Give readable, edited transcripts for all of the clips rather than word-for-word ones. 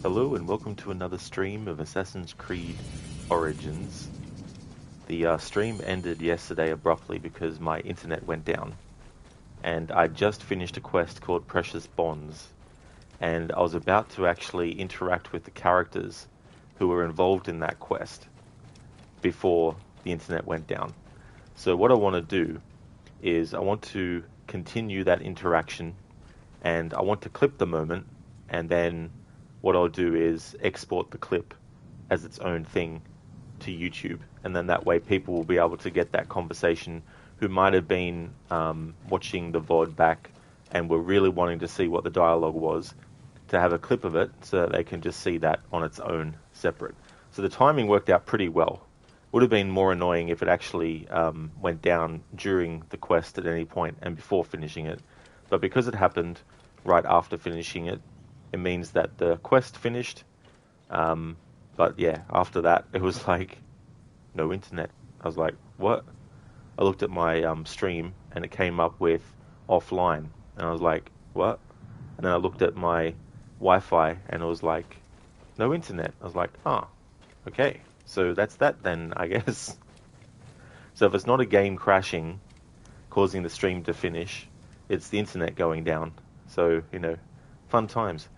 Hello and welcome to another stream of Assassin's Creed Origins. The stream ended yesterday abruptly because my internet went down, and I just finished a quest called Precious Bonds, and I was about to actually interact with the characters who were involved in that quest before the internet went down. So what I want to do is I want to continue that interaction, and I want to clip the moment, and then what I'll do is export the clip as its own thing to YouTube, and then that way people will be able to get that conversation who might have been watching the VOD back and were really wanting to see what the dialogue was, to have a clip of it so that they can just see that on its own separate. So the timing worked out pretty well. Would have been more annoying if it actually went down during the quest at any point and before finishing it. But because it happened right after finishing it, it means that the quest finished. But yeah, after that, it was like, no internet. I was like, what? I looked at my stream and it came up with offline. And I was like, what? And then I looked at my Wi-Fi and it was like, no internet. I was like, oh, okay. So that's that then, I guess. So if it's not a game crashing, causing the stream to finish, it's the internet going down. So, fun times.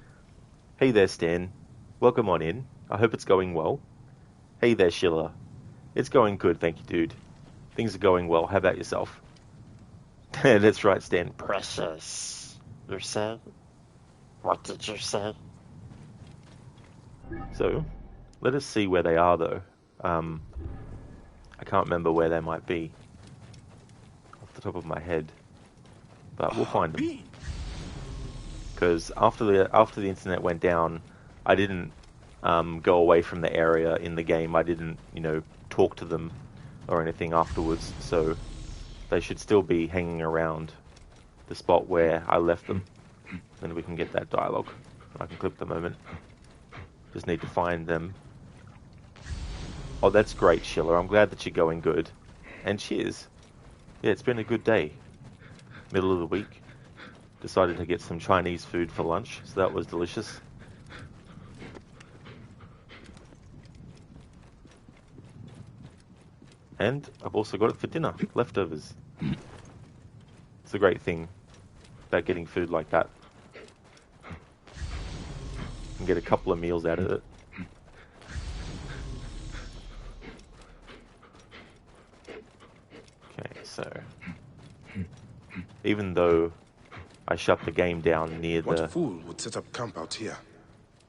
Hey there, Stan. Welcome on in. I hope it's going well. Hey there, Schiller. It's going good, thank you, dude. Things are going well. How about yourself? That's right, Stan. Precious. You said? What did you say? So, let us see where they are, though. I can't remember where they might be off the top of my head, but we'll find them. Because after the internet went down, I didn't go away from the area in the game. I didn't, talk to them or anything afterwards. So they should still be hanging around the spot where I left them. Then we can get that dialogue. I can clip the moment. Just need to find them. Oh, that's great, Schiller. I'm glad that you're going good. And cheers. Yeah, it's been a good day. Middle of the week. Decided to get some Chinese food for lunch, so that was delicious. And I've also got it for dinner. Leftovers. It's a great thing about getting food like that. You can get a couple of meals out of it. Okay, so even though I shut the game down near the... What fool would set up camp out here?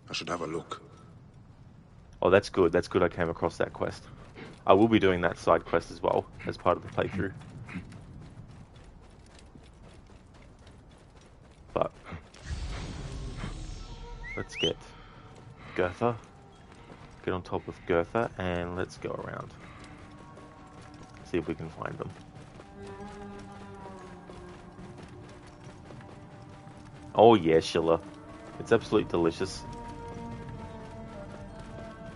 I should have a look. Oh, that's good. That's good I came across that quest. I will be doing that side quest as well, as part of the playthrough. But let's get Gertha. Get on top of Gertha and let's go around. See if we can find them. Oh yeah, Schiller. It's absolutely delicious.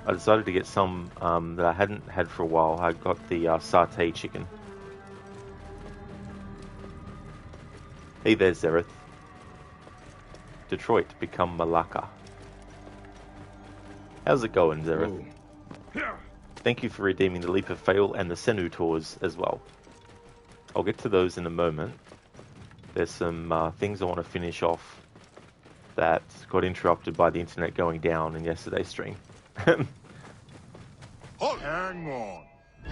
I decided to get some that I hadn't had for a while. I got the satay chicken. Hey there, Zereth. Detroit, become Malacca. How's it going, Zereth? Thank you for redeeming the Leap of Fail and the Senu tours as well. I'll get to those in a moment. There's some things I want to finish off that got interrupted by the internet going down in yesterday's stream. Hang on.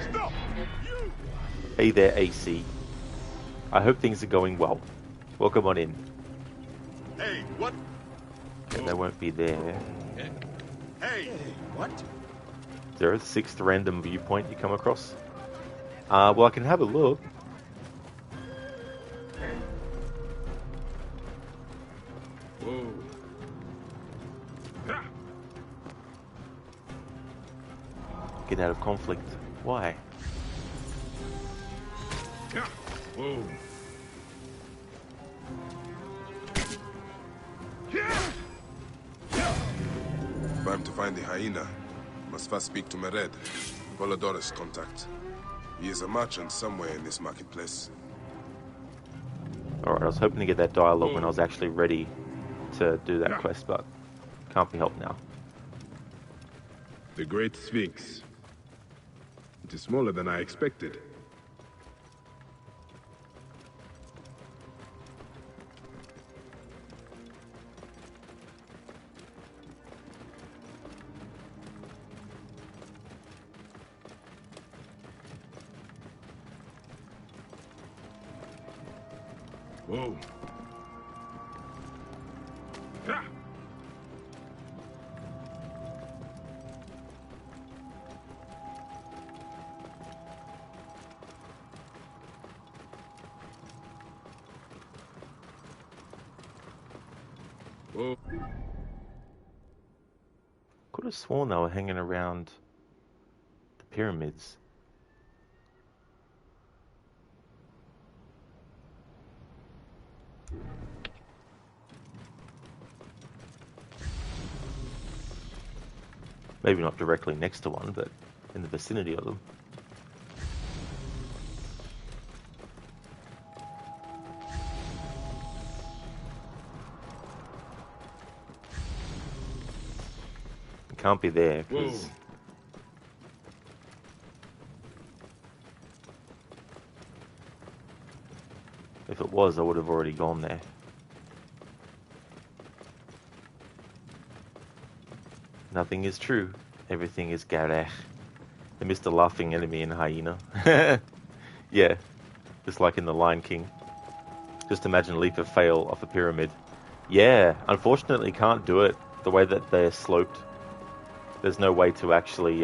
Stop! You! Hey there, AC. I hope things are going well. Welcome on in. Hey, what? And they won't be there. Hey, what? Is there a sixth random viewpoint you come across? Well, I can have a look. Whoa. Get out of conflict. Why? Whoa. If I'm to find the hyena, must first speak to Mered, Polodorus' contact. He is a merchant somewhere in this marketplace. Alright, I was hoping to get that dialogue when I was actually ready to do that quest, but can't be helped now. The Great Sphinx. It is smaller than I expected. Whoa. Whoa. Could have sworn they were hanging around the pyramids. Maybe not directly next to one, but in the vicinity of them. It can't be there, because... If it was, I would have already gone there. Nothing is true. Everything is garech. The Mr. Laughing enemy in Hyena. Yeah, just like in The Lion King. Just imagine leap of fail off a pyramid. Yeah, unfortunately can't do it the way that they're sloped. There's no way to actually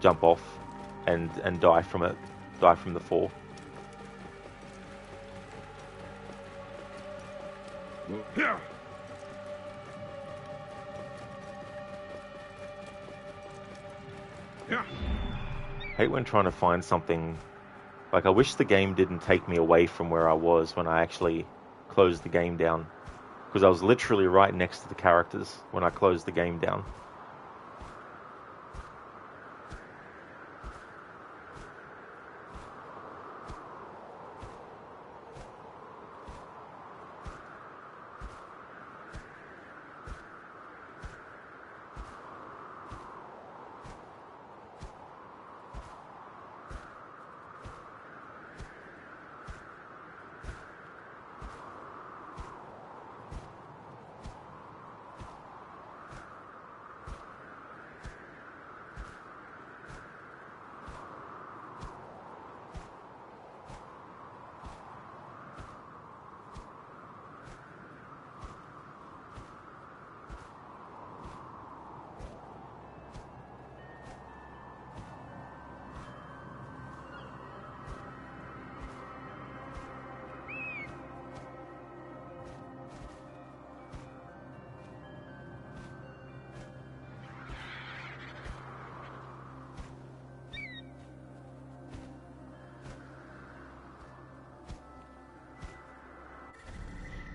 jump off and die from it, die from the fall. I hate when trying to find something. Like, I wish the game didn't take me away from where I was when I actually closed the game down. Because I was literally right next to the characters when I closed the game down.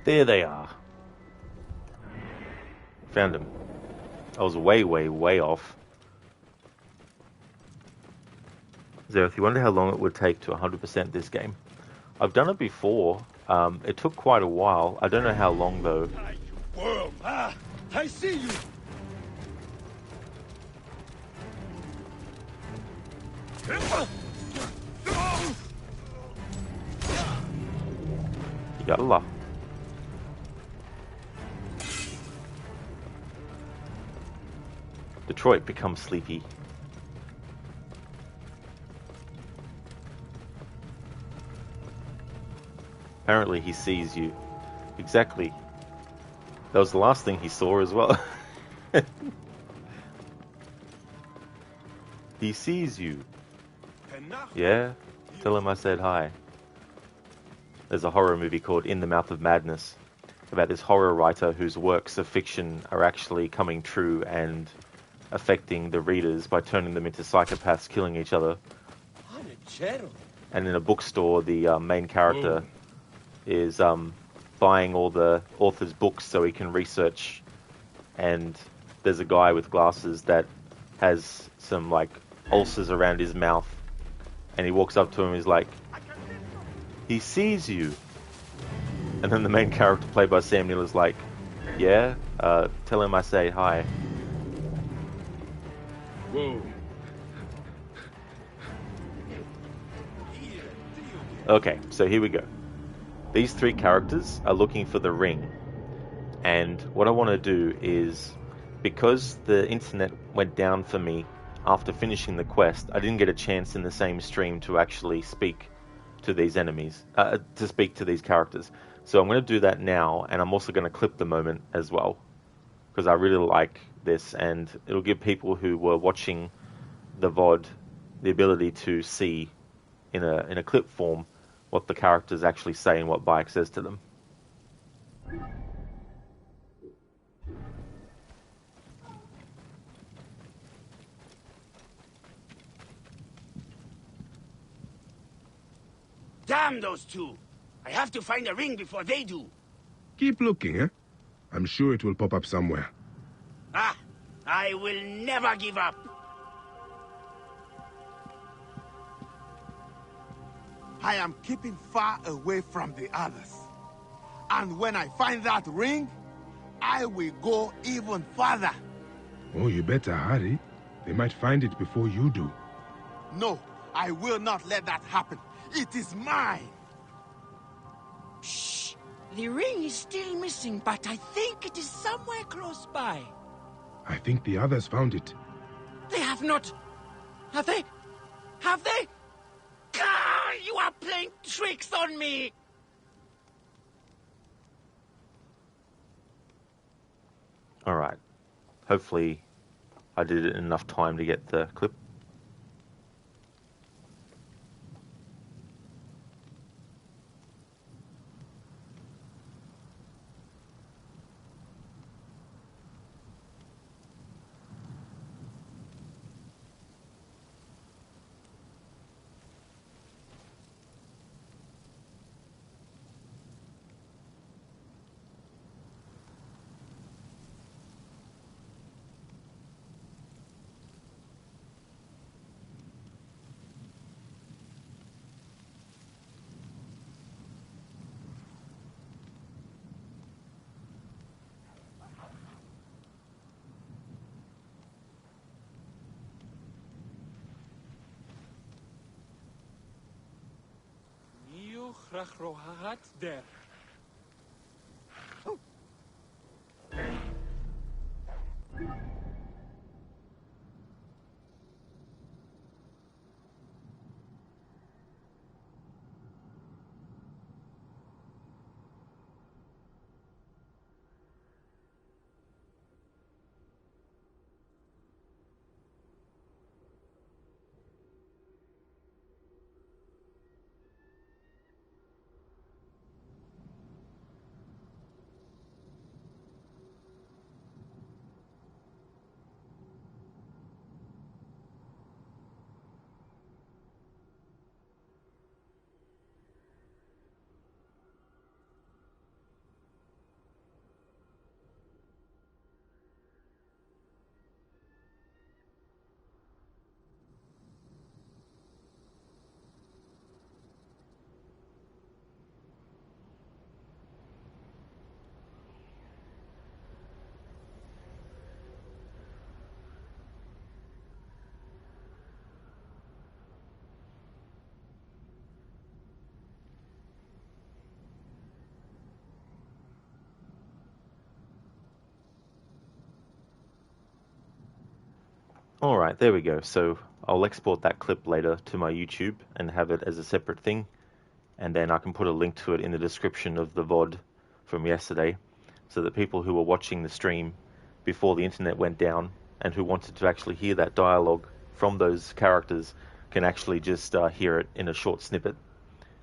There they are. Found them. I was way, way, way off. Zereth, you wonder how long it would take to 100% this game? I've done it before. It took quite a while. I don't know how long, though. World, I see you. Yallah. Detroit becomes sleepy. Apparently he sees you. Exactly. That was the last thing he saw as well. He sees you. Yeah? Tell him I said hi. There's a horror movie called In the Mouth of Madness about this horror writer whose works of fiction are actually coming true and affecting the readers by turning them into psychopaths killing each other. And in a bookstore, the main character is buying all the author's books so he can research, and there's a guy with glasses that has some like ulcers around his mouth, and he walks up to him, he's like, he sees you. And then the main character played by Sam Neill is like, yeah, tell him I say hi. Whoa. Okay, so here we go. These three characters are looking for the ring. And what I want to do is, because the internet went down for me after finishing the quest, I didn't get a chance in the same stream to actually speak to these enemies, to speak to these characters. So I'm going to do that now, and I'm also going to clip the moment as well, because I really like this, and it'll give people who were watching the VOD the ability to see in a clip form what the characters actually say and what Bayek says to them. Damn those two! I have to find a ring before they do. Keep looking, eh? I'm sure it will pop up somewhere. Ah, I will never give up. I am keeping far away from the others. And when I find that ring, I will go even further. Oh, you better hurry. They might find it before you do. No, I will not let that happen. It is mine. Shh! The ring is still missing, but I think it is somewhere close by. I think the others found it. They have not... Have they? Have they? Ah, you are playing tricks on me! Alright. Hopefully I did it in enough time to get the clip. Der. Alright, there we go. So I'll export that clip later to my YouTube and have it as a separate thing. And then I can put a link to it in the description of the VOD from yesterday, so that people who were watching the stream before the internet went down and who wanted to actually hear that dialogue from those characters can actually just hear it in a short snippet,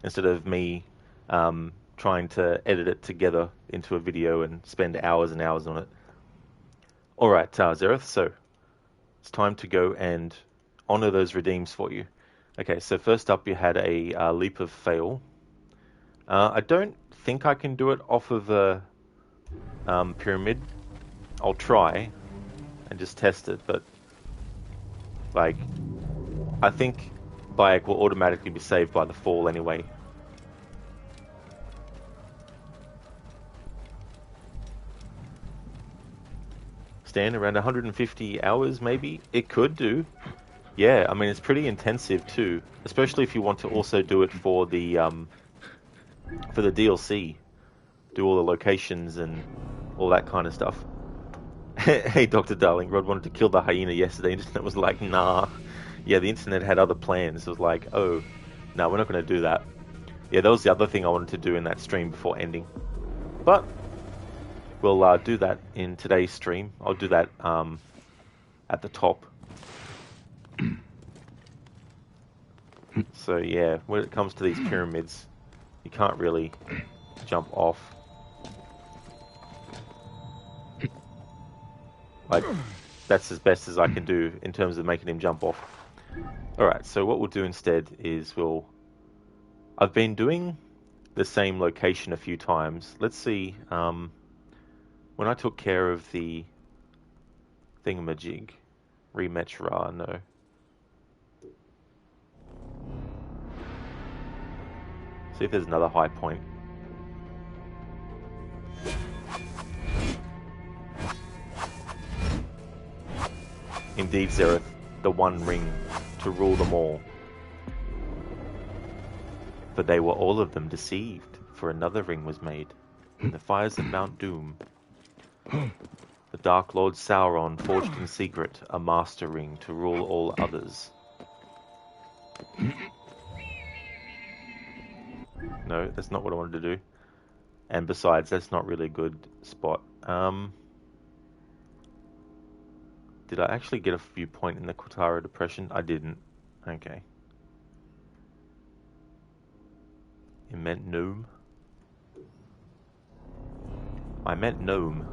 instead of me trying to edit it together into a video and spend hours and hours on it. Alright, Zereth, so it's time to go and honor those redeems for you. Okay, so first up you had a leap of fail. I don't think I can do it off of a pyramid. I'll try and just test it, but like, I think Bayek will automatically be saved by the fall anyway. Stand around 150 hours maybe? It could do. Yeah, I mean it's pretty intensive too, especially if you want to also do it for the DLC. Do all the locations and all that kind of stuff. Hey Dr. Darling, Rod wanted to kill the hyena yesterday, and it was like, nah. Yeah, the internet had other plans. It was like, oh, no, we're not going to do that. Yeah, that was the other thing I wanted to do in that stream before ending. But we'll do that in today's stream. I'll do that at the top. So yeah, when it comes to these pyramids, you can't really jump off. Like, that's as best as I can do in terms of making him jump off. Alright, so what we'll do instead is I've been doing the same location a few times. Let's see, when I took care of the thingamajig. Rematch Ra, no. See if there's another high point. Indeed, Zereth, the one ring to rule them all. But they were all of them deceived, for another ring was made, in the fires of Mount Doom. The Dark Lord Sauron forged in secret a master ring to rule all others. No, that's not what I wanted to do. And besides, that's not really a good spot. Did I actually get a viewpoint in the Quatara Depression? I didn't. Okay. It meant gnome. I meant gnome.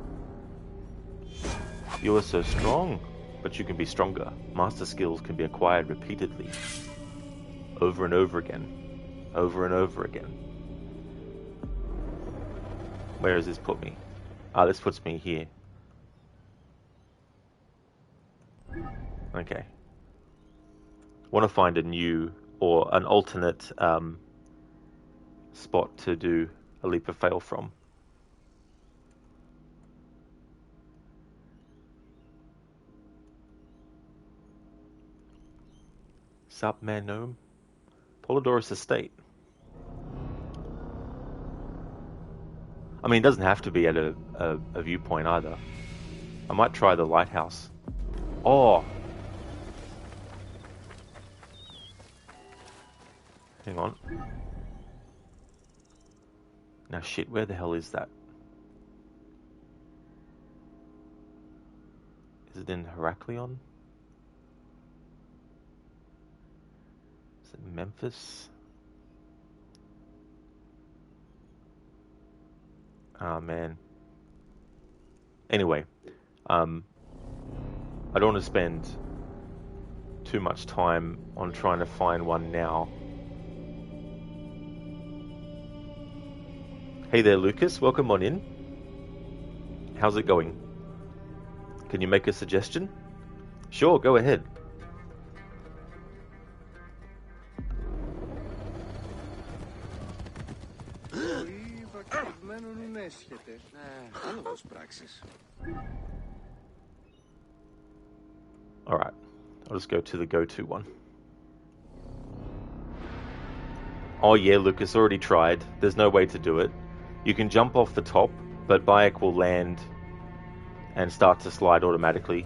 You are so strong, but you can be stronger. Master skills can be acquired repeatedly. Over and over again. Over and over again. Where does this put me? Ah, this puts me here. Okay. Want to find a new or an alternate spot to do a leap of fail from. Sup, man, gnome? Polydorus Estate. I mean, it doesn't have to be at a viewpoint either. I might try the lighthouse. Oh! Hang on. Now shit, where the hell is that? Is it in Heraklion? Is it Memphis? Oh man. Anyway, I don't want to spend too much time on trying to find one now. Hey there, Lucas. Welcome on in. How's it going? Can you make a suggestion? Sure, go ahead. Alright, I'll just go to the go-to one. Oh yeah, Lucas, already tried. There's no way to do it. You can jump off the top, but Bayek will land and start to slide automatically.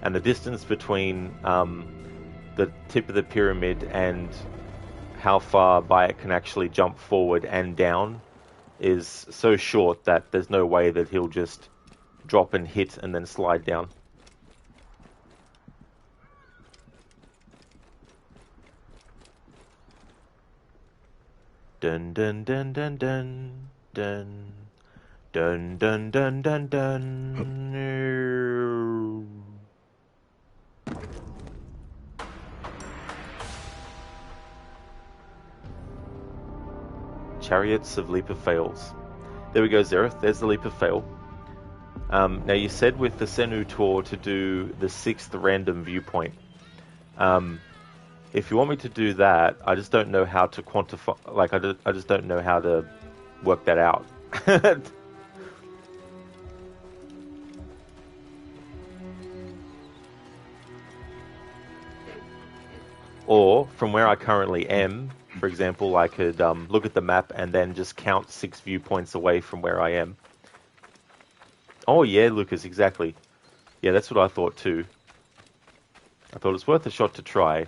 And the distance between the tip of the pyramid and how far Bayek can actually jump forward and down is so short that there's no way that he'll just drop and hit and then slide down. Dun dun dun dun dun dun dun dun dun dun dun. Chariots of Leap of Fails. There we go, Zereth. There's the Leap of Fail. Now you said with the Senu Tour to do the 6th random viewpoint. If you want me to do that, I just don't know how to quantify. Like I just don't know how to work that out. Or from where I currently am, for example, I could look at the map and then just count 6 viewpoints away from where I am. Oh yeah, Lucas, exactly. Yeah, that's what I thought too. I thought it's worth a shot to try.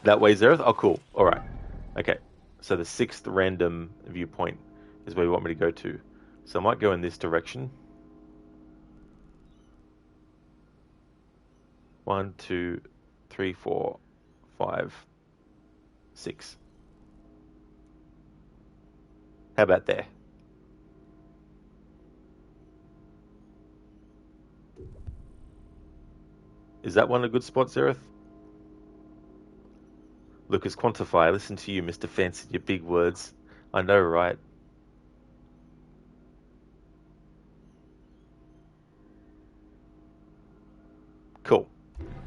That way, Zereth? Oh, cool. Alright. Okay. So the 6th random viewpoint is where you want me to go to. So I might go in this direction. 1, 2, 3, 4, 5, 6. How about there? Is that one a good spot, Zereth? Lucas, quantify. Listen to you, Mr. Fancy, your big words. I know, right?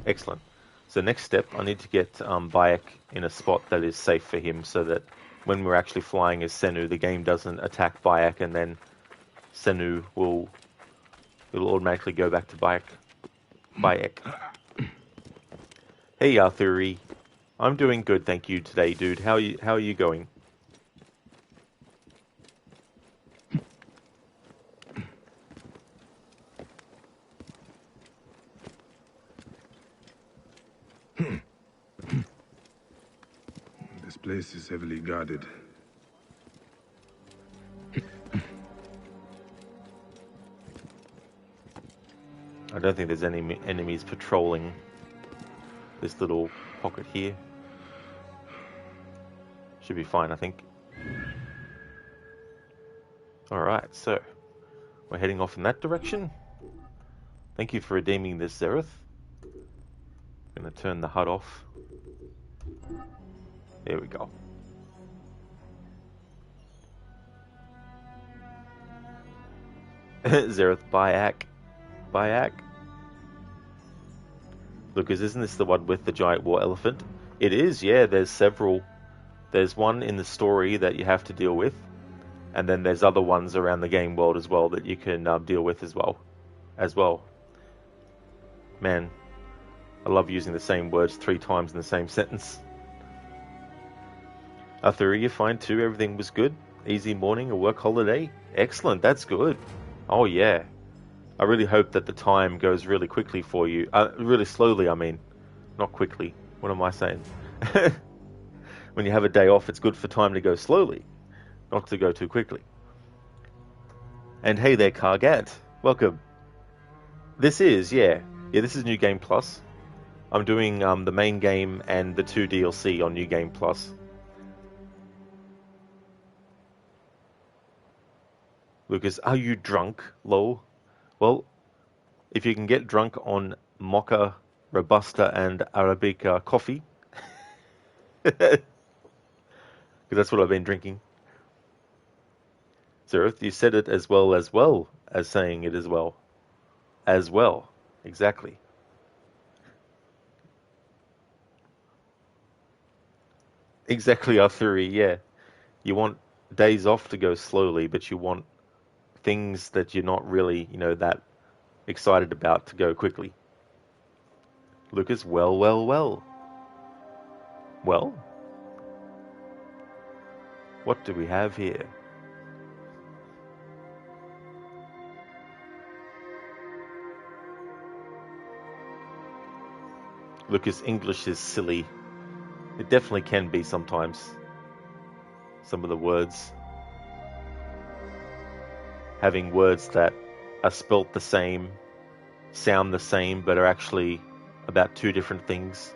Excellent. So next step, I need to get Bayek in a spot that is safe for him so that when we're actually flying as Senu, the game doesn't attack Bayek and then Senu it'll automatically go back to Bayek. Hey Arthuri. I'm doing good, thank you today, dude. How are you going? This place is heavily guarded. I don't think there's any enemies patrolling this little pocket here. Should be fine, I think. Alright, so we're heading off in that direction. Thank you for redeeming this, Zereth. Gonna turn the HUD off. There we go. Zereth, Bayek. Lucas, isn't this the one with the giant war elephant? It is, yeah, there's several. There's one in the story that you have to deal with, and then there's other ones around the game world as well that you can deal with as well. Man, I love using the same words 3 times in the same sentence. Arthur, you fine too? Everything was good? Easy morning, a work holiday? Excellent, that's good. Oh yeah. I really hope that the time goes really quickly for you. Really slowly, I mean. Not quickly. What am I saying? When you have a day off, it's good for time to go slowly, not to go too quickly. And hey there, Kargat. Welcome. This is New Game Plus. I'm doing the main game and the 2 DLC on New Game Plus. Lucas, are you drunk? Lol. Well, if you can get drunk on Mocha, Robusta, and Arabica coffee, because that's what I've been drinking. Zereth, you said it as well as saying it as well. As well. Exactly. Exactly, Arthuri, yeah. You want days off to go slowly, but you want things that you're not really, that excited about to go quickly. Lucas, well. Well? What do we have here? Lucas, English is silly. It definitely can be sometimes. Some of the words. Having words that are spelt the same, sound the same, but are actually about 2 different things.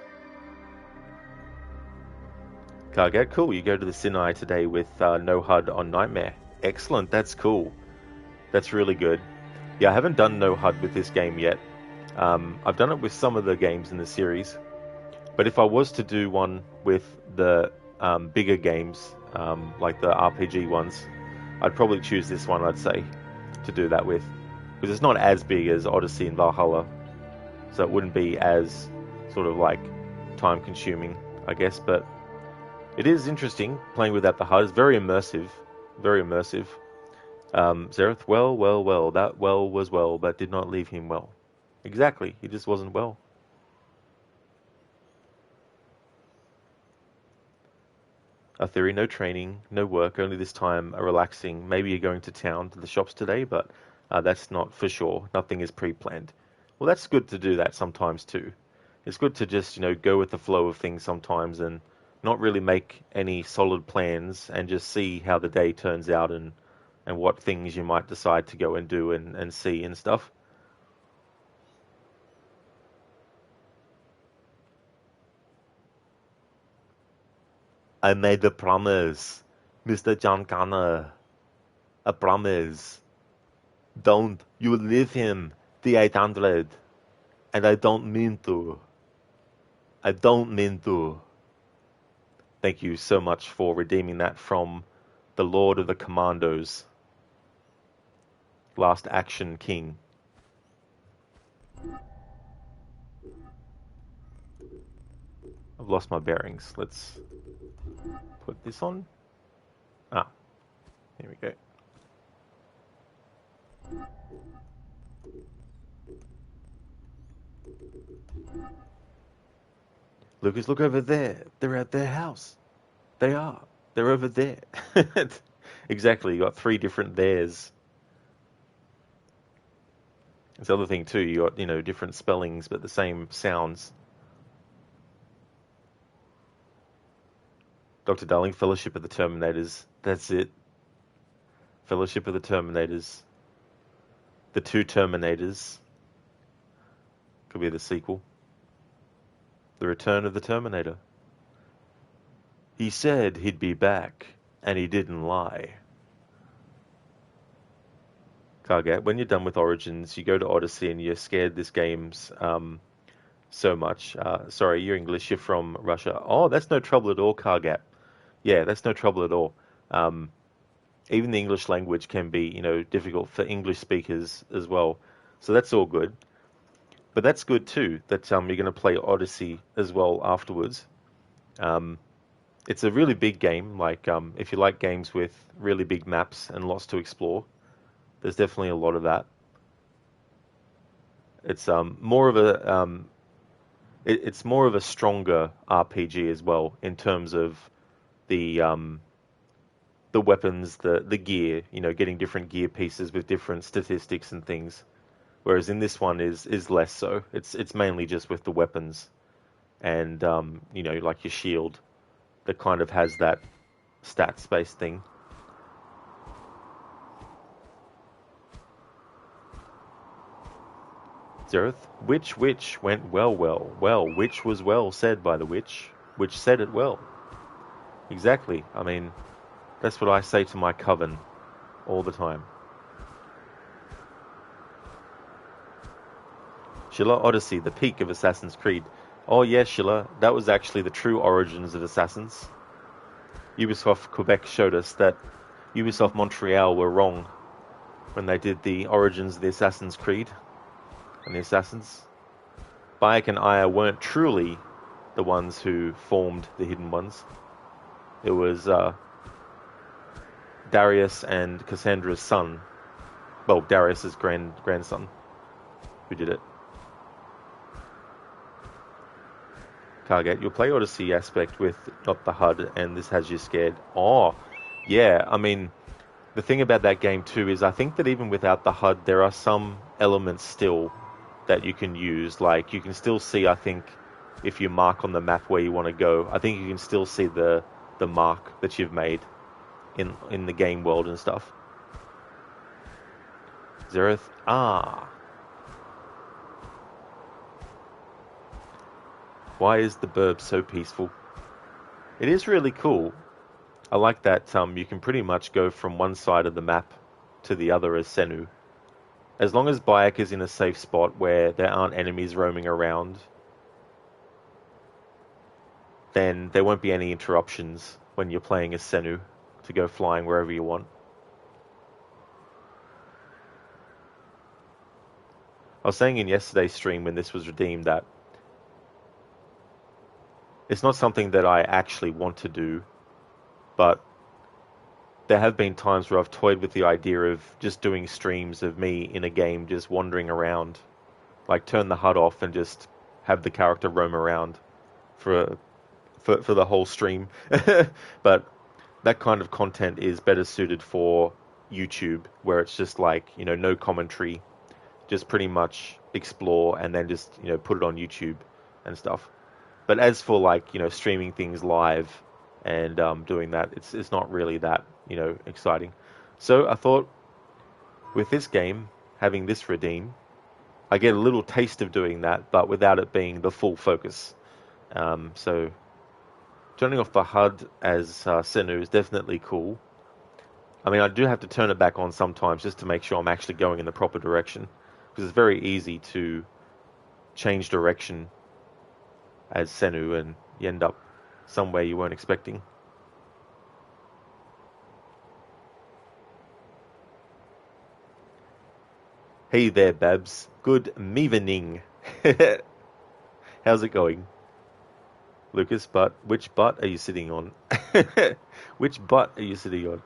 Cargo, cool. You go to the Sinai today with no HUD on Nightmare. Excellent, that's cool. That's really good. Yeah, I haven't done no HUD with this game yet. I've done it with some of the games in the series. But if I was to do one with the bigger games, like the RPG ones, I'd probably choose this one, I'd say, to do that with. Because it's not as big as Odyssey and Valhalla. So it wouldn't be as sort of like time consuming, I guess. But it is interesting playing without the HUD. It's very immersive. Very immersive. Zereth, well. That well was well, but did not leave him well. Exactly. He just wasn't well. A theory, no training, no work, only this time a relaxing. Maybe you're going to town to the shops today, but that's not for sure. Nothing is pre-planned. Well, that's good to do that sometimes too. It's good to just, go with the flow of things sometimes and not really make any solid plans and just see how the day turns out and what things you might decide to go and do and see and stuff. I made a promise, Mr. John Connor. A promise. Don't you leave him, the 800. And I don't mean to. I don't mean to. Thank you so much for redeeming that from the Lord of the Commandos. Last Action King. I've lost my bearings. Let's put this on. Ah, here we go. Lucas, look over there. They're at their house. They are. They're over there. Exactly. You got 3 different theirs. It's the other thing too. You got, different spellings but the same sounds. Dr. Darling, Fellowship of the Terminators. That's it. Fellowship of the Terminators. The 2 Terminators. Could be the sequel. The Return of the Terminator. He said he'd be back, and he didn't lie. Kargat, when you're done with Origins, you go to Odyssey and you're scared this game's so much. Sorry, you're English, you're from Russia. Oh, that's no trouble at all, Kargat. Yeah, that's no trouble at all. Even the English language can be, difficult for English speakers as well. So that's all good. But that's good too, that you're going to play Odyssey as well afterwards. It's a really big game. Like, if you like games with really big maps and lots to explore, there's definitely a lot of that. It's more of a it's more of a stronger RPG as well in terms of the weapons, the gear. Getting different gear pieces with different statistics and things. Whereas in this one is less so. It's mainly just with the weapons, and like your shield, that kind of has that stats-based thing. Zereth, which went well. Well, which was well said by the which said it well. Exactly. I mean, that's what I say to my coven all the time. Shilla, Odyssey, the peak of Assassin's Creed. Oh yes, Shilla, that was actually the true origins of Assassins. Ubisoft Quebec showed us that Ubisoft Montreal were wrong when they did the origins of the Assassin's Creed and the Assassins. Bayek and Aya weren't truly the ones who formed the Hidden Ones. It was Darius and Cassandra's son. Well, Darius's grandson who did it. Target, you'll play Odyssey aspect with not the HUD, and this has you scared. Oh, yeah, I mean, the thing about that game too is I think that even without the HUD, there are some elements still that you can use. Like, you can still see, I think, if you mark on the map where you want to go, I think you can still see the mark that you've made in the game world and stuff. Zereth, Why is the burb so peaceful? It is really cool. I like that you can pretty much go from one side of the map to the other as Senu. As long as Bayek is in a safe spot where there aren't enemies roaming around, then there won't be any interruptions when you're playing as Senu to go flying wherever you want. I was saying in yesterday's stream when this was redeemed that it's not something that I actually want to do, but there have been times where I've toyed with the idea of just doing streams of me in a game just wandering around. Like, turn the HUD off and just have the character roam around for the whole stream. But that kind of content is better suited for YouTube, where it's just like, no commentary, just pretty much explore and then just, put it on YouTube and stuff. But as for like, streaming things live and doing that, it's not really that, exciting. So I thought with this game, having this redeem, I get a little taste of doing that, but without it being the full focus. So turning off the HUD as Senu is definitely cool. I mean, I do have to turn it back on sometimes just to make sure I'm actually going in the proper direction, because it's very easy to change direction as Senu and you end up somewhere you weren't expecting. Hey there, Babs. Good evening. How's it going? Lucas, but which butt are you sitting on? Which butt are you sitting on?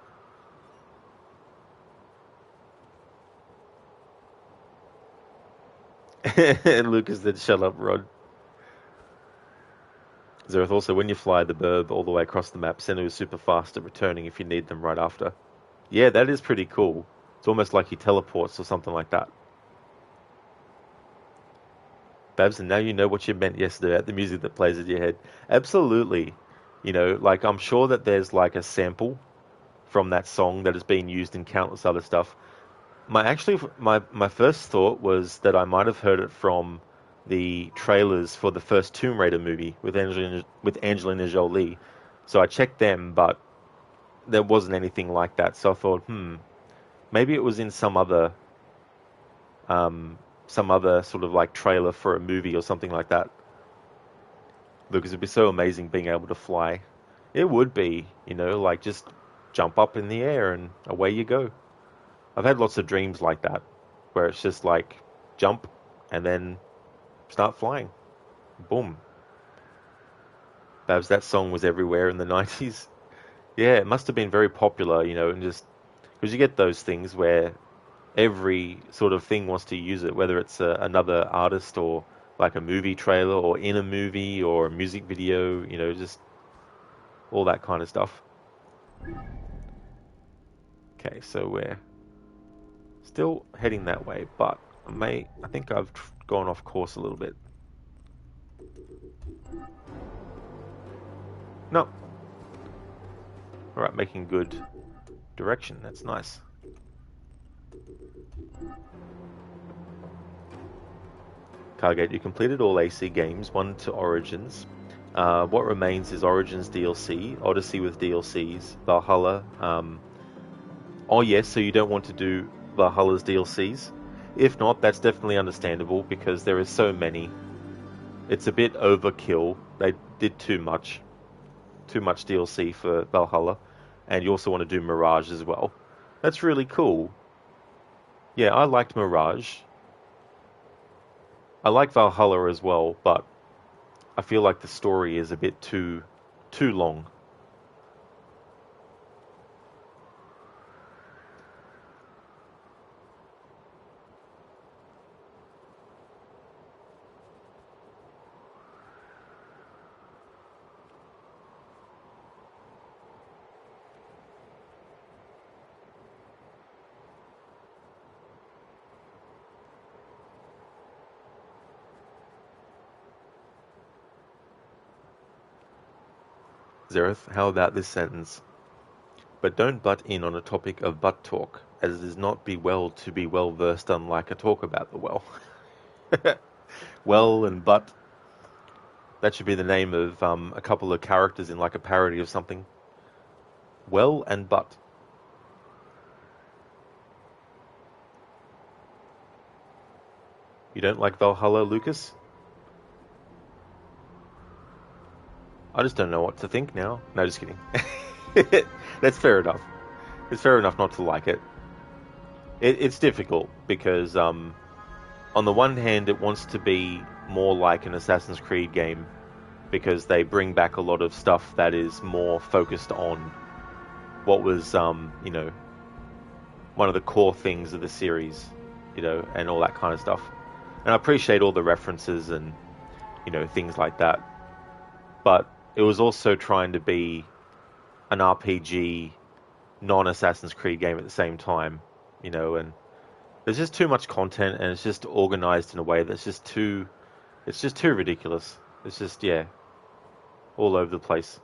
And Lucas then shut up, Rod. Zereth, also, when you fly the burb all the way across the map, Senna is super fast at returning if you need them right after. Yeah, that is pretty cool. It's almost like he teleports or something like that. Babs, and now you know what you meant yesterday about the music that plays in your head. Absolutely. You know, like I'm sure that there's like a sample from that song that has been used in countless other stuff. My first thought was that I might have heard it from the trailers for the first Tomb Raider movie with Angelina Jolie. So I checked them, but there wasn't anything like that. So I thought, maybe it was in some other sort of like trailer for a movie or something like that. Because it'd be so amazing being able to fly. It would be, you know, like just jump up in the air and away you go. I've had lots of dreams like that, where it's just like jump and then start flying. Boom. Babs, that song was everywhere in the 90s. Yeah, it must have been very popular, you know, and just because you get those things where every sort of thing wants to use it, whether it's another artist or like a movie trailer or in a movie or a music video, you know, just all that kind of stuff. Okay, so we're still heading that way, but I think I've gone off course a little bit. No. Alright, making good direction. That's nice. Cargate, you completed all AC games, 1 to Origins. What remains is Origins DLC, Odyssey with DLCs, Valhalla. Oh yes, so you don't want to do Valhalla's DLCs? If not, that's definitely understandable because there is so many. It's a bit overkill. They did too much DLC for Valhalla, and you also want to do Mirage as well. That's really cool. Yeah, I liked Mirage. I like Valhalla as well, but I feel like the story is a bit too long. Zereth, how about this sentence? But don't butt in on a topic of butt talk, as it is not be well to be well versed unlike a talk about the well. Well and butt. That should be the name of a couple of characters in like a parody of something. Well and butt. You don't like Valhalla, Lucas? I just don't know what to think now. No, just kidding. That's fair enough. It's fair enough not to like it. It's difficult because, on the one hand, it wants to be more like an Assassin's Creed game because they bring back a lot of stuff that is more focused on what was, you know, one of the core things of the series, you know, and all that kind of stuff. And I appreciate all the references and, you know, things like that. But it was also trying to be an RPG, non-Assassin's Creed game at the same time, you know, and there's just too much content and it's just organized in a way that's just too, it's just too ridiculous. It's just, yeah, all over the place.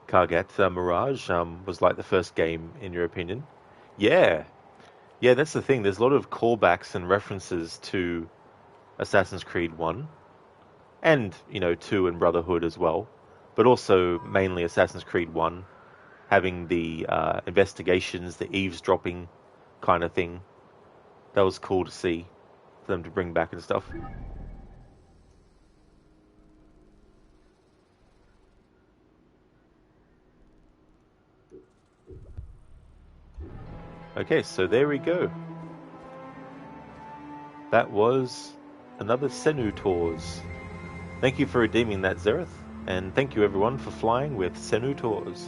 Kargat, Mirage was like the first game, in your opinion? Yeah. Yeah, that's the thing. There's a lot of callbacks and references to Assassin's Creed 1 and, you know, 2 and Brotherhood as well, but also mainly Assassin's Creed 1, having the investigations, the eavesdropping kind of thing. That was cool to see for them to bring back and stuff. Okay, so there we go. That was another Senu Tours. Thank you for redeeming that, Zereth, and thank you everyone for flying with Senu Tours.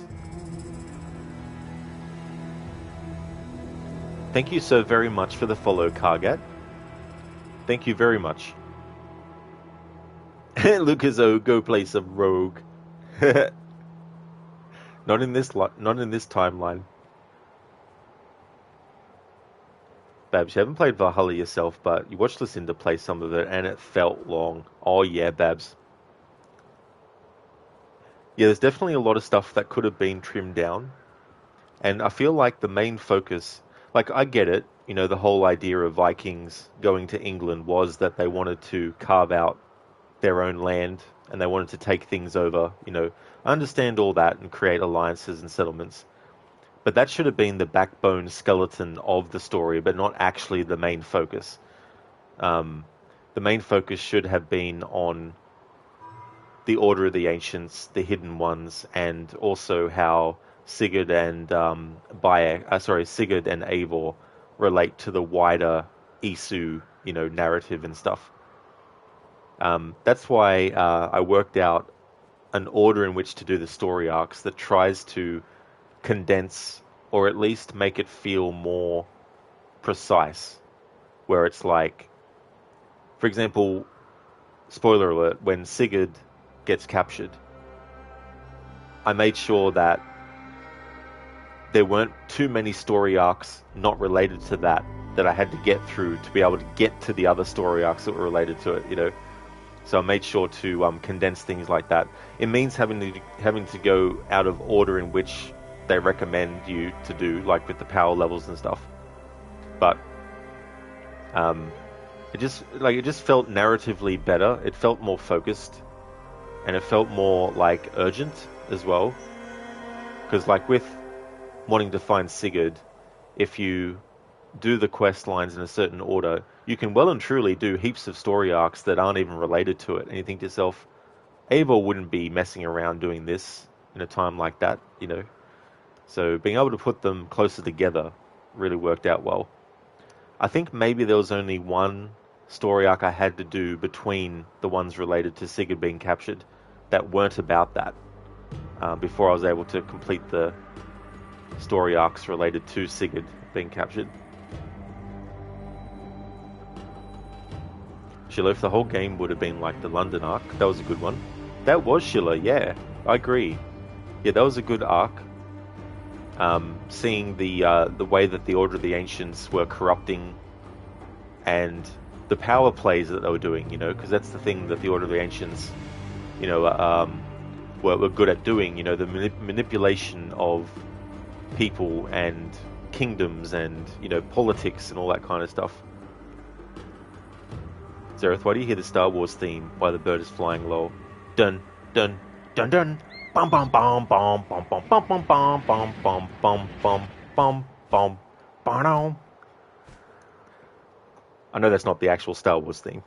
Thank you so very much for the follow, Kargat. Thank you very much. Lucas, oh, go play some Rogue. Not in this timeline. Babs, you haven't played Valhalla yourself, but you watched Lucinda play some of it, and it felt long. Oh yeah, Babs. Yeah, there's definitely a lot of stuff that could have been trimmed down. And I feel like the main focus, like I get it, you know, the whole idea of Vikings going to England was that they wanted to carve out their own land and they wanted to take things over, you know. I understand all that and create alliances and settlements. But that should have been the backbone skeleton of the story, but not actually the main focus. The main focus should have been on the Order of the Ancients, the Hidden Ones, and also how Sigurd and Sigurd and Eivor relate to the wider Isu, you know, narrative and stuff. That's why I worked out an order in which to do the story arcs that tries to condense or at least make it feel more precise, where it's like, for example, spoiler alert, when Sigurd gets captured, I made sure that there weren't too many story arcs not related to that I had to get through to be able to get to the other story arcs that were related to it, you know. So I made sure to condense things like that. It means having to go out of order in which they recommend you to do, like with the power levels and stuff. But it just felt narratively better. It felt more focused, and it felt more like urgent as well. Because like with wanting to find Sigurd, if you do the quest lines in a certain order, you can well and truly do heaps of story arcs that aren't even related to it. And you think to yourself, Eivor wouldn't be messing around doing this in a time like that, you know. So being able to put them closer together really worked out well. I think maybe there was only one story arc I had to do between the ones related to Sigurd being captured that weren't about that, before I was able to complete the story arcs related to Sigurd being captured. Schiller, if the whole game would have been like the London arc, that was a good one. That was Schiller, yeah, I agree. Yeah, that was a good arc. Seeing the way that the Order of the Ancients were corrupting and the power plays that they were doing, you know, because that's the thing that the Order of the Ancients, you know, were good at doing, you know, the manipulation of people and kingdoms and, you know, politics and all that kind of stuff. Zereth, why do you hear the Star Wars theme while the bird is flying low? Dun, dun, dun, dun. Bum, bum, bum, bum, bum, bum, bum, bum, bum, bum, bum, bum, bum, bum, bum, bum. I know that's not the actual Star Wars theme.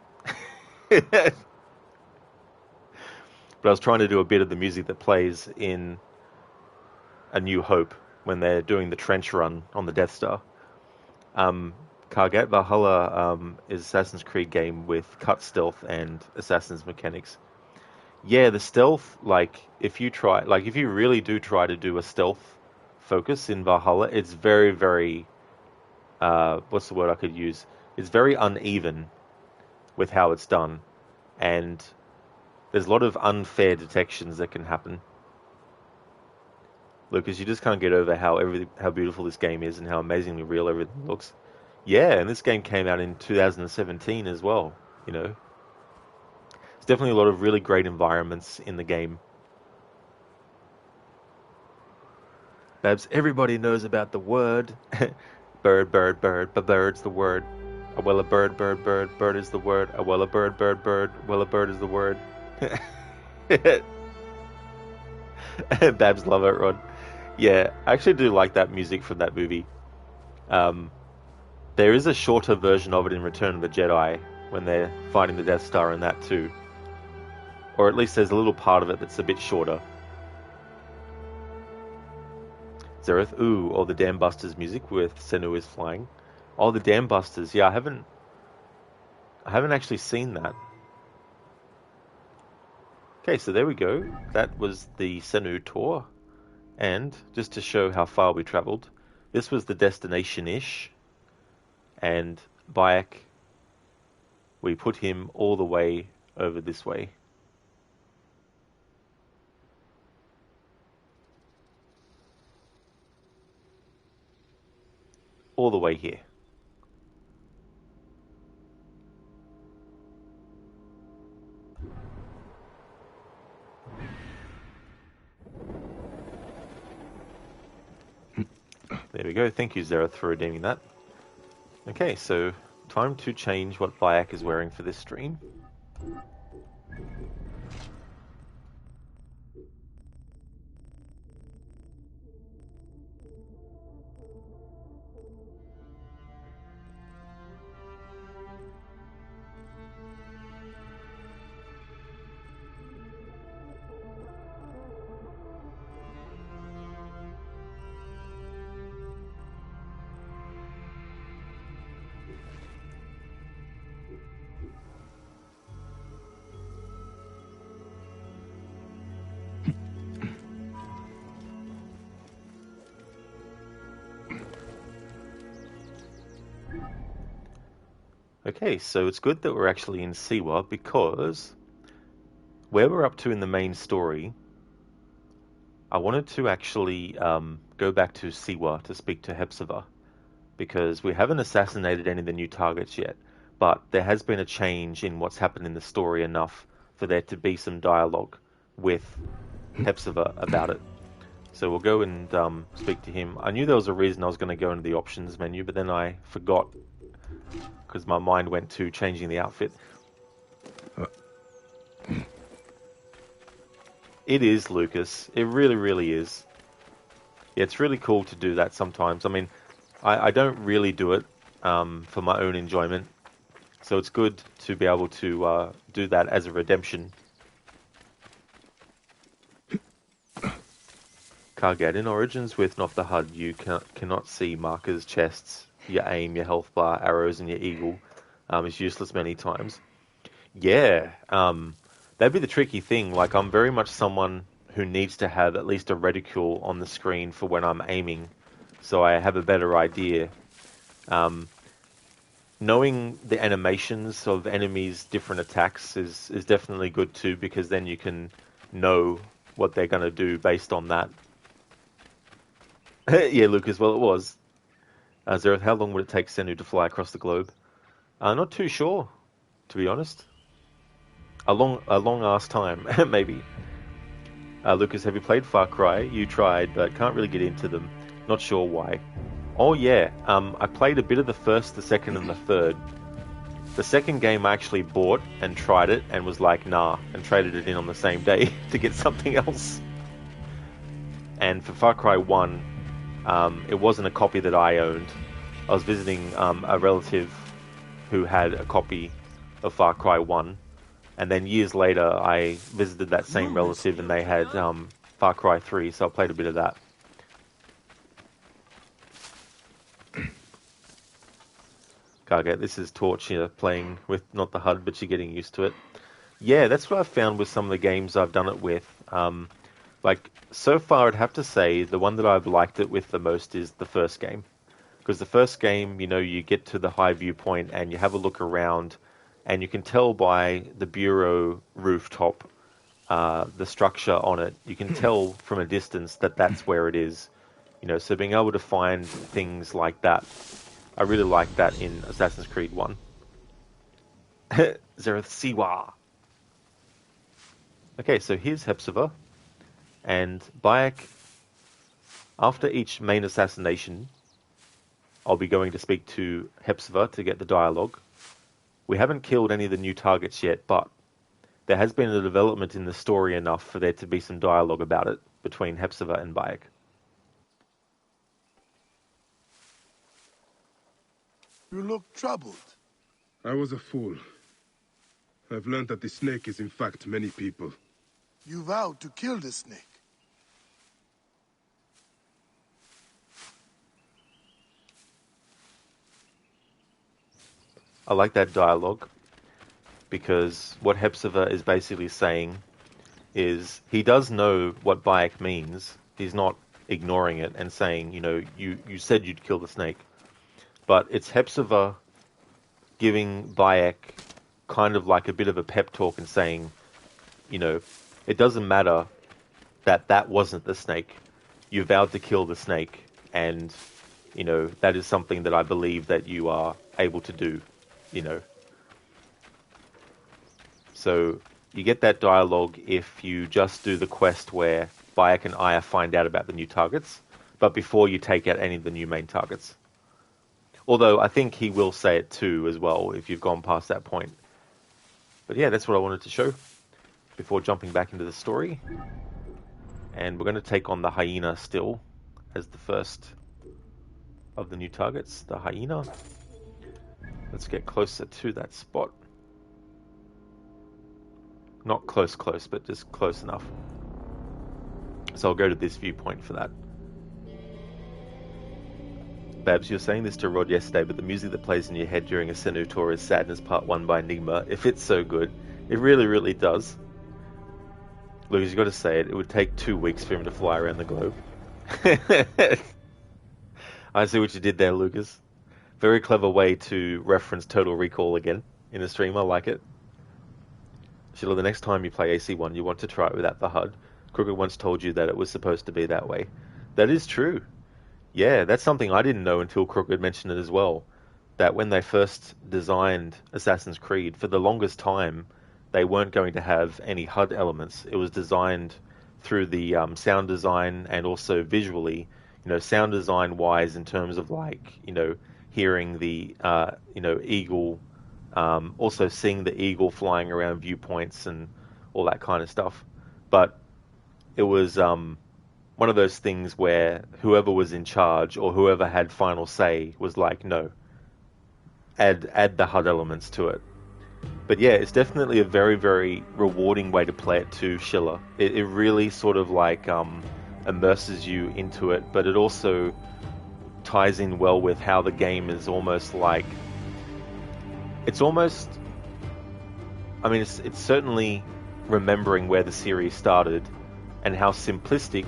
But I was trying to do a bit of the music that plays in A New Hope when they're doing the trench run on the Death Star. Kargat Valhalla is Assassin's Creed game with cut stealth and Assassin's mechanics. Yeah, the stealth, like, if you really do try to do a stealth focus in Valhalla, it's very, very, what's the word I could use? It's very uneven with how it's done. And there's a lot of unfair detections that can happen. Lucas, you just can't get over how beautiful this game is and how amazingly real everything looks. Yeah, and this game came out in 2017 as well, you know. There's definitely a lot of really great environments in the game. Babs, everybody knows about the word. Bird, bird, bird, bird's the word. A well, a bird, bird, bird, bird is the word. A well, a bird, bird, bird, well, a bird is the word. Babs love it, Rod. Yeah, I actually do like that music from that movie. There is a shorter version of it in Return of the Jedi when they're fighting the Death Star in that too. Or at least there's a little part of it that's a bit shorter. Zereth, ooh, or the Dam Busters music with Senu is flying. Oh, the Dam Busters, yeah, I haven't I haven't actually seen that. Okay, so there we go. That was the Senu tour. And just to show how far we travelled, this was the destination-ish. And Bayek, we put him all the way over this way. All the way here. There we go. Thank you, Zereth, for redeeming that. Okay, so time to change what Bayek is wearing for this stream. Okay, so it's good that we're actually in Siwa because where we're up to in the main story, I wanted to actually go back to Siwa to speak to Hepzibah because we haven't assassinated any of the new targets yet, but there has been a change in what's happened in the story enough for there to be some dialogue with Hepzibah about it. So we'll go and speak to him. I knew there was a reason I was going to go into the options menu, but then I forgot because my mind went to changing the outfit. It is, Lucas. It really, really is. Yeah, it's really cool to do that sometimes. I mean, I don't really do it for my own enjoyment. So it's good to be able to do that as a redemption. Kargat, in Origins with not the HUD, you cannot see markers, chests, your aim, your health bar, arrows, and your eagle. Is useless many times. Yeah, that'd be the tricky thing. Like, I'm very much someone who needs to have at least a reticule on the screen for when I'm aiming, so I have a better idea. Knowing the animations of enemies' different attacks is definitely good too, because then you can know what they're going to do based on that. Yeah, Lucas, well, it was. Zereth, how long would it take Senu to fly across the globe? Not too sure, to be honest. A long ass time, maybe. Lucas, have you played Far Cry? You tried, but can't really get into them. Not sure why. Oh yeah, I played a bit of the first, the second, and the third. The second game I actually bought and tried it and was like, nah, and traded it in on the same day to get something else. And for Far Cry 1, it wasn't a copy that I owned. I was visiting a relative who had a copy of Far Cry 1. And then years later, I visited that same relative and they had Far Cry 3, so I played a bit of that. Gargate, this is Torch here, playing with not the HUD, but you're getting used to it. Yeah, that's what I've found with some of the games I've done it with. Like, so far I'd have to say the one that I've liked it with the most is the first game. Because the first game, you know, you get to the high viewpoint and you have a look around and you can tell by the bureau rooftop, the structure on it, you can tell from a distance that that's where it is. You know, so being able to find things like that, I really like that in Assassin's Creed 1. Zereth Siwa. Okay, so here's Hepzibah. And Bayek, after each main assassination, I'll be going to speak to Hepzibah to get the dialogue. We haven't killed any of the new targets yet, but there has been a development in the story enough for there to be some dialogue about it between Hepzibah and Bayek. You look troubled. I was a fool. I've learned that the snake is in fact many people. You vowed to kill the snake. I like that dialogue. because what Hepzibah is basically saying is he does know what Bayek means. He's not ignoring it and saying, you said you'd kill the snake. But it's Hepzibah giving Bayek kind of like a bit of a pep talk and saying, it doesn't matter that wasn't the snake. You vowed to kill the snake, and, that is something that I believe that you are able to do, So you get that dialogue if you just do the quest where Bayek and Aya find out about the new targets, but before you take out any of the new main targets. Although I think he will say it too as well if you've gone past that point. But yeah, that's what I wanted to show before jumping back into the story. And we're going to take on the hyena still as the first of the new targets, the hyena. Let's get closer to that spot. Not close, but just close enough. So I'll go to this viewpoint for that. Babs, you were saying this to Rod yesterday, but the music that plays in your head during a Senu tour is Sadness Part 1 by Enigma. It fits so good. It really, really does. Lucas, you got to say it. It would take 2 weeks for him to fly around the globe. I see what you did there, Lucas. Very clever way to reference Total Recall again in a stream. I like it. Sheila, the next time you play AC1, you want to try it without the HUD. Crooked once told you that it was supposed to be that way. That is true. Yeah, that's something I didn't know until Crooked mentioned it as well. That when they first designed Assassin's Creed, for the longest time, they weren't going to have any HUD elements. It was designed through the sound design and also visually, sound design wise in terms of hearing the, eagle, also seeing the eagle flying around viewpoints and all that kind of stuff. But it was one of those things where whoever was in charge or whoever had final say was like, no, add the HUD elements to it. But yeah, it's definitely a very, very rewarding way to play it too, Schiller. It really sort of immerses you into it, but it also ties in well with how the game is almost like... it's certainly remembering where the series started and how simplistic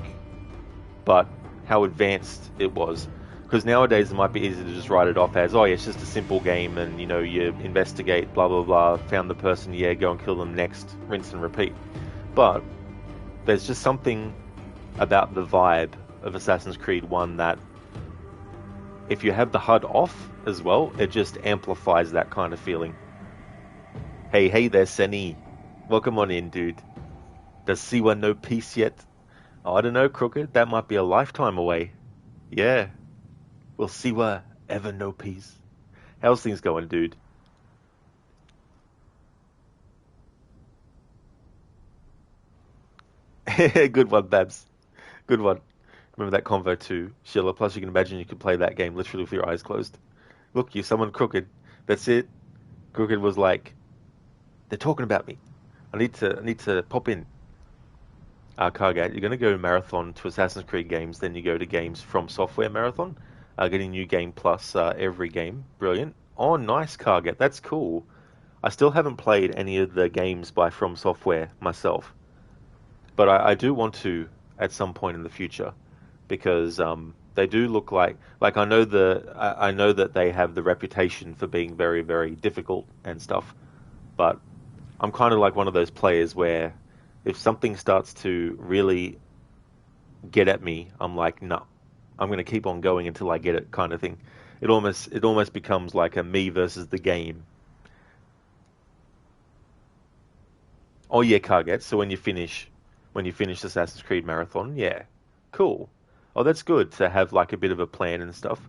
but how advanced it was. Because nowadays it might be easy to just write it off as, oh yeah, it's just a simple game and, you investigate, blah, blah, blah, found the person, yeah, go and kill them next, rinse and repeat. But there's just something about the vibe of Assassin's Creed 1 that if you have the HUD off as well, it just amplifies that kind of feeling. Hey there, Senny. Welcome on in, dude. Does Siwa know peace yet? Oh, I don't know, Crooked. That might be a lifetime away. Yeah. Will Siwa ever know peace? How's things going, dude? Good one, Babs. Good one. Remember that convo too, Sheila. Plus, you can imagine you could play that game literally with your eyes closed. Look, you summoned Crooked. That's it. Crooked was like, they're talking about me. I need to pop in. Cargat, you're going to go marathon to Assassin's Creed games, then you go to games from Software marathon, getting new game plus every game. Brilliant. Oh, nice, Cargat. That's cool. I still haven't played any of the games by From Software myself, but I do want to at some point in the future, because they do look like I know that they have the reputation for being very, very difficult and stuff, but I'm kind of like one of those players where if something starts to really get at me, I'm like, no, I'm going to keep on going until I get it, kind of thing. It almost becomes like a me versus the game. Oh yeah, Carget. So when you finish Assassin's Creed Marathon, yeah, cool. Oh, that's good to have like a bit of a plan and stuff.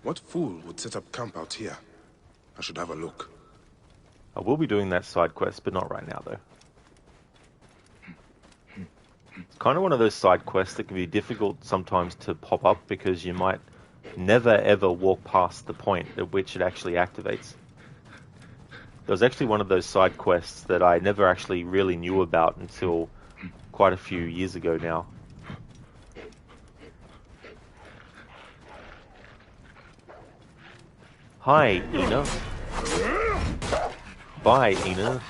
What fool would set up camp out here? I should have a look. I will be doing that side quest, but not right now, though. It's kind of one of those side quests that can be difficult sometimes to pop up because you might never ever walk past the point at which it actually activates. There was actually one of those side quests that I never actually really knew about until quite a few years ago now. Hi, Ina. Bye, Ina.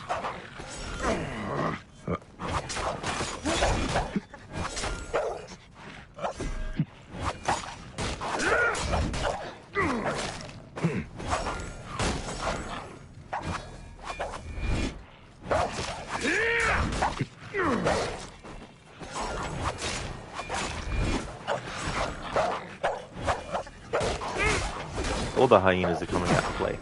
All the hyenas are coming out to play.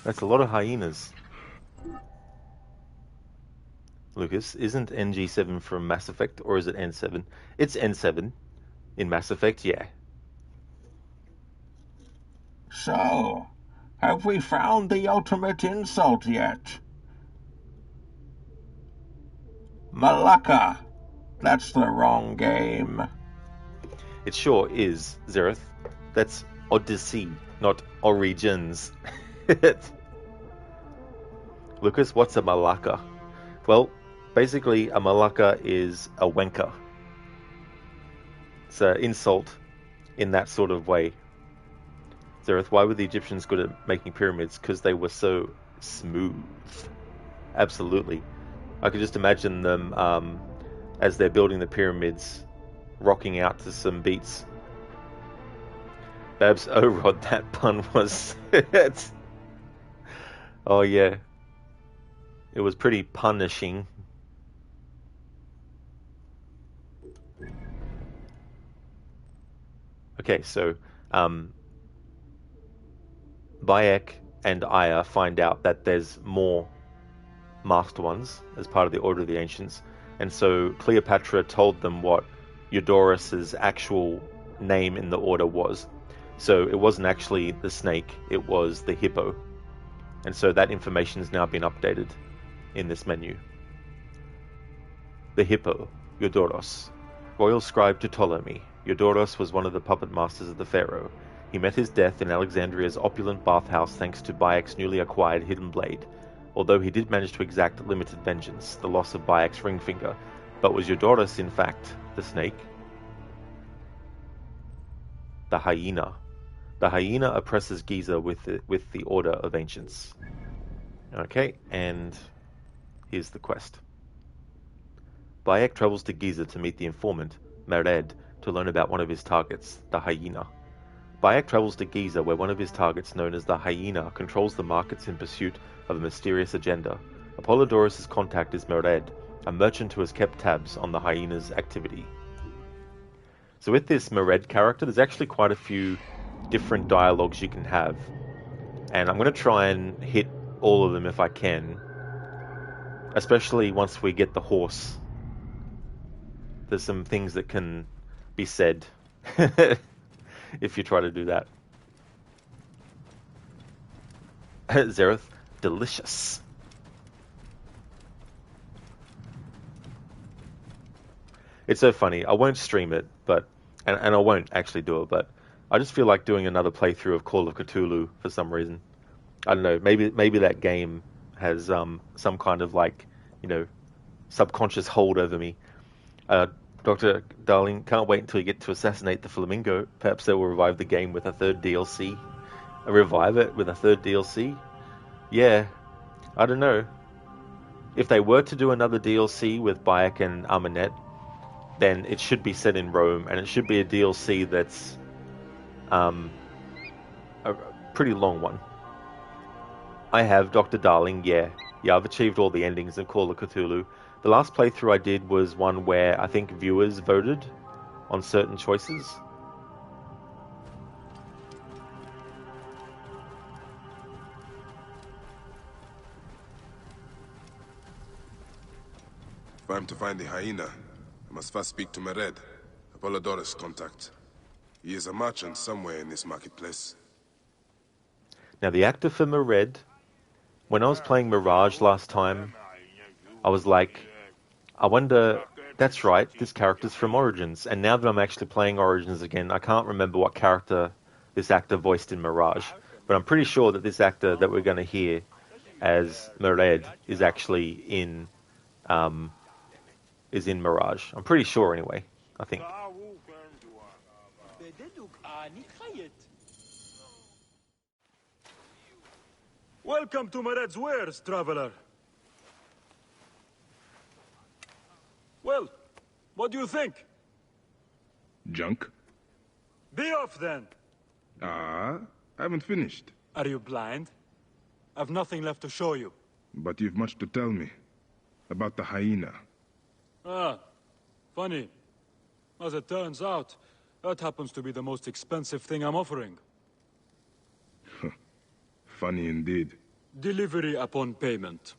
That's a lot of hyenas. Lucas, isn't NG7 from Mass Effect, or is it N7? It's N7 in Mass Effect, yeah. So, have we found the ultimate insult yet? Malacca. That's the wrong game. It sure is, Zereth. That's Odyssey, not Origins. Lucas, what's a Malacca? Well, basically a Malacca is a wanker. It's an insult in that sort of way. Zereth, why were the Egyptians good at making pyramids? Because they were so smooth. Absolutely. I could just imagine them as they're building the pyramids, rocking out to some beats. Babs, oh Rod, that pun was... Oh yeah. It was pretty punishing. Okay, so Bayek and Aya find out that there's more masked ones as part of the Order of the Ancients, and so Cleopatra told them what Eudorus's actual name in the Order was. So it wasn't actually the snake, it was the hippo. And so that information has now been updated in this menu. The hippo, Eudorus. Royal scribe to Ptolemy. Eudorus was one of the puppet masters of the pharaoh. He met his death in Alexandria's opulent bathhouse thanks to Bayek's newly acquired hidden blade. Although he did manage to exact limited vengeance, the loss of Bayek's ring finger. But was Eudorus, in fact, the snake? The hyena. The hyena oppresses Giza with the Order of Ancients. Okay, and here's the quest. Bayek travels to Giza to meet the informant, Mered, to learn about one of his targets, the hyena. Bayek travels to Giza, where one of his targets, known as the hyena, controls the markets in pursuit of a mysterious agenda. Apollodorus' contact is Mered, a merchant who has kept tabs on the hyena's activity. So with this Mered character, there's actually quite a few different dialogues you can have. And I'm going to try and hit all of them if I can. Especially once we get the horse. There's some things that can be said if you try to do that. Zereth, delicious. It's so funny. I won't stream it, but and I won't actually do it, but I just feel like doing another playthrough of Call of Cthulhu for some reason. I don't know. Maybe that game has some kind of like, you know, subconscious hold over me. Dr. Darling, can't wait until you get to assassinate the flamingo. Perhaps they will revive the game with a third DLC. Revive it with a third DLC? Yeah, I don't know. If they were to do another DLC with Bayek and Armanet, then it should be set in Rome, and it should be a DLC that's a pretty long one. I have, Dr. Darling, yeah, I've achieved all the endings of Call of Cthulhu. The last playthrough I did was one where I think viewers voted on certain choices. If I'm to find the hyena, I must first speak to Mered, Apollodorus' contact. He is a merchant somewhere in this marketplace. Now, the actor for Mered, when I was playing Mirage last time, I was like, I wonder, that's right, this character's from Origins. And now that I'm actually playing Origins again, I can't remember what character this actor voiced in Mirage. But I'm pretty sure that this actor that we're going to hear as Mered is actually in Mirage. I'm pretty sure anyway, I think. Welcome to Mered's wares, traveler. Well, what do you think? Junk? Be off then. I haven't finished. Are you blind? I've nothing left to show you. But you've much to tell me. About the hyena. Ah, funny. As it turns out, that happens to be the most expensive thing I'm offering. Funny indeed. Delivery upon payment.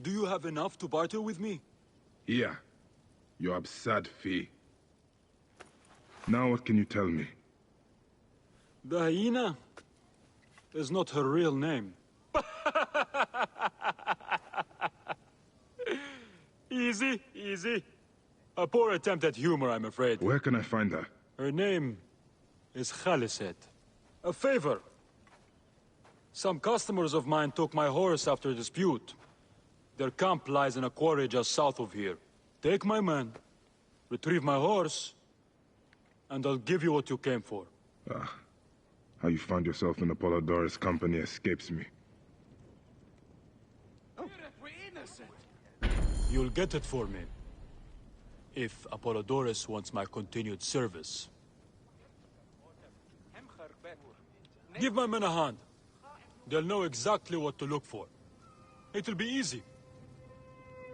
Do you have enough to barter with me? Here. Your absurd fee. Now what can you tell me? The hyena is not her real name. Easy, easy. A poor attempt at humor, I'm afraid. Where can I find her? Her name is Khaliset. A favor. Some customers of mine took my horse after a dispute. Their camp lies in a quarry just south of here. Take my man, retrieve my horse, and I'll give you what you came for. How you found yourself in Apollodorus' company escapes me. You'll get it for me. If Apollodorus wants my continued service. Give my men a hand. They'll know exactly what to look for. It'll be easy.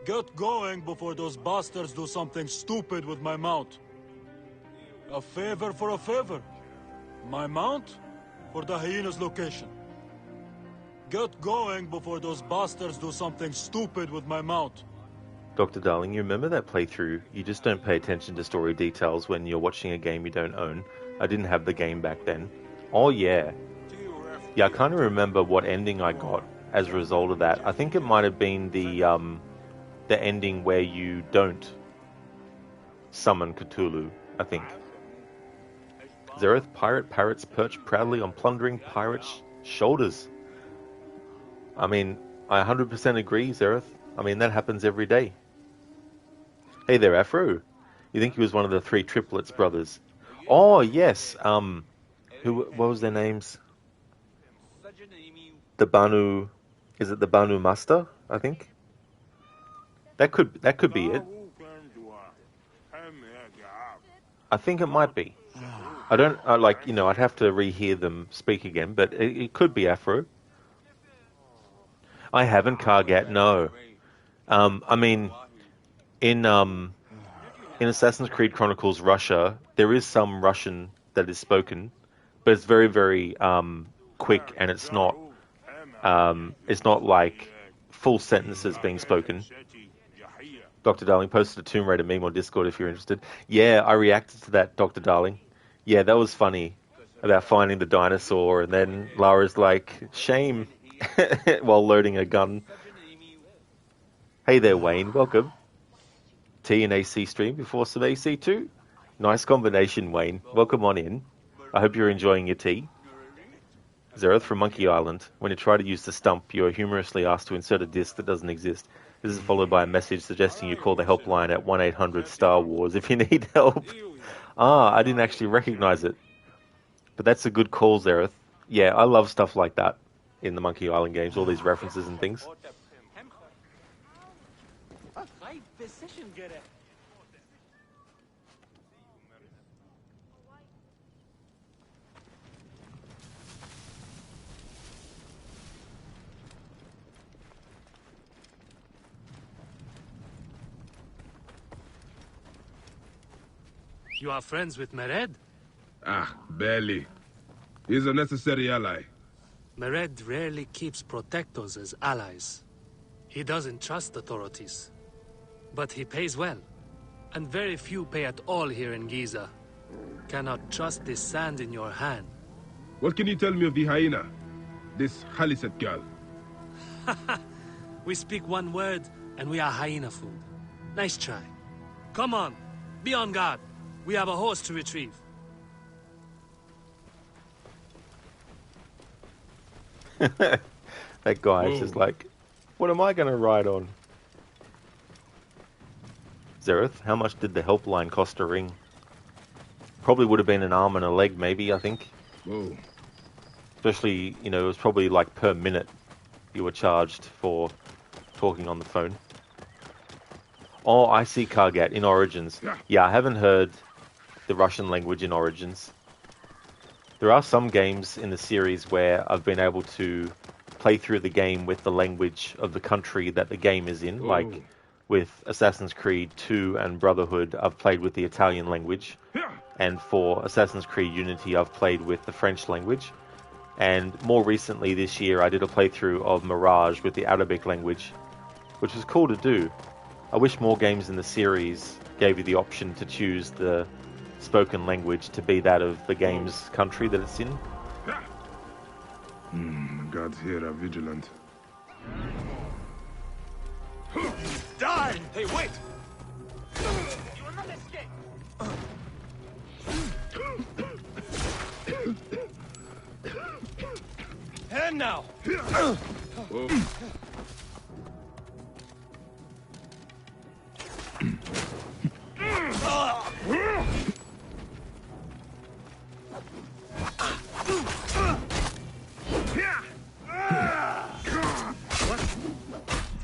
Get going before those bastards do something stupid with my mount. A favor for a favor. My mount for the hyena's location. Get going before those bastards do something stupid with my mount. Dr. Darling, you remember that playthrough? You just don't pay attention to story details when you're watching a game you don't own. I didn't have the game back then. Oh yeah. Yeah, I can't even remember what ending I got as a result of that. I think it might have been the ending where you don't summon Cthulhu, I think. Zereth, pirates perch proudly on plundering pirates' shoulders. I mean, I 100% agree, Zereth. I mean, that happens every day. Hey there, Afro. You think he was one of the three triplets brothers? Oh, yes. What was their names? The Banu... Is it the Banu Master, I think? That could be it. I think it might be. I don't... I'd have to rehear them speak again, but it could be Afro. I haven't, Kargat, no. I mean, in Assassin's Creed Chronicles Russia, there is some Russian that is spoken, but it's very, very quick, and it's not like full sentences being spoken. Dr. Darling posted a Tomb Raider meme on Discord if you're interested. Yeah, I reacted to that, Dr. Darling. Yeah, that was funny, about finding the dinosaur, and then Lara's like, shame, while loading a gun. Hey there, Wayne. Welcome. T and AC stream before some AC too. Nice combination, Wayne. Welcome on in. I hope you're enjoying your tea. Zereth from Monkey Island. When you try to use the stump, you are humorously asked to insert a disc that doesn't exist. This is followed by a message suggesting you call the helpline at 1-800-STAR-WARS if you need help. I didn't actually recognize it. But that's a good call, Zereth. Yeah, I love stuff like that in the Monkey Island games, all these references and things. You are friends with Mered? Ah, barely. He's a necessary ally. Mered rarely keeps protectors as allies. He doesn't trust authorities. But he pays well. And very few pay at all here in Giza. Cannot trust this sand in your hand. What can you tell me of the hyena? This Khaliset girl. We speak one word, and we are hyena food. Nice try. Come on, be on guard. We have a horse to retrieve. That guy is just like, what am I going to ride on? Zereth, how much did the helpline cost a ring? Probably would have been an arm and a leg, maybe, I think. Whoa. Especially, you know, it was probably like per minute you were charged for talking on the phone. Oh, I see Kargat in Origins. Yeah, I haven't heard the Russian language in Origins. There are some games in the series where I've been able to play through the game with the language of the country that the game is in. Like with Assassin's Creed 2 and Brotherhood, I've played with the Italian language. And for Assassin's Creed Unity, I've played with the French language. And more recently this year, I did a playthrough of Mirage with the Arabic language, which was cool to do. I wish more games in the series gave you the option to choose the spoken language to be that of the game's country that it's in. The guards here are vigilant. Die! Hey, wait! You will not escape! And now!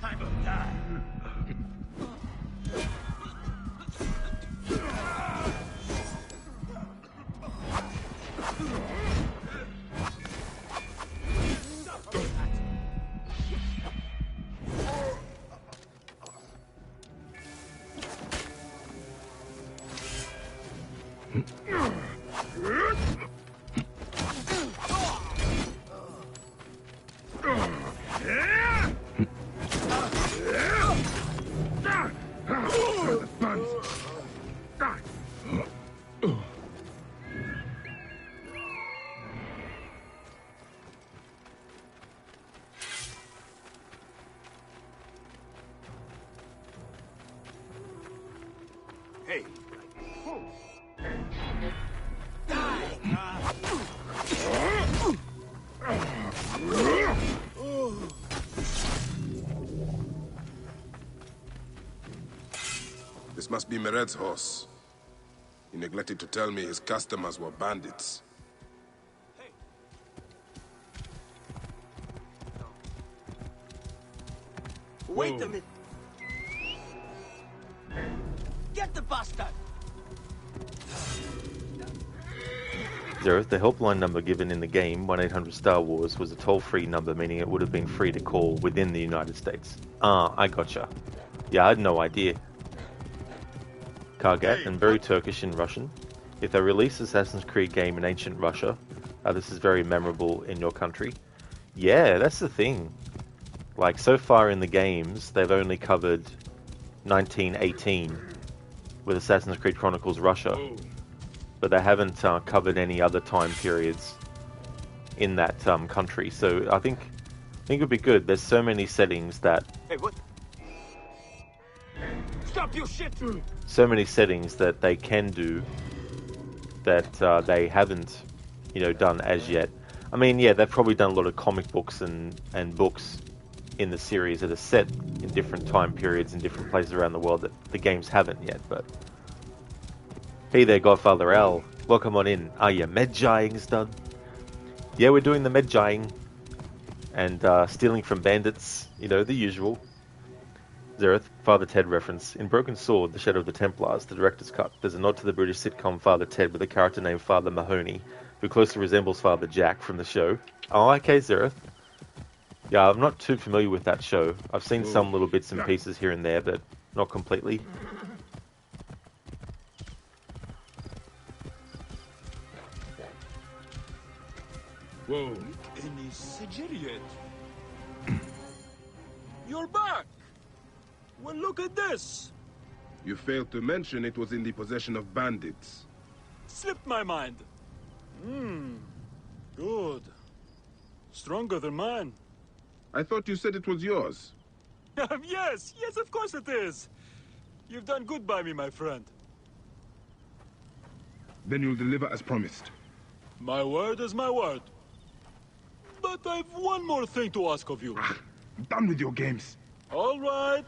Time to die! Hey. This must be Mered's horse. He neglected to tell me his customers were bandits. Wait a minute. Get the bastard! Zereth, the helpline number given in the game, 1-800-STAR WARS, was a toll-free number, meaning it would have been free to call within the United States. Ah, I gotcha. Yeah, I had no idea. Kargat, and very Turkish in Russian. If they release Assassin's Creed game in ancient Russia, this is very memorable in your country. Yeah, that's the thing. Like, so far in the games, they've only covered 1918 with Assassin's Creed Chronicles Russia. But they haven't covered any other time periods in that country. So I think it would be good. There's so many settings that... Hey, what? Stop you shit! So many settings that they can do that they haven't, you know, done as yet. I mean, yeah, they've probably done a lot of comic books and books in the series that are set in different time periods in different places around the world that the games haven't yet, but... Hey there, Godfather Al. Welcome on in. Are your medjayings done? Yeah, we're doing the medjaying. And stealing from bandits. You know, the usual. Zereth, Father Ted reference. In Broken Sword, The Shadow of the Templars, the director's cut, there's a nod to the British sitcom Father Ted with a character named Father Mahoney, who closely resembles Father Jack from the show. Oh, okay, Zereth. Yeah, I'm not too familiar with that show. I've seen some little bits and pieces here and there, but not completely. Whoa. Any Sigiriet. You're back! Well, look at this! You failed to mention it was in the possession of bandits. Slipped my mind. Good. Stronger than mine. I thought you said it was yours. Yes, of course it is. You've done good by me, my friend. Then you'll deliver as promised. My word is my word. But I've one more thing to ask of you. Done with your games. All right.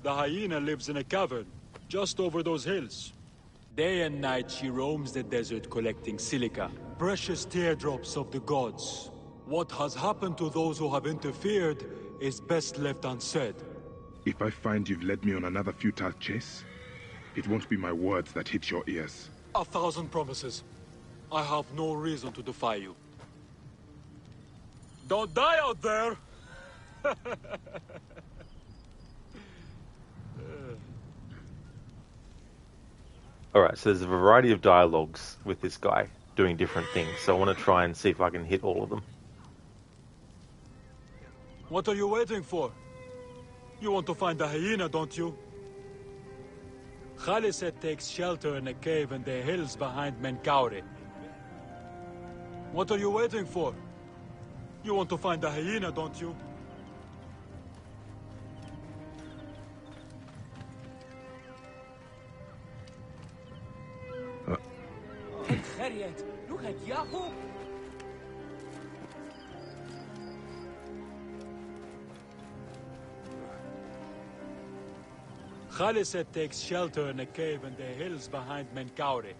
The hyena lives in a cavern, just over those hills. Day and night she roams the desert collecting silica, precious teardrops of the gods. What has happened to those who have interfered is best left unsaid. If I find you've led me on another futile chase, it won't be my words that hit your ears. 1,000 promises. I have no reason to defy you. Don't die out there! Alright, so there's a variety of dialogues with this guy doing different things, so I want to try and see if I can hit all of them. What are you waiting for? You want to find the hyena, don't you? Khaliset takes shelter in a cave in the hills behind Menkaure. What are you waiting for? You want to find the hyena, don't you? Khaliset takes shelter in a cave in the hills behind Menkaure.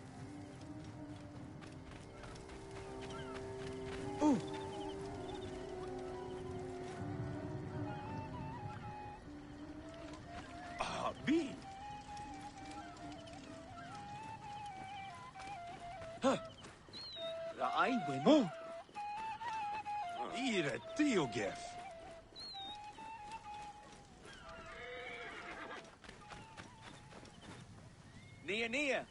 B. I win. Ire Tiogef. Nia.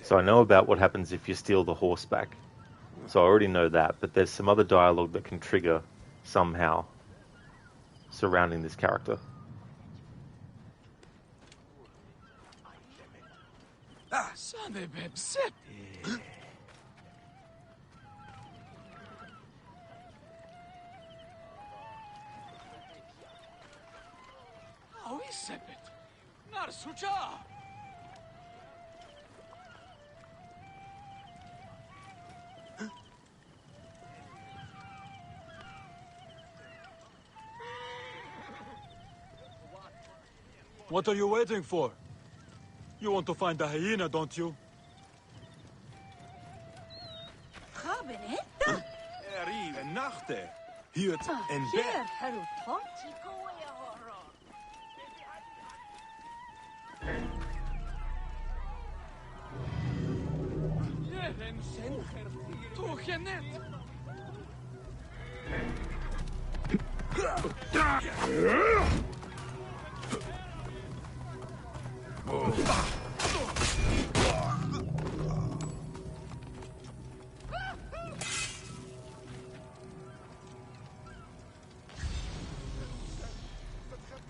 So I know about what happens if you steal the horse back. So I already know that, but there's some other dialogue that can trigger somehow surrounding this character. What are you waiting for? You want to find the hyena, don't you? Arrive nachte. Huurt en bed.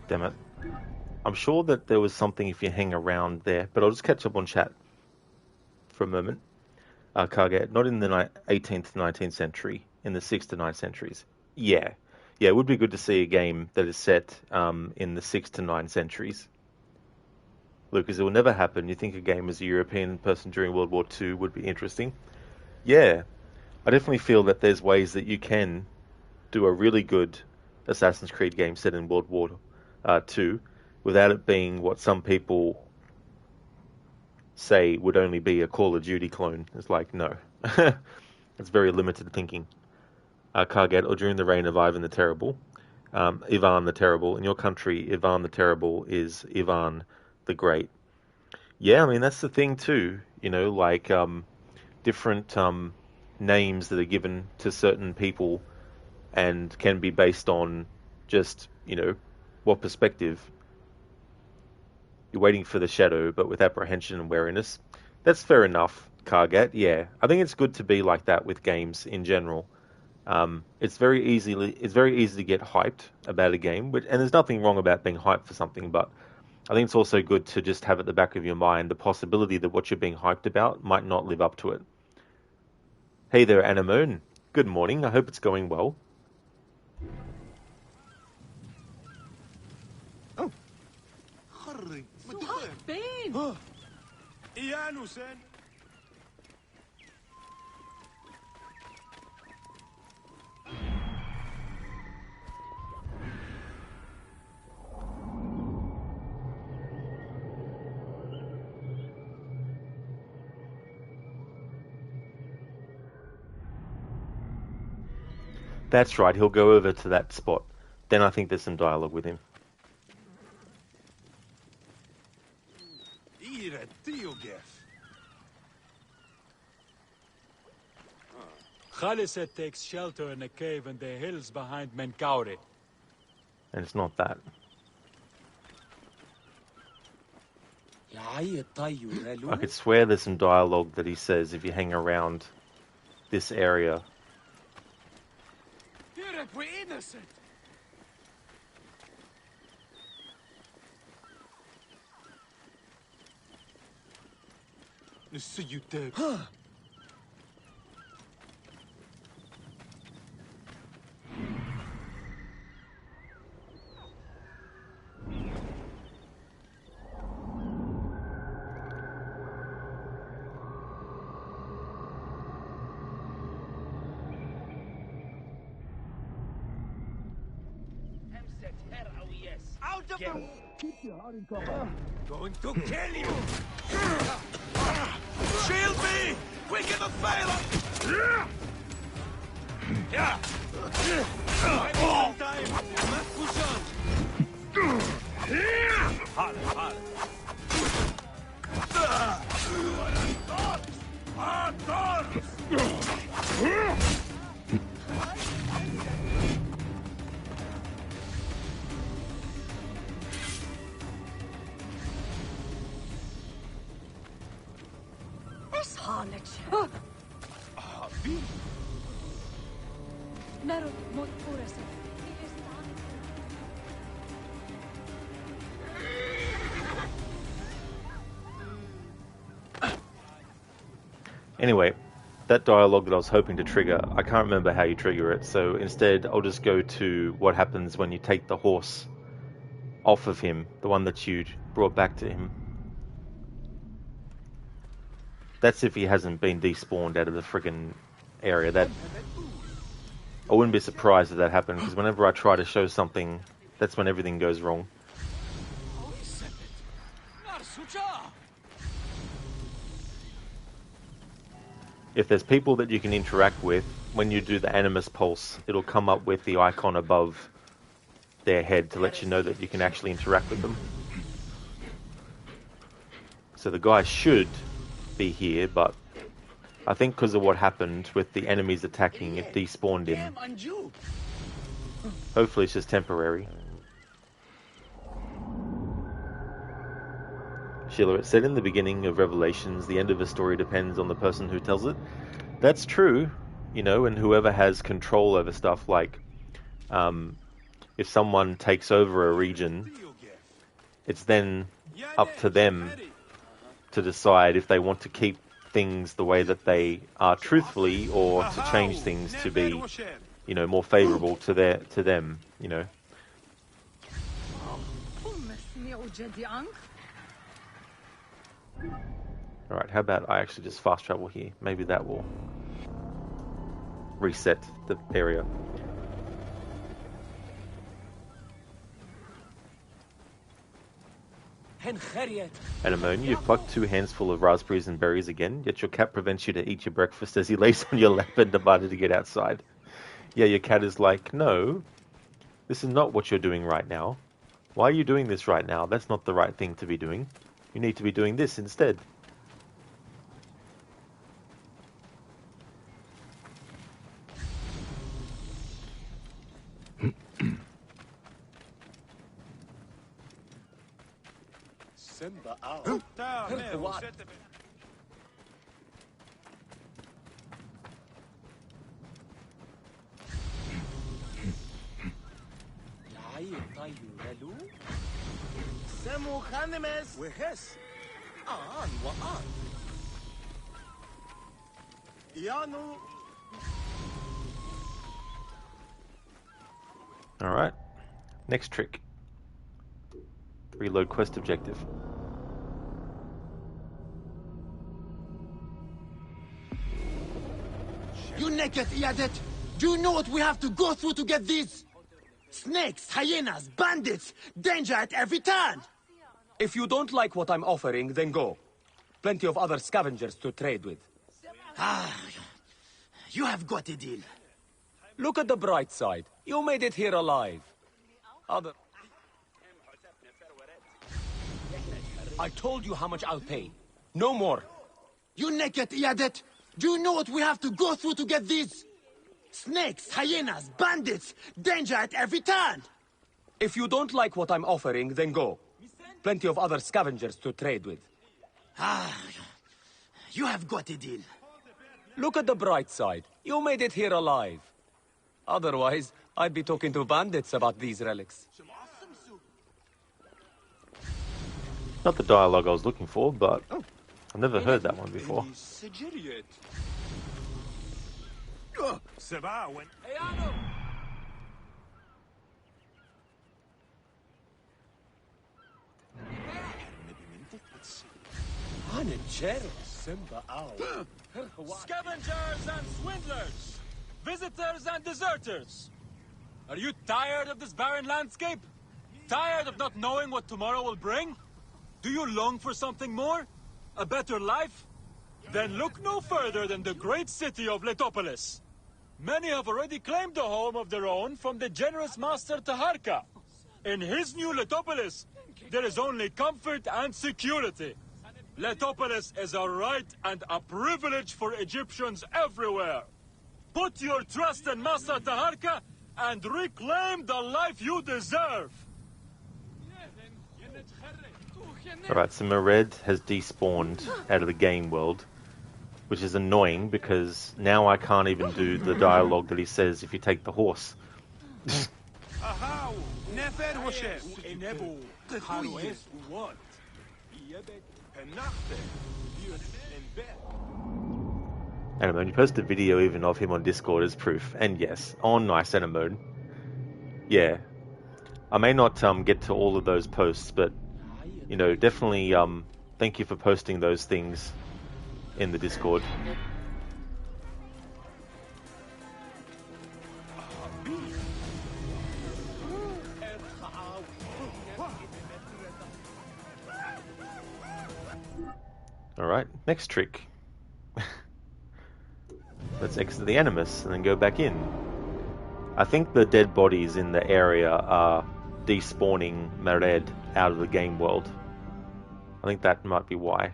Damn it. I'm sure that there was something if you hang around there, but I'll just catch up on chat for a moment. Kargat, not in the 18th to 19th century, in the 6th to 9th centuries. Yeah, it would be good to see a game that is set in the 6th to 9th centuries. Lucas, it will never happen. You think a game as a European person during World War II would be interesting? Yeah, I definitely feel that there's ways that you can do a really good Assassin's Creed game set in World War II without it being what some people say would only be a Call of Duty clone. It's like, no. It's very limited thinking. Kargat, or during the reign of Ivan the Terrible. Ivan the Terrible. In your country, Ivan the Terrible is Ivan the Great. Yeah, I mean, that's the thing too. You know, like different names that are given to certain people and can be based on just, you know, what perspective. You're waiting for the shadow, but with apprehension and wariness. That's fair enough, Kargat. Yeah, I think it's good to be like that with games in general. It's very easy to get hyped about a game, and there's nothing wrong about being hyped for something, but I think it's also good to just have at the back of your mind the possibility that what you're being hyped about might not live up to it. Hey there, Anamoon. Good morning. I hope it's going well. Oh. That's right, he'll go over to that spot. Then I think there's some dialogue with him. Khaliset takes shelter in a cave in the hills behind Menkaure. And it's not that. I could swear there's some dialogue that he says if you hang around this area. We're innocent. Out of the... Going to kill you! Shield me! Quick in the fail! Yeah! Time! Push on! Hard, hard! Anyway, that dialogue that I was hoping to trigger, I can't remember how you trigger it, so instead I'll just go to what happens when you take the horse off of him, the one that you brought back to him. That's if he hasn't been despawned out of the friggin' area. That I wouldn't be surprised if that happened, because whenever I try to show something, that's when everything goes wrong. If there's people that you can interact with, when you do the Animus Pulse, it'll come up with the icon above their head to let you know that you can actually interact with them. So the guy should be here, but I think because of what happened with the enemies attacking, it despawned him. Hopefully it's just temporary. Sheila, it said in the beginning of Revelations, the end of a story depends on the person who tells it. That's true, you know, and whoever has control over stuff like, if someone takes over a region, it's then up to them to decide if they want to keep things the way that they are truthfully, or to change things to be, you know, more favorable to them, you know. Alright, how about I actually just fast travel here? Maybe that will reset the area. Anemone, you've plucked 2 hands full of raspberries and berries again, yet your cat prevents you to eat your breakfast as he lays on your lap and demanded to get outside. Yeah, your cat is like, no, this is not what you're doing right now. Why are you doing this right now? That's not the right thing to be doing. You need to be doing this instead. Alright. Next trick. Reload quest objective. You naked Iadet! Do you know what we have to go through to get these? Snakes, hyenas, bandits, danger at every turn! If you don't like what I'm offering, then go. Plenty of other scavengers to trade with. Ah, you have got a deal. Look at the bright side. You made it here alive. I told you how much I'll pay. No more. You naked Iadet! Do you know what we have to go through to get these? Snakes, hyenas, bandits, danger at every turn! If you don't like what I'm offering, then go. Plenty of other scavengers to trade with. Ah, you have got a deal. Look at the bright side. You made it here alive. Otherwise, I'd be talking to bandits about these relics. Not the dialogue I was looking for, but I've never heard that one before. Scavengers and swindlers! Visitors and deserters! Are you tired of this barren landscape? Tired of not knowing what tomorrow will bring? Do you long for something more? A better life? Then look no further than the great city of Letopolis. Many have already claimed a home of their own from the generous master Taharka. In his new Letopolis, there is only comfort and security. Letopolis is a right and a privilege for Egyptians everywhere. Put your trust in Master Taharka and reclaim the life you deserve. Alright, so Mered has despawned out of the game world, which is annoying because now I can't even do the dialogue that he says if you take the horse. Anemone, you posted a video even of him on Discord as proof, and yes, oh nice Anemone. Yeah, I may not get to all of those posts, but you know, definitely thank you for posting those things in the Discord. Alright, next trick. Let's exit the Animus and then go back in. I think the dead bodies in the area are despawning Mered out of the game world. I think that might be why.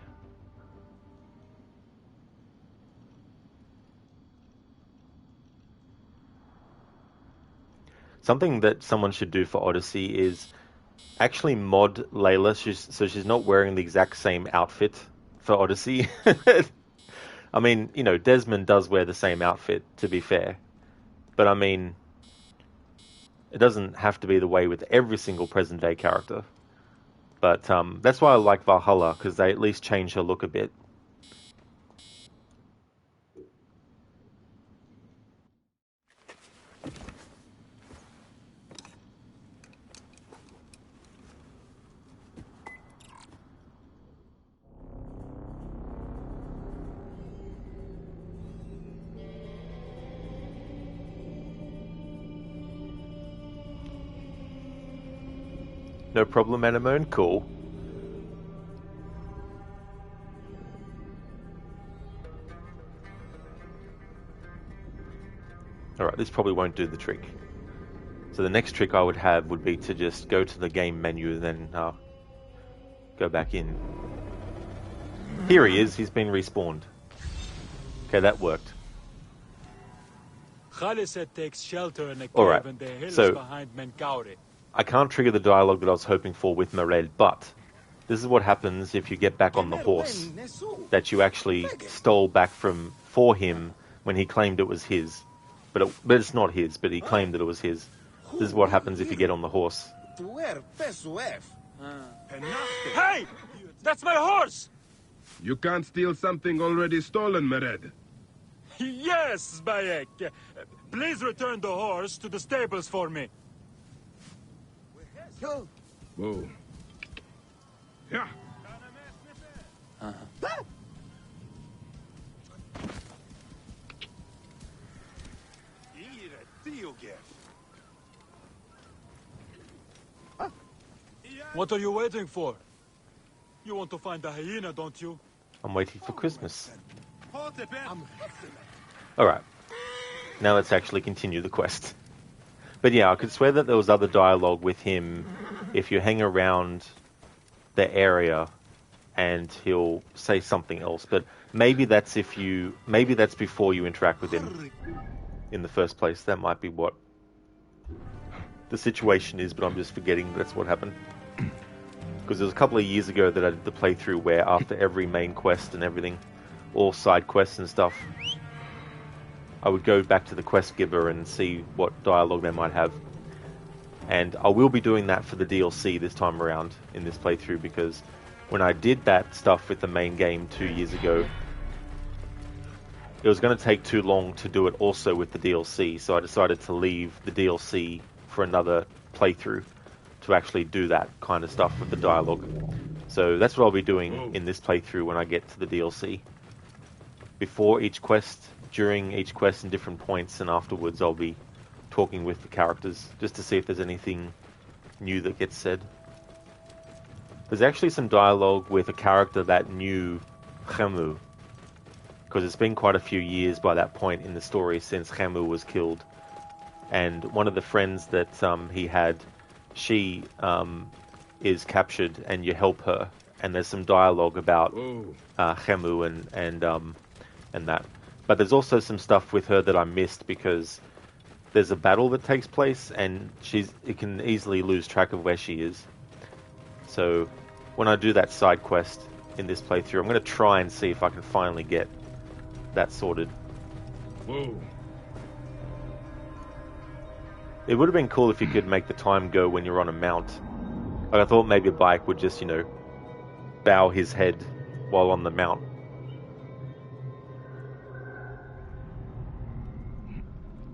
Something that someone should do for Odyssey is actually mod Layla so she's not wearing the exact same outfit for Odyssey. I mean, you know, Desmond does wear the same outfit, to be fair. But I mean, it doesn't have to be the way with every single present-day character. But that's why I like Valhalla, because they at least change her look a bit. No problem, Anemone? Cool. Alright, this probably won't do the trick. So the next trick I would have would be to just go to the game menu and then go back in. Here he is, he's been respawned. Okay, that worked. Khaliset takes shelter in a cave Alright, in the hills so behind Menkaure. I can't trigger the dialogue that I was hoping for with Mered, but this is what happens if you get back on the horse that you actually stole back for him when he claimed it was his. But it's not his, but he claimed that it was his. This is what happens if you get on the horse. Hey! That's my horse! You can't steal something already stolen, Mered. Yes, Bayek. Please return the horse to the stables for me. Whoa. Yeah. What are you waiting for? You want to find the hyena, don't you? I'm waiting for Christmas. Alright. Now let's actually continue the quest. But yeah, I could swear that there was other dialogue with him if you hang around the area and he'll say something else. But maybe that's before you interact with him in the first place. That might be what the situation is, but I'm just forgetting that's what happened. Because it was a couple of years ago that I did the playthrough where after every main quest and everything, all side quests and stuff, I would go back to the quest giver and see what dialogue they might have. And I will be doing that for the DLC this time around in this playthrough, because when I did that stuff with the main game 2 years ago, it was going to take too long to do it also with the DLC, so I decided to leave the DLC for another playthrough to actually do that kind of stuff with the dialogue. So that's what I'll be doing in this playthrough when I get to the DLC. Before each quest, during each quest, and different points, and afterwards I'll be talking with the characters just to see if there's anything new that gets said. There's actually some dialogue with a character that knew Khemu, because it's been quite a few years by that point in the story since Khemu was killed. And one of the friends that he had, she is captured, and you help her. And there's some dialogue about Khemu and that. But there's also some stuff with her that I missed because there's a battle that takes place, and it can easily lose track of where she is. So when I do that side quest in this playthrough, I'm going to try and see if I can finally get that sorted. Whoa. It would have been cool if you could make the time go when you're on a mount. Like, I thought maybe a bike would just, bow his head while on the mount.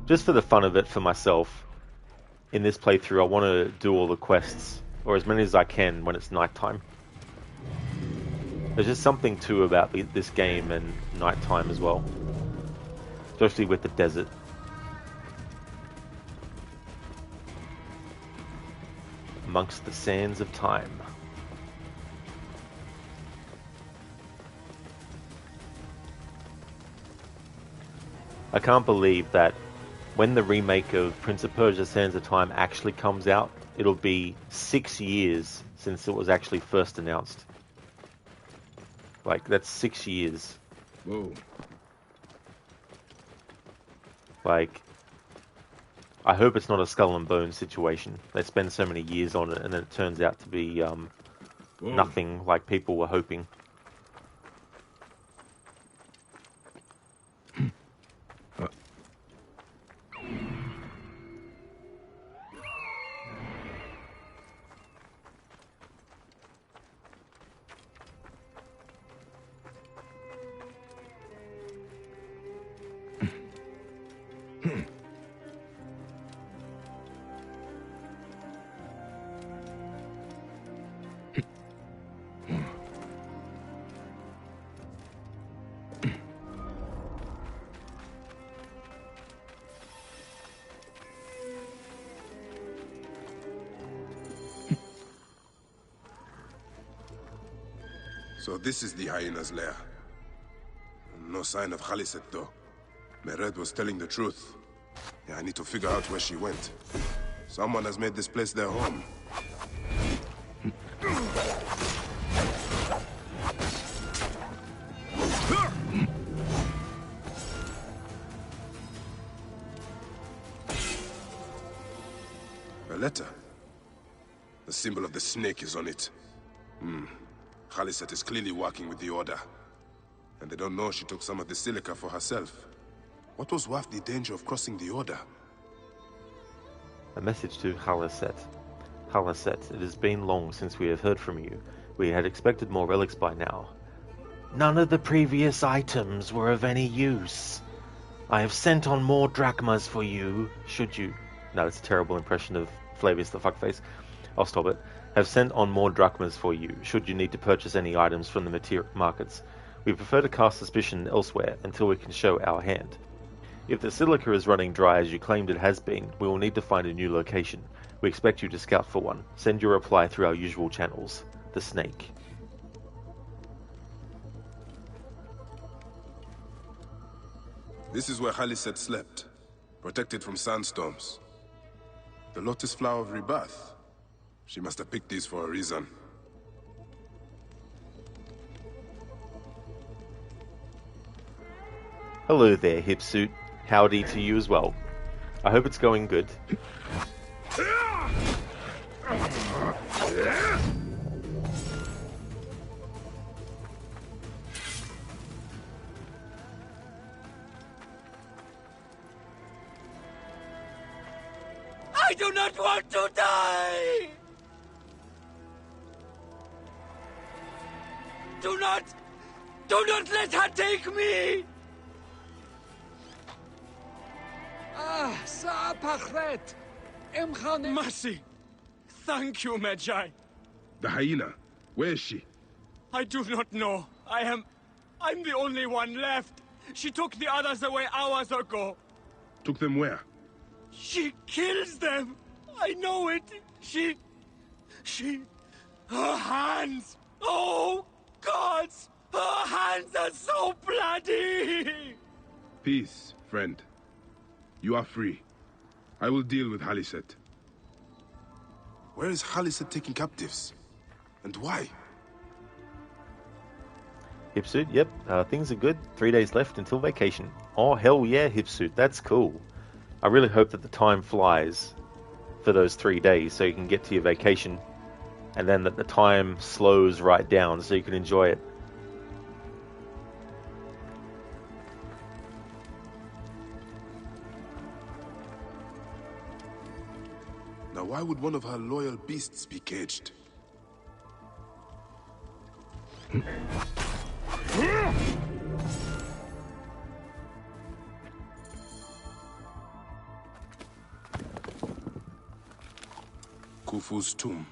Just for the fun of it for myself, in this playthrough I want to do all the quests, or as many as I can when it's nighttime. There's just something too about this game and nighttime as well. Especially with the desert. Amongst the sands of time. I can't believe that when the remake of Prince of Persia Sands of Time actually comes out, it'll be 6 years since it was actually first announced. Like, that's 6 years. Whoa. Like, I hope it's not a Skull and Bones situation. They spend so many years on it and then it turns out to be nothing like people were hoping. So this is the hyena's lair. No sign of Khaliset though. Mered was telling the truth. Yeah, I need to figure out where she went. Someone has made this place their home. A letter. The symbol of the snake is on it. Khaliset is clearly working with the Order. And they don't know she took some of the silica for herself. What was worth the danger of crossing the Order? A message to Khaliset. Halaset, it has been long since we have heard from you. We had expected more relics by now. None of the previous items were of any use. I have sent on more drachmas for you, should you... No, it's a terrible impression of Flavius the fuckface. I'll stop it. Have sent on more drachmas for you, should you need to purchase any items from the markets. We prefer to cast suspicion elsewhere until we can show our hand. If the silica is running dry as you claimed it has been, we will need to find a new location. We expect you to scout for one. Send your reply through our usual channels. The Snake. This is where Haliset slept, protected from sandstorms. The lotus flower of rebirth. She must have picked these for a reason. Hello there, Hipsuit. Howdy to you as well. I hope it's going good. I do not want to die! Do not let her take me! Mercy! Thank you, Magi. The hyena, where is she? I do not know. I'm the only one left. She took the others away hours ago. Took them where? She kills them. I know it. Her hands. Oh, gods. Her hands are so bloody. Peace, friend. You are free. I will deal with Haliset. Where is Haliset taking captives? And why? Hipsuit, yep, things are good. 3 days left until vacation. Oh, hell yeah, Hipsuit, that's cool. I really hope that the time flies for those 3 days so you can get to your vacation, and then that the time slows right down so you can enjoy it. Now why would one of her loyal beasts be caged? Khufu's tomb.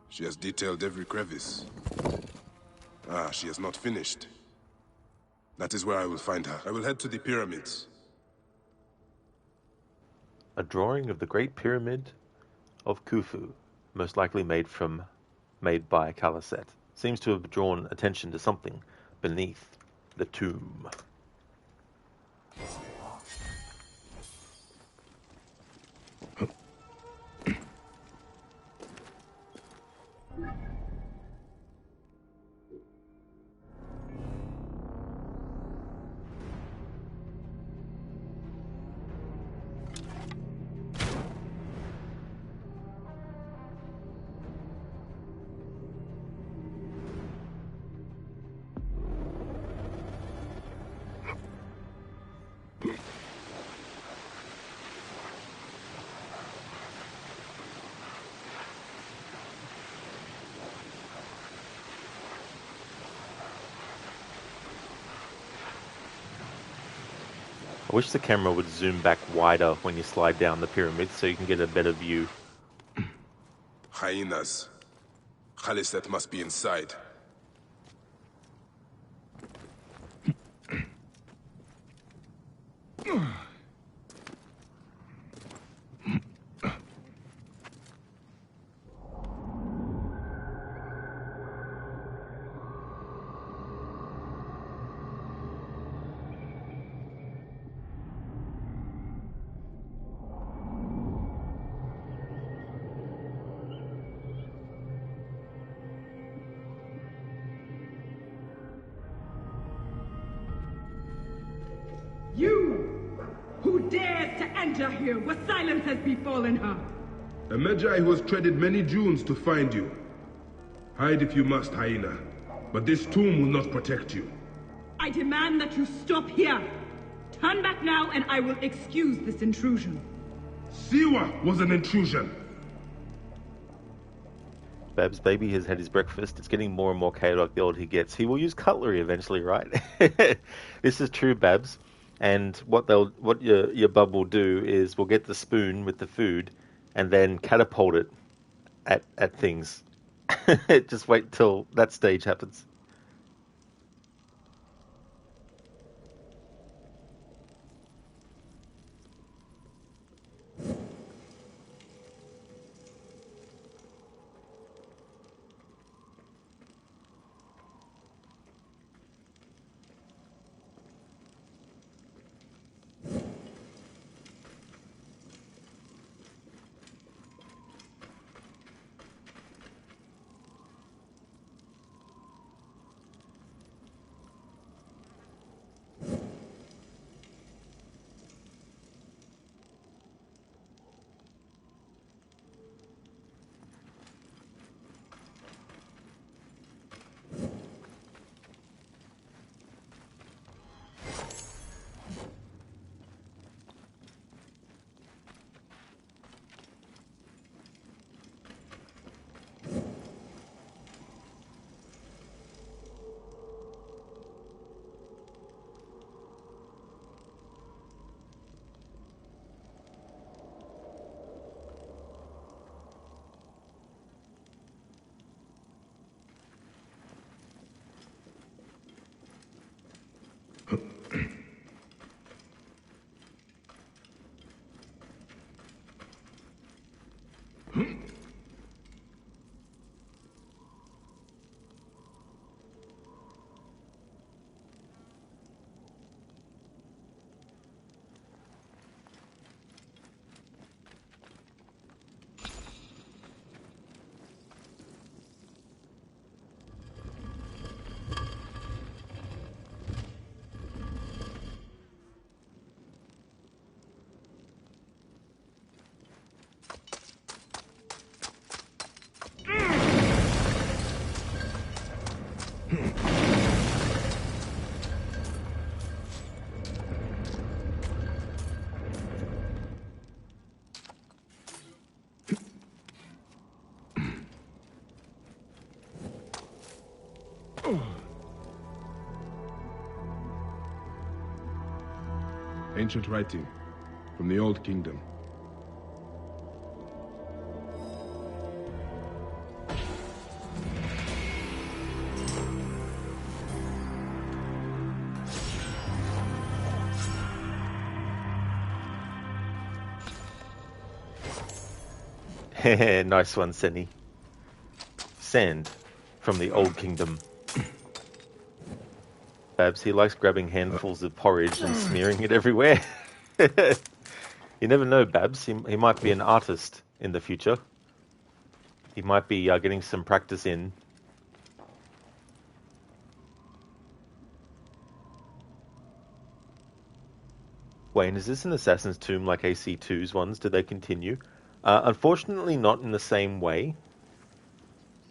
She has detailed every crevice. Ah, she has not finished. That is where I will find her. I will head to the pyramids. A drawing of the Great Pyramid of Khufu, most likely made by Khalaset, seems to have drawn attention to something beneath the tomb. I wish the camera would zoom back wider when you slide down the pyramid so you can get a better view. Hyenas. Khaliset must be inside. You, who dares to enter here, what silence has befallen her? A Magi who has treaded many dunes to find you. Hide if you must, hyena. But this tomb will not protect you. I demand that you stop here. Turn back now and I will excuse this intrusion. Siwa was an intrusion. Babs. Baby has had his breakfast. It's getting more and more chaotic the older he gets. He will use cutlery eventually, right? This is true, Babs. And what your bub will do is we'll get the spoon with the food and then catapult it at things. Just wait till that stage happens. Ancient writing from the Old Kingdom. Nice one, Senny. Sand from the Old Kingdom. Babs, he likes grabbing handfuls of porridge and smearing it everywhere. You never know, Babs. He might be an artist in the future. He might be getting some practice in. Wayne, is this an Assassin's Tomb like AC2's ones? Do they continue? Unfortunately, not in the same way.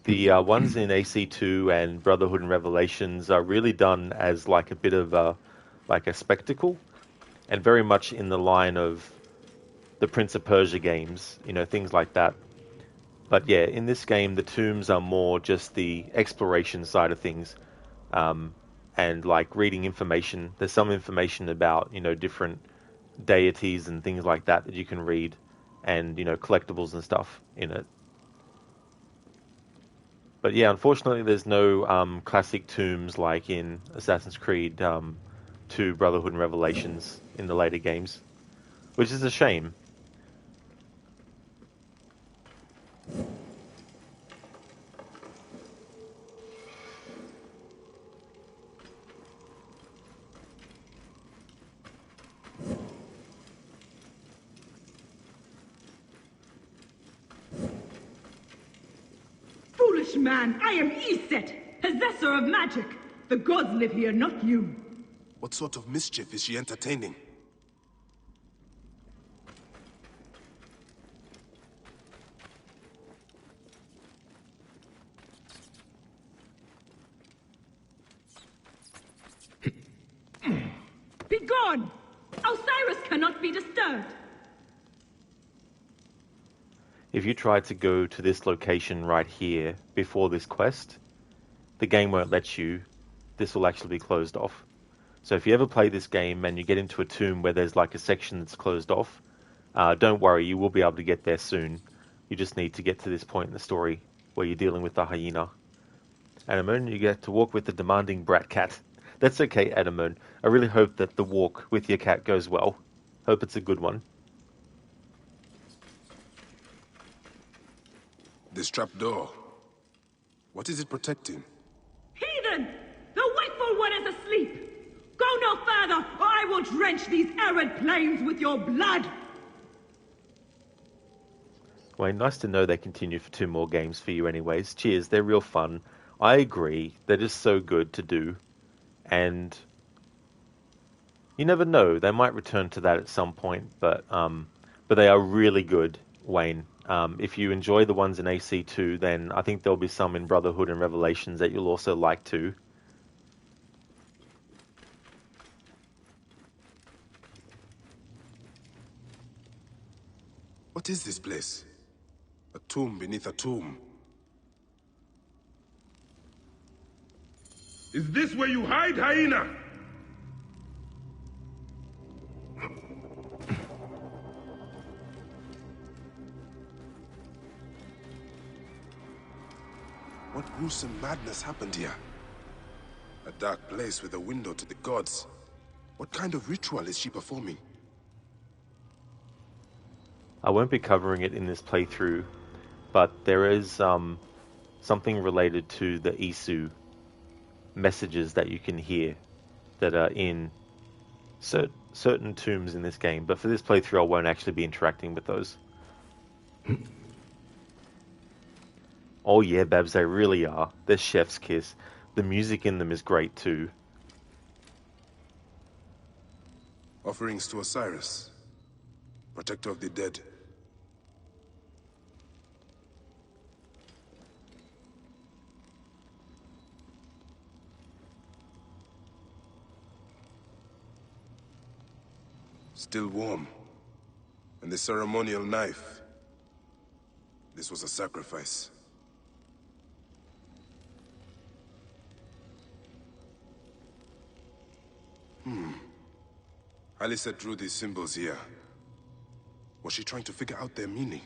The ones in AC2 and Brotherhood and Revelations are really done as like a bit of like a spectacle, and very much in the line of the Prince of Persia games, you know, things like that. But yeah, in this game, the tombs are more just the exploration side of things, and like reading information. There's some information about, you know, different deities and things like that that you can read, and, you know, collectibles and stuff in it. But yeah, unfortunately, there's no classic tombs like in Assassin's Creed 2 Brotherhood and Revelations in the later games, which is a shame. Foolish man, I am Iset, possessor of magic. The gods live here, not you. What sort of mischief is she entertaining? Begone! Osiris cannot be disturbed. if you try to go to this location right here before this quest, the game won't let you. This will actually be closed off. So if you ever play this game and you get into a tomb where there's like a section that's closed off, don't worry, you will be able to get there soon. You just need to get to this point in the story where you're dealing with the hyena. Adamon, you get to walk with the demanding brat cat. That's okay, Adamon. I really hope that the walk with your cat goes well. Hope it's a good one. This trapdoor. What is it protecting? Heathen! The wakeful one is asleep! Go no further, or I will drench these arid plains with your blood! Wayne, nice to know they continue for 2 more games for you anyways. Cheers, they're real fun. I agree, they're just so good to do. And you never know, they might return to that at some point, but they are really good, Wayne. If you enjoy the ones in AC2, then I think there'll be some in Brotherhood and Revelations that you'll also like too. What is this place? A tomb beneath a tomb. Is this where you hide, hyena? What gruesome madness happened here? A dark place with a window to the gods. What kind of ritual is she performing? I won't be covering it in this playthrough, but there is something related to the Isu messages that you can hear that are in certain tombs in this game. But for this playthrough, I won't actually be interacting with those. Oh yeah, Babs, they really are. They're chef's kiss. The music in them is great too. Offerings to Osiris, protector of the dead. Still warm. And the ceremonial knife. This was a sacrifice. Alicet drew these symbols here. Was she trying to figure out their meaning?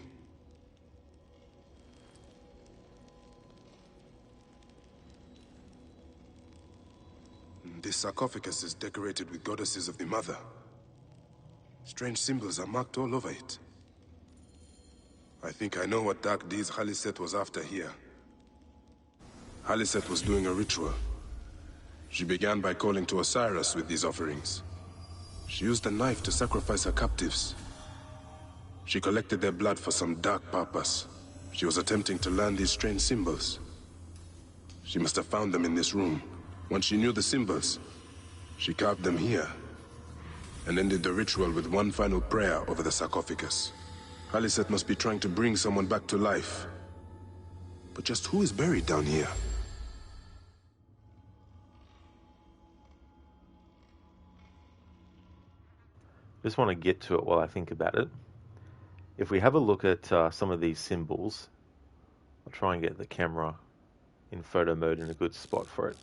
This sarcophagus is decorated with goddesses of the Mother. Strange symbols are marked all over it. I think I know what dark deeds Alicet was after here. Alicet was doing a ritual. She began by calling to Osiris with these offerings. She used a knife to sacrifice her captives. She collected their blood for some dark purpose. She was attempting to learn these strange symbols. She must have found them in this room. Once she knew the symbols, she carved them here, and ended the ritual with one final prayer over the sarcophagus. Alicet must be trying to bring someone back to life. But just who is buried down here? Just want to get to it while I think about it. If we have a look at some of these symbols, I'll try and get the camera in photo mode in a good spot for it.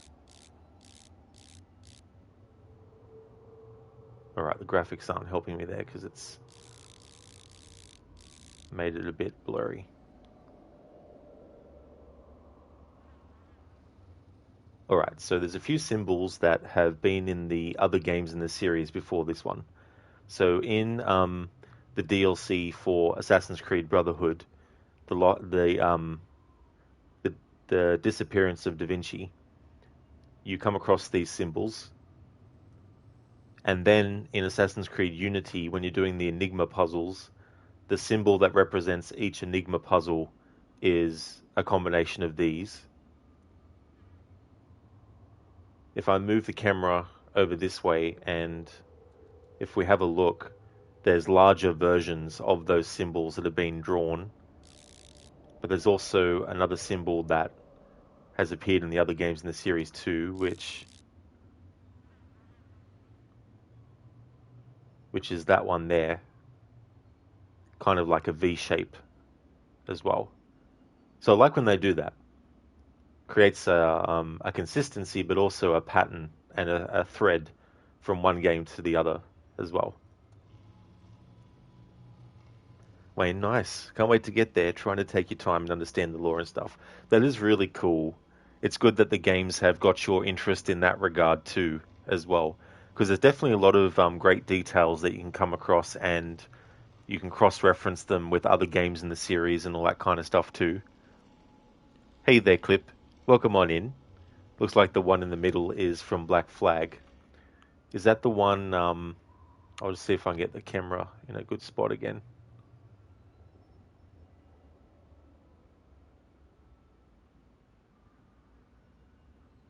Alright, the graphics aren't helping me there because it's made it a bit blurry. Alright, so there's a few symbols that have been in the other games in the series before this one. So in the DLC for Assassin's Creed Brotherhood, the disappearance of Da Vinci, you come across these symbols. And then in Assassin's Creed Unity, when you're doing the Enigma puzzles, the symbol that represents each Enigma puzzle is a combination of these. If I move the camera over this way, and if we have a look, there's larger versions of those symbols that have been drawn. But there's also another symbol that has appeared in the other games in the series too, which is that one there. Kind of like a V shape as well. So I like when they do that. Creates a consistency, but also a pattern and a thread from one game to the other as well. Wayne, nice. Can't wait to get there, trying to take your time and understand the lore and stuff. That is really cool. It's good that the games have got your interest in that regard too, as well. Because there's definitely a lot of great details that you can come across, and you can cross-reference them with other games in the series and all that kind of stuff too. Hey there, Clip. Welcome on in. Looks like the one in the middle is from Black Flag. Is that the one... I'll just see if I can get the camera in a good spot again.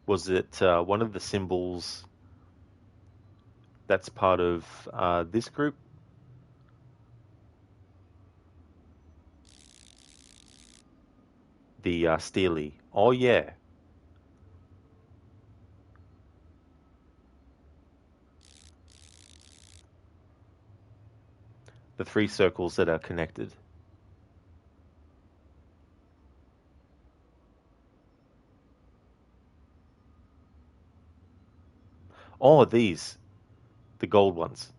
Was it one of the symbols that's part of this group? The Steely. Oh, yeah. The 3 circles that are connected. Oh, these. The gold ones.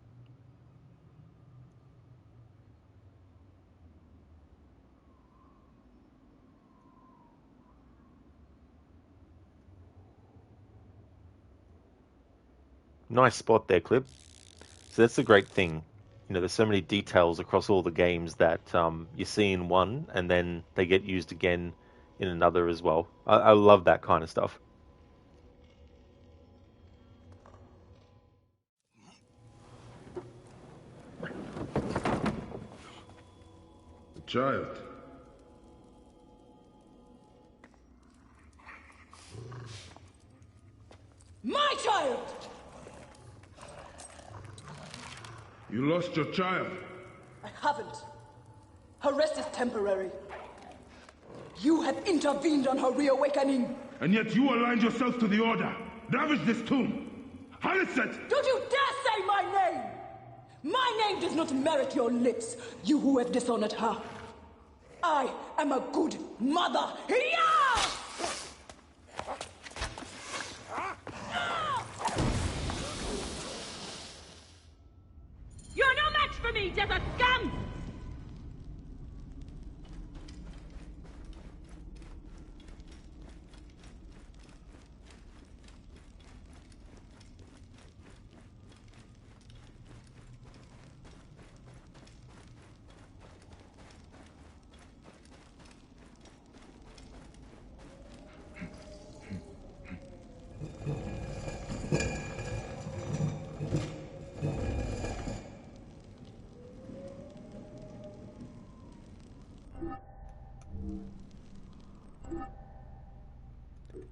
Nice spot there, Clip. So that's the great thing. You know, there's so many details across all the games that you see in one, and then they get used again in another as well. I love that kind of stuff. The child. My child! You lost your child. I haven't. Her rest is temporary. You have intervened on her reawakening. And yet you aligned yourself to the Order. Ravaged this tomb. Haliset! Don't you dare say my name! My name does not merit your lips, you who have dishonored her. I am a good mother. Yeah! You're no match for me, desert scum!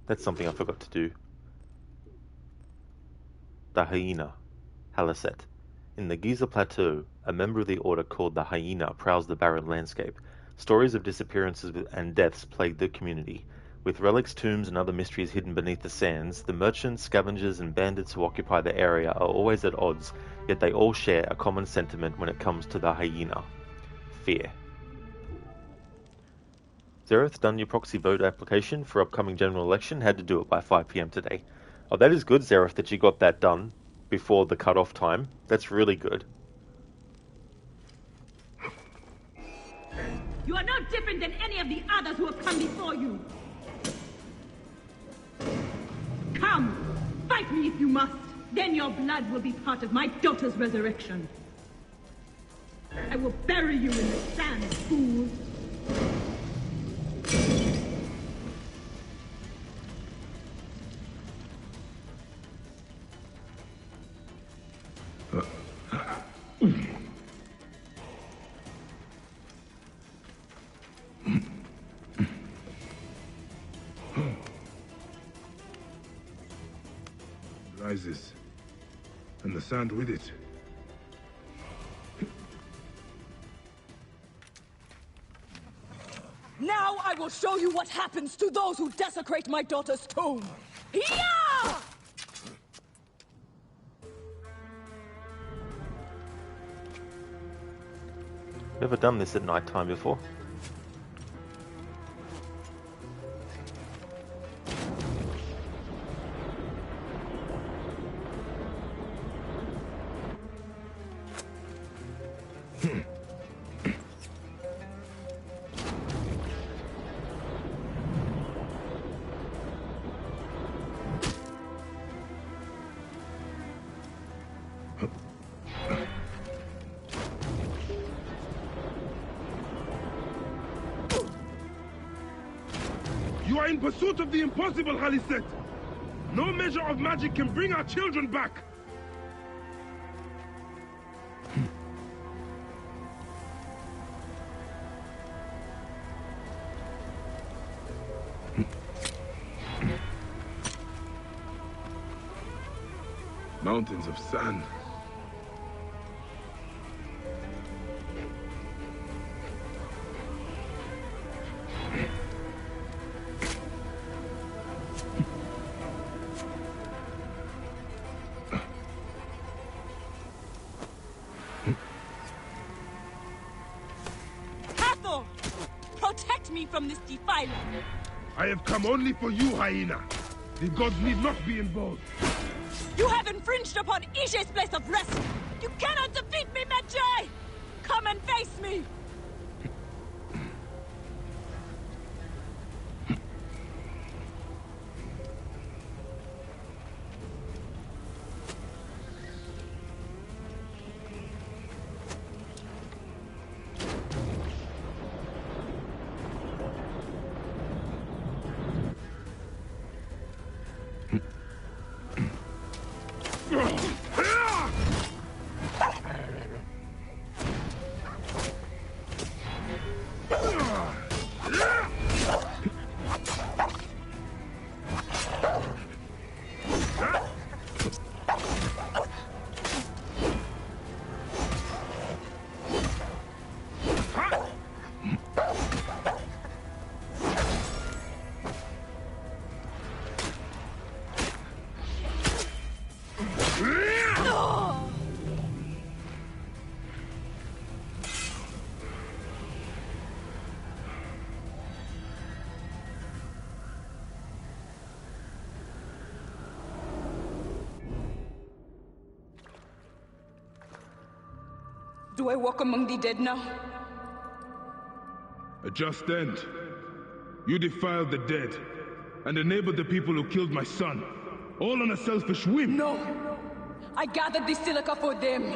That's something I forgot to do. The hyena, Haliset. In the Giza Plateau, a member of the Order called the Hyena prowls the barren landscape. Stories of disappearances and deaths plague the community. With relics, tombs, and other mysteries hidden beneath the sands, the merchants, scavengers, and bandits who occupy the area are always at odds, yet they all share a common sentiment when it comes to the Hyena: fear. Zereth, done your proxy vote application for upcoming general election? Had to do it by 5 PM today. Oh, that is good, Zereth, that you got that done before the cut-off time. That's really good. You are no different than any of the others who have come before you. Come, fight me if you must. Then your blood will be part of my daughter's resurrection. I will bury you in the sand, fools. Rises. And the sand with it. Now I will show you what happens to those who desecrate my daughter's tomb. Yeah! Never done this at night time before. You are in pursuit of the impossible, Haliset. No measure of magic can bring our children back. Mountains of sand. Hathor! Protect me from this defiler! I have come only for you, hyena. The gods need not be involved. You have infringed upon Ishe's place of rest! You cannot defeat me, Medjay! Come and face me! Do I walk among the dead now? A just end. You defiled the dead, and enabled the people who killed my son, all on a selfish whim. No! I gathered the silica for them.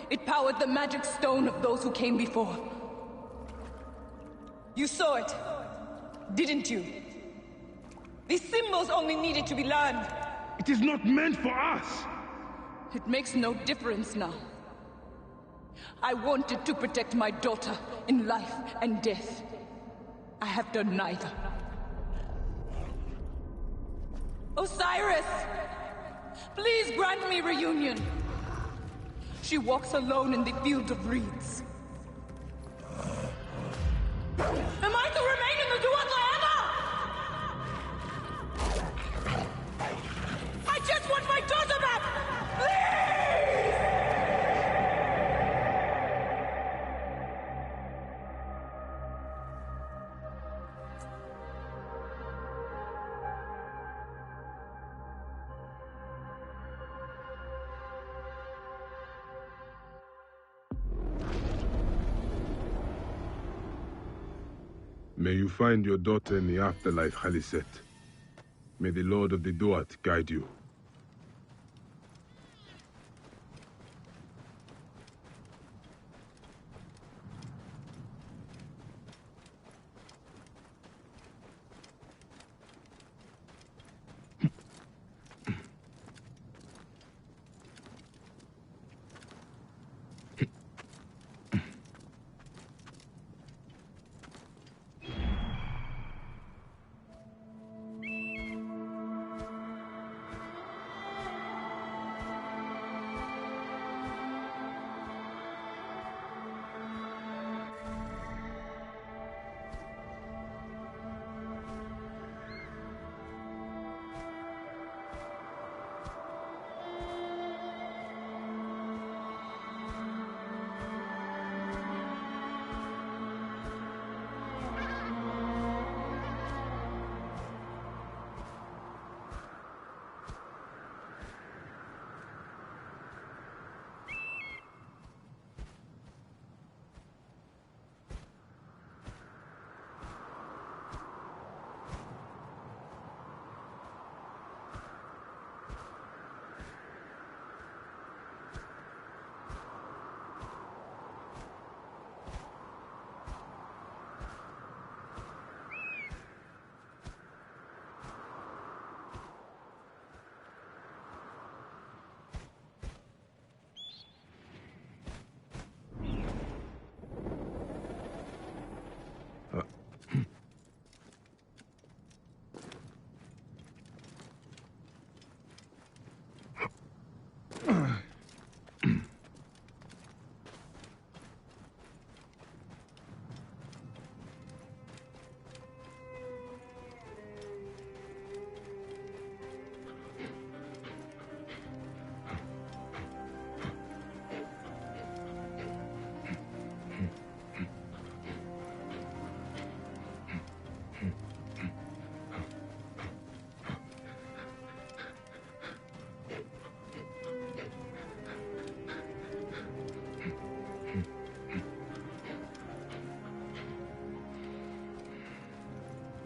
It powered the magic stone of those who came before. You saw it, didn't you? These symbols only needed to be learned. It is not meant for us! It makes no difference now. I wanted to protect my daughter in life and death. I have done neither. Osiris! Please grant me reunion. She walks alone in the field of reeds. Am I to remain in the Duat forever? I just want my daughter back! Please! May you find your daughter in the afterlife, Khaliset. May the Lord of the Duat guide you.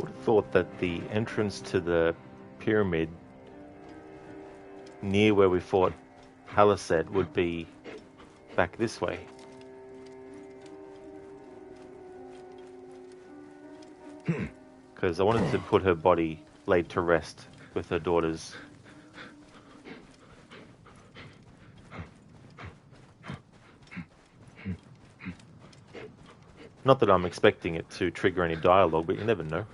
would have thought that the entrance to the pyramid near where we fought Halised would be back this way. Because I wanted to put her body laid to rest with her daughters. Not that I'm expecting it to trigger any dialogue, but you never know.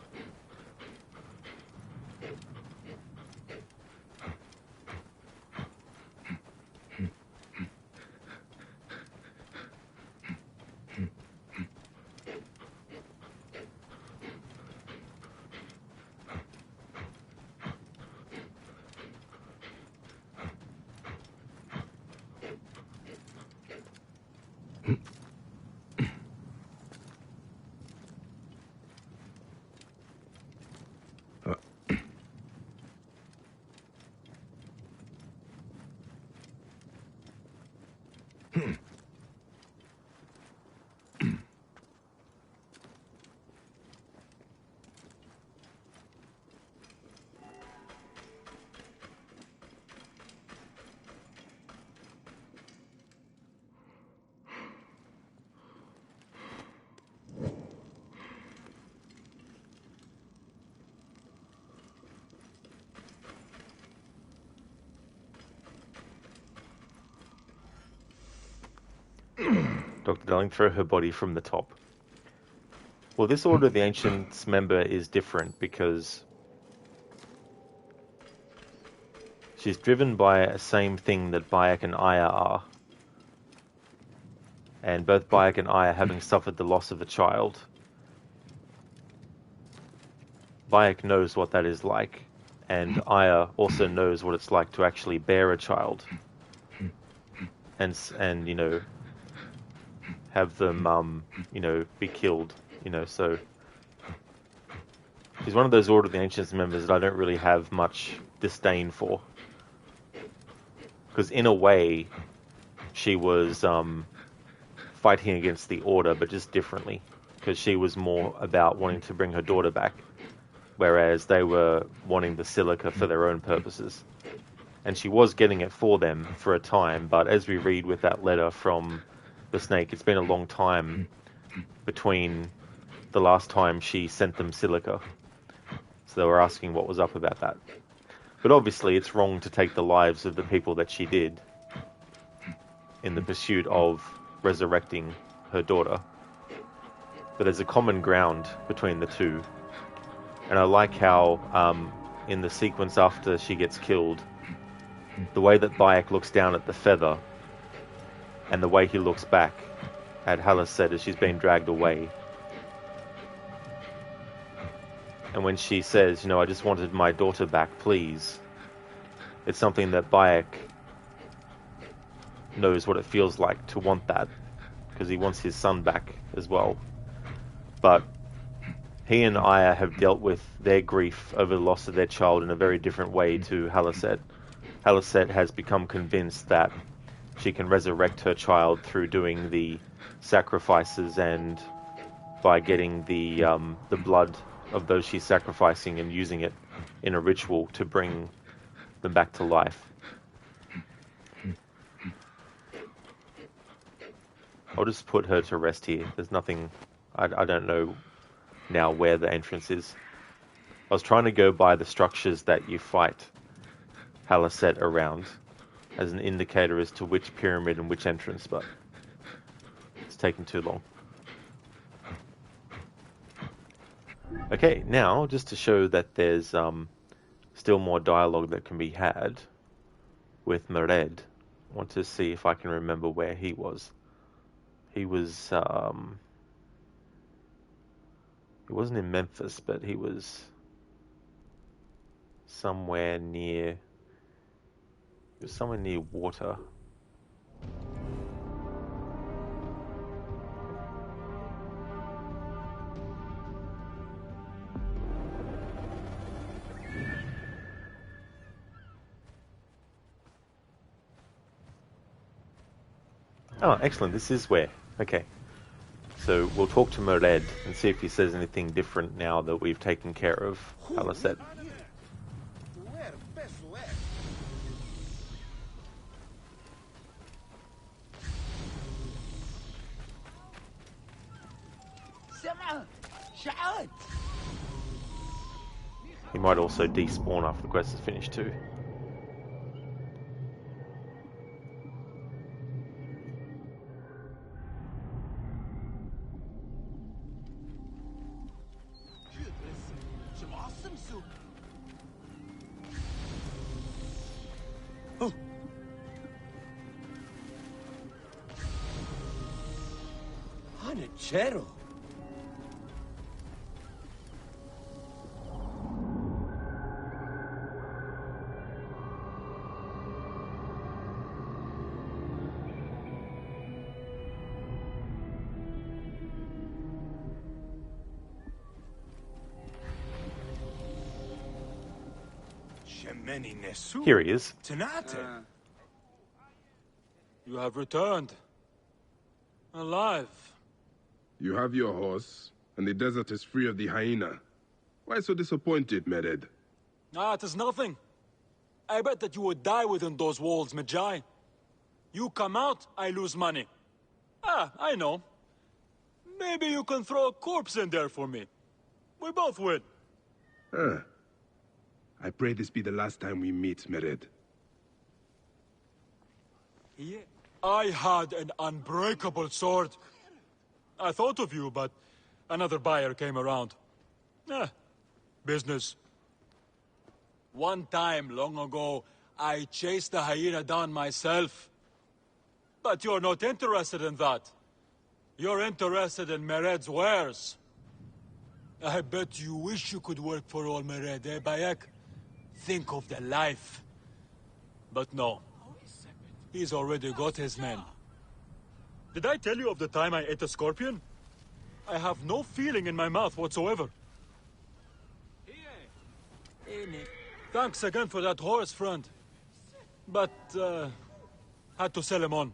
Dr. Darling, throw her body from the top. Well, this Order of the Ancients member is different because she's driven by a same thing that Bayek and Aya are. And both Bayek and Aya having suffered the loss of a child. Bayek knows what that is like, and Aya also knows what it's like to actually bear a child. And you know, have them, you know, be killed, you know, so she's one of those Order of the Ancients members that I don't really have much disdain for. Because in a way, she was fighting against the Order, but just differently. Because she was more about wanting to bring her daughter back, whereas they were wanting the silica for their own purposes. And she was getting it for them for a time, but as we read with that letter from the snake, it's been a long time between the last time she sent them silica. So they were asking what was up about that. But obviously it's wrong to take the lives of the people that she did in the pursuit of resurrecting her daughter. But there's a common ground between the two. And I like how in the sequence after she gets killed, the way that Bayek looks down at the feather and the way he looks back at Halised as she's being dragged away. And when she says, you know, I just wanted my daughter back, please. It's something that Bayek knows what it feels like to want that. Because he wants his son back as well. But he and Aya have dealt with their grief over the loss of their child in a very different way to Halised. Halised has become convinced that she can resurrect her child through doing the sacrifices and by getting the blood of those she's sacrificing and using it in a ritual to bring them back to life. I'll just put her to rest here. There's nothing... I don't know now where the entrance is. I was trying to go by the structures that you fight Halised around as an indicator as to which pyramid and which entrance, but it's taking too long. Okay, now, just to show that there's still more dialogue that can be had with Mered, I want to see if I can remember where he was. He was, he wasn't in Memphis, but he was somewhere near... It was somewhere near water. Oh, excellent. This is where. Okay. So we'll talk to Mered and see if he says anything different now that we've taken care of Halaset. He might also despawn after the quest is finished too. Oh. Hanachero. Here he is. You have returned. Alive. You have your horse, and the desert is free of the hyena. Why so disappointed, Mered? It is nothing. I bet that you would die within those walls, Magi. You come out, I lose money. I know. Maybe you can throw a corpse in there for me. We both win. I pray this be the last time we meet, Mered. Yeah. I had an unbreakable sword. I thought of you, but another buyer came around. Business. One time, long ago, I chased the hyena down myself. But you're not interested in that. You're interested in Mered's wares. I bet you wish you could work for old Mered, eh, Bayek? Think of the life. But no. He's already got his men. Did I tell you of the time I ate a scorpion? I have no feeling in my mouth whatsoever. Thanks again for that horse, friend. But, had to sell him on.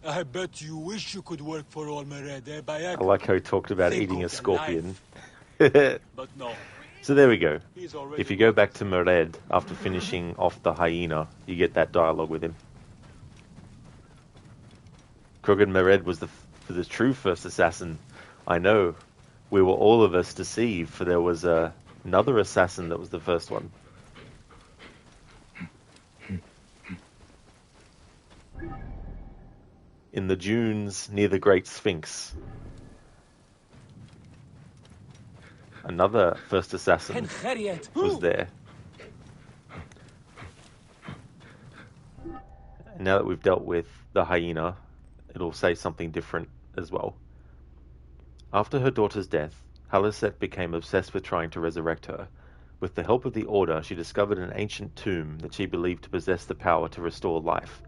I bet you wish you could work for old Mered, eh, Bayek? I like how he talked about eating a scorpion. But no. So there we go. If you go back to Mered after finishing off the hyena, you get that dialogue with him. Krogan Mered was the true first assassin. I know. We were all of us deceived, for there was another assassin that was the first one. In the dunes near the Great Sphinx. Another first assassin was there. And now that we've dealt with the hyena, it'll say something different as well. After her daughter's death, Halaset became obsessed with trying to resurrect her. With the help of the Order, she discovered an ancient tomb that she believed to possess the power to restore life.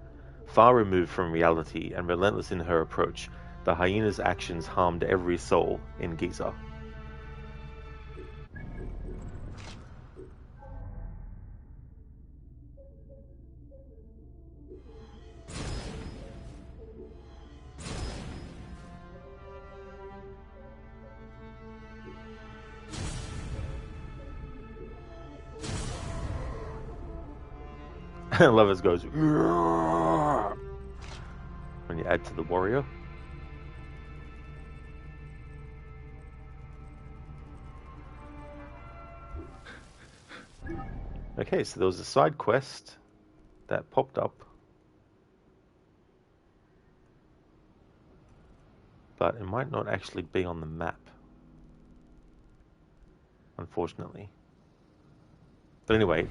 Far removed from reality and relentless in her approach, the hyena's actions harmed every soul in Giza. Lovers goes when you add to the warrior. Okay, so there was a side quest that popped up, but it might not actually be on the map, unfortunately. But anyway,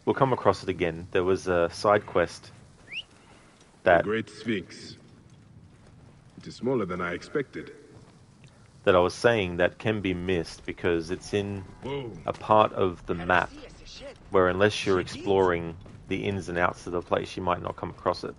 we'll come across it again. There was a side quest that... The Great Sphinx. It is smaller than I expected. That I was saying that can be missed because it's in a part of the map where unless you're exploring the ins and outs of the place, you might not come across it.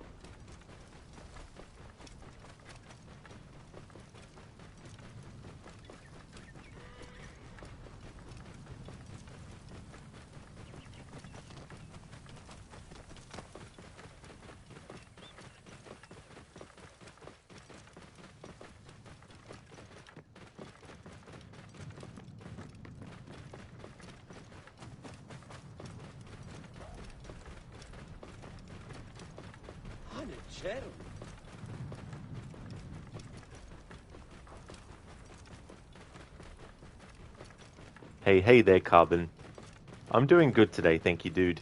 Hey there, Carbon. I'm doing good today, thank you, dude.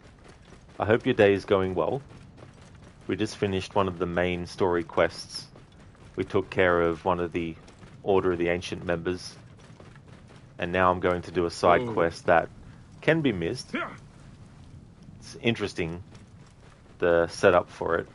I hope your day is going well. We just finished one of the main story quests. We took care of one of the Order of the Ancient members. And now I'm going to do a side quest that can be missed. It's interesting, the setup for it.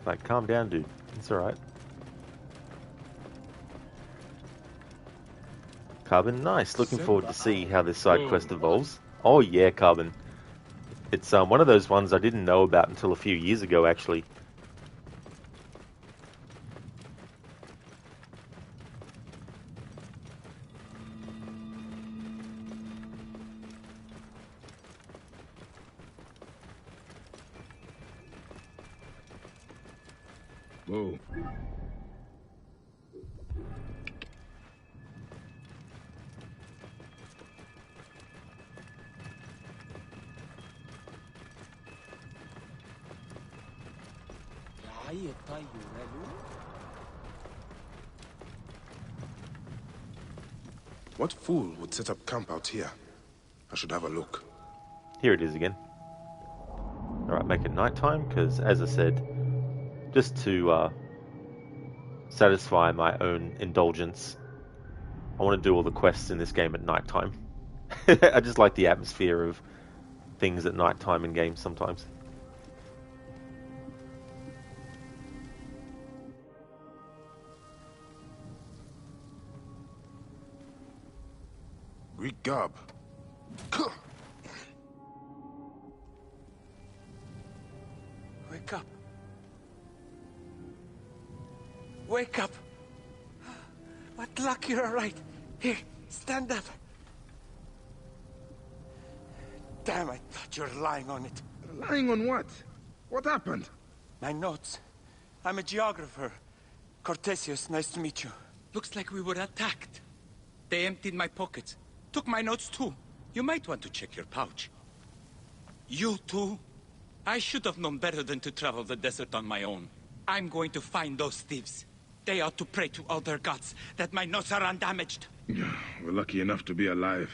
Like, calm down, dude. It's alright. Carbon, nice. Looking forward to see how this side quest evolves. Oh yeah, Carbon. It's one of those ones I didn't know about until a few years ago, actually. Whoa. What fool would set up camp out here? I should have a look. Here it is again. Alright, make it nighttime, because as I said, just to satisfy my own indulgence, I want to do all the quests in this game at nighttime. I just like the atmosphere of things at nighttime in games sometimes. Greek garb. Wake up. Wake up. What luck you're right. Here, stand up. Damn, I thought you were lying on it. Lying on what? What happened? My notes. I'm a geographer. Cortesius, nice to meet you. Looks like we were attacked. They emptied my pockets. Took my notes too. You might want to check your pouch. You too? I should have known better than to travel the desert on my own. I'm going to find those thieves. They ought to pray to all their gods that my notes are undamaged. We're lucky enough to be alive.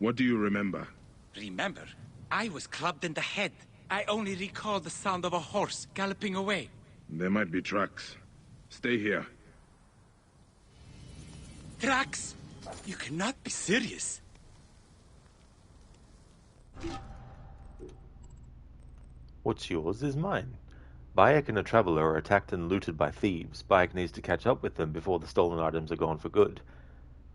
What do you remember? Remember, I was clubbed in the head. I only recall the sound of a horse galloping away. There might be tracks. Stay here. Tracks? You cannot be serious. What's yours is mine. Bayek and a traveler are attacked and looted by thieves. Bayek needs to catch up with them before the stolen items are gone for good.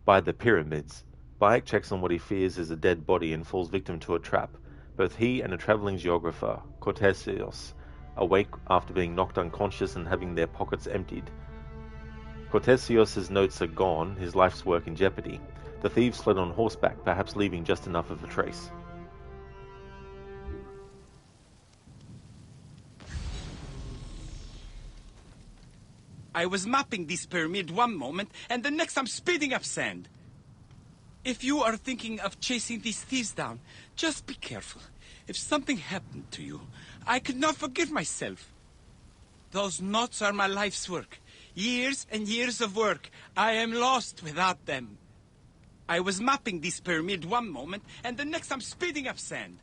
By the pyramids. Bayek checks on what he fears is a dead body and falls victim to a trap. Both he and a traveling geographer, Cortesius, awake after being knocked unconscious and having their pockets emptied. Cortesius' notes are gone, his life's work in jeopardy. The thieves fled on horseback, perhaps leaving just enough of a trace. I was mapping this pyramid one moment, and the next I'm speeding up sand. If you are thinking of chasing these thieves down, just be careful. If something happened to you, I could not forgive myself. Those notes are my life's work. Years and years of work. I am lost without them. I was mapping this pyramid one moment, and the next I'm speeding up sand.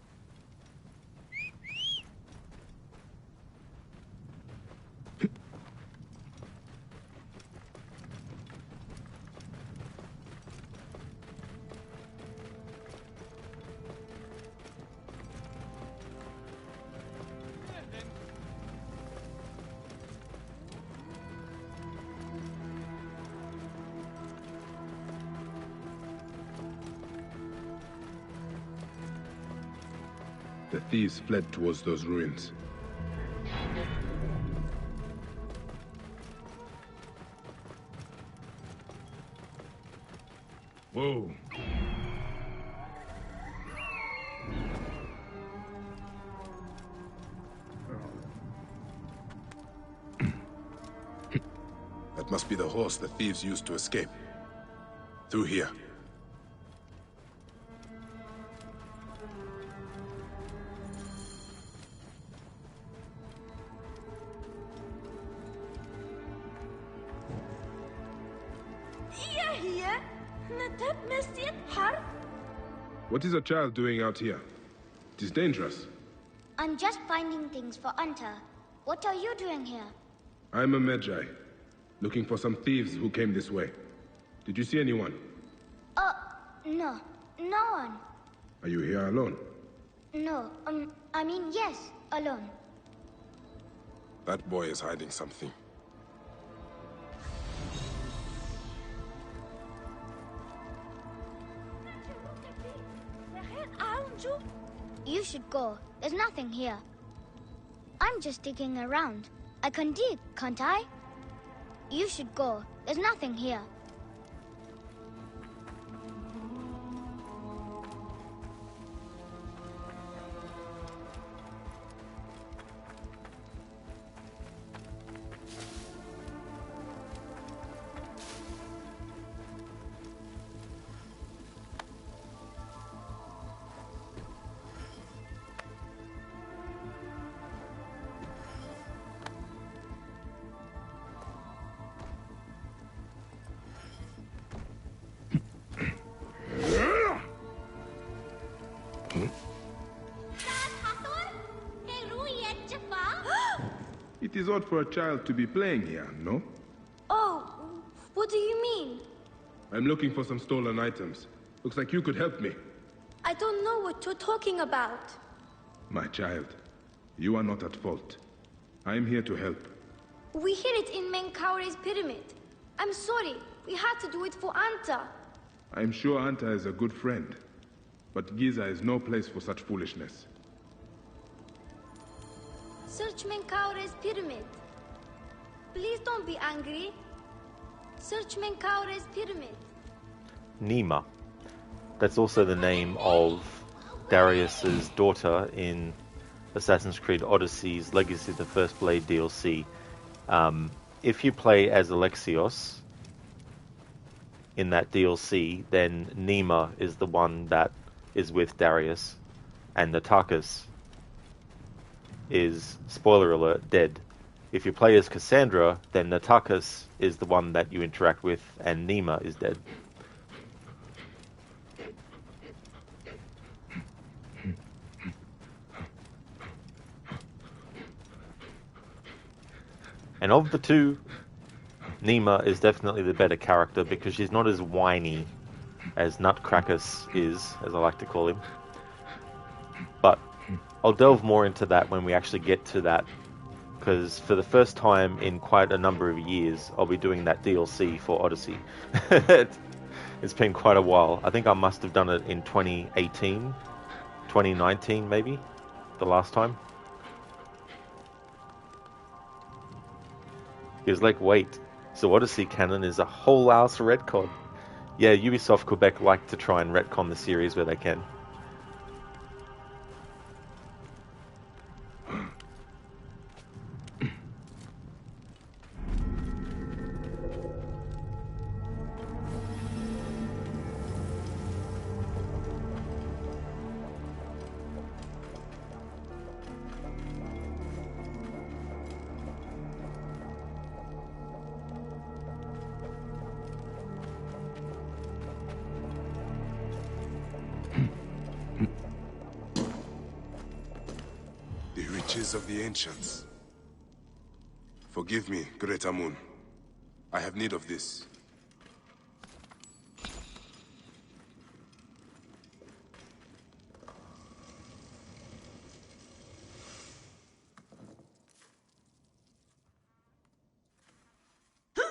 The thieves fled towards those ruins. Whoa. That must be the horse the thieves used to escape. Through here. What is a child doing out here? It is dangerous. I'm just finding things for Anta. What are you doing here? I'm a Magi, looking for some thieves who came this way. Did you see anyone? No. No one. Are you here alone? No, I mean, yes, alone. That boy is hiding something. You should go. There's nothing here. I'm just digging around. I can dig, can't I? You should go. There's nothing here. It is odd for a child to be playing here, no? Oh, what do you mean? I'm looking for some stolen items. Looks like you could help me. I don't know what you're talking about. My child, you are not at fault. I am here to help. We hid it in Menkaure's pyramid. I'm sorry, we had to do it for Anta. I'm sure Anta is a good friend, but Giza is no place for such foolishness. Search Menkaure's pyramid. Please don't be angry. Search Menkaure's pyramid. Nima. That's also the name of Darius's daughter in Assassin's Creed Odyssey's Legacy of the First Blade DLC. If you play as Alexios in that DLC, then Nima is the one that is with Darius, and Natarchus is, spoiler alert, dead. If you play as Cassandra, then Natarchus is the one that you interact with, and Nima is dead. And of the two, Nima is definitely the better character because she's not as whiny as Nutcrackers is, as I like to call him. But I'll delve more into that when we actually get to that, because for the first time in quite a number of years, I'll be doing that DLC for Odyssey. It's been quite a while. I think I must have done it in 2018, 2019 maybe, the last time. He was like, wait, so Odyssey canon is a whole ass retcon. Yeah, Ubisoft Quebec like to try and retcon the series where they can. Of the ancients. Forgive me, Great Amun. I have need of this. This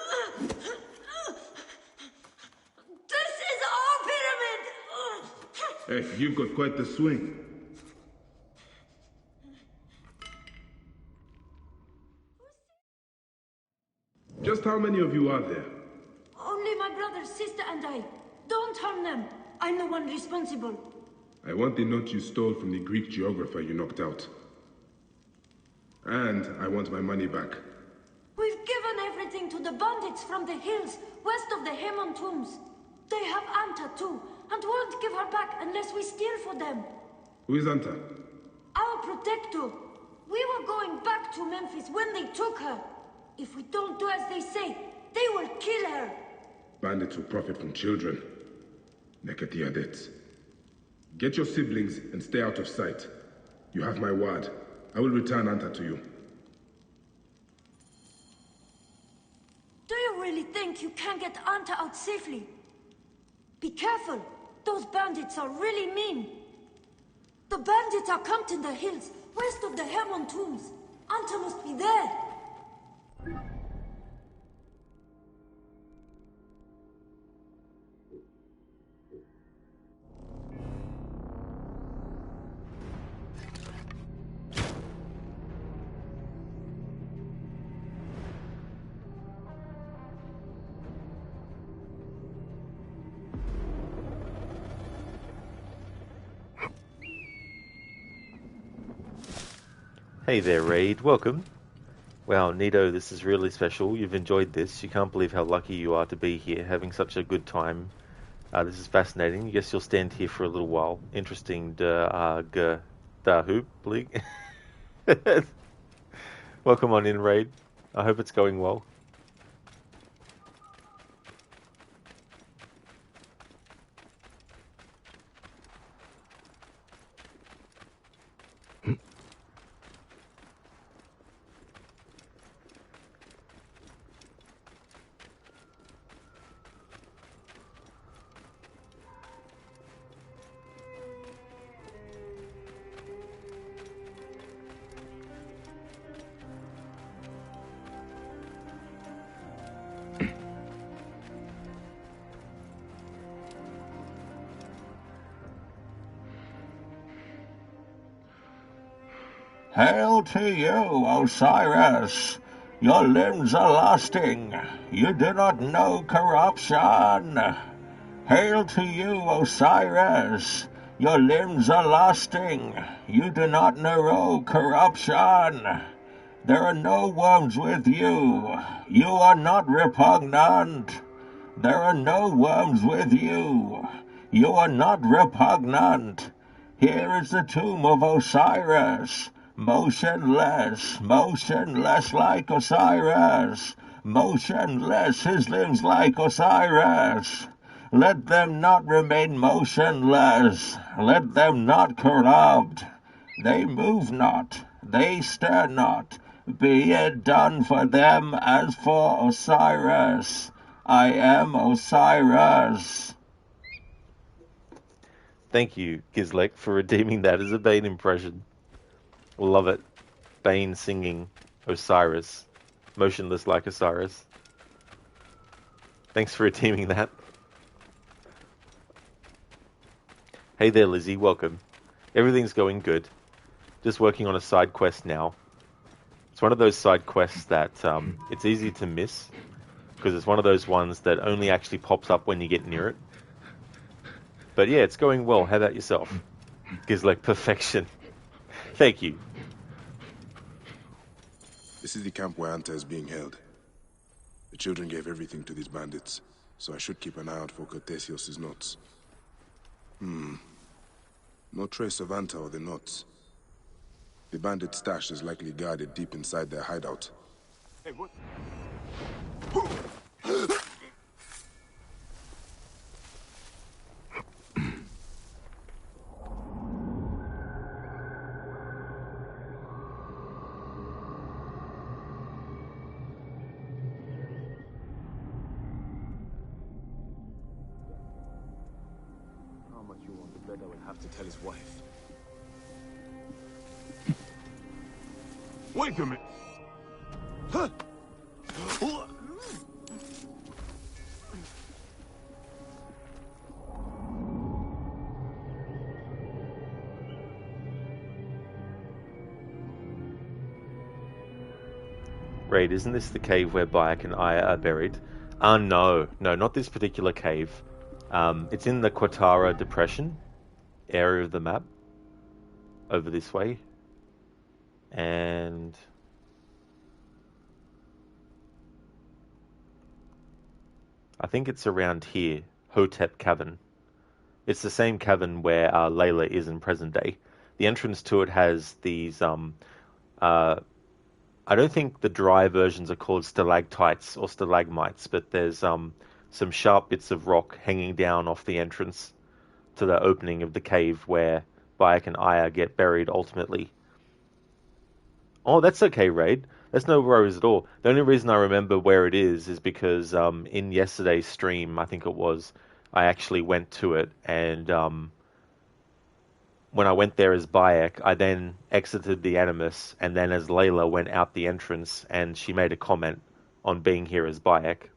is our pyramid! Hey, you've got quite the swing. Just how many of you are there? Only my brother, sister, and I. Don't harm them. I'm the one responsible. I want the note you stole from the Greek geographer you knocked out. And I want my money back. We've given everything to the bandits from the hills west of the Hemon tombs. They have Anta too, and won't give her back unless we steal for them. Who is Anta? Our protector. We were going back to Memphis when they took her. If we don't do as they say, they will kill her. Bandits will profit from children. Nekatiadet. Get your siblings and stay out of sight. You have my word. I will return Anta to you. Do you really think you can get Anta out safely? Be careful. Those bandits are really mean. The bandits are camped in the hills, west of the Hermon tombs. Anta must be there. Hey there, Raid. Welcome. Wow, Nito, this is really special. You've enjoyed this. You can't believe how lucky you are to be here, having such a good time. This is fascinating. I guess you'll stand here for a little while. Interesting. Da hoop league. Welcome on in, Raid. I hope it's going well. Hail to you, Osiris! Your limbs are lasting. You do not know corruption. Hail to you, Osiris! Your limbs are lasting. You do not know corruption. There are no worms with you. You are not repugnant. There are no worms with you. You are not repugnant. Here is the tomb of Osiris. Motionless like Osiris. Motionless, his limbs like Osiris. Let them not remain motionless. Let them not corrupt. They move not. They stir not. Be it done for them as for Osiris. I am Osiris. Thank you, Gizlek, for redeeming that as a Bane impression. Love it. Bane singing Osiris. Motionless like Osiris. Thanks for redeeming that. Hey there, Lizzie. Welcome. Everything's going good. Just working on a side quest now. It's one of those side quests that it's easy to miss, because it's one of those ones that only actually pops up when you get near it. But yeah, it's going well. How about yourself? Gizlek, perfection. Thank you. This is the camp where Anta is being held. The children gave everything to these bandits, so I should keep an eye out for Cortesios' notes. No trace of Anta or the notes. The bandit stash is likely guarded deep inside their hideout. Hey, what? To tell his wife. Wait a minute. Huh? Raid, isn't this the cave where Bayek and Aya are buried? No, not this particular cave. It's in the Quatara Depression area of the map, over this way. And I think it's around here, Hotep Cavern. It's the same cavern where Layla is in present day. The entrance to it has these, I don't think the dry versions are called stalactites or stalagmites, but there's some sharp bits of rock hanging down off the entrance to the opening of the cave where Bayek and Aya get buried ultimately. Oh, that's okay, Raid. That's no worries at all. The only reason I remember where it is because in yesterday's stream, I think it was, I actually went to it, and when I went there as Bayek, I then exited the Animus, and then as Layla went out the entrance, and she made a comment on being here as Bayek.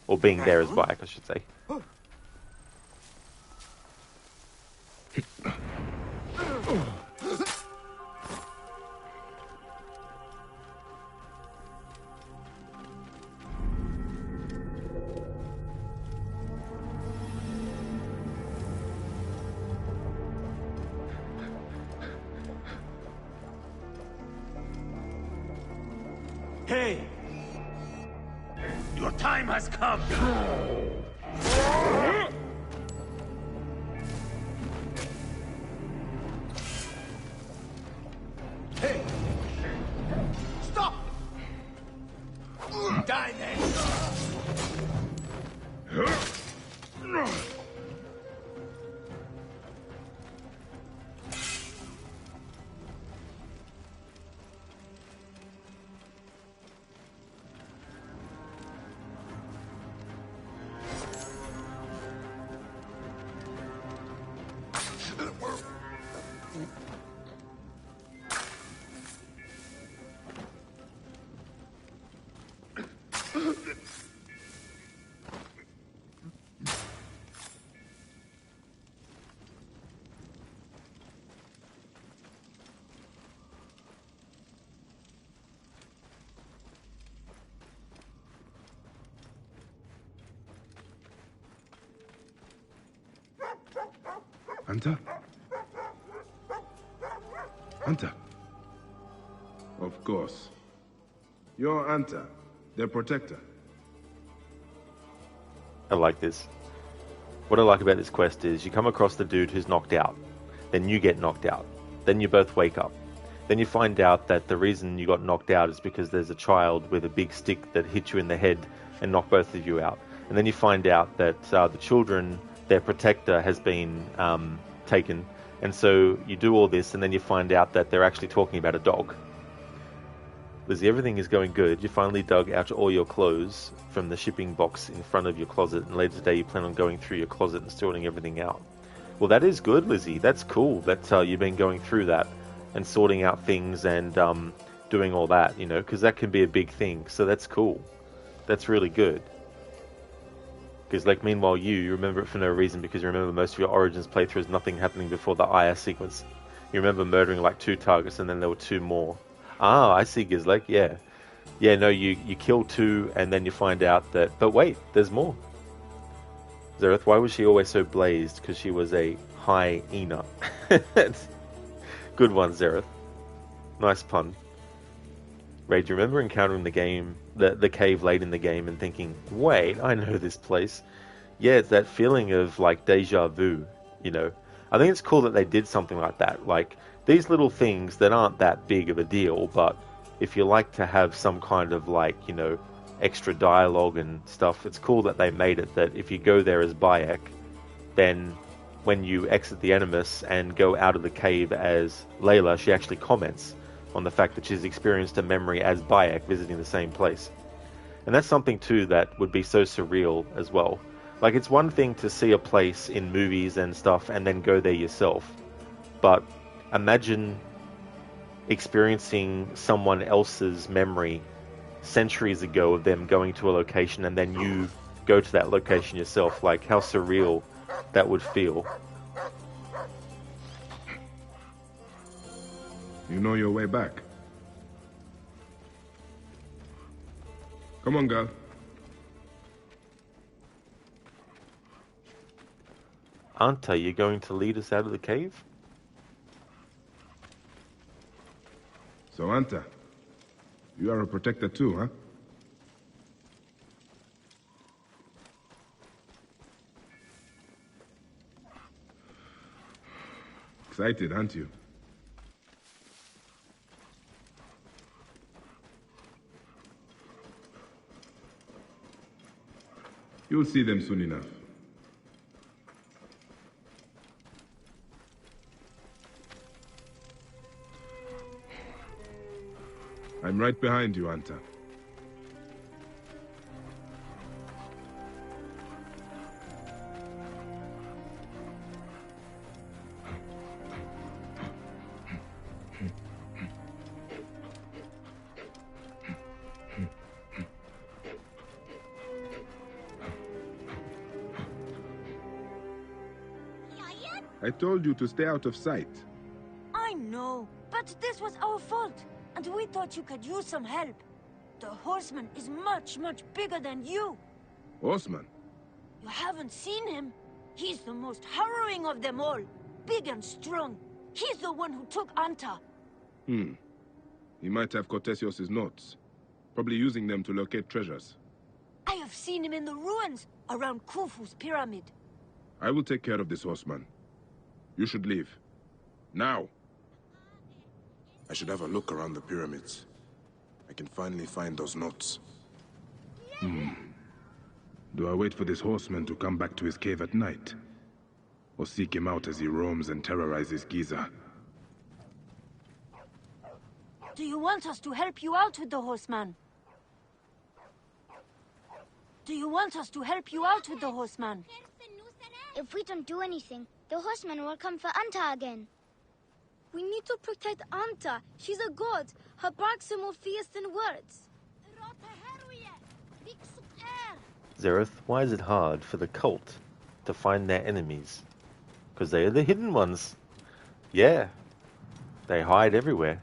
Or being there as Bayek, I should say. Hey! Your time has come! Hey! Stop! Die then! Anta? Anta? Of course. You're Anta, their protector. I like this. What I like about this quest is you come across the dude who's knocked out, then you get knocked out, then you both wake up. Then you find out that the reason you got knocked out is because there's a child with a big stick that hit you in the head and knocked both of you out. And then you find out that the children, their protector has been taken. And so you do all this, and then you find out that they're actually talking about a dog. Lizzie, everything is going good. You finally dug out all your clothes from the shipping box in front of your closet, and later today you plan on going through your closet and sorting everything out. Well, that is good, Lizzie. That's cool that you've been going through that and sorting out things and doing all that, you know, because that can be a big thing. So that's cool. That's really good. Because, like, meanwhile, you remember it for no reason because you remember most of your Origins playthroughs, nothing happening before the Aya sequence. You remember murdering, like, 2 targets and then there were 2 more. Ah, I see, Gizlek, yeah. Yeah, no, you kill 2 and then you find out that... But wait, there's more. Zereth, why was she always so blazed? Because she was a hyena. Good one, Zereth. Nice pun. Ray, do you remember encountering the cave late in the game and thinking, wait, I know this place. Yeah, it's that feeling of, like, deja vu, you know. I think it's cool that they did something like that. Like, these little things that aren't that big of a deal, but if you like to have some kind of, like, you know, extra dialogue and stuff, it's cool that they made it that if you go there as Bayek, then when you exit the Animus and go out of the cave as Layla, she actually comments on the fact that she's experienced a memory as Bayek visiting the same place. And that's something too that would be so surreal as well. Like, it's one thing to see a place in movies and stuff and then go there yourself, but imagine experiencing someone else's memory centuries ago of them going to a location and then you go to that location yourself. Like, how surreal that would feel. You know your way back? Come on, girl. Anta, you going to lead us out of the cave? So, Anta, you are a protector too, huh? Excited, aren't you? You'll see them soon enough. I'm right behind you, Anta. I told you to stay out of sight. I know, but this was our fault, and we thought you could use some help. The horseman is much, much bigger than you. Horseman? You haven't seen him? He's the most harrowing of them all. Big and strong. He's the one who took Anta. He might have Cortesios' notes. Probably using them to locate treasures. I have seen him in the ruins around Khufu's pyramid. I will take care of this horseman. You should leave. Now! I should have a look around the pyramids. I can finally find those notes. Do I wait for this horseman to come back to his cave at night? Or seek him out as he roams and terrorizes Giza? Do you want us to help you out with the horseman? Do you want us to help you out with the horseman? If we don't do anything, the horseman will come for Anta again. We need to protect Anta. She's a god. Her barks are more fierce than words. Zereth, why is it hard for the cult to find their enemies? Because they are the hidden ones. Yeah. They hide everywhere.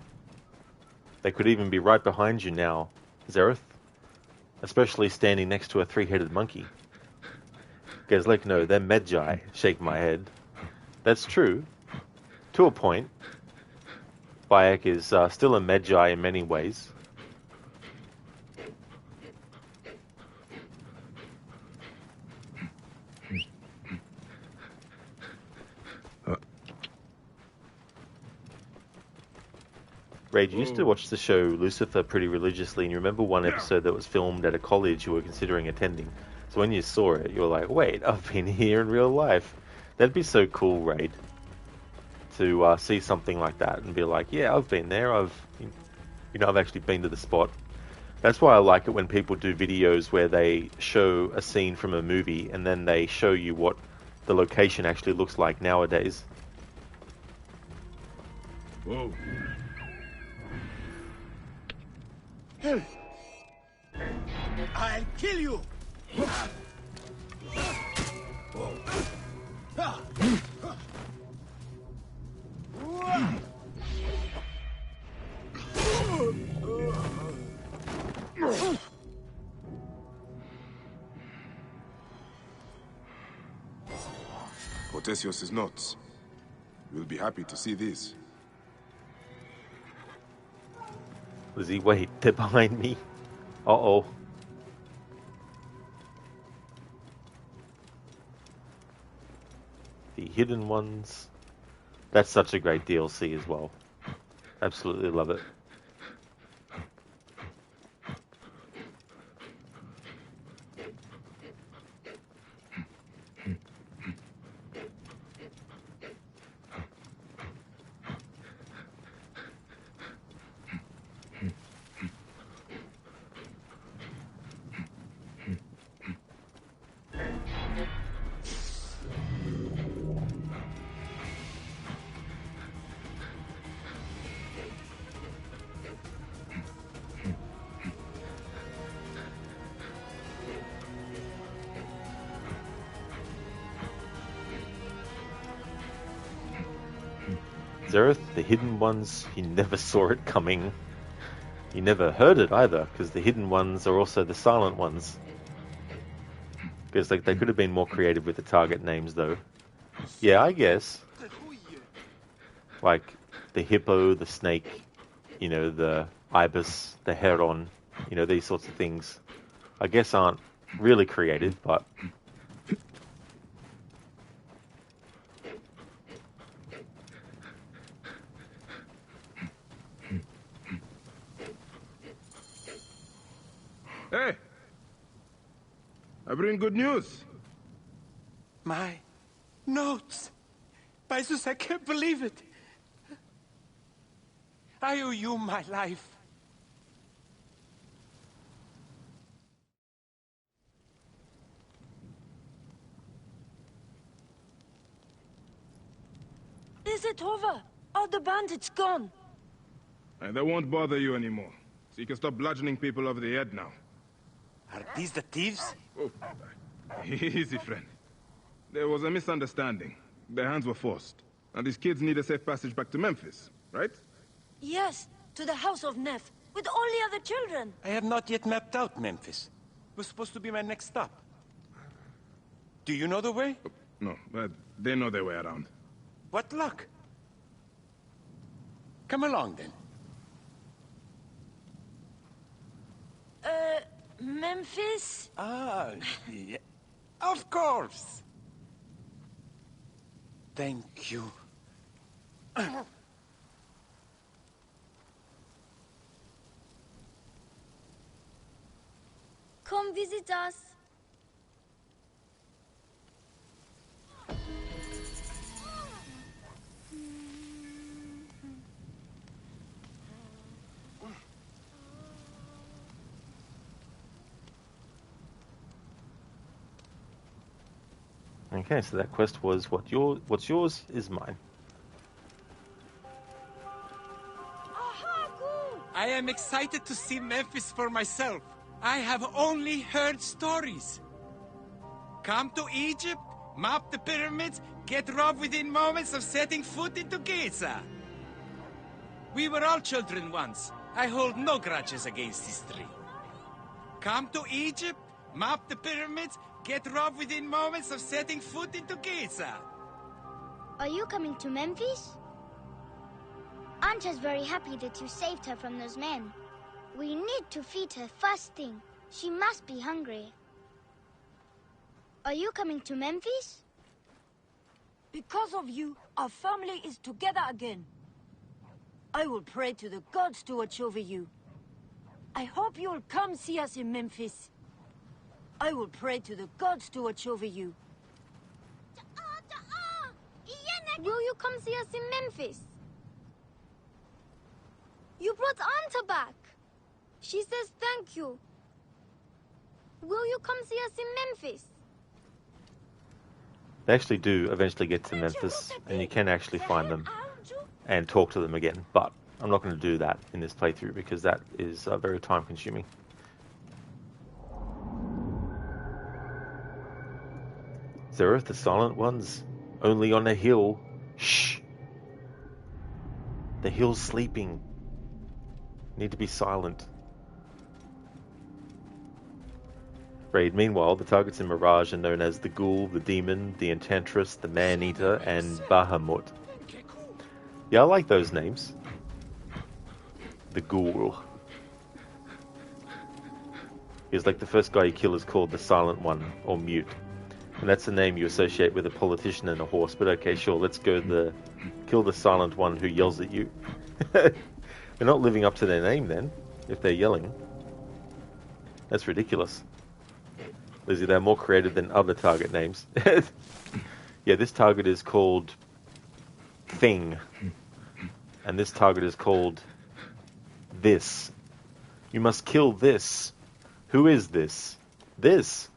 They could even be right behind you now, Zereth. Especially standing next to a three-headed monkey. Guys, like, no, they're Medjai. Shake my head. That's true. To a point. Bayek is still a Medjai in many ways. Ray, you used to watch the show Lucifer pretty religiously, and you remember one episode that was filmed at a college you were considering attending. So when you saw it, you were like, wait, I've been here in real life. That'd be so cool, Raid, to see something like that and be like, yeah, I've been there. I've actually been to the spot. That's why I like it when people do videos where they show a scene from a movie and then they show you what the location actually looks like nowadays. Whoa. I'll kill you! Cortesios' notes. You'll be happy to see these. Lizzie, wait, they're behind me. Uh-oh. The hidden ones. That's such a great DLC as well. Absolutely love it. Zereth, the hidden ones, he never saw it coming. You never heard it either, because the hidden ones are also the silent ones. Because like they could have been more creative with the target names, though. Yeah, I guess. Like the hippo, the snake, you know, the ibis, the heron, you know, these sorts of things. I guess aren't really creative, but Hey! I bring good news. My notes. By Zeus, I can't believe it. I owe you my life. Is it over? Are the bandits gone? And they won't bother you anymore. So you can stop bludgeoning people over the head now. Are these the thieves? Oh, easy, friend. There was a misunderstanding. Their hands were forced. And these kids need a safe passage back to Memphis, right? Yes, to the house of Neff, with all the other children. I have not yet mapped out Memphis. It was supposed to be my next stop. Do you know the way? No, but they know their way around. What luck. Come along, then. Memphis? Ah, yeah. Of course. Thank you. Come visit us. okay. So that quest was what's yours is mine. I am excited to see Memphis for myself. I have only heard stories. Come to Egypt, map the pyramids, get robbed within moments of setting foot into Giza. We were all children once. I hold no grudges against history. Come to Egypt, map the pyramids, get robbed within moments of setting foot into Giza. Are you coming to Memphis? Anta's very happy that you saved her from those men. We need to feed her first thing. She must be hungry. Are you coming to Memphis? Because of you, our family is together again. I will pray to the gods to watch over you. I hope you'll come see us in Memphis. I will pray to the gods to watch over you. Will you come see us in Memphis? You brought Anta back. She says thank you. Will you come see us in Memphis? They actually do eventually get to Memphis, and you can actually find them and talk to them again. But I'm not going to do that in this playthrough because that is very time-consuming. Zereth, the silent ones, only on a hill. Shh. The hill's sleeping. Need to be silent. Raid. Meanwhile, the targets in Mirage are known as the Ghoul, the Demon, the Enchantress, the Man-Eater, and Bahamut. Yeah, I like those names. The Ghoul. He's like the first guy you kill is called the Silent One, or Mute. And that's the name you associate with a politician and a horse. But okay, sure, let's go kill the Silent One who yells at you. They're not living up to their name then, if they're yelling. That's ridiculous. Lizzie, they're more creative than other target names. Yeah, this target is called Thing. And this target is called This. You must kill this. Who is this? This.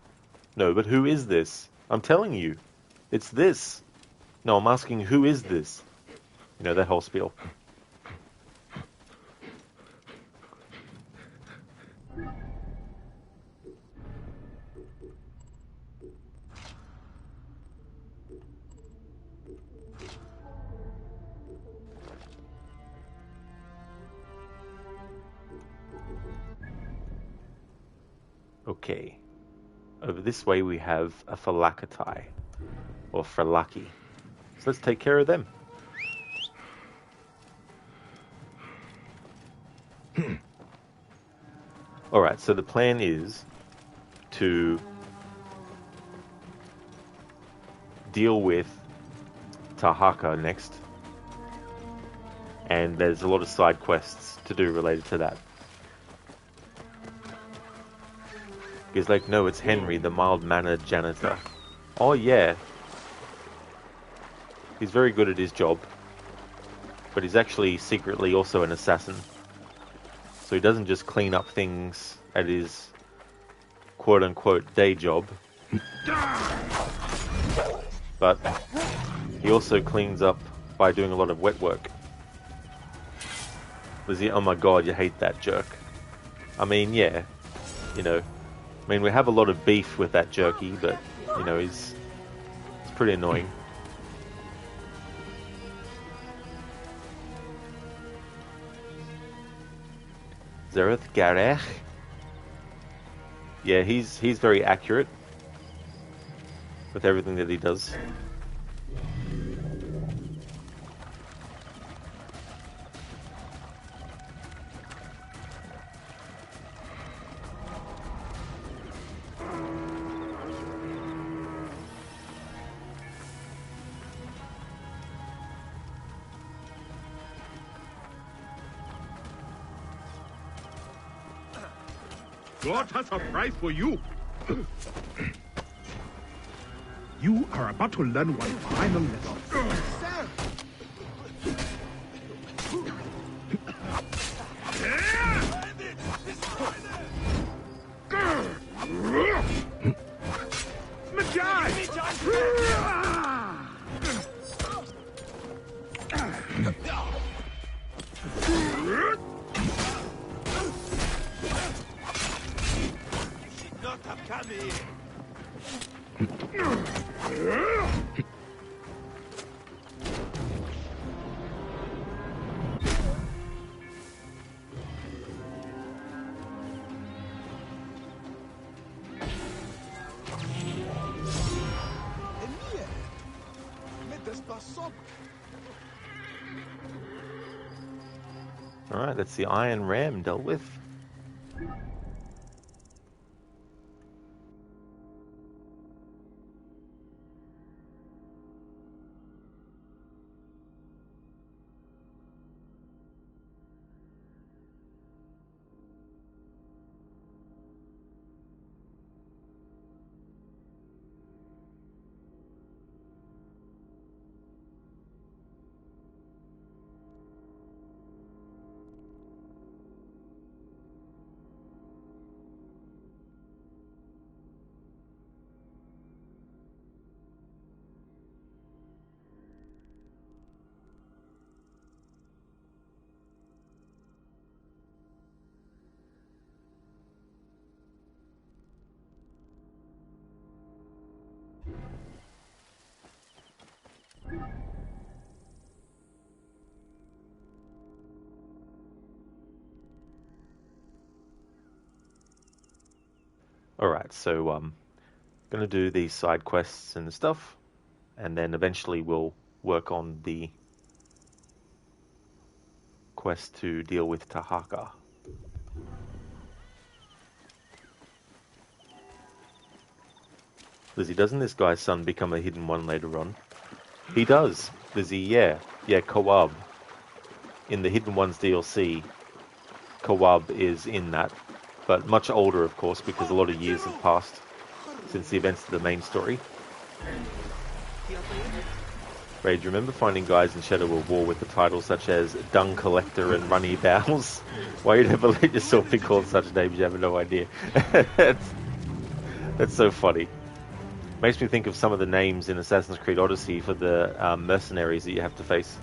No, but who is this? I'm telling you. It's this. No, I'm asking who is this? You know, that whole spiel. Okay. Over this way we have a Phylakitai, or Frelaki. So let's take care of them. Alright, so the plan is to deal with Tahaka next. And there's a lot of side quests to do related to that. He's like, no, it's Henry, the mild-mannered janitor. Oh, yeah. He's very good at his job. But he's actually secretly also an assassin. So he doesn't just clean up things at his quote-unquote day job. But he also cleans up by doing a lot of wet work. Lizzie, oh my god, you hate that jerk. I mean, yeah, you know, I mean, we have a lot of beef with that jerky, but, you know, it's pretty annoying. Zereth Garech. Yeah, he's very accurate with everything that he does. God has a prize for you. You are about to learn one final lesson. Alright, that's the Iron Ram dealt with. Alright, so gonna do these side quests and stuff, and then eventually we'll work on the quest to deal with Tahaka. Lizzie, doesn't this guy's son become a hidden one later on? He does, Lizzie, yeah. Yeah, Kawab. In the Hidden Ones DLC, Kawab is in that, but much older, of course, because a lot of years have passed since the events of the main story. Ray, do you remember finding guys in Shadow of War with the titles such as Dung Collector and Runny Bowels? Why you never let yourself be called such names, you have no idea. That's so funny. Makes me think of some of the names in Assassin's Creed Odyssey for the mercenaries that you have to face.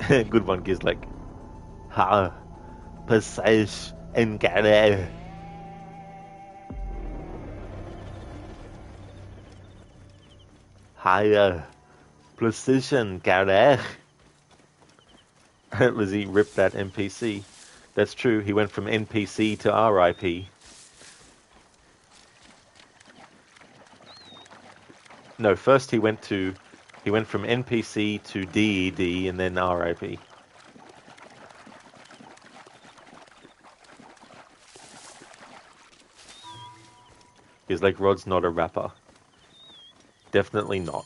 Good one, Gizlek. Ha, Passage and Gare. Higher precision, Gare. Lizzie ripped that NPC. That's true. He went from NPC to RIP. No, first he went from NPC to DED and then RIP. He's like, Rod's not a rapper. Definitely not.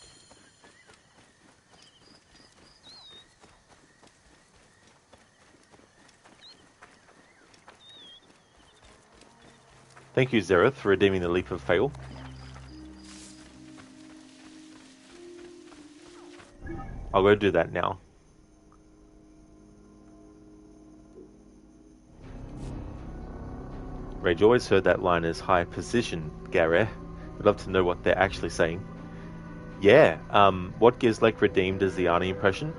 Thank you, Zereth, for redeeming the Leap of Fail. I'll go do that now. Rage always heard that line as high position, Gareth. I'd love to know what they're actually saying. Yeah, what Gizlek redeemed as the Arnie impression,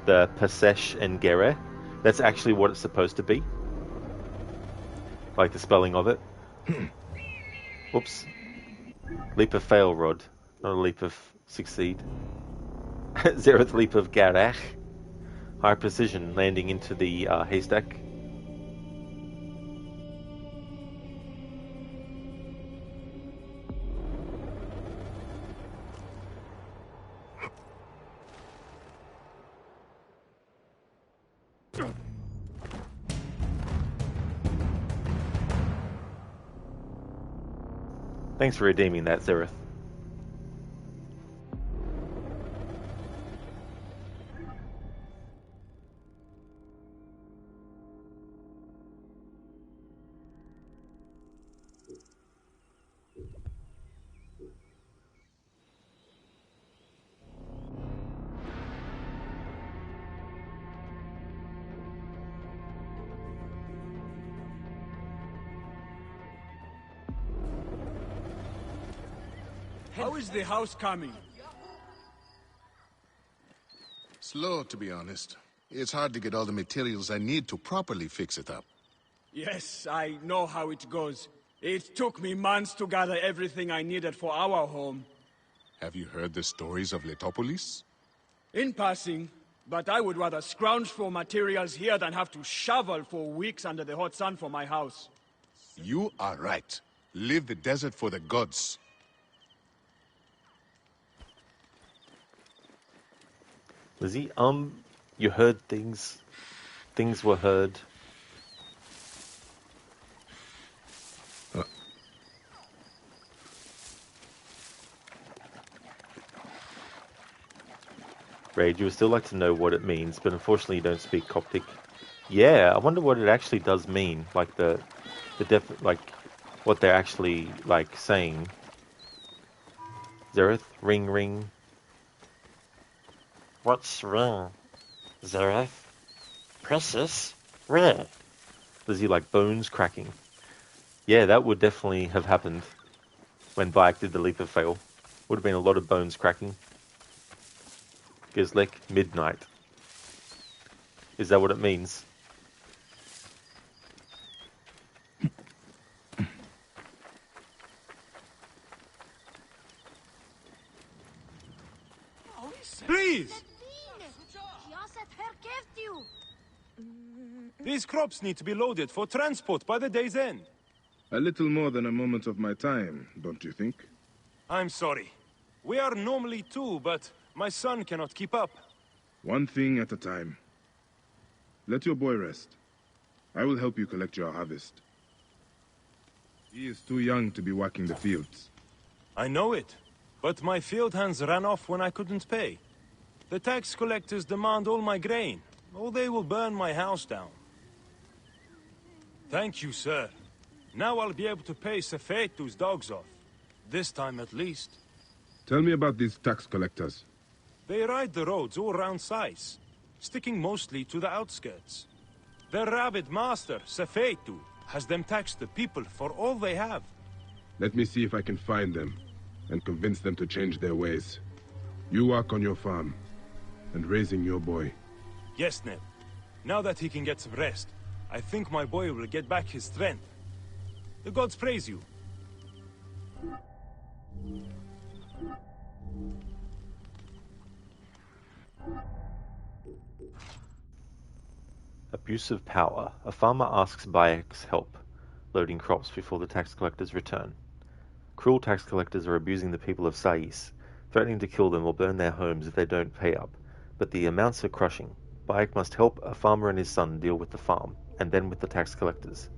the Pasesh and Gere, that's actually what it's supposed to be. Like the spelling of it. Whoops. Leap of fail, Rod. Not a leap of succeed. Zereth leap of Garach. High precision, landing into the haystack. Thanks for redeeming that, Zereth. How is the house coming? Slow, to be honest. It's hard to get all the materials I need to properly fix it up. Yes, I know how it goes. It took me months to gather everything I needed for our home. Have you heard the stories of Letopolis? In passing, but I would rather scrounge for materials here than have to shovel for weeks under the hot sun for my house. You are right. Leave the desert for the gods. Lizzie, you heard things. Things were heard. Rage, you would still like to know what it means, but unfortunately you don't speak Coptic. Yeah, I wonder what it actually does mean. Like what they're actually like saying. Zereth, ring ring. What's ring? Zereth? Precious? Rare? Does he like bones cracking? Yeah, that would definitely have happened when Bayek did the leap of fail. Would have been a lot of bones cracking. Gizlek, midnight. Is that what it means? Please! These crops need to be loaded for transport by the day's end. A little more than a moment of my time, don't you think? I'm sorry. We are normally two, but my son cannot keep up. One thing at a time. Let your boy rest. I will help you collect your harvest. He is too young to be working the fields. I know it, but my field hands ran off when I couldn't pay. The tax collectors demand all my grain, or they will burn my house down. Thank you, sir. Now I'll be able to pay Sefetu's dogs off. This time at least. Tell me about these tax collectors. They ride the roads all round Sais, sticking mostly to the outskirts. Their rabid master, Sefetu, has them tax the people for all they have. Let me see if I can find them, and convince them to change their ways. You work on your farm, and raising your boy. Yes, Ned. Now that he can get some rest, I think my boy will get back his strength. The gods praise you. Abuse of power. A farmer asks Bayek's help, loading crops before the tax collectors return. Cruel tax collectors are abusing the people of Sais, threatening to kill them or burn their homes if they don't pay up, but the amounts are crushing. Bayek must help a farmer and his son deal with the farm, and then with the tax collectors.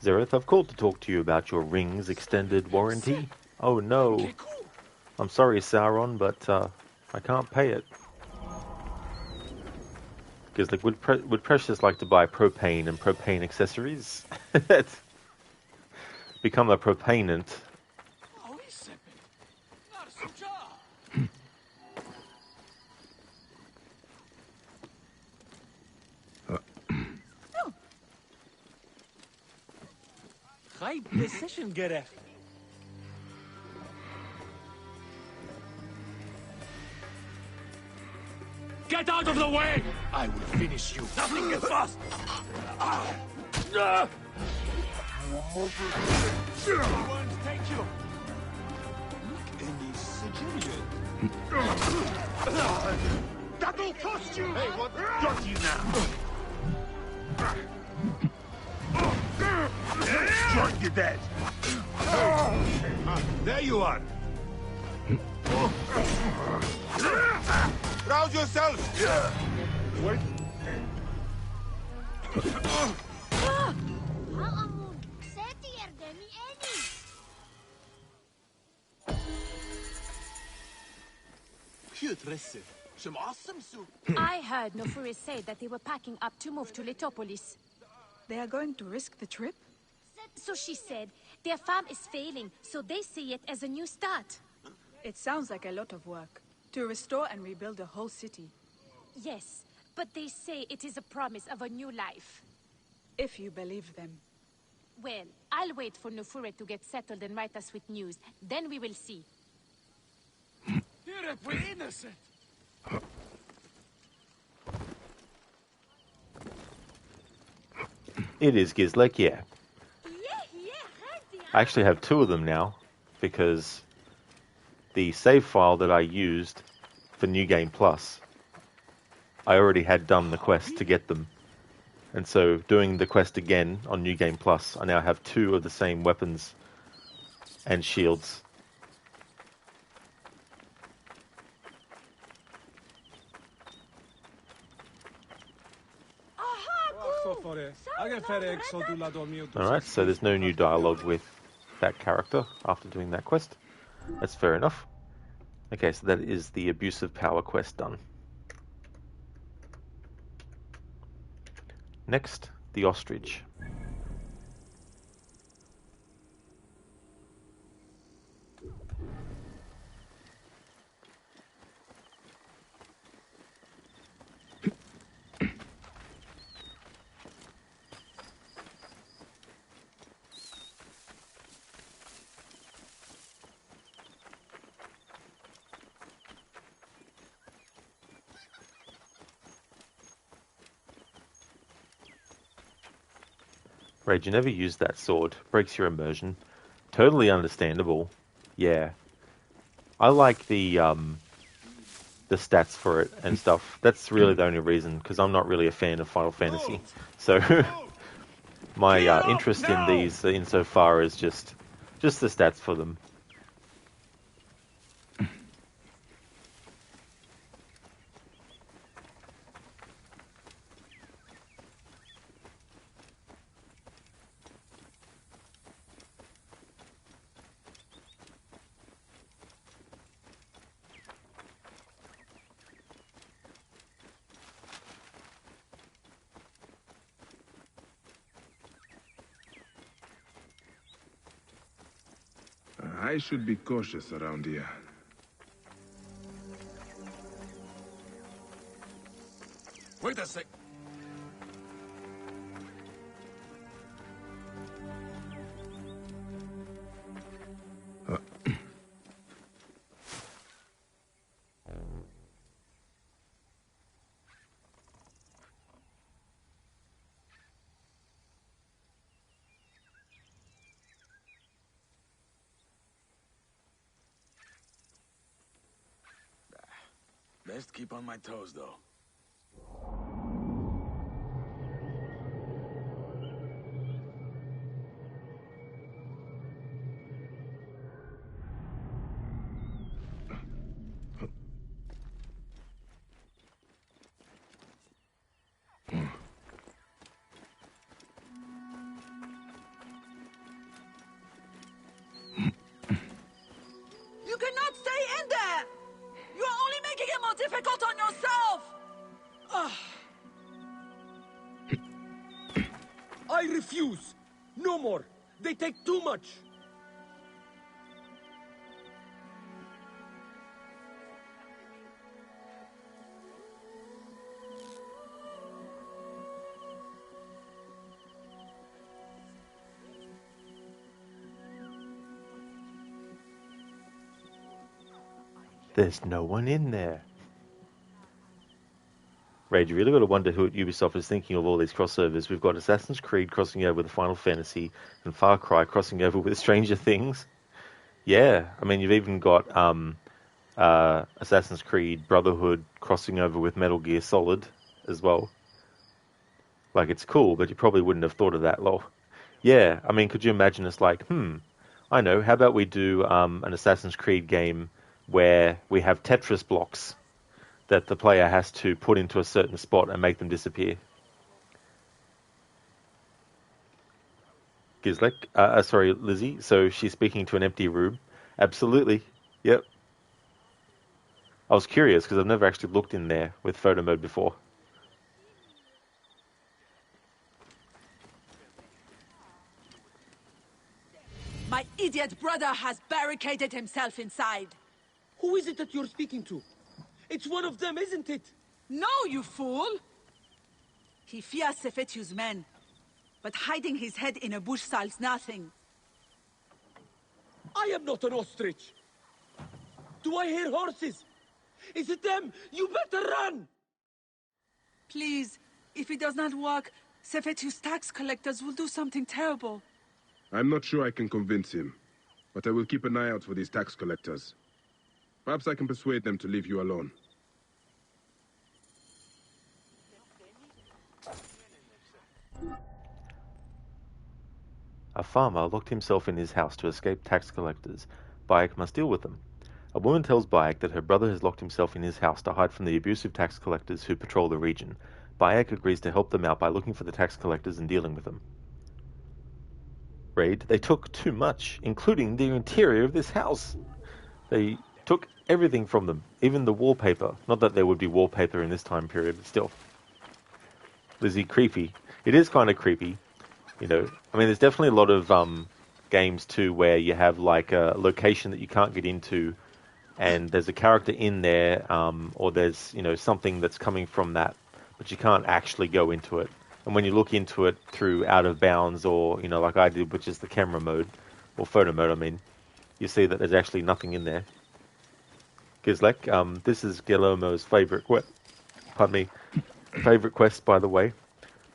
Zereth, I've called to talk to you about your ring's extended warranty. Oh no. I'm sorry, Sauron, but I can't pay it. Because like, would Precious like to buy propane and propane accessories? Become a propanant. Get out of the way! I will finish you. Nothing gets past. Take you. Any Sicilian? That'll cost you! Hey, what got you now? Join you dead! There you are. Rouse yourselves! Wait. I heard Nofuri say that they were packing up to move to Letopolis. They are going to risk the trip? So she said. Their farm is failing, so they see it as a new start. It sounds like a lot of work. To restore and rebuild the whole city. Yes, but they say it is a promise of a new life. If you believe them. Well, I'll wait for Nufure to get settled and write us with news. Then we will see. We're innocent. It is Gizlek, yeah. I actually have two of them now, because the save file that I used for New Game Plus, I already had done the quest to get them. And so doing the quest again on New Game Plus, I now have two of the same weapons and shields. Alright, so there's no new dialogue with that character after doing that quest. That's fair enough. Okay, so that is the Abuse of Power quest done. Next, the Ostrich. Rage, you never use that sword. Breaks your immersion. Totally understandable. Yeah. I like the stats for it and stuff. That's really the only reason, because I'm not really a fan of Final Fantasy. So my interest in these insofar is just the stats for them. I should be cautious around here. Wait a sec. Best keep on my toes, though. You cannot stay in there! You are only making it more difficult on yourself! I refuse! No more! They take too much! There's no one in there. Raid, you really got to wonder who at Ubisoft is thinking of all these crossovers. We've got Assassin's Creed crossing over with Final Fantasy and Far Cry crossing over with Stranger Things. Yeah, I mean, you've even got Assassin's Creed Brotherhood crossing over with Metal Gear Solid as well. Like, it's cool, but you probably wouldn't have thought of that, lol. Yeah, I mean, could you imagine it's like, I know, how about we do an Assassin's Creed game where we have Tetris blocks that the player has to put into a certain spot and make them disappear. Gizlek, sorry, Lizzie, so she's speaking to an empty room. Absolutely, yep. I was curious because I've never actually looked in there with photo mode before. My idiot brother has barricaded himself inside. Who is it that you're speaking to? It's one of them, isn't it? No, you fool! He fears Sefetu's men, but hiding his head in a bush solves nothing. I am not an ostrich. Do I hear horses? Is it them? You better run! Please, if it does not work, Sefetu's tax collectors will do something terrible. I'm not sure I can convince him, but I will keep an eye out for these tax collectors. Perhaps I can persuade them to leave you alone. A farmer locked himself in his house to escape tax collectors. Bayek must deal with them. A woman tells Bayek that her brother has locked himself in his house to hide from the abusive tax collectors who patrol the region. Bayek agrees to help them out by looking for the tax collectors and dealing with them. Raid, they took too much, including the interior of this house. They took everything from them, even the wallpaper. Not that there would be wallpaper in this time period, but still. Lizzie, creepy. It is kind of creepy. You know, I mean, there's definitely a lot of games too where you have like a location that you can't get into, and there's a character in there, or there's, you know, something that's coming from that, but you can't actually go into it. And when you look into it through out of bounds, or, you know, like I did, which is the camera mode, or photo mode, I mean, you see that there's actually nothing in there. Gizlek, this is Guillermo's favorite favorite quest, by the way.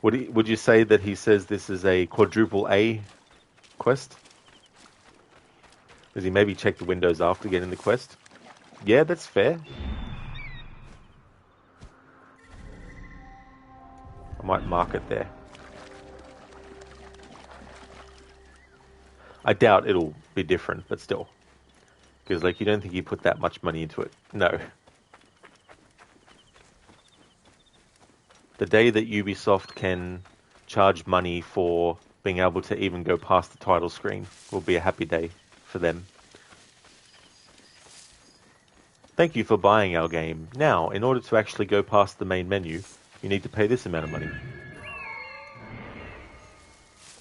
Would you say that he says this is a quadruple A quest? Does he maybe check the windows after getting the quest? Yeah, that's fair. I might mark it there. I doubt it'll be different, but still. Because, like, you don't think he put that much money into it. No. The day that Ubisoft can charge money for being able to even go past the title screen will be a happy day for them. Thank you for buying our game. Now, in order to actually go past the main menu, you need to pay this amount of money.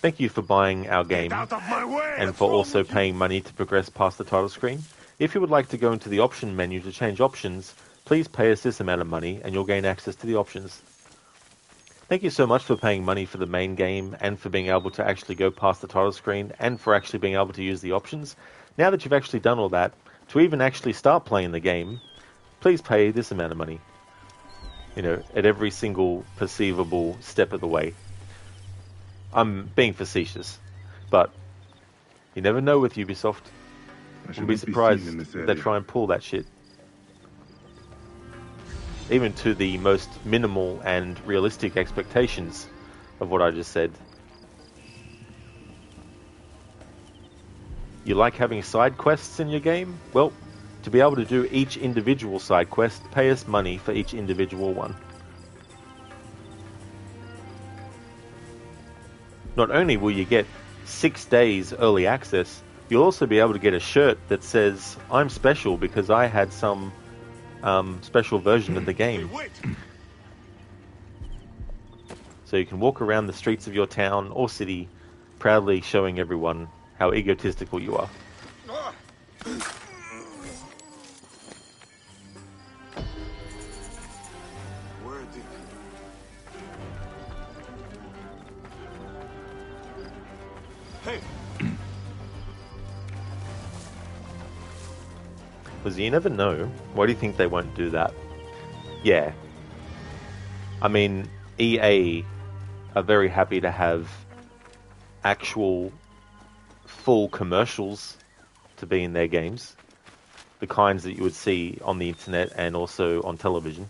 Thank you for buying our game Out of my way! and for also paying money to progress past the title screen. If you would like to go into the option menu to change options, please pay us this amount of money and you'll gain access to the options. Thank you so much for paying money for the main game and for being able to actually go past the title screen and for actually being able to use the options. Now that you've actually done all that, to even actually start playing the game, please pay this amount of money. You know, at every single perceivable step of the way. I'm being facetious, but you never know with Ubisoft. You'll be surprised if they try and pull that shit. Even to the most minimal and realistic expectations of what I just said. You like having side quests in your game? Well, to be able to do each individual side quest, pay us money for each individual one. Not only will you get 6 days early access, you'll also be able to get a shirt that says, I'm special because I had some special version of the game. So you can walk around the streets of your town or city proudly showing everyone how egotistical you are. Hey. Because you never know. Why do you think they won't do that? Yeah. I mean, EA are very happy to have actual full commercials to be in their games. The kinds that you would see on the internet and also on television.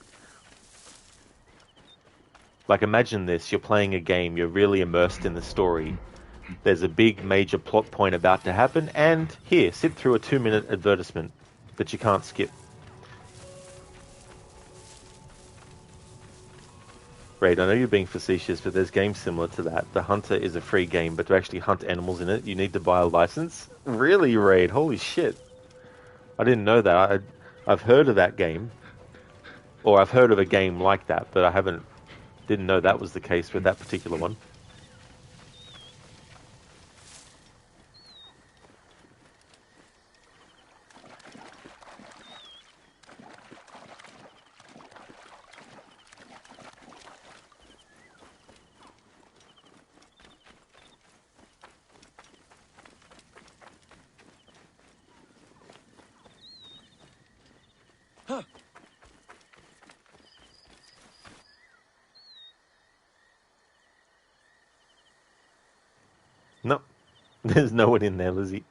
Like, imagine this. You're playing a game. You're really immersed in the story. There's a big major plot point about to happen, and here, sit through a 2-minute advertisement that you can't skip. Raid, I know you're being facetious, but there's games similar to that. The Hunter is a free game, but to actually hunt animals in it, you need to buy a license. Really, Raid? Holy shit. I didn't know that. I've heard of that game, or I've heard of a game like that, but didn't know that was the case with that particular one. No, there's no one in there, Lizzie.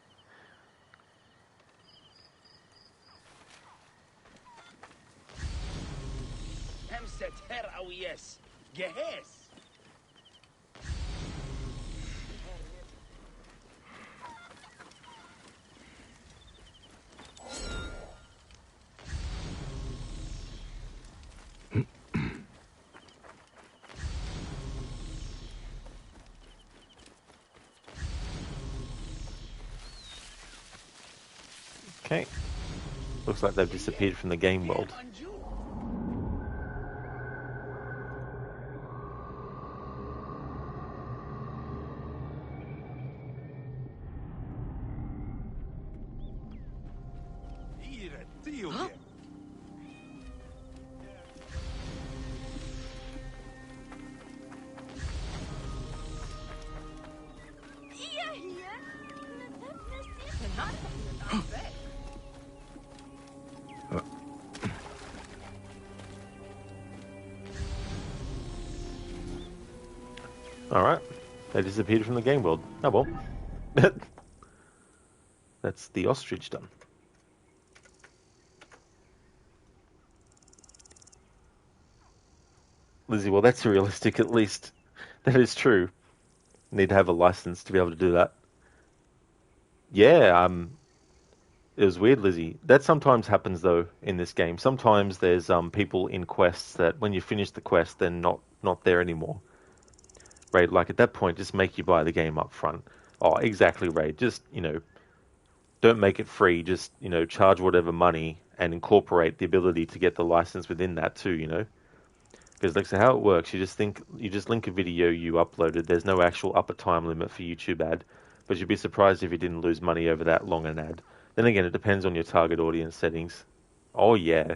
Okay. Looks like they've disappeared from the game world. Huh? Alright. They disappeared from the game world. Oh well. That's the ostrich done. Lizzie, well that's realistic at least. That is true. Need to have a license to be able to do that. Yeah, it was weird, Lizzie. That sometimes happens though in this game. Sometimes there's people in quests that when you finish the quest, they're not there anymore. Right, like at that point, just make you buy the game up front. Oh, exactly, Ray. Just, don't make it free. Just, charge whatever money and incorporate the ability to get the license within that too, Because Because like, so how it works, you just link a video you uploaded. There's no actual upper time limit for YouTube ad, but you'd be surprised if you didn't lose money over that long an ad. Then again, it depends on your target audience settings. Oh yeah.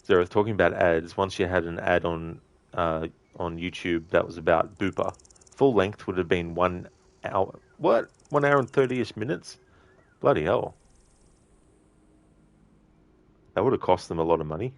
So talking about ads, once you had an ad on YouTube that was about Booper, full length would have been 1 hour. What? 1 hour and 30ish minutes? Bloody hell. That would have cost them a lot of money.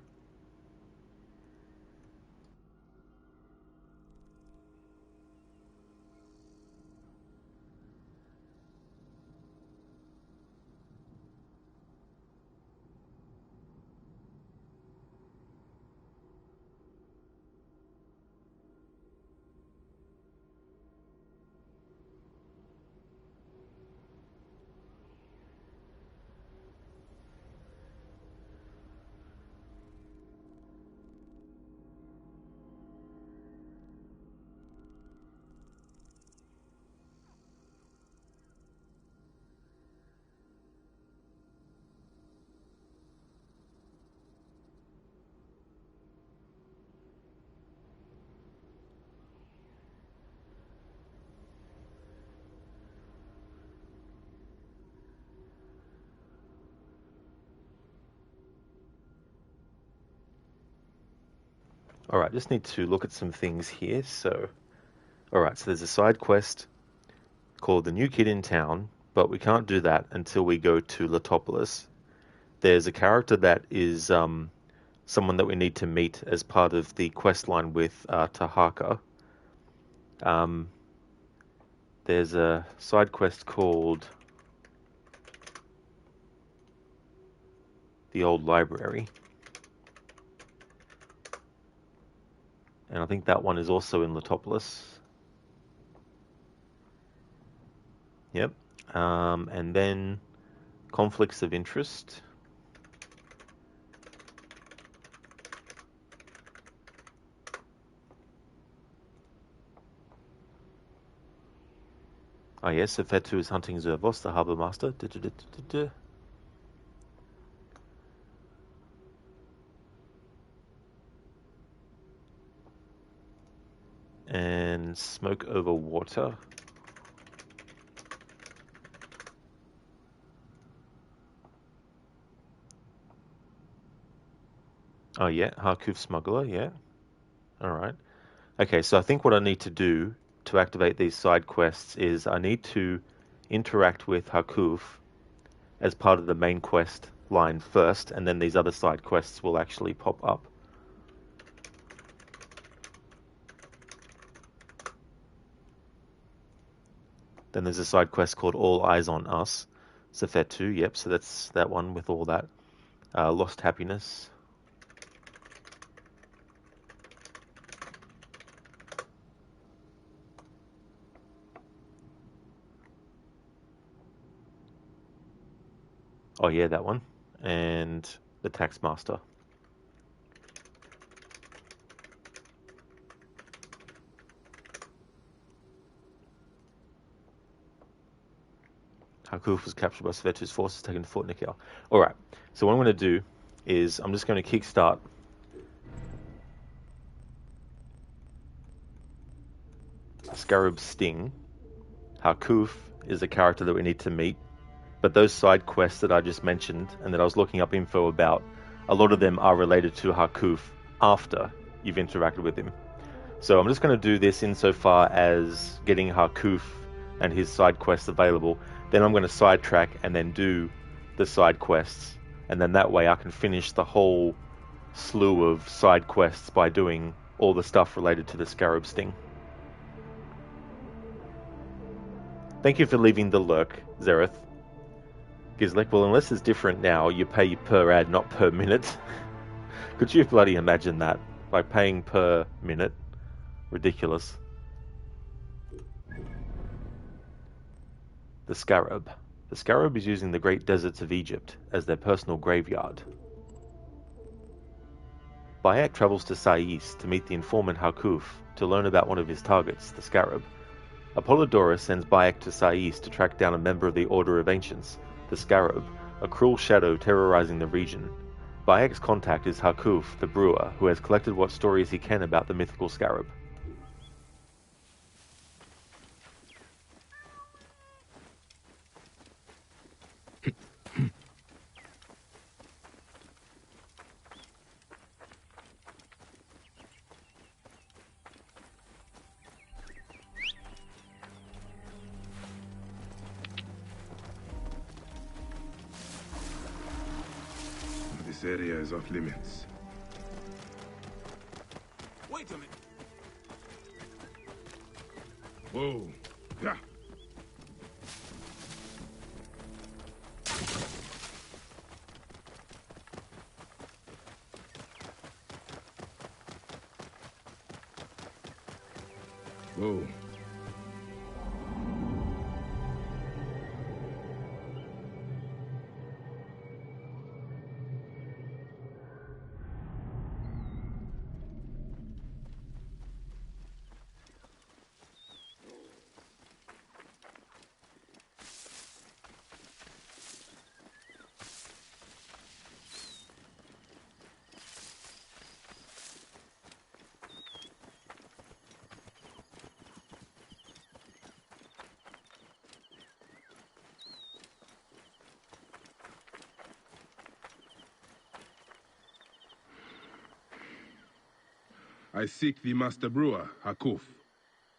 Alright, just need to look at some things here. So, alright, so there's a side quest called The New Kid in Town, but we can't do that until we go to Letopolis. There's a character that is someone that we need to meet as part of the quest line with Tahaka. There's a side quest called The Old Library. And I think that one is also in Letopolis. Yep. And then conflicts of interest. Oh yes, Sefetu is hunting Zervos, the harbour master. And smoke over water. Oh yeah, Harkuf smuggler, yeah. Alright. Okay, so I think what I need to do to activate these side quests is I need to interact with Harkuf as part of the main quest line first, and then these other side quests will actually pop up. Then there's a side quest called All Eyes on Us. Sefetu, yep, so that's that one with all that. Lost Happiness. Oh yeah, that one. And the Tax Master. Harkuf was captured by Sefetu's forces, taken to Fort Nikel. Alright, so what I'm going to do is I'm just going to kickstart Scarab Sting. Harkuf is a character that we need to meet, but those side quests that I just mentioned and that I was looking up info about, a lot of them are related to Harkuf after you've interacted with him. So I'm just going to do this insofar as getting Harkuf and his side quests available. Then I'm going to sidetrack and then do the side quests, and then that way I can finish the whole slew of side quests by doing all the stuff related to the Scarab Sting. Thank you for leaving the lurk, Zereth. Gizlek, well, unless it's different now, you pay per ad, not per minute. Could you bloody imagine that? By paying per minute? Ridiculous. The Scarab. The Scarab is using the great deserts of Egypt as their personal graveyard. Bayek travels to Sais to meet the informant Harkuf to learn about one of his targets, the Scarab. Apollodorus sends Bayek to Sais to track down a member of the Order of Ancients, the Scarab, a cruel shadow terrorizing the region. Bayek's contact is Harkuf, the brewer, who has collected what stories he can about the mythical scarab. This area is off limits. Wait a minute. Whoa. Yeah. Whoa. I seek the Master Brewer, Harkuf.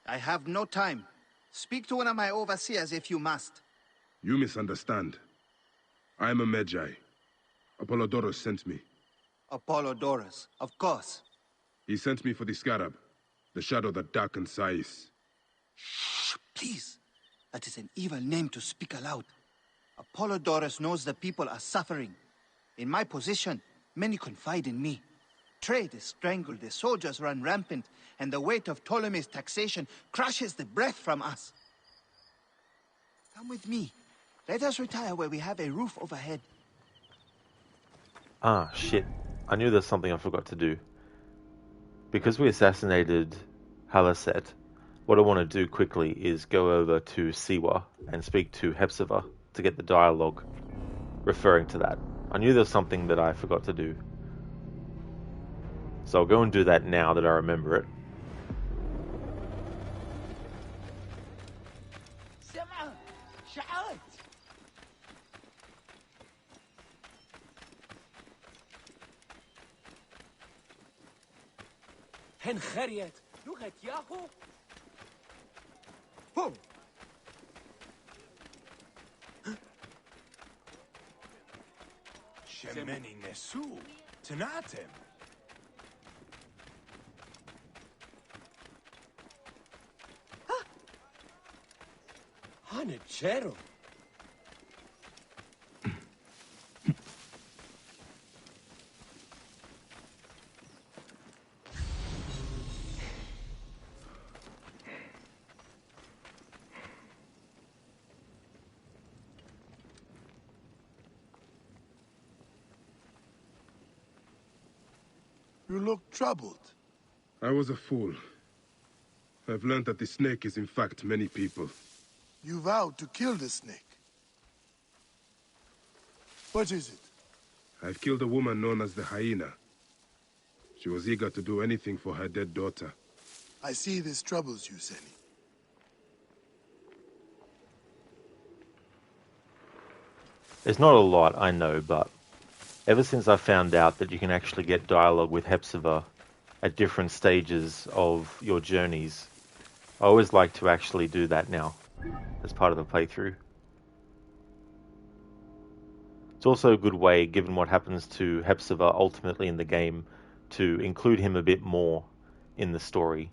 I have no time. Speak to one of my overseers if you must. You misunderstand. I am a Magi. Apollodorus sent me. Apollodorus, of course. He sent me for the scarab, the shadow that darkens Sais. Shh, please. That is an evil name to speak aloud. Apollodorus knows the people are suffering. In my position, many confide in me. Trade is strangled, the soldiers run rampant, and the weight of Ptolemy's taxation crushes the breath from us. Come with me. Let us retire where we have a roof overhead. Ah, shit. I knew there's something I forgot to do. Because we assassinated Halaset, what I want to do quickly is go over to Siwa and speak to Hepzibah to get the dialogue referring to that. I knew there was something that I forgot to do. So I'll go and do that now that I remember it. هن خريت لغة ياهو Whoa. شمني نسو تناتم هان تشيرو You look troubled. I was a fool. I've learned that the snake is in fact many people. You vowed to kill the snake. What is it? I've killed a woman known as the hyena. She was eager to do anything for her dead daughter. I see this troubles you, Seni. It's not a lot, I know, but ever since I found out that you can actually get dialogue with Hepzibah at different stages of your journeys, I always like to actually do that now as part of the playthrough. It's also a good way, given what happens to Hepzibah ultimately in the game, to include him a bit more in the story.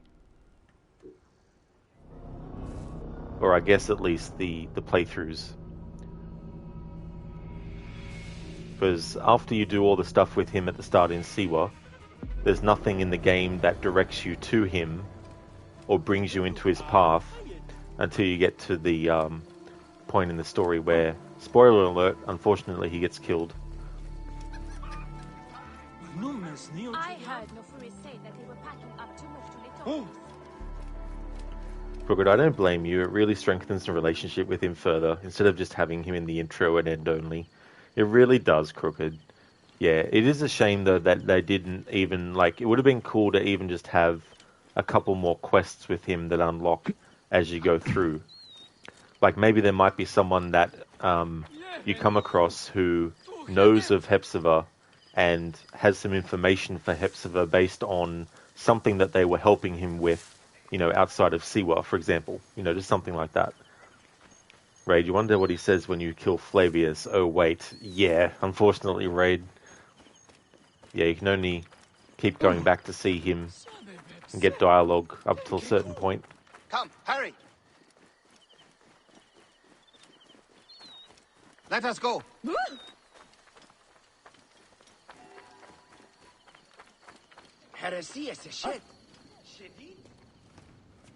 Or I guess at least the playthroughs. Because after you do all the stuff with him at the start in Siwa, there's nothing in the game that directs you to him or brings you into his path until you get to the point in the story where, spoiler alert, unfortunately he gets killed. I heard Nofuri say that they were packing up too much to let off. Crooked, I don't blame you. It really strengthens the relationship with him further, instead of just having him in the intro and end only. It really does, Crooked. Yeah, it is a shame though that they didn't even like. It would have been cool to even just have a couple more quests with him that unlock as you go through. Like maybe there might be someone that you come across who knows of Hepzibah and has some information for Hepzibah based on something that they were helping him with, outside of Siwa, for example. Just something like that. Raid, you wonder what he says when you kill Flavius. Oh, wait. Yeah, unfortunately, Raid. Yeah, you can only keep going back to see him and get dialogue up till a certain point. Come, hurry! Let us go.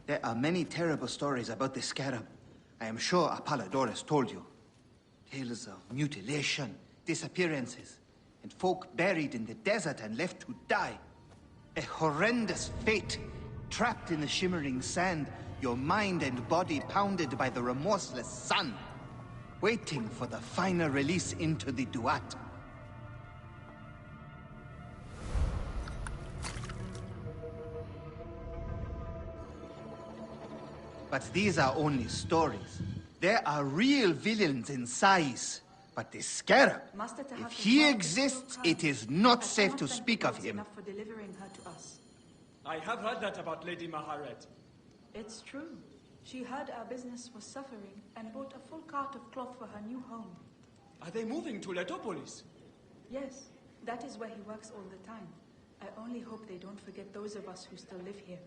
There are many terrible stories about the scarab. I am sure Apollodorus told you. Tales of mutilation, disappearances, and folk buried in the desert and left to die. A horrendous fate. Trapped in the shimmering sand, your mind and body pounded by the remorseless sun. Waiting for the final release into the Duat. But these are only stories. There are real villains in Sais. But the Scarab, if he exists, it is not safe to speak of him. For delivering her to us. I have heard that about Lady Maharet. It's true. She heard our business was suffering and bought a full cart of cloth for her new home. Are they moving to Letopolis? Yes, that is where he works all the time. I only hope they don't forget those of us who still live here.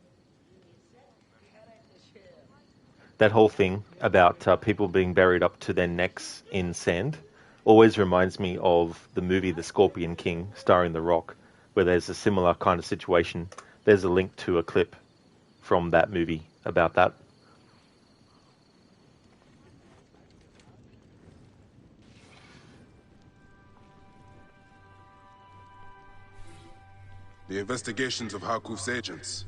That whole thing about people being buried up to their necks in sand always reminds me of the movie The Scorpion King, starring The Rock, where there's a similar kind of situation. There's a link to a clip from that movie about that. The investigations of Harkuf's agents.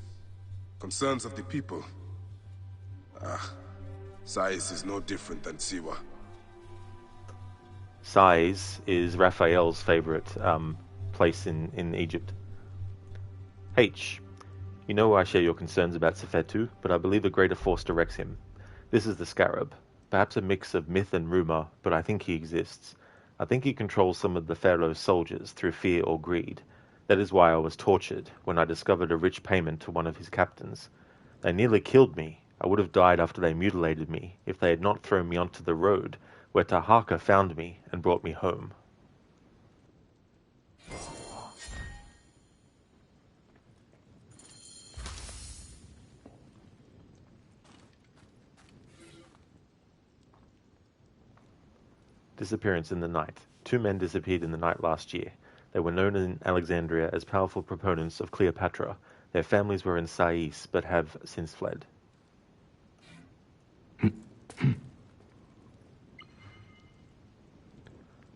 Concerns of the people. Sais is no different than Siwa. Sais is Raphael's favorite place in Egypt. H. You know I share your concerns about Sefetu, but I believe a greater force directs him. This is the Scarab. Perhaps a mix of myth and rumor, but I think he exists. I think he controls some of the Pharaoh's soldiers through fear or greed. That is why I was tortured when I discovered a rich payment to one of his captains. They nearly killed me. I would have died after they mutilated me if they had not thrown me onto the road where Tahaka found me and brought me home. Disappearance in the night. 2 men disappeared in the night last year. They were known in Alexandria as powerful proponents of Cleopatra. Their families were in Sais, but have since fled.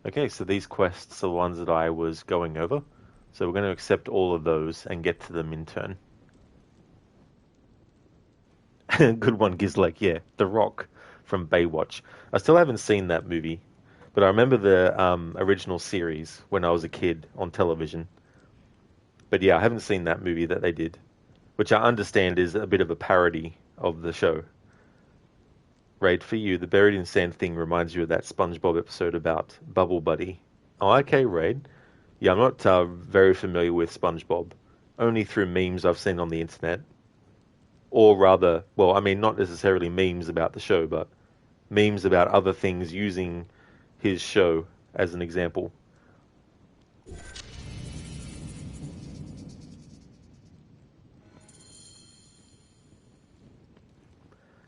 Okay, so these quests are the ones that I was going over. So we're going to accept all of those and get to them in turn. Good one, Gizlek. Yeah, The Rock from Baywatch. I still haven't seen that movie, but I remember the original series when I was a kid on television. But yeah, I haven't seen that movie that they did, which I understand is a bit of a parody of the show. Raid, for you, the buried in sand thing reminds you of that SpongeBob episode about Bubble Buddy. Oh, okay, Raid. Yeah, I'm not very familiar with SpongeBob. Only through memes I've seen on the internet. Or rather, well, I mean, not necessarily memes about the show, but memes about other things using his show as an example.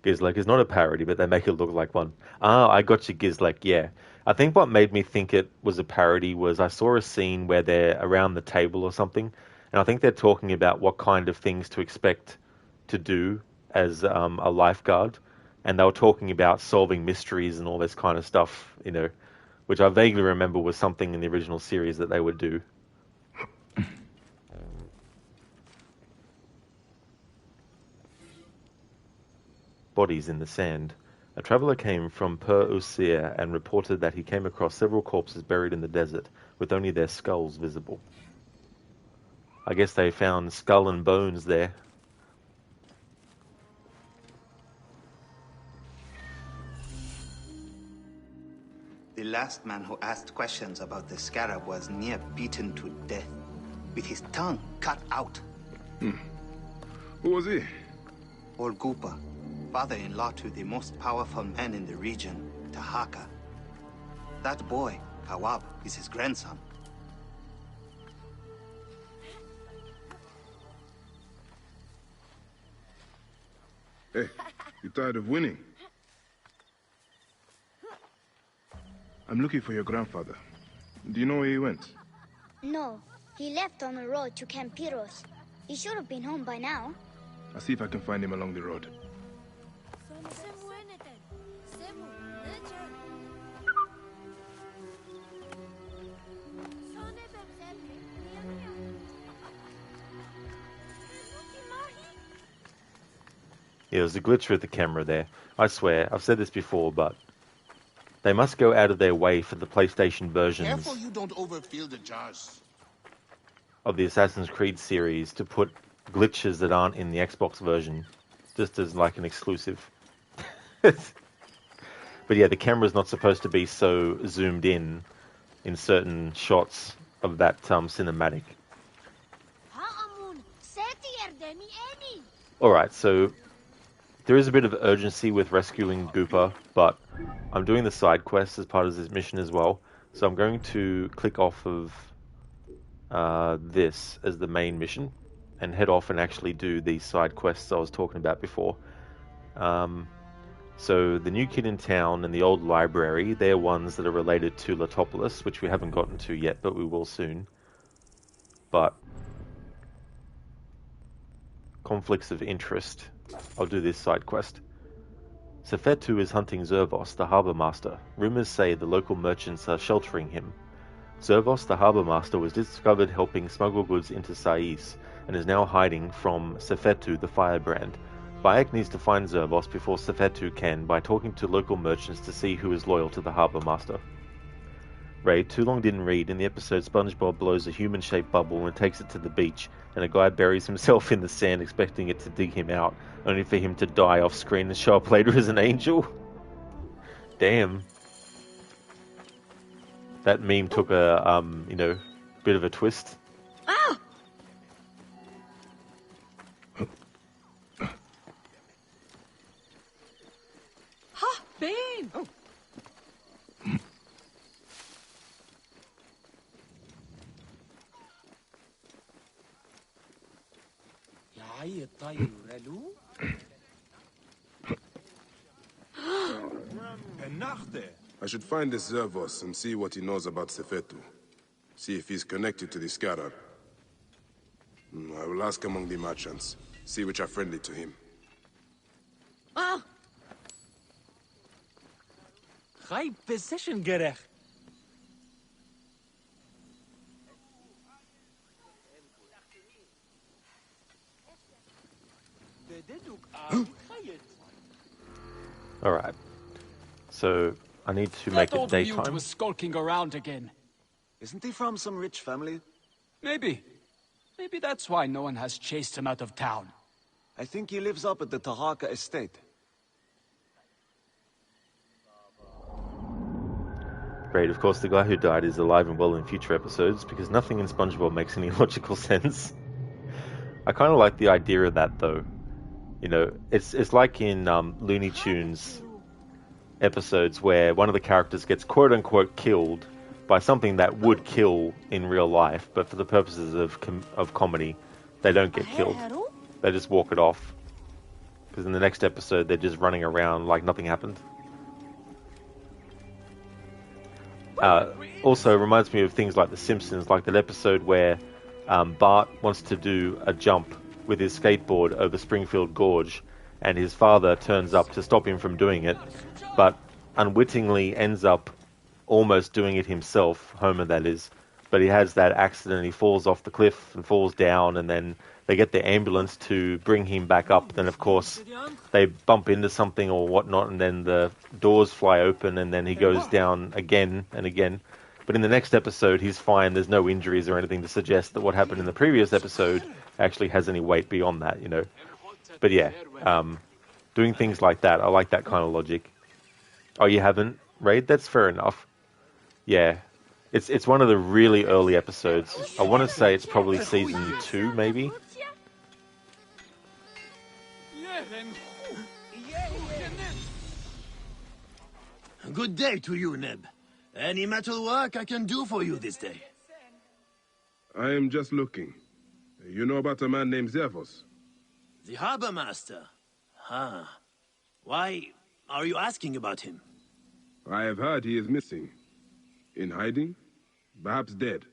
Gizlek is not a parody, but they make it look like one. Ah, I got you, Gizlek, yeah. I think what made me think it was a parody was I saw a scene where they're around the table or something, and I think they're talking about what kind of things to expect to do as a lifeguard, and they were talking about solving mysteries and all this kind of stuff, which I vaguely remember was something in the original series that they would do. Bodies in the sand. A traveller came from Per Usir and reported that he came across several corpses buried in the desert, with only their skulls visible. I guess they found skull and bones there. The last man who asked questions about the scarab was near beaten to death, with his tongue cut out. Who was he? Orgupa, father-in-law to the most powerful man in the region, Tahaka. That boy, Kawab, is his grandson. Hey, you tired of winning? I'm looking for your grandfather. Do you know where he went? No, he left on the road to Campiros. He should have been home by now. I'll see if I can find him along the road. Yeah, there's a glitch with the camera there. I swear, I've said this before, but they must go out of their way for the PlayStation versions Careful you don't overfill the jars. of the Assassin's Creed series to put glitches that aren't in the Xbox version, just as like an exclusive. But yeah, the camera's not supposed to be so zoomed in certain shots of that cinematic. Alright, so there is a bit of urgency with rescuing Gooper, but I'm doing the side quest as part of this mission as well. So I'm going to click off of this as the main mission and head off and actually do these side quests I was talking about before. So the new kid in town and the old library, they're ones that are related to Latopolis, which we haven't gotten to yet, but we will soon. But conflicts of interest. I'll do this side quest. Sefetu is hunting Zervos, the harbour master. Rumors say the local merchants are sheltering him. Zervos, the harbour master, was discovered helping smuggle goods into Sais, and is now hiding from Sefetu, the firebrand. Bayek needs to find Zervos before Sefetu can by talking to local merchants to see who is loyal to the harbour master. Ray, too long didn't read. In the episode, SpongeBob blows a human-shaped bubble and takes it to the beach, and a guy buries himself in the sand expecting it to dig him out, only for him to die off-screen and show up later as an angel. Damn. That meme took a, bit of a twist. Ah! Ha! Bane! Oh. I should find this Zervos and see what he knows about Sefetu. See if he's connected to the Scarab. I will ask among the merchants, see which are friendly to him. Ah! High position gerecht. Alright. So, I need to make it That old mute daytime. was skulking around again. Isn't he from some rich family? Maybe. Maybe that's why no one has chased him out of town. I think he lives up at the Tahaka estate. Great, of course the guy who died is alive and well in future episodes, because nothing in SpongeBob makes any logical sense. I kind of like the idea of that, though. You know, it's like in Looney Tunes episodes where one of the characters gets quote-unquote killed by something that would kill in real life, but for the purposes of comedy, they don't get killed. They just walk it off. Because in the next episode, they're just running around like nothing happened. Also, reminds me of things like The Simpsons, like that episode where Bart wants to do a jump with his skateboard over Springfield Gorge, and his father turns up to stop him from doing it, but unwittingly ends up almost doing it himself, Homer that is, but he has that accident. He falls off the cliff and falls down, and then they get the ambulance to bring him back up. Then, of course, they bump into something or whatnot, and then the doors fly open, and then he goes down again and again. But in the next episode, he's fine. There's no injuries or anything to suggest that what happened in the previous episode actually has any weight beyond that, you know. But yeah, doing things like that, I like that kind of logic. Oh, you haven't, Raid? That's fair enough. Yeah. It's one of the really early episodes. I want to say it's probably season 2, maybe. Good day to you, Neb. Any metal work I can do for you this day? I am just looking. You know about a man named Zervos? The harbor master? Huh. Why are you asking about him? I have heard he is missing. In hiding? Perhaps dead.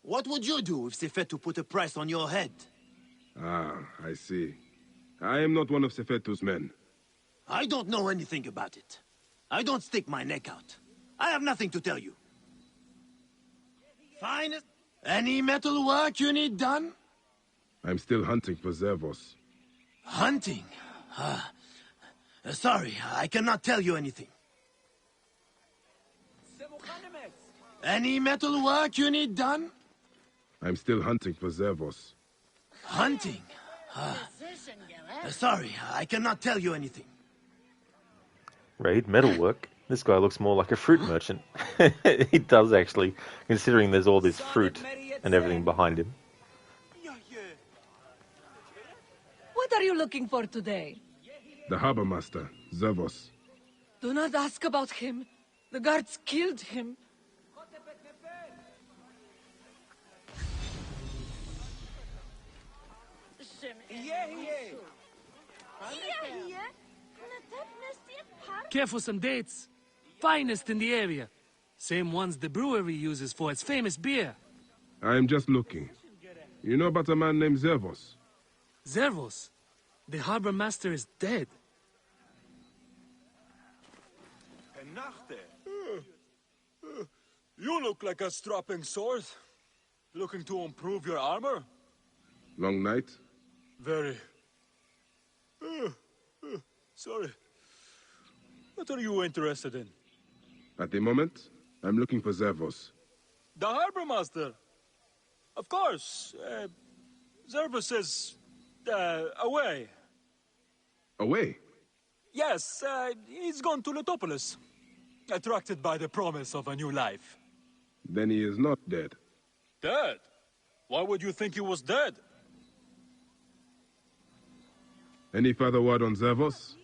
What would you do if Sefetu put a price on your head? Ah, I see. I am not one of Sefetu's men. I don't know anything about it. I don't stick my neck out. I have nothing to tell you. Fine. Any metal work you need done? I'm still hunting for Zervos. Hunting? Sorry, I cannot tell you anything. Any metal work you need done? I'm still hunting for Zervos. Hunting? Sorry, I cannot tell you anything. Raid, metalwork? This guy looks more like a fruit merchant. He does actually, considering there's all this fruit and everything behind him. What are you looking for today? The harbor master, Zervos. Do not ask about him. The guards killed him. Care for some dates. Finest in the area. Same ones the brewery uses for its famous beer. I am just looking. You know about a man named Zervos? Zervos? The harbor master is dead. You look like a strapping sword. Looking to improve your armor? Long night? Very. Sorry. What are you interested in? At the moment, I'm looking for Zervos. The harbor master. Of course. Zervos is away. Away? Yes, he's gone to Letopolis. Attracted by the promise of a new life. Then he is not dead. Dead? Why would you think he was dead? Any further word on Zervos?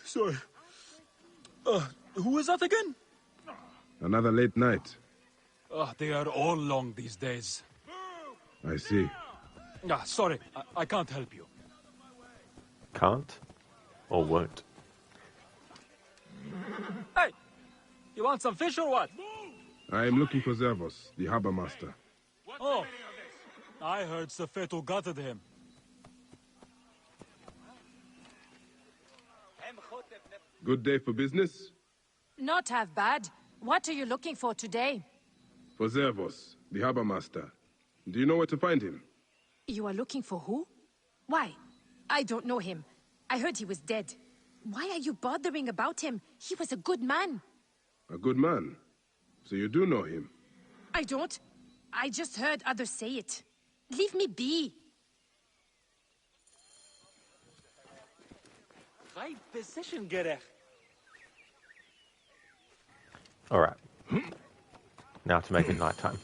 Sorry. Who is that again? Another late night. They are all long these days. I see. Sorry, I can't help you. Can't? Or won't? Hey! You want some fish or what? I am looking for Zervos, the harbor master. Oh, I heard Sefetu gutted him. Good day for business? Not half bad. What are you looking for today? For Zervos, the harbor master. Do you know where to find him? You are looking for who? Why? I don't know him. I heard he was dead. Why are you bothering about him? He was a good man. A good man? So you do know him? I don't. I just heard others say it. Leave me be. Right position, gerecht. Alright. Now to make it nighttime.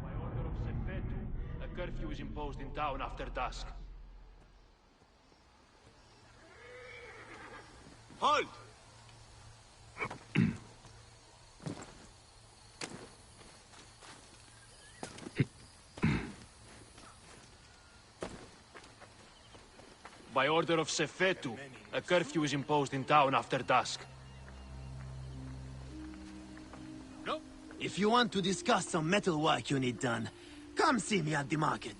By order of Sefetu, a curfew is imposed in town after dusk. Halt! By order of Sefetu, a curfew is imposed in town after dusk. If If you want to discuss some metalwork you need done, come see me at the market.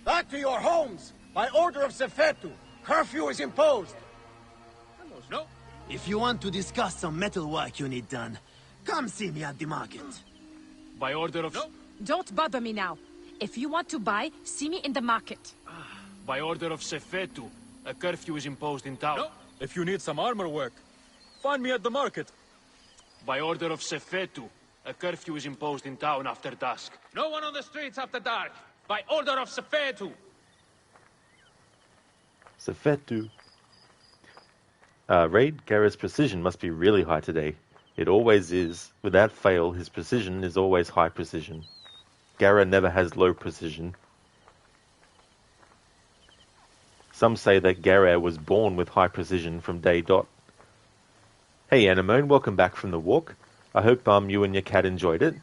Back to your homes! By order of Sefetu, curfew is imposed! No. If you want to discuss some metalwork you need done, come see me at the market. By order of... Don't bother me now. If you want to buy, see me in the market. By order of Sefetu, a curfew is imposed in town. If you need some armor work, find me at the market. By order of Sefetu, a curfew is imposed in town after dusk. No one on the streets after dark. By order of Sefetu. Sefetu. Raid, Garrett's precision must be really high today. It always is. Without fail, his precision is always high precision. Garrett never has low precision. Some say that Garrett was born with high precision from day dot. Hey Anemone, welcome back from the walk. I hope you and your cat enjoyed it.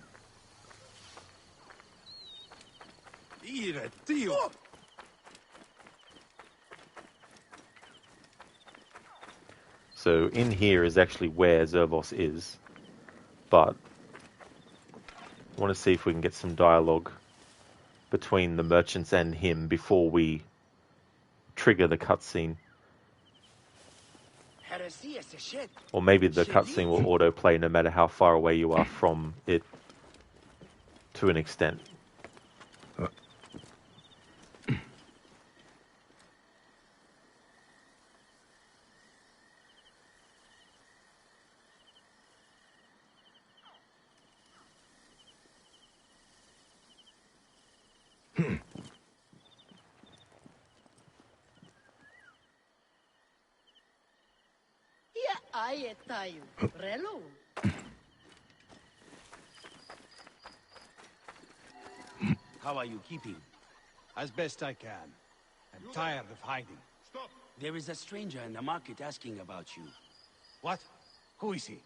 So in here is actually where Zervos is, but I want to see if we can get some dialogue between the merchants and him before we trigger the cutscene. Or maybe the cutscene will autoplay no matter how far away you are from it to an extent. How are you keeping? As best I can. I'm tired of hiding. Stop! There is a stranger in the market asking about you. What? Who is he?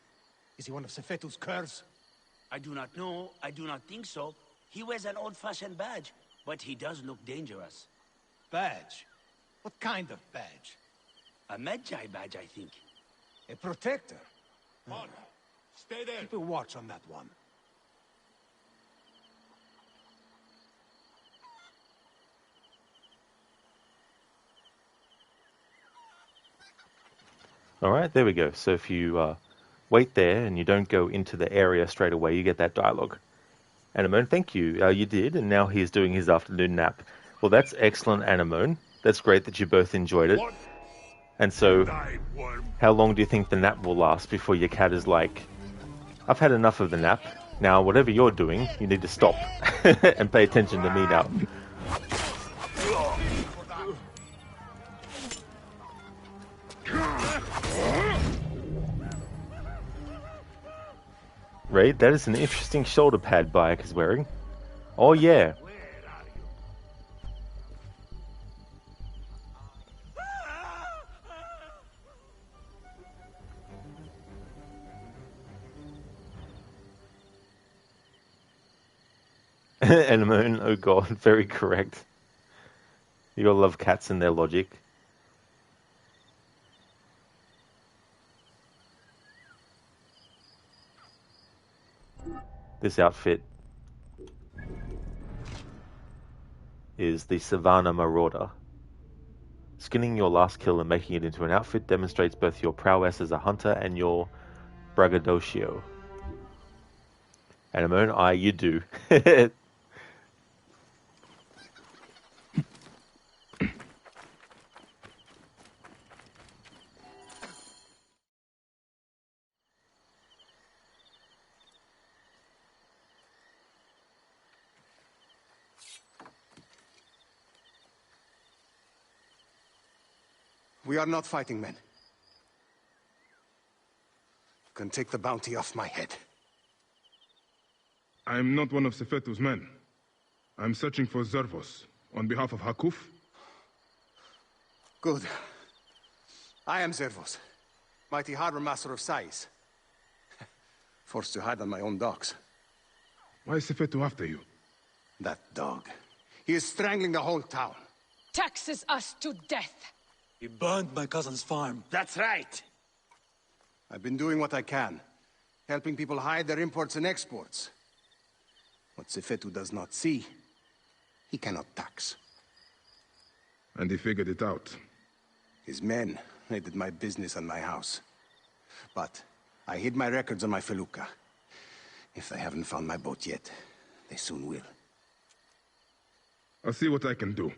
Is he one of Sefetu's curs? I do not know. I do not think so. He wears an old-fashioned badge, but he does look dangerous. Badge? What kind of badge? A Magi badge, I think. A protector? On. Stay there. Keep a watch on that one. Alright, there we go. So if you wait there and you don't go into the area straight away, you get that dialogue. Anemone, thank you. You did, and now he's doing his afternoon nap. Well, that's excellent, Anemone. That's great that you both enjoyed it. And so, how long do you think the nap will last before your cat is like, I've had enough of the nap. Now, whatever you're doing, you need to stop and pay attention to me now. Raid, that is an interesting shoulder pad Bayek is wearing. Oh yeah. Anemone, oh god, very correct. You gotta love cats and their logic. This outfit is the Savannah Marauder. Skinning your last kill and making it into an outfit demonstrates both your prowess as a hunter and your braggadocio. Anemone, aye, you do. We are not fighting men. You can take the bounty off my head. I'm not one of Sefetu's men. I'm searching for Zervos, on behalf of Hakuf. Good. I am Zervos, mighty harbor master of Sais. Forced to hide on my own docks. Why is Sefetu after you? That dog. He is strangling the whole town. Taxes us to death. He burned my cousin's farm. That's right. I've been doing what I can. helping people hide their imports and exports. What Sefetu does not see, he cannot tax. And he figured it out. His men raided my business and my house. But I hid my records on my felucca. If they haven't found my boat yet, they soon will. I'll see what I can do.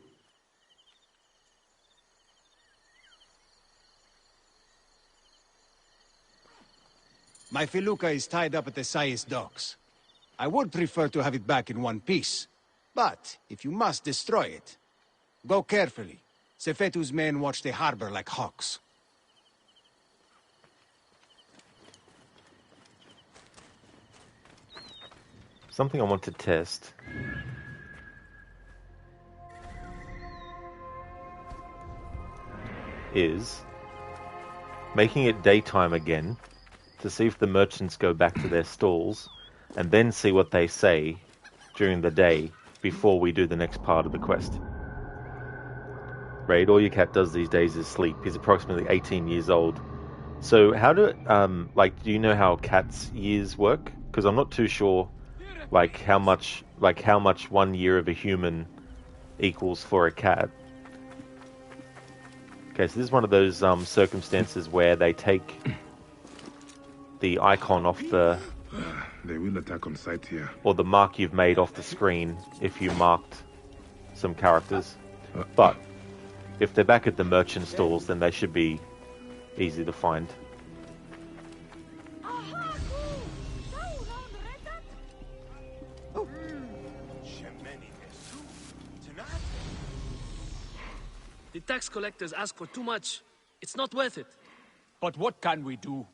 My felucca is tied up at the Sais docks. I would prefer to have it back in one piece. But if you must destroy it, go carefully. Sefetu's men watch the harbor like hawks. Something I want to test is making it daytime again to see if the merchants go back to their stalls and then see what they say during the day before we do the next part of the quest. Raid, all your cat does these days is sleep. He's approximately 18 years old. So how do, do you know how cats' years work? Because I'm not too sure, how much 1 year of a human equals for a cat. Okay, so this is one of those circumstances where they take the icon off the... They will attack on sight here. Or the mark you've made off the screen if you marked some characters. But if they're back at the merchant stalls, then they should be easy to find. The tax collectors ask for too much. It's not worth it. But what can we do?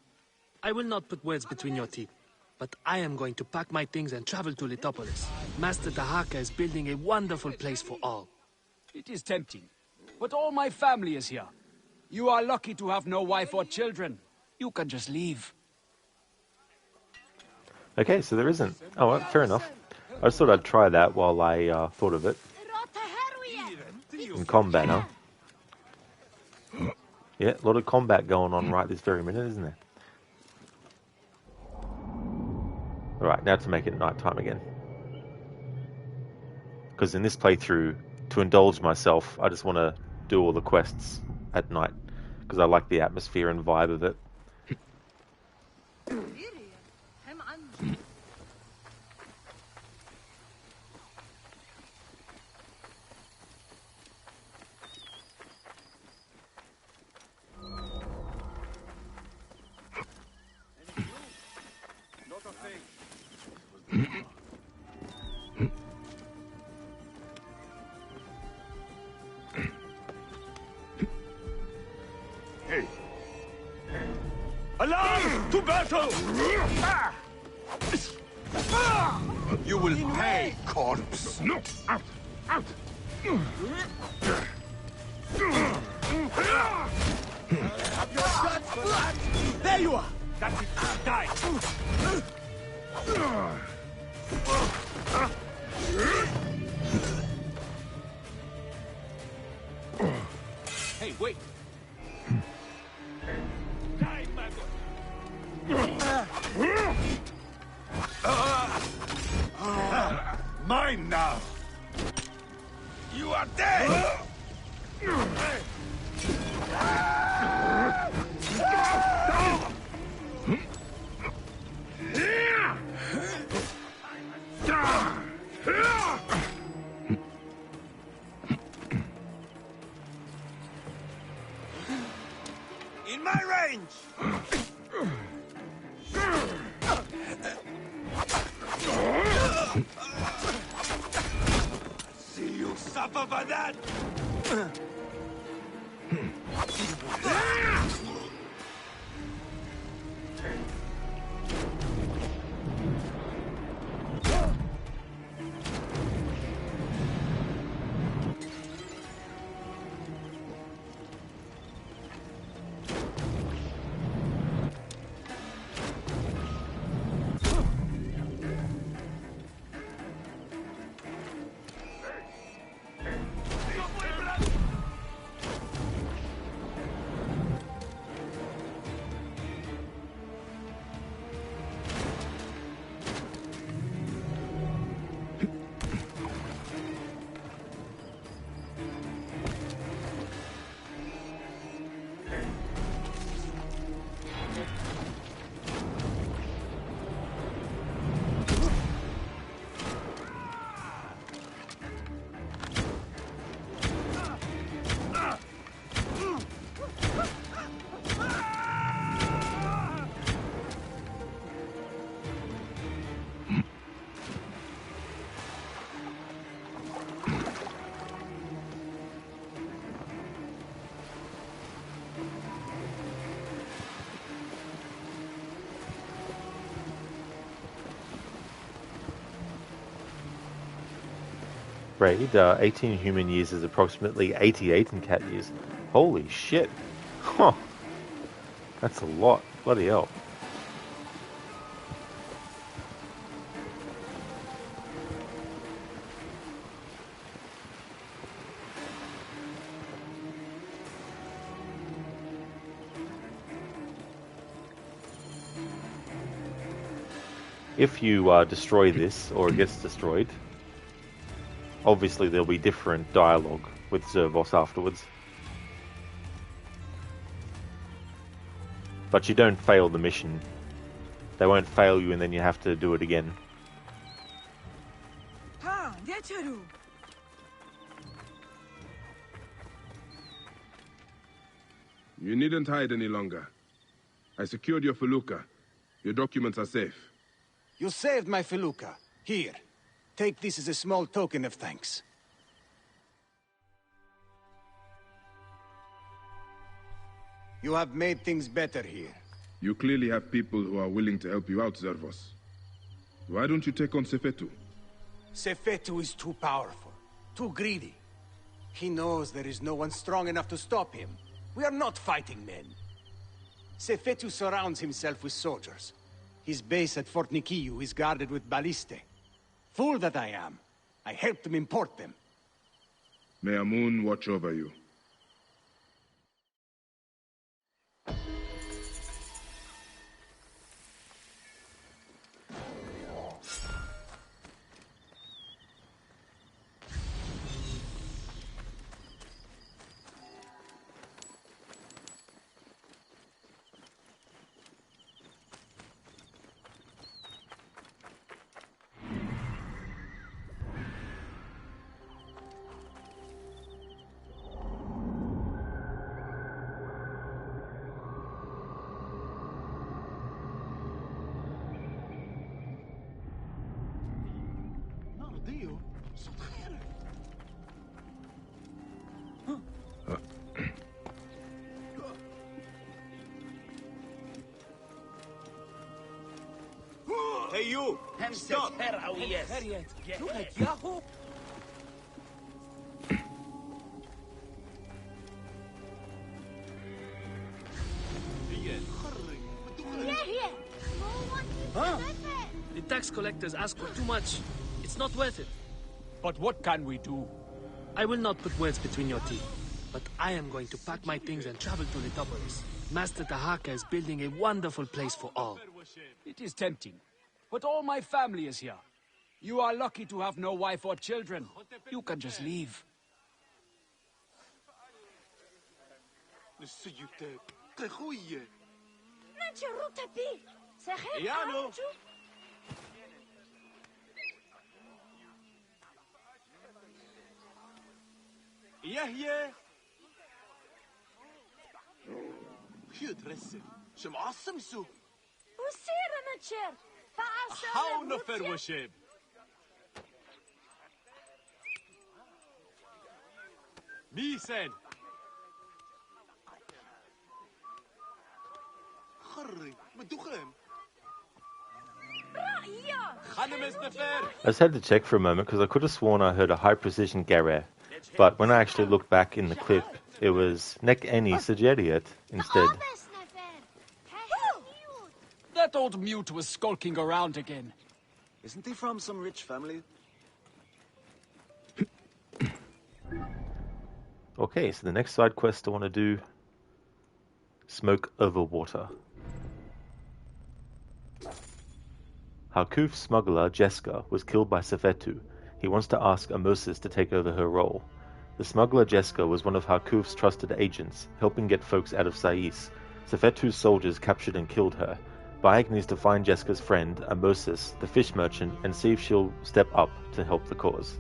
I will not put words between your teeth. But I am going to pack my things and travel to Litopolis. Master Tahaka is building a wonderful place for all. It is tempting. But all my family is here. You are lucky to have no wife or children. You can just leave. Okay, so there isn't. Oh, well, fair enough. I just thought I'd try that while I thought of it. In combat, huh? Yeah, a lot of combat going on right this very minute, isn't there? Alright, now to make it nighttime again. Because in this playthrough, to indulge myself, I just want to do all the quests at night. Because I like the atmosphere and vibe of it. Alarm! To battle! You will pay, corpse! No! Out! Out! Have your guts flat! There you are! That's it! Die! Hey, wait! Mine now! You are dead! In my range! See you suffer for that! raid. 18 human years is approximately 88 in cat years. Holy shit. Huh. That's a lot. Bloody hell. If you destroy this, or it gets destroyed, obviously there'll be different dialogue with Zervos afterwards. But you don't fail the mission. They won't fail you and then you have to do it again. You needn't hide any longer. I secured your felucca. Your documents are safe. You saved my felucca. Here. Take this as a small token of thanks. You have made things better here. You clearly have people who are willing to help you out, Zervos. Why don't you take on Sefetu? Sefetu is too powerful, too greedy. He knows there is no one strong enough to stop him. We are not fighting men. Sefetu surrounds himself with soldiers. His base at Fort Nikiu is guarded with ballistae. Fool that I am. I helped him import them. May Amun watch over you. Hey you! Stop! Huh? The tax collectors ask for too much. It's not worth it. But what can we do? I will not put words between your teeth, but I am going to pack my things and travel to Litopolis. Master Tahaka is building a wonderful place for all. It is tempting, but all my family is here. You are lucky to have no wife or children. You can just leave. Misen! I just had to check for a moment because I could have sworn I heard a high precision Gareth, but when I actually looked back in the clip, it was Nek Eni Sajeriet instead. That old mute was skulking around again. Isn't he from some rich family? Okay, so the next side quest I want to do, Smoke Over Water. Harkuf's smuggler, Jeska, was killed by Sefetu. He wants to ask Amosis to take over her role. The smuggler Jeska was one of Harkuf's trusted agents, helping get folks out of Sais. Sefetu's soldiers captured and killed her. Bayek needs to find Jeska's friend, Amosis, the fish merchant, and see if she'll step up to help the cause.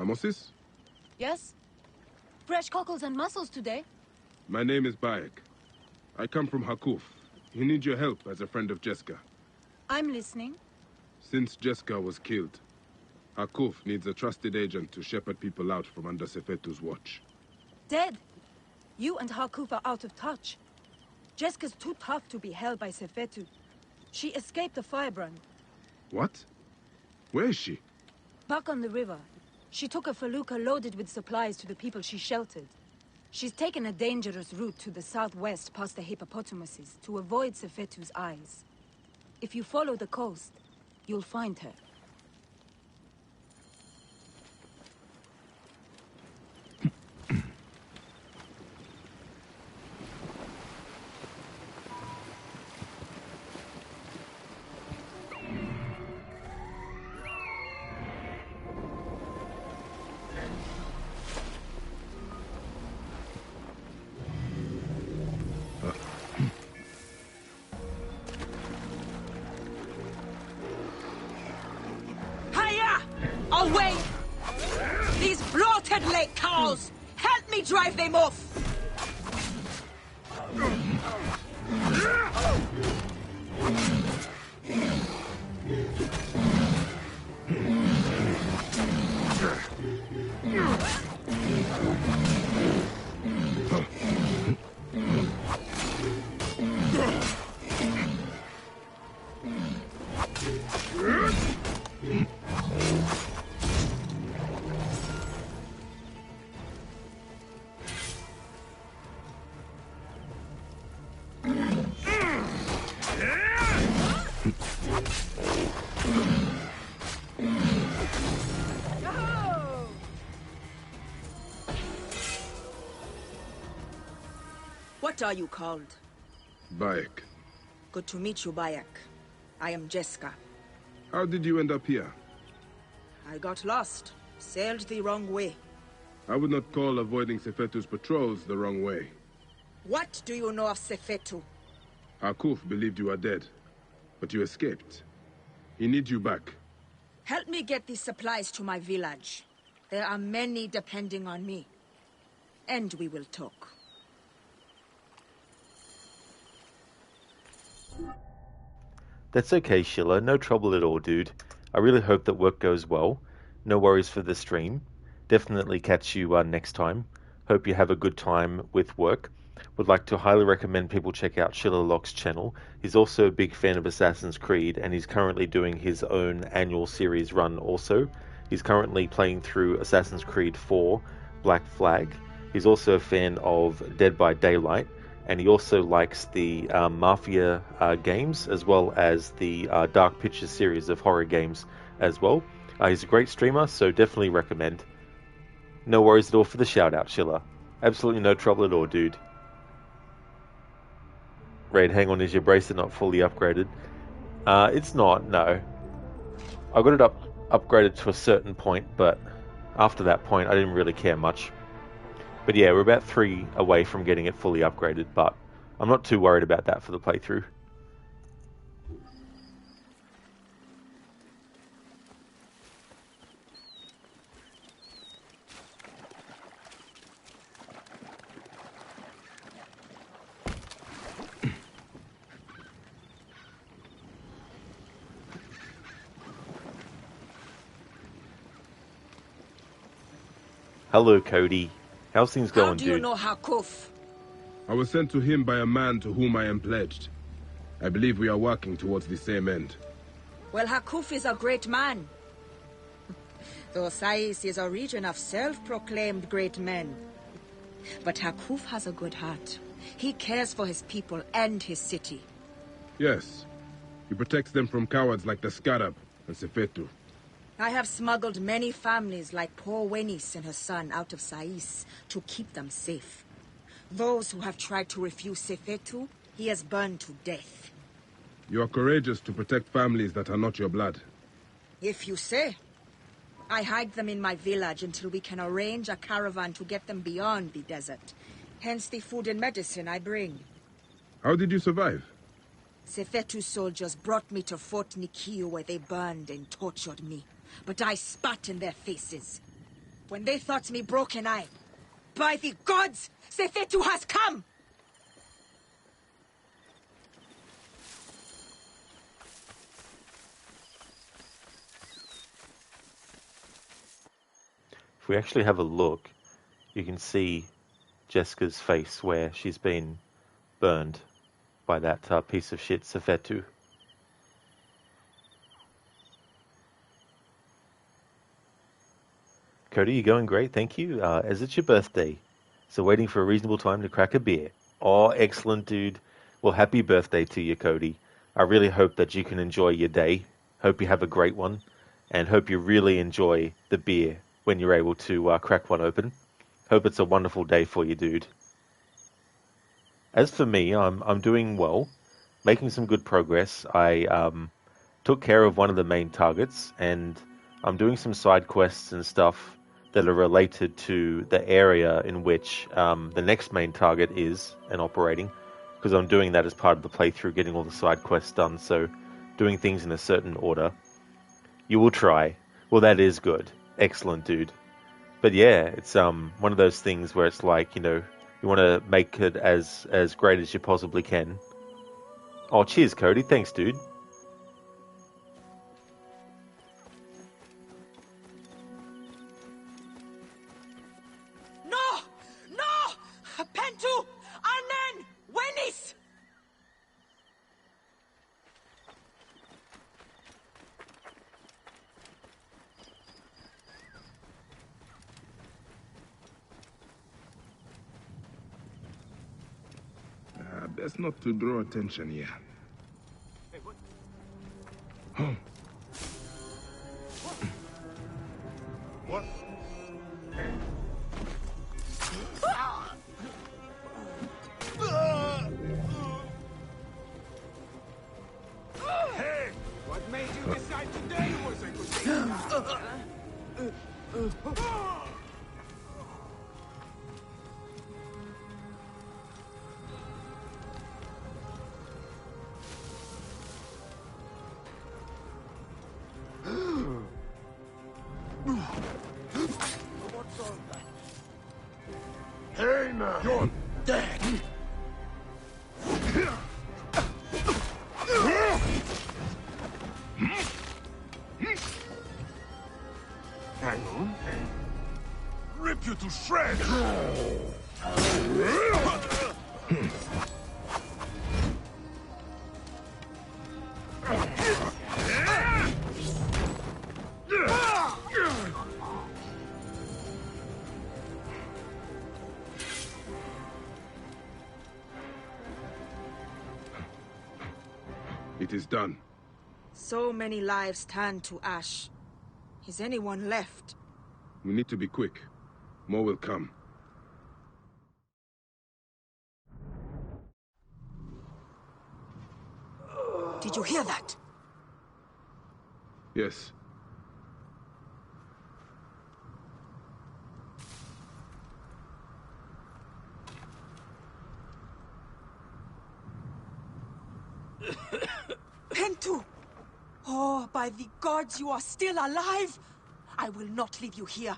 Amosis? Yes? Fresh cockles and mussels today. My name is Bayek. I come from Hakuf. He needs your help as a friend of Jeska. I'm listening. Since Jeska was killed, Hakuf needs a trusted agent to shepherd people out from under Sefetu's watch. Dead. You and Hakuf are out of touch. Jeska's too tough to be held by Sefetu. She escaped the firebrand. What? Where is she? Back on the river. She took a felucca loaded with supplies to the people she sheltered. She's taken a dangerous route to the southwest past the hippopotamuses to avoid Sefetu's eyes. If you follow the coast, you'll find her. Away! These bloated lake cows! Help me drive them off! What are you called? Bayek. Good to meet you, Bayek. I am Jeska. How did you end up here? I got lost. Sailed the wrong way. I would not call avoiding Sefetu's patrols the wrong way. What do you know of Sefetu? Hakuf believed you were dead, but you escaped. He needs you back. Help me get these supplies to my village. There are many depending on me. And we will talk. That's okay, Sheila. No trouble at all, dude. I really hope that work goes well. No worries for the stream. Definitely catch you next time. Hope you have a good time with work. Would like to highly recommend people check out Sheila Locke's channel. He's also a big fan of Assassin's Creed, and he's currently doing his own annual series run also. He's currently playing through Assassin's Creed 4, Black Flag. He's also a fan of Dead by Daylight, and he also likes the Mafia games, as well as the Dark Pictures series of horror games as well. He's a great streamer, so definitely recommend. No worries at all for the shout out, Sheila. Absolutely no trouble at all, dude. Raid, hang on, is your bracer not fully upgraded? It's not, no. I got it upgraded to a certain point, but after that point I didn't really care much. But yeah, we're about 3 away from getting it fully upgraded, but I'm not too worried about that for the playthrough. Hello, Cody. How's things going, dude? How do you know Hakuf? I was sent to him by a man to whom I am pledged. I believe we are working towards the same end. Well, Hakuf is a great man. Though Sais is a region of self-proclaimed great men. But Hakuf has a good heart. He cares for his people and his city. Yes. He protects them from cowards like the Scarab and Sefetu. I have smuggled many families like poor Wenis and her son out of Sais to keep them safe. Those who have tried to refuse Sefetu, he has burned to death. You are courageous to protect families that are not your blood. If you say. I hide them in my village until we can arrange a caravan to get them beyond the desert. Hence the food and medicine I bring. How did you survive? Sefetu's soldiers brought me to Fort Nikiu where they burned and tortured me. But I spat in their faces. when they thought me broken eye. By the gods, Sefetu has come! If we actually have a look, you can see Jessica's face where she's been burned by that piece of shit Sefetu. Cody, you're going great, thank you. As it's your birthday, so waiting for a reasonable time to crack a beer. Oh, excellent, dude. Well, happy birthday to you, Cody. I really hope that you can enjoy your day. Hope you have a great one, and hope you really enjoy the beer when you're able to crack one open. Hope it's a wonderful day for you, dude. As for me, I'm doing well, making some good progress. I took care of one of the main targets, and I'm doing some side quests and stuff that are related to the area in which the next main target is and operating, because I'm doing that as part of the playthrough, getting all the side quests done, so doing things in a certain order. You will try. Well, that is good. Excellent, dude. But yeah, it's one of those things where it's like, you know, you want to make it as great as you possibly can. Oh, cheers, Cody. Thanks, dude. No! No! Pentu! Anen! Wenis! Best not to draw attention here. Oh. What? Hey! What made you decide today was a good thing? What's all that? Hey now! You're dead! Hang on. Rip you to shreds! It is done. So many lives turned to ash. Is anyone left? We need to be quick. More will come. Did you hear that? Yes. Pentu! Oh, by the gods, you are still alive! I will not leave you here.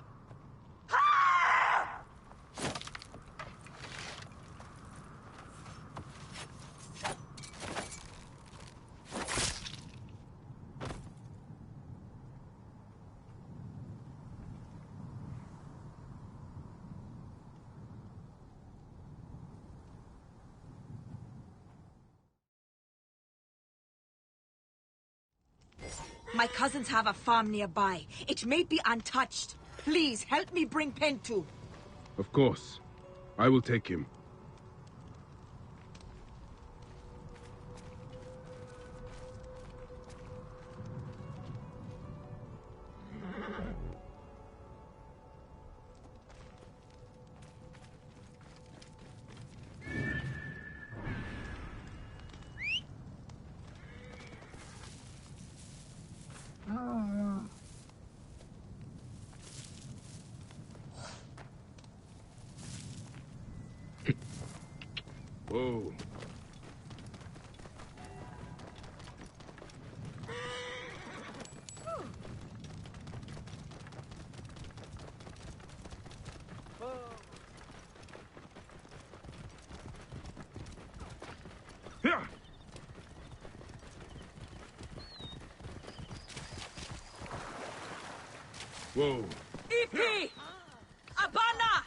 My cousins have a farm nearby. It may be untouched. Please, help me bring Pentu. Of course. I will take him. Whoa. Whoa. EP! Abana!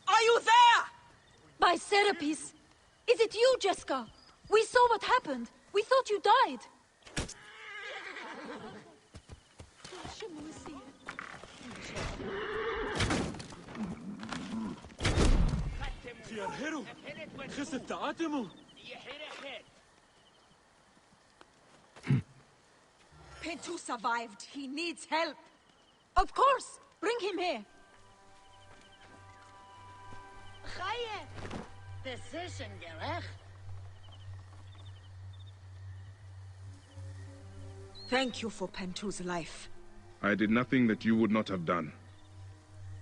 Are you there? By Serapis! Is it you, Jessica? We saw what happened. We thought you died. Pintu survived. He needs help. Of course! Bring him here. Thank you for Pentu's life. I did nothing that you would not have done.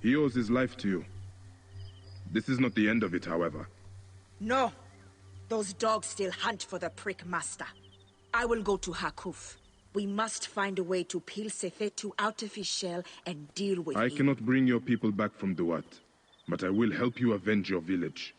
He owes his life to you. This is not the end of it, however. No. Those dogs still hunt for the prick master. I will go to Hakuf. We must find a way to peel Sefetu out of his shell and deal with I him. cannot bring your people back from Duat, but I will help you avenge your village.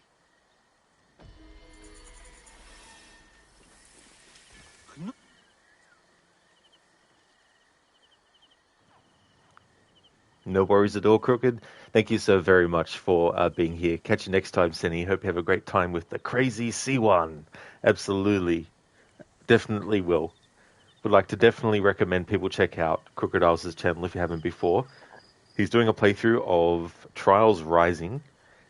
No worries at all, Crooked. Thank you so very much for being here. Catch you next time, Senny. Hope you have a great time with the crazy C1. Absolutely. Definitely will. Would like to definitely recommend people check out Crocodile's channel if you haven't before. He's doing a playthrough of Trials Rising,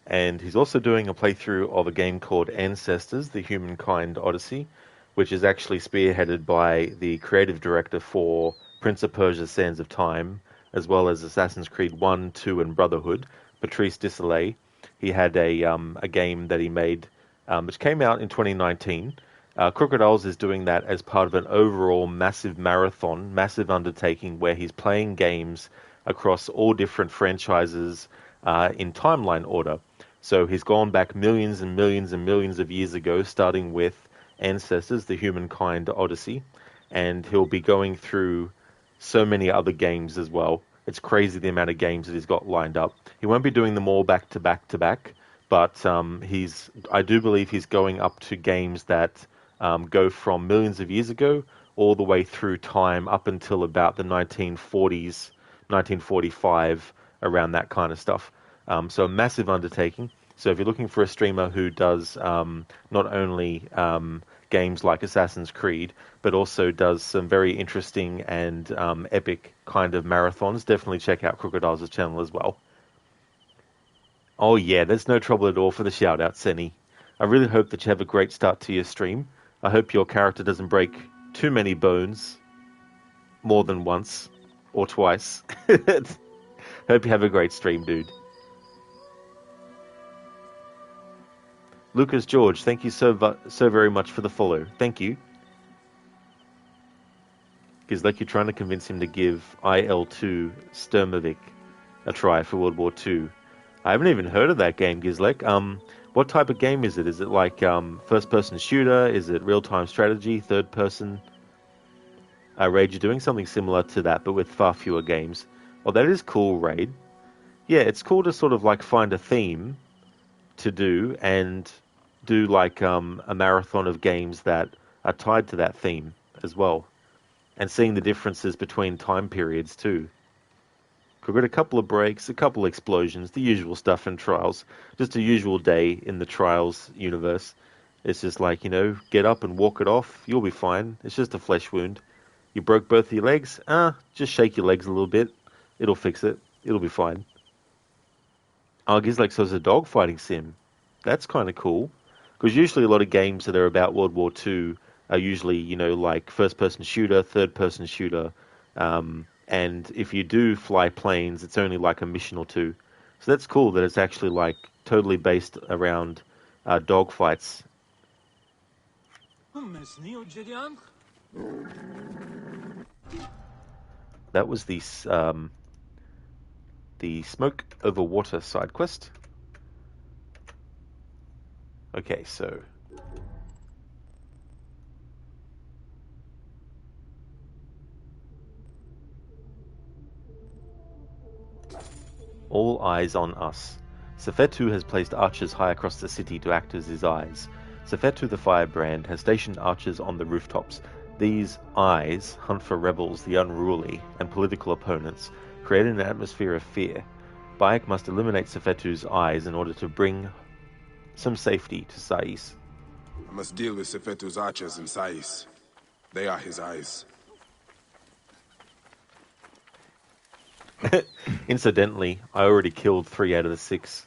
and he's also doing a playthrough of a game called Ancestors, the Humankind Odyssey, which is actually spearheaded by the creative director for Prince of Persia Sands of Time, as well as Assassin's Creed 1, 2, and Brotherhood, Patrice Desilets. He had a game that he made, which came out in 2019. Crocodiles is doing that as part of an overall massive marathon, massive undertaking, where he's playing games across all different franchises in timeline order. So he's gone back millions and millions and millions of years ago, starting with Ancestors, the Humankind Odyssey, and he'll be going through so many other games as well. It's crazy the amount of games that he's got lined up. He won't be doing them all back to back to back, but I do believe he's going up to games that go from millions of years ago all the way through time up until about the 1940s, 1945, around that kind of stuff. So a massive undertaking. So if you're looking for a streamer who does not only games like Assassin's Creed, but also does some very interesting and epic kind of marathons, definitely check out Crocodile's channel as well. Oh yeah, there's no trouble at all for the shout out, Senny. I really hope that you have a great start to your stream. I hope your character doesn't break too many bones more than once or twice. Hope you have a great stream, dude. Lucas George, thank you so very much for the follow. Thank you. Because like you're trying to convince him to give IL-2 Sturmovik a try for World War II. I haven't even heard of that game, Gizlek. What type of game is it? Is it like first-person shooter? Is it real-time strategy, third-person? Raid, you're doing something similar to that, but with far fewer games. Well, that is cool, Raid. Yeah, it's cool to sort of like find a theme to do and do like a marathon of games that are tied to that theme as well. And seeing the differences between time periods too. We've got a couple of breaks, a couple of explosions, the usual stuff in Trials. Just a usual day in the Trials universe. It's just like, you know, get up and walk it off, you'll be fine. It's just a flesh wound. You broke both of your legs? Just shake your legs a little bit. It'll fix it. It'll be fine. Gizlek, so it's a dogfighting sim. That's kind of cool. Because usually a lot of games that are about World War II are usually, you know, like first-person shooter, third-person shooter. And if you do fly planes, it's only like a mission or two. So that's cool that it's actually like totally based around dogfights. That was the Smoke Over Water side quest. Okay, so all eyes on us. Sefetu has placed archers high across the city to act as his eyes. Sefetu the Firebrand has stationed archers on the rooftops. These eyes hunt for rebels, the unruly, and political opponents, created an atmosphere of fear. Bayek must eliminate Sefetu's eyes in order to bring some safety to Sais. I must deal with Sefetu's archers in Sais. They are his eyes. Incidentally, I already killed 3 out of the 6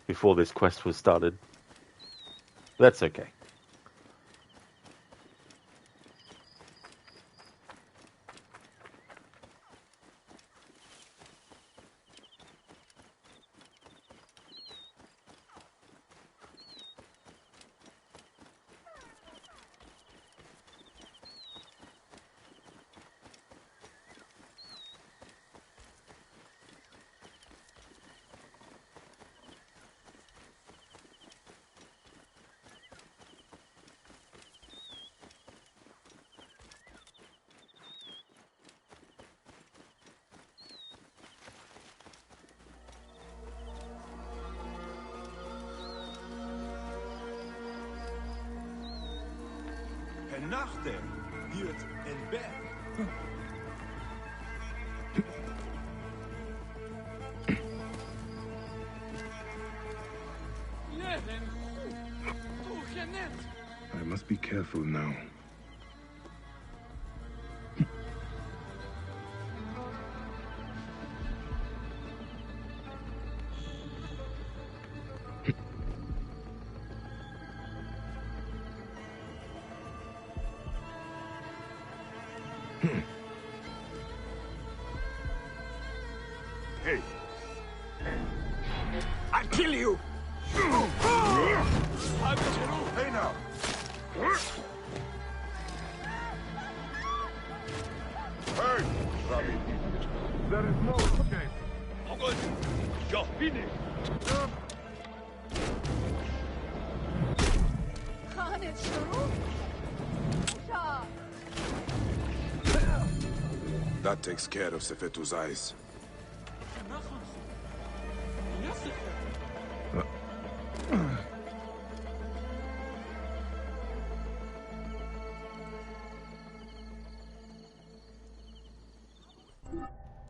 before this quest was started. That's okay. En nachten, buurt en bed. I must be careful now. Hey. I'll kill you! Hey now! Hey! Rabbit. There is no escape. Oh good. You're finished. That takes care of Sefetu's eyes.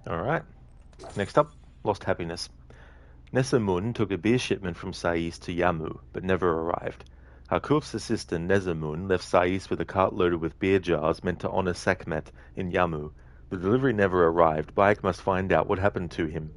Alright. Next up, Lost Happiness. Nesamun took a beer shipment from Sais to Yamu, but never arrived. Harkuf's assistant Nesamun left Sais with a cart loaded with beer jars meant to honor Sekhmet in Yamu. The delivery never arrived. Bayek must find out what happened to him.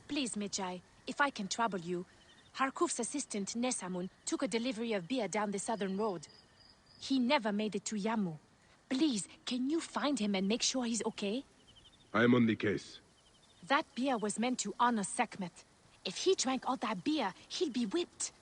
Please, Medjay, if I can trouble you, Harkuf's assistant, Nesamun, took a delivery of beer down the southern road. He never made it to Yamu. Please, can you find him and make sure he's okay? I am on the case. That beer was meant to honor Sekhmet. If he drank all that beer, he'll be whipped.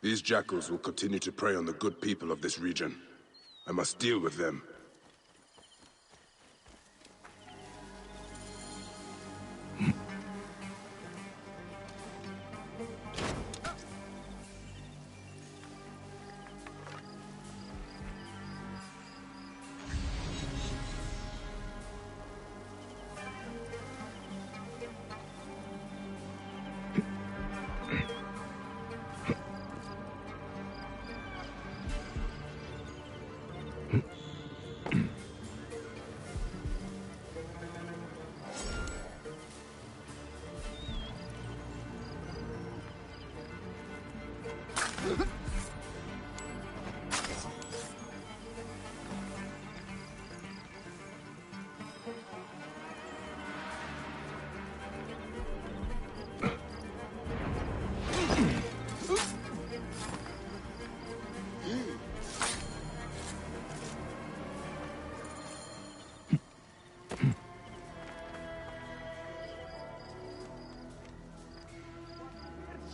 These jackals will continue to prey on the good people of this region. I must deal with them.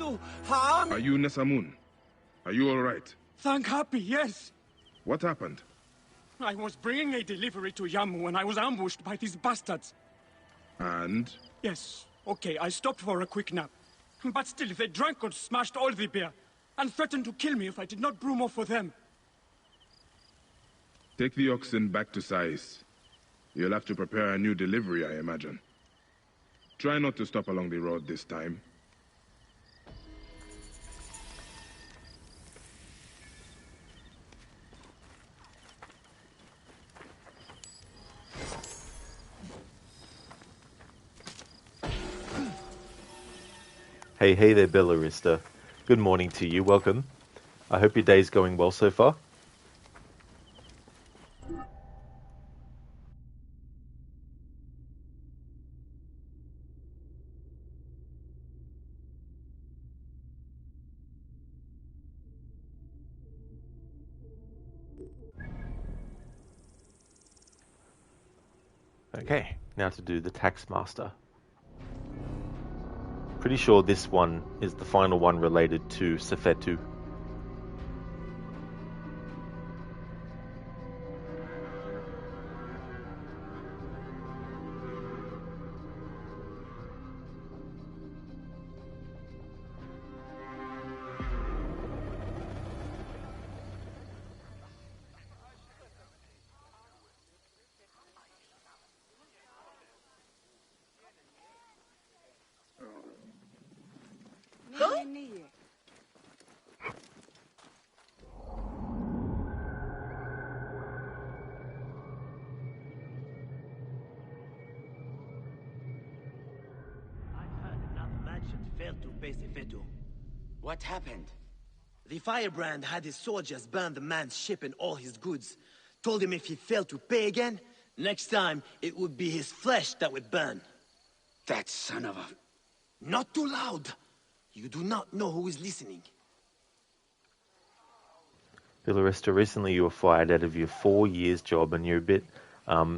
Sefetu, Haan? Are you Nesamun? Are you all right? Thank Happy, yes. What happened? I was bringing a delivery to Yamu when I was ambushed by these bastards. And? Yes, okay, I stopped for a quick nap. But still, they drank and smashed all the beer, and threatened to kill me if I did not brew more for them. Take the oxen back to Sais. You'll have to prepare a new delivery, I imagine. Try not to stop along the road this time. Hey there, Bellarista. Good morning to you. Welcome. I hope your day's going well so far. Okay, now to do the Tax Master. Pretty sure this one is the final one related to Sefetu. Failed to pay Sefetu. What happened? The firebrand had his soldiers burn the man's ship and all his goods. Told him if he failed to pay again, next time it would be his flesh that would burn. That son of a... Not too loud! You do not know who is listening. Bellarista, recently you were fired out of your 4 years job and you're a bit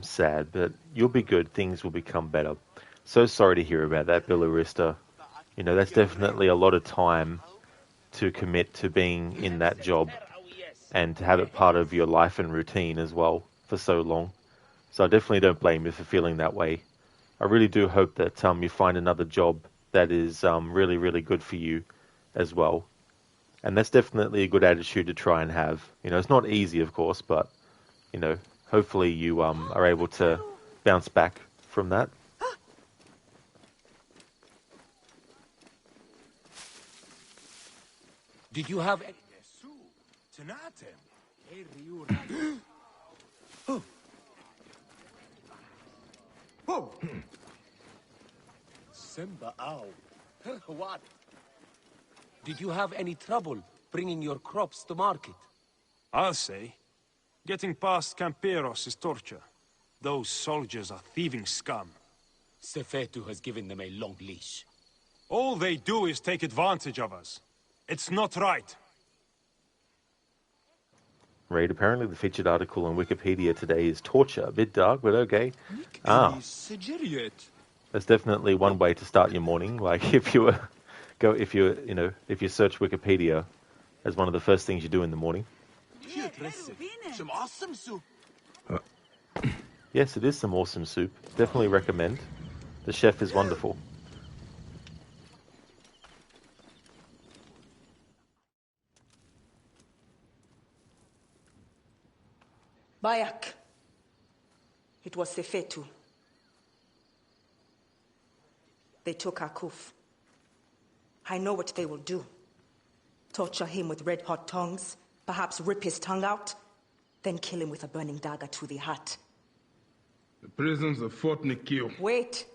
sad, but you'll be good. Things will become better. So sorry to hear about that, Bellarista. You know, that's definitely a lot of time to commit to being in that job and to have it part of your life and routine as well for so long. So I definitely don't blame you for feeling that way. I really do hope that you find another job that is really, really good for you as well. And that's definitely a good attitude to try and have. You know, it's not easy, of course, but, you know, hopefully you are able to bounce back from that. Did you have any... Oh! Simba, ow. What? Did you have any trouble bringing your crops to market? I'll say. Getting past Camperos is torture. Those soldiers are thieving scum. Sefetu has given them a long leash. All they do is take advantage of us. It's not right. Raid, apparently the featured article on Wikipedia today is torture. A bit dark, but okay. That's definitely one way to start your morning. Like if you search Wikipedia as one of the first things you do in the morning. Some awesome soup. Yes, it is some awesome soup. Definitely recommend. The chef is wonderful. Bayak. It was Sefetu. They took Akuf. I know what they will do. Torture him with red-hot tongues, perhaps rip his tongue out, then kill him with a burning dagger to the heart. The prisons of Fort Nikio. Wait.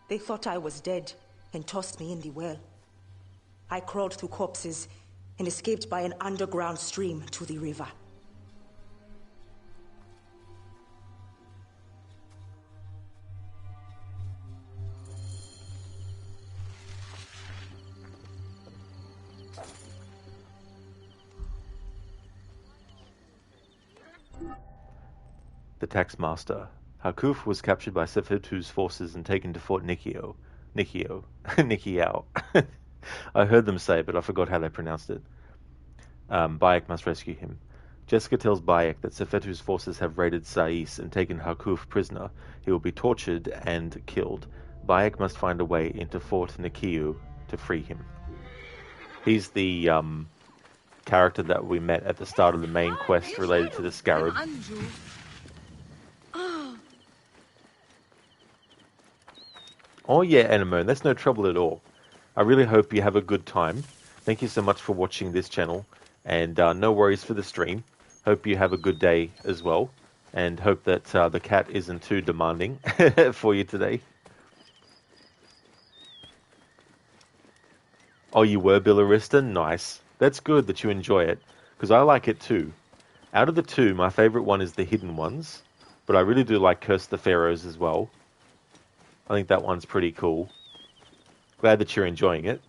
They thought I was dead and tossed me in the well. I crawled through corpses and escaped by an underground stream to the river. The Tax Master. Hakuf was captured by Sefetu's forces and taken to Fort Nikio. Nikio. Nikiao. I heard them say it, but I forgot how they pronounced it. Bayek must rescue him. Jessica tells Bayek that Sefetu's forces have raided Sais and taken Harkuf prisoner. He will be tortured and killed. Bayek must find a way into Fort Nikiu to free him. He's the character that we met at the start of the main quest related to the Scarab. Oh yeah, Anemone, that's no trouble at all. I really hope you have a good time. Thank you so much for watching this channel, and no worries for the stream. Hope you have a good day as well, and hope that the cat isn't too demanding for you today. Oh, you were Billarista? Nice. That's good that you enjoy it, because I like it too. Out of the two, my favourite one is the Hidden Ones, but I really do like Curse of the Pharaohs as well. I think that one's pretty cool. Glad that you're enjoying it.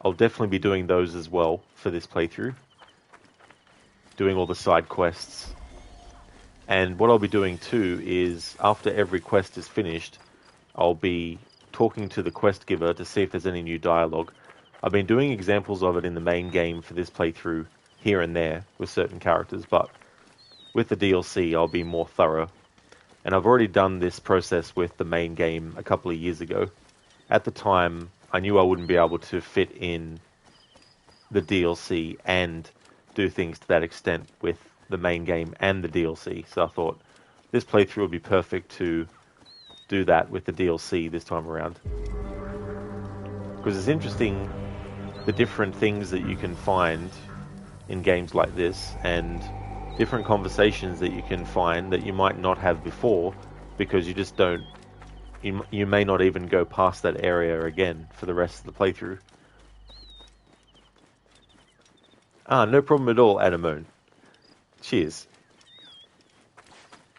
I'll definitely be doing those as well for this playthrough. Doing all the side quests. And what I'll be doing too is, after every quest is finished, I'll be talking to the quest giver to see if there's any new dialogue. I've been doing examples of it in the main game for this playthrough here and there with certain characters, but with the DLC I'll be more thorough. And I've already done this process with the main game a couple of years ago. At the time, I knew I wouldn't be able to fit in the DLC and do things to that extent with the main game and the DLC. So I thought this playthrough would be perfect to do that with the DLC this time around. Because it's interesting the different things that you can find in games like this, and different conversations that you can find that you might not have before, because you just don't, you may not even go past that area again for the rest of the playthrough. Ah, no problem at all, Adamone. Cheers.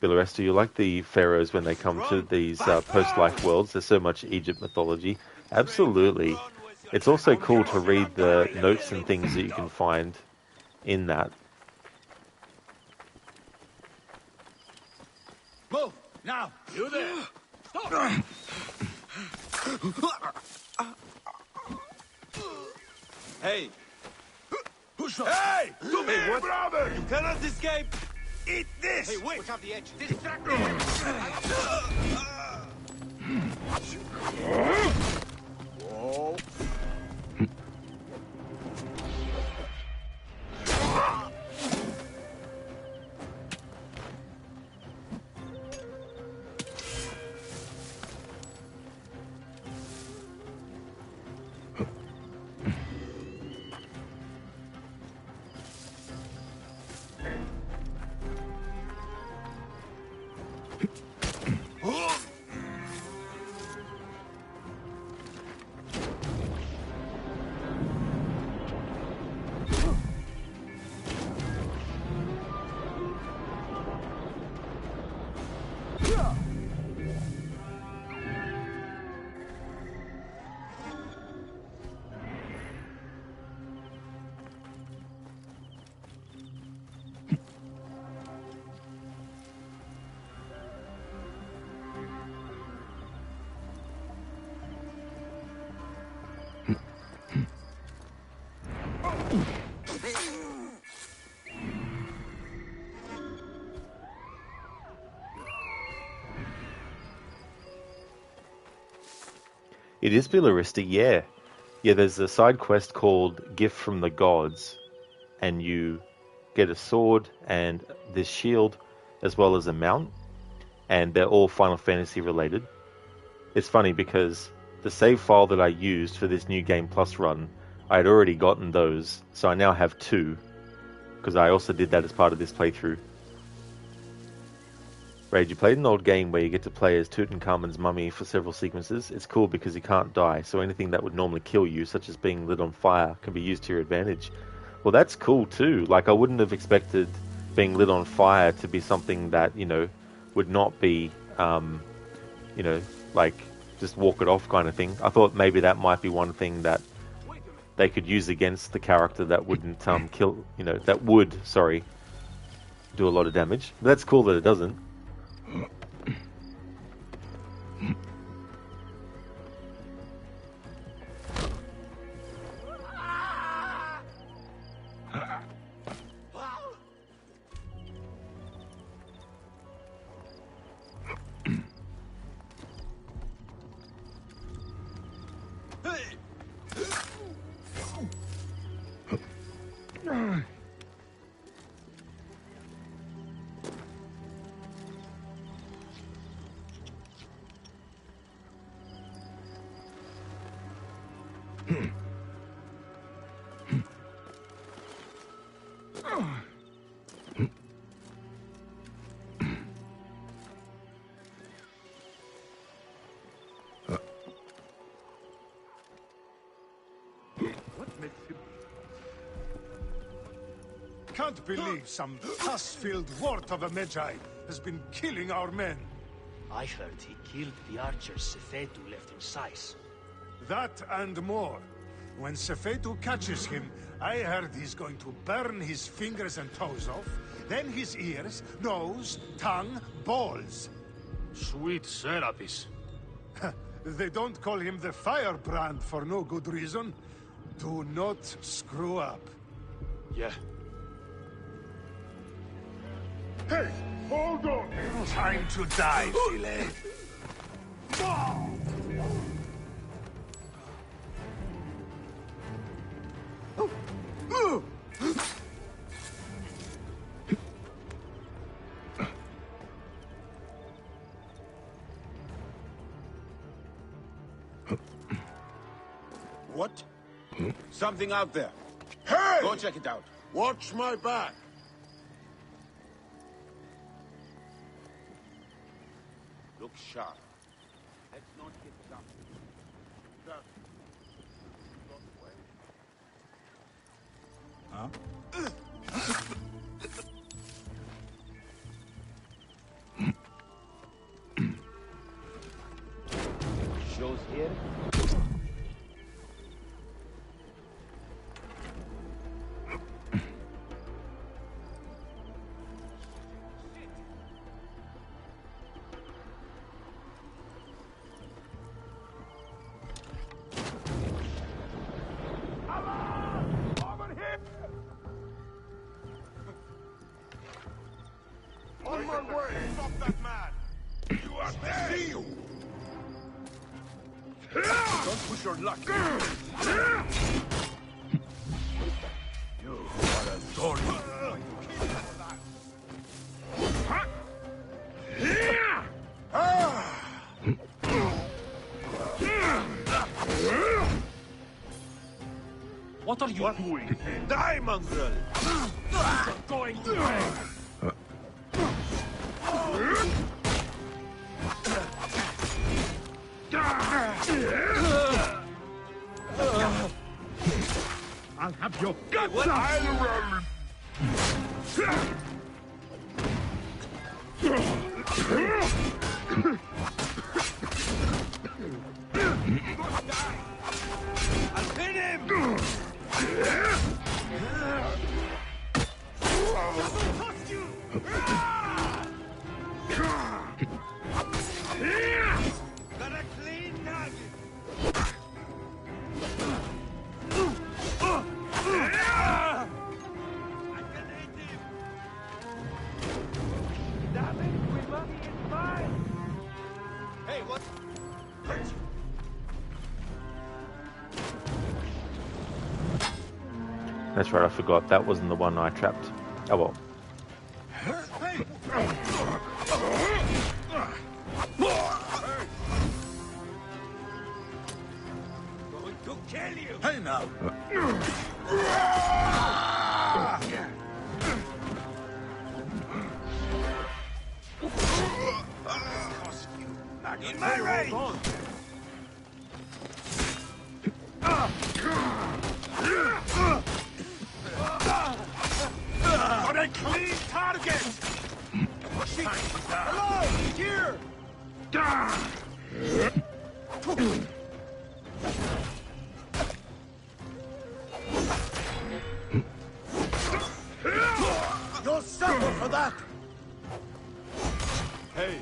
Billaresta, you like the pharaohs when they come to these post-life worlds? There's so much Egypt mythology. Absolutely. It's also cool to read the notes and things that you can find in that. Move! Now! You there! Stop! Hey! Hey! To me, what? brother! You cannot escape! Eat this! Hey, wait! Watch out the edge! Distract me! Whoa! It is Billarista, yeah. Yeah, there's a side quest called Gift from the Gods, and you get a sword and this shield, as well as a mount, and they're all Final Fantasy related. It's funny because the save file that I used for this new Game Plus run, I had already gotten those, so I now have two, because I also did that as part of this playthrough. Rage, you played an old game where you get to play as Tutankhamun's mummy for several sequences. It's cool because he can't die, so anything that would normally kill you, such as being lit on fire, can be used to your advantage. Well, that's cool too. Like, I wouldn't have expected being lit on fire to be something that, you know, would not be, you know, like, just walk it off kind of thing. I thought maybe that might be one thing that they could use against the character that wouldn't kill, you know, that would, sorry, do a lot of damage. But that's cool that it doesn't. Can't believe some pus-filled wart of a Magi has been killing our men. I heard he killed the archers Sefetu left in Sais. That and more. When Sefetu catches him, I heard he's going to burn his fingers and toes off, then his ears, nose, tongue, balls. Sweet Serapis. They don't call him the Firebrand for no good reason. Do not screw up. Yeah. Hey, hold on! Time to die, Filet. What? Something out there. Hey! Go check it out. Watch my back. Look sharp. Let's not get jumped. Huh? Shows here. On my way! Stop that man! You are dead! I see you! Don't push your luck! You are a thorny! What are you doing? Die, mongrel! You're going to hell! I'll have your guts What? out! I'll pin him! Cost you! Got a clean target! I can hit him! Damn it, we're lucky it's mine! Hey, what? Hurt you. That's right, I forgot. That wasn't the one I trapped. Oh well. Going to kill you! Hey now! In my range! Got a clean target! Hello! Here! You'll suffer for that! Hey!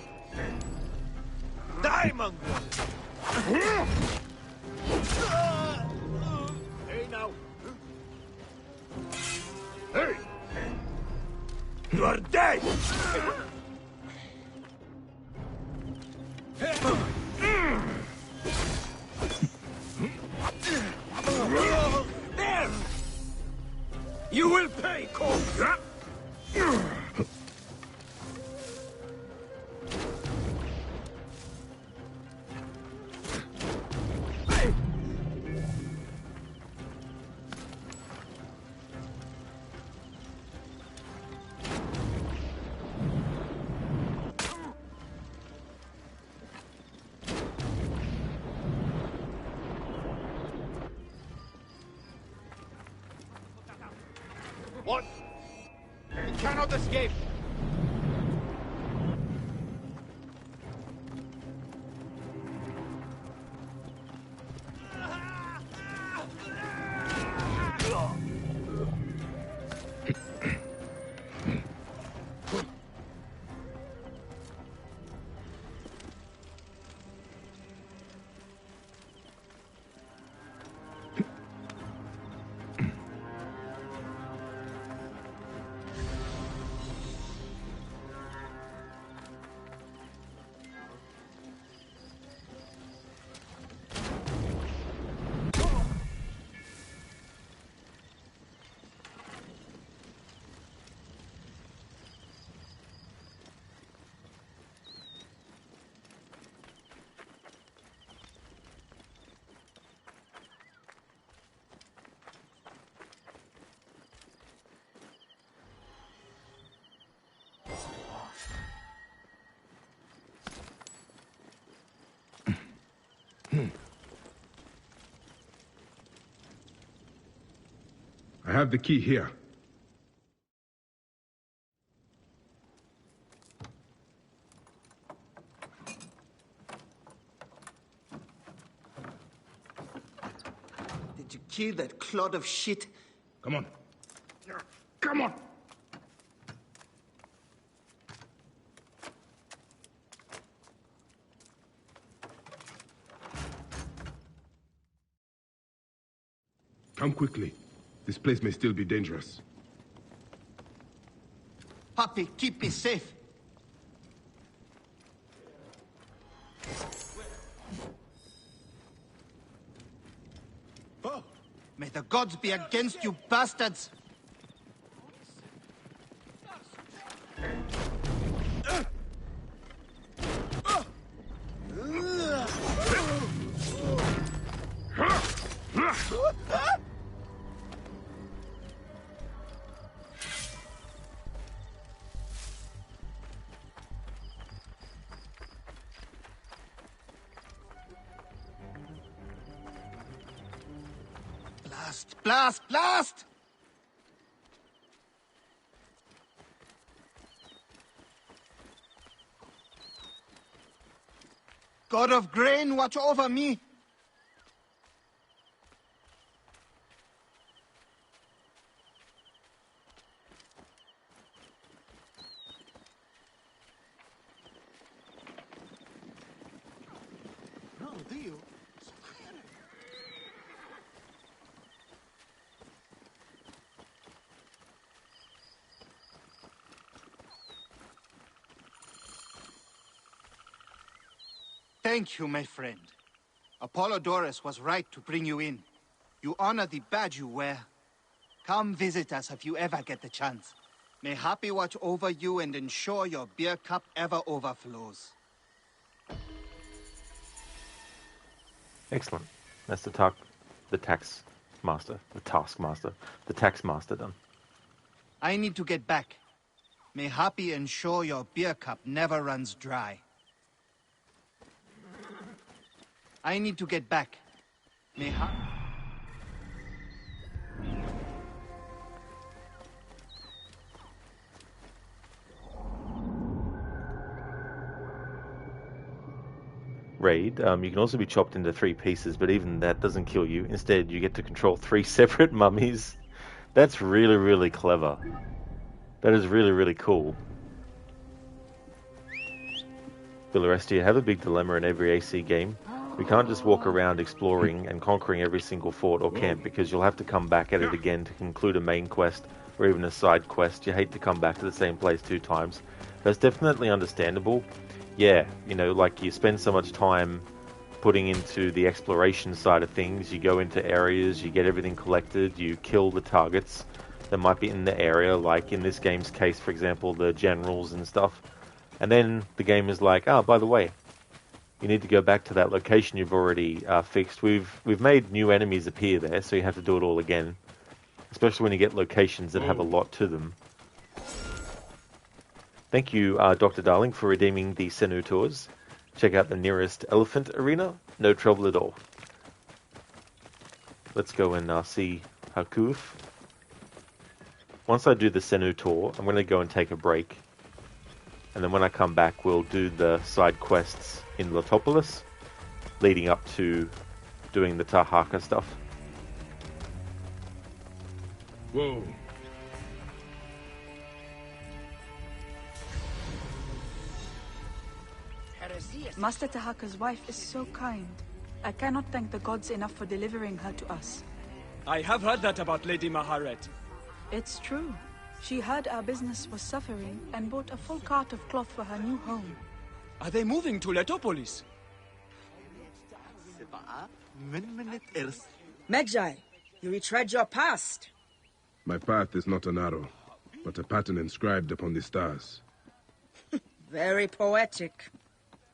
Die, mongrel! Hey, now! Hey! You are dead! There! You will pay, Cole! What? He cannot escape! I have the key here. Did you kill that clod of shit? Come on. Come on! Come quickly. This place may still be dangerous. Papi, keep me safe. Oh, may the gods be against you, bastards! Blast, blast, blast! God of grain, watch over me! No, Dio. Thank you, my friend. Apollodorus was right to bring you in. You honor the badge you wear. Come visit us if you ever get the chance. May Happy watch over you and ensure your beer cup ever overflows. Excellent. That's the tax master done. I need to get back. May Happy ensure your beer cup never runs dry. I need to get back. May Raid, you can also be chopped into 3 pieces, but even that doesn't kill you. Instead, you get to control 3 separate mummies. That's really, really clever. That is really, really cool. Biloresti, have a big dilemma in every AC game. We can't just walk around exploring and conquering every single fort or camp, because you'll have to come back at it again to conclude a main quest or even a side quest. You hate to come back to the same place 2 times. That's definitely understandable. Yeah, you know, like you spend so much time putting into the exploration side of things. You go into areas, you get everything collected, you kill the targets that might be in the area, like in this game's case, for example, the generals and stuff. And then the game is like, oh, by the way, you need to go back to that location you've already fixed. We've made new enemies appear there, so you have to do it all again. Especially when you get locations that have a lot to them. Thank you, Dr. Darling, for redeeming the Senu tours. Check out the nearest elephant arena. No trouble at all. Let's go and see Hakuf. once I do the Senu tour, I'm going to go and take a break. And then when I come back, we'll do the side quests in Letopolis, leading up to doing the Tahaka stuff. Whoa. Master Tahaka's wife is so kind. I cannot thank the gods enough for delivering her to us. I have heard that about Lady Maharet. It's true. She heard our business was suffering and bought a full cart of cloth for her new home. Are they moving to Letopolis? Magi, you retread your past. My path is not an arrow, but a pattern inscribed upon the stars. Very poetic.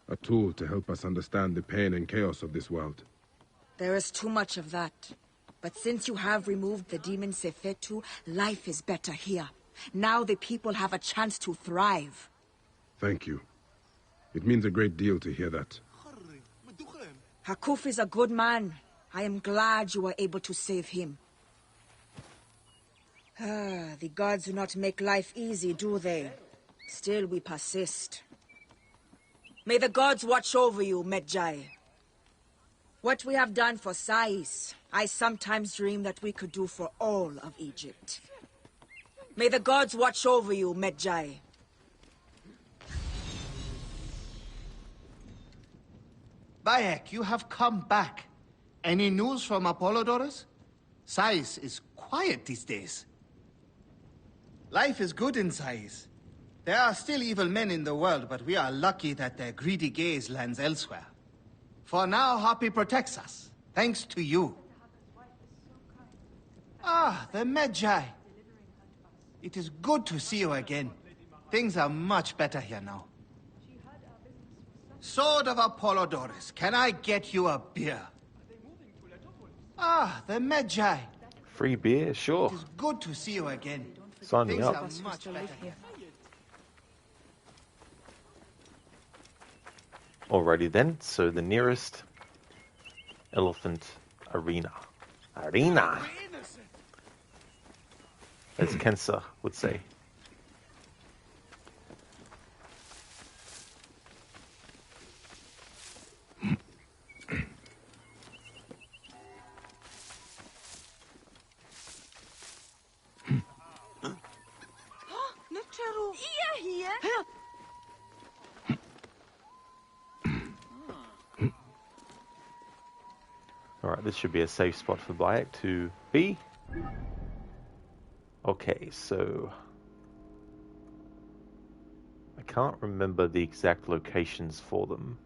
A tool to help us understand the pain and chaos of this world. There is too much of that. But since you have removed the demon Sefetu, life is better here. Now the people have a chance to thrive. Thank you. It means a great deal to hear that. Hakuf is a good man. I am glad you were able to save him. The gods do not make life easy, do they? Still, we persist. May the gods watch over you, Medjay. What we have done for Sais, I sometimes dream that we could do for all of Egypt. May the gods watch over you, Medjay. Bayek, you have come back. Any news from Apollodorus? Sais is quiet these days. Life is good in Sais. There are still evil men in the world, but we are lucky that their greedy gaze lands elsewhere. For now, Hapi protects us, thanks to you. Ah, the Medjay. It is good to see you again. Things are much better here now. Sword of Apollodorus, can I get you a beer? Ah, the Medjay. Free beer, sure. It is good to see you again. Sign me Things up. are much better here. Alrighty then, so the nearest elephant arena. Arena! As Kensa would say. Alright, this should be a safe spot for Bayek to be. Okay, so I can't remember the exact locations for them.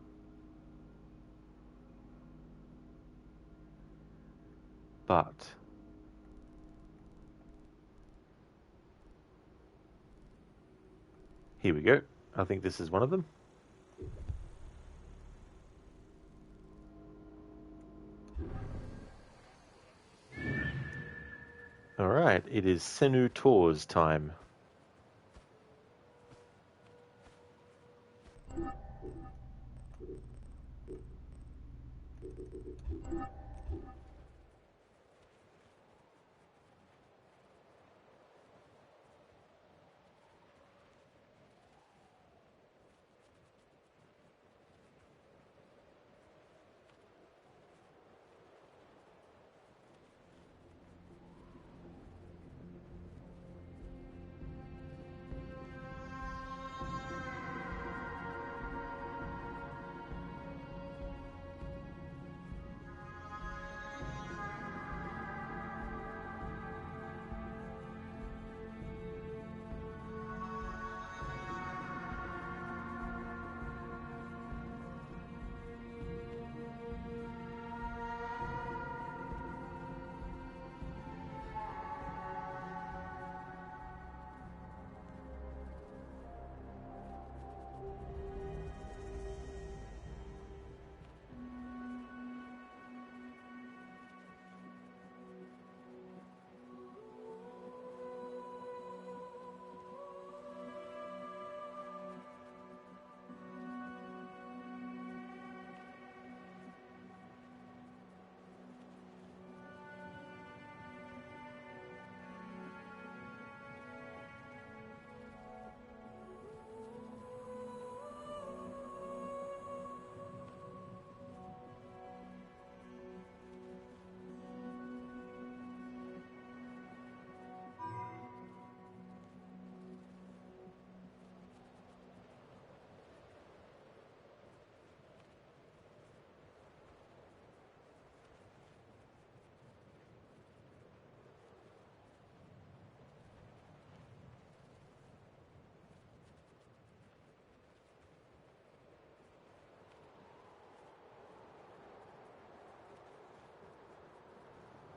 But here we go. I think this is one of them. Alright, it is Senu Tours time.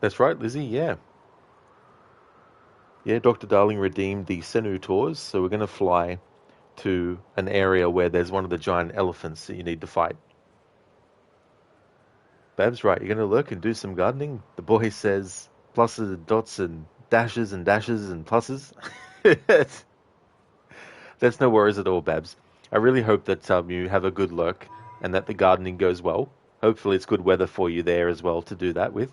That's right, Lizzie, yeah. Yeah, Dr. Darling redeemed the Senu tours, so we're going to fly to an area where there's one of the giant elephants that you need to fight. Bab's right, you're going to lurk and do some gardening? The boy says pluses and dots and dashes and dashes and pluses. That's no worries at all, Babs. I really hope that you have a good lurk and that the gardening goes well. Hopefully it's good weather for you there as well to do that with.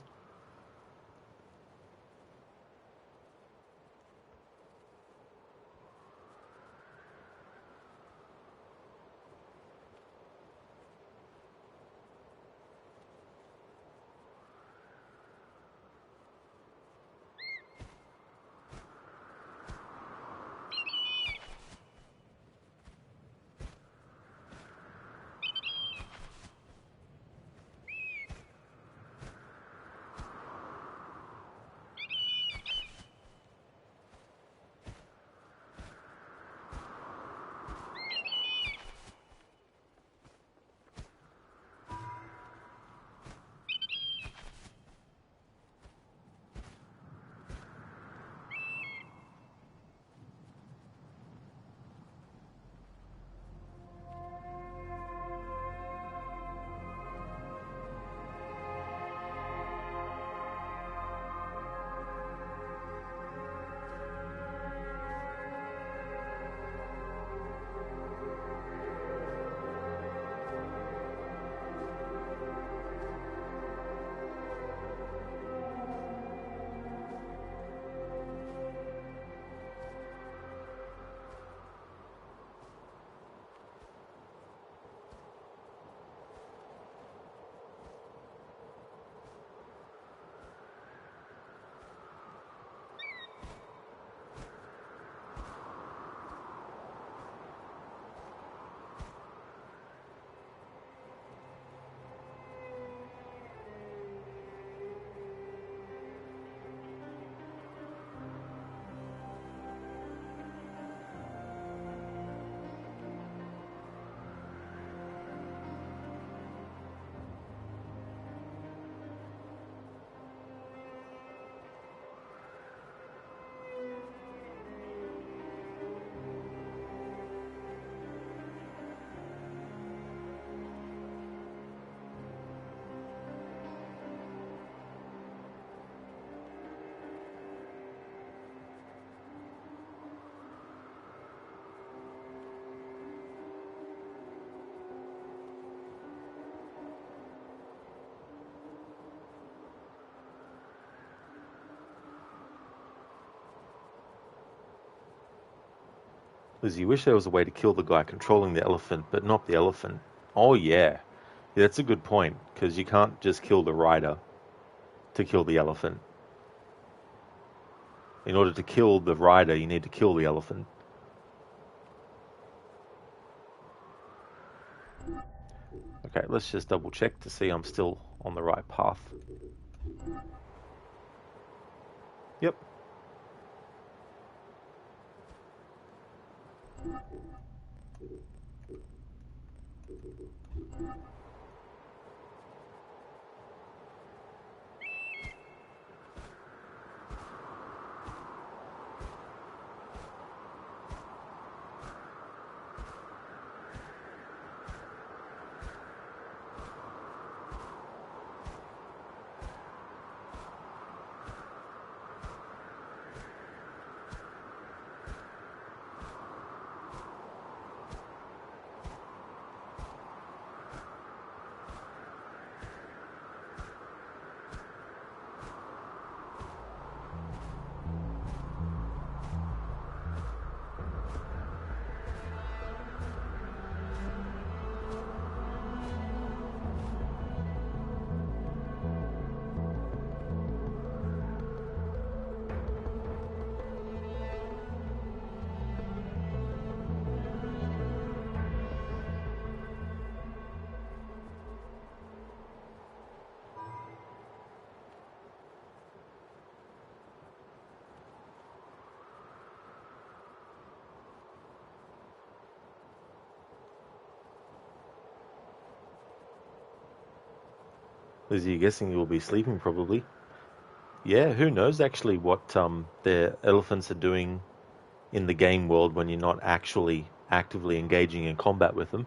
Liz, you wish there was a way to kill the guy controlling the elephant, but not the elephant. Oh, yeah. Yeah, that's a good point, because you can't just kill the rider to kill the elephant. In order to kill the rider, you need to kill the elephant. Okay, let's just double check to see I'm still on the right path. Yep. Lizzie, you're guessing you will be sleeping probably. Yeah, who knows actually what the elephants are doing in the game world when you're not actually actively engaging in combat with them.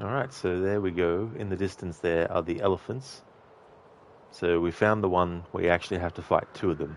Alright, so there we go. In the distance there are the elephants. So we found the one where you actually have to fight two of them.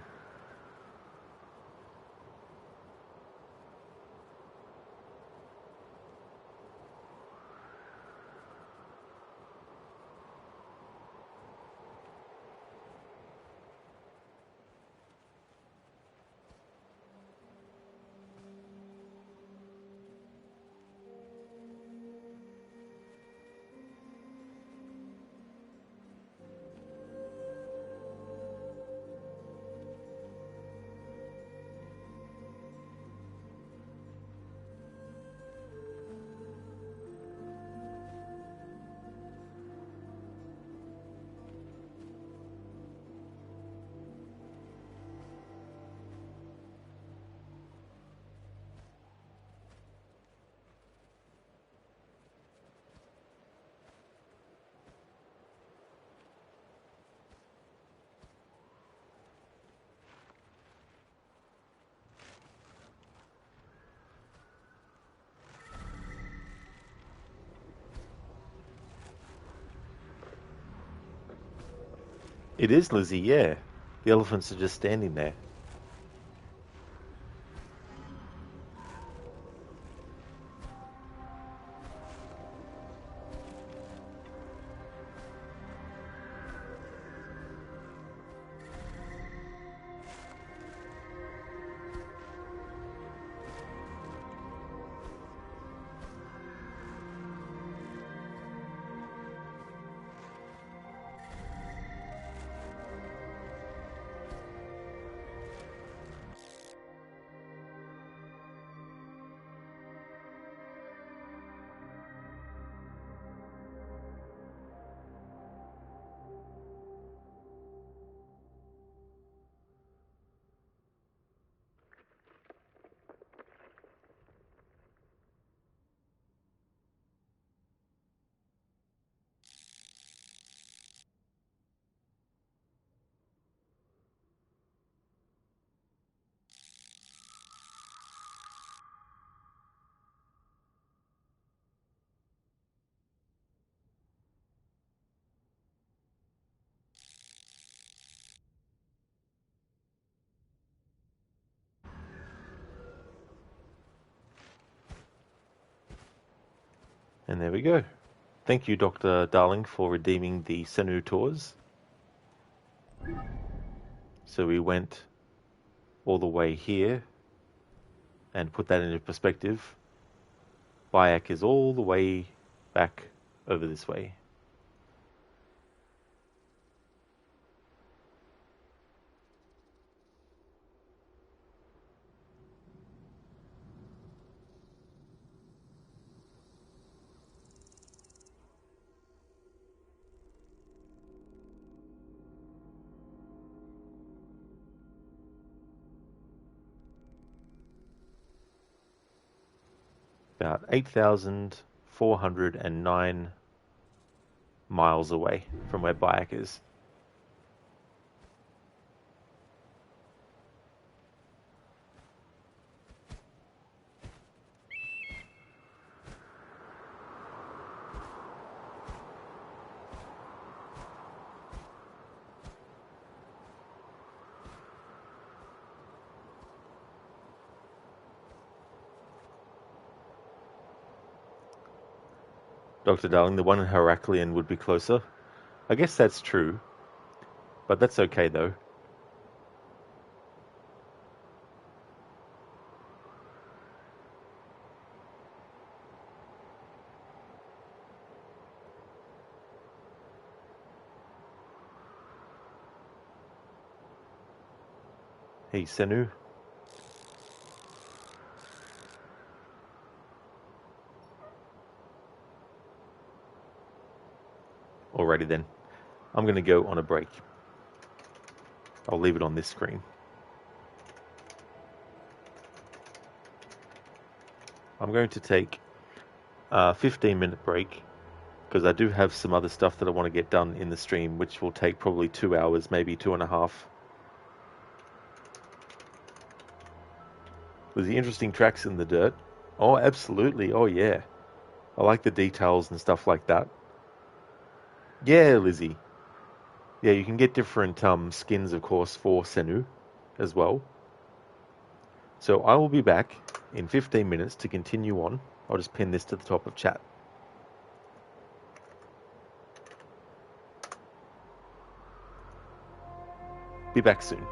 It is Lizzie, yeah. The elephants are just standing there. And there we go. Thank you, Dr. Darling, for redeeming the Senu tours. So we went all the way here, and put that into perspective. Bayak is all the way back over this way. About 8,409 miles away from where Bayak is. Dr. Darling, the one in Heraklion would be closer. I guess that's true, but that's okay though. Hey, Senu. Alrighty then. I'm going to go on a break. I'll leave it on this screen. I'm going to take a 15-minute break because I do have some other stuff that I want to get done in the stream, which will take probably 2 hours, maybe 2.5. Was the interesting tracks in the dirt? Oh, absolutely. Oh, yeah. I like the details and stuff like that. Yeah, Lizzie. Yeah, you can get different skins, of course, for Senu as well. So I will be back in 15 minutes to continue on. I'll just pin this to the top of chat. Be back soon.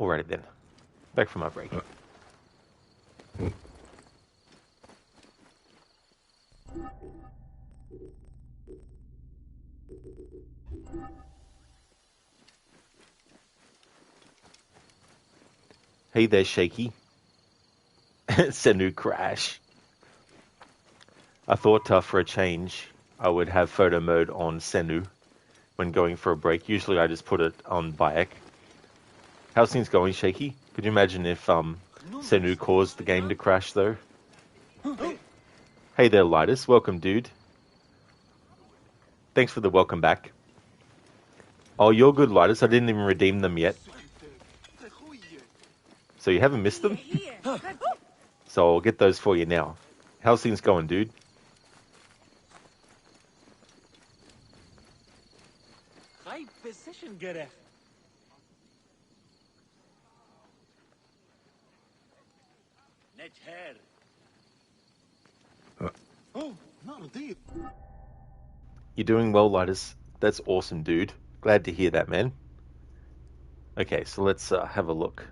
Alrighty then. Back from my break. Hey there, Shaky. Senu crash. I thought for a change, I would have photo mode on Senu when going for a break. Usually I just put it on Bayek. How's things going, Shaky? Could you imagine if Senu caused the game to crash, though? Hey there, Lidus. Welcome, dude. Thanks for the welcome back. Oh, you're good, Lidus. I didn't even redeem them yet. So you haven't missed them? So I'll get those for you now. How's things going, dude? High position, Gareth. Let's hear. Oh, not deep. You're doing well, Lidus. That's awesome, dude. Glad to hear that, man. Okay, so let's have a look.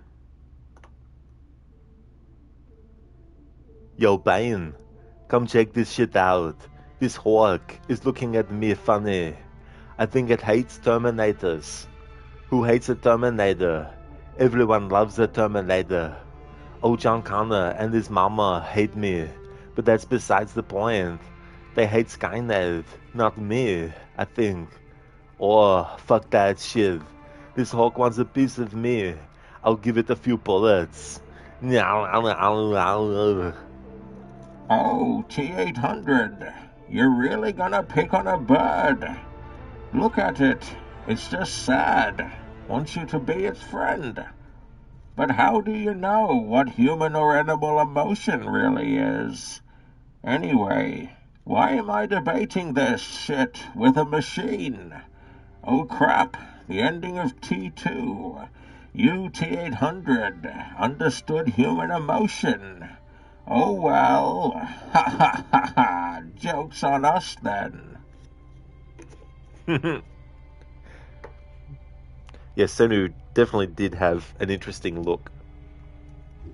Yo, Bane, come check this shit out. This hawk is looking at me funny. I think it hates Terminators. Who hates a Terminator? Everyone loves a Terminator. Oh, John Connor and his mama hate me, but that's besides the point. They hate Skynet, not me, I think. Oh, fuck that shit. This hawk wants a piece of me. I'll give it a few bullets. Oh, T-800, you're really gonna pick on a bird. Look at it. It's just sad. Wants you to be its friend. But how do you know what human or animal emotion really is? Anyway, why am I debating this shit with a machine? Oh crap, the ending of T2. You, T-800, understood human emotion. Oh well, ha ha ha ha, joke's on us then. Yes, Senu definitely did have an interesting look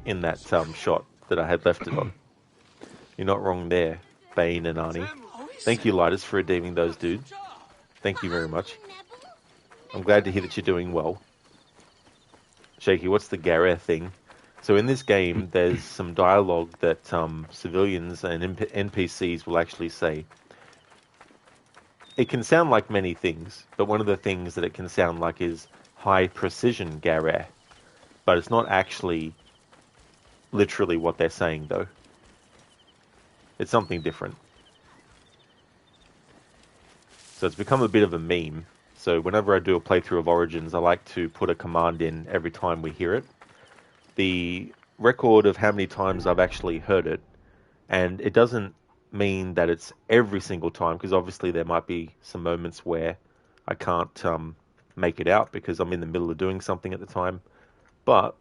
in that shot that I had left it on. You're not wrong there, Bane and Arnie. Thank you, Lidus, for redeeming those, dude. Thank you very much. I'm glad to hear that you're doing well. Shaky, what's the Gareth thing? So in this game, there's some dialogue that civilians and NPCs will actually say. It can sound like many things, but one of the things that it can sound like is high precision Gareth. But it's not actually literally what they're saying, though. It's something different. So it's become a bit of a meme. So whenever I do a playthrough of Origins, I like to put a command in every time we hear it. The record of how many times I've actually heard it, and it doesn't mean that it's every single time, because obviously there might be some moments where I can't make it out because I'm in the middle of doing something at the time. But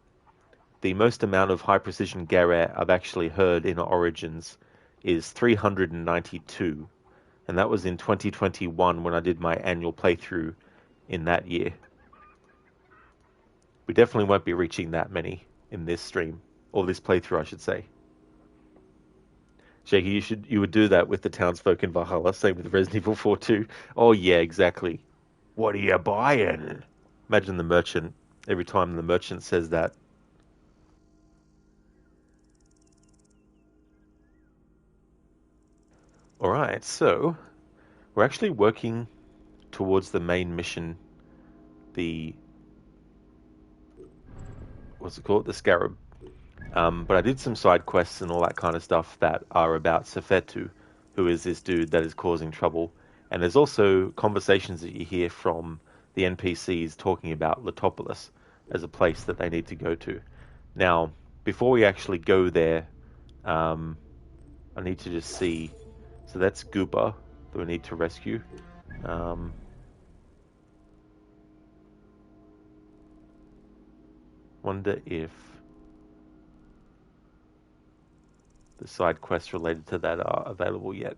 the most amount of high precision Gareth I've actually heard in Origins is 392. And that was in 2021 when I did my annual playthrough in that year. We definitely won't be reaching that many in this stream, or this playthrough, I should say. Shaky, you would do that with the townsfolk in Valhalla, same with Resident Evil 4 too. Oh yeah, exactly. What are you buying? Imagine the merchant, every time the merchant says that. Alright, so we're actually working towards the main mission, the... what's it called? The Scarab. But I did some side quests and all that kind of stuff that are about Sefetu, who is this dude that is causing trouble. And there's also conversations that you hear from the NPCs talking about Letopolis as a place that they need to go to. Now, before we actually go there, I need to just see... So that's Goopa that we need to rescue. Wonder if the side quests related to that are available yet.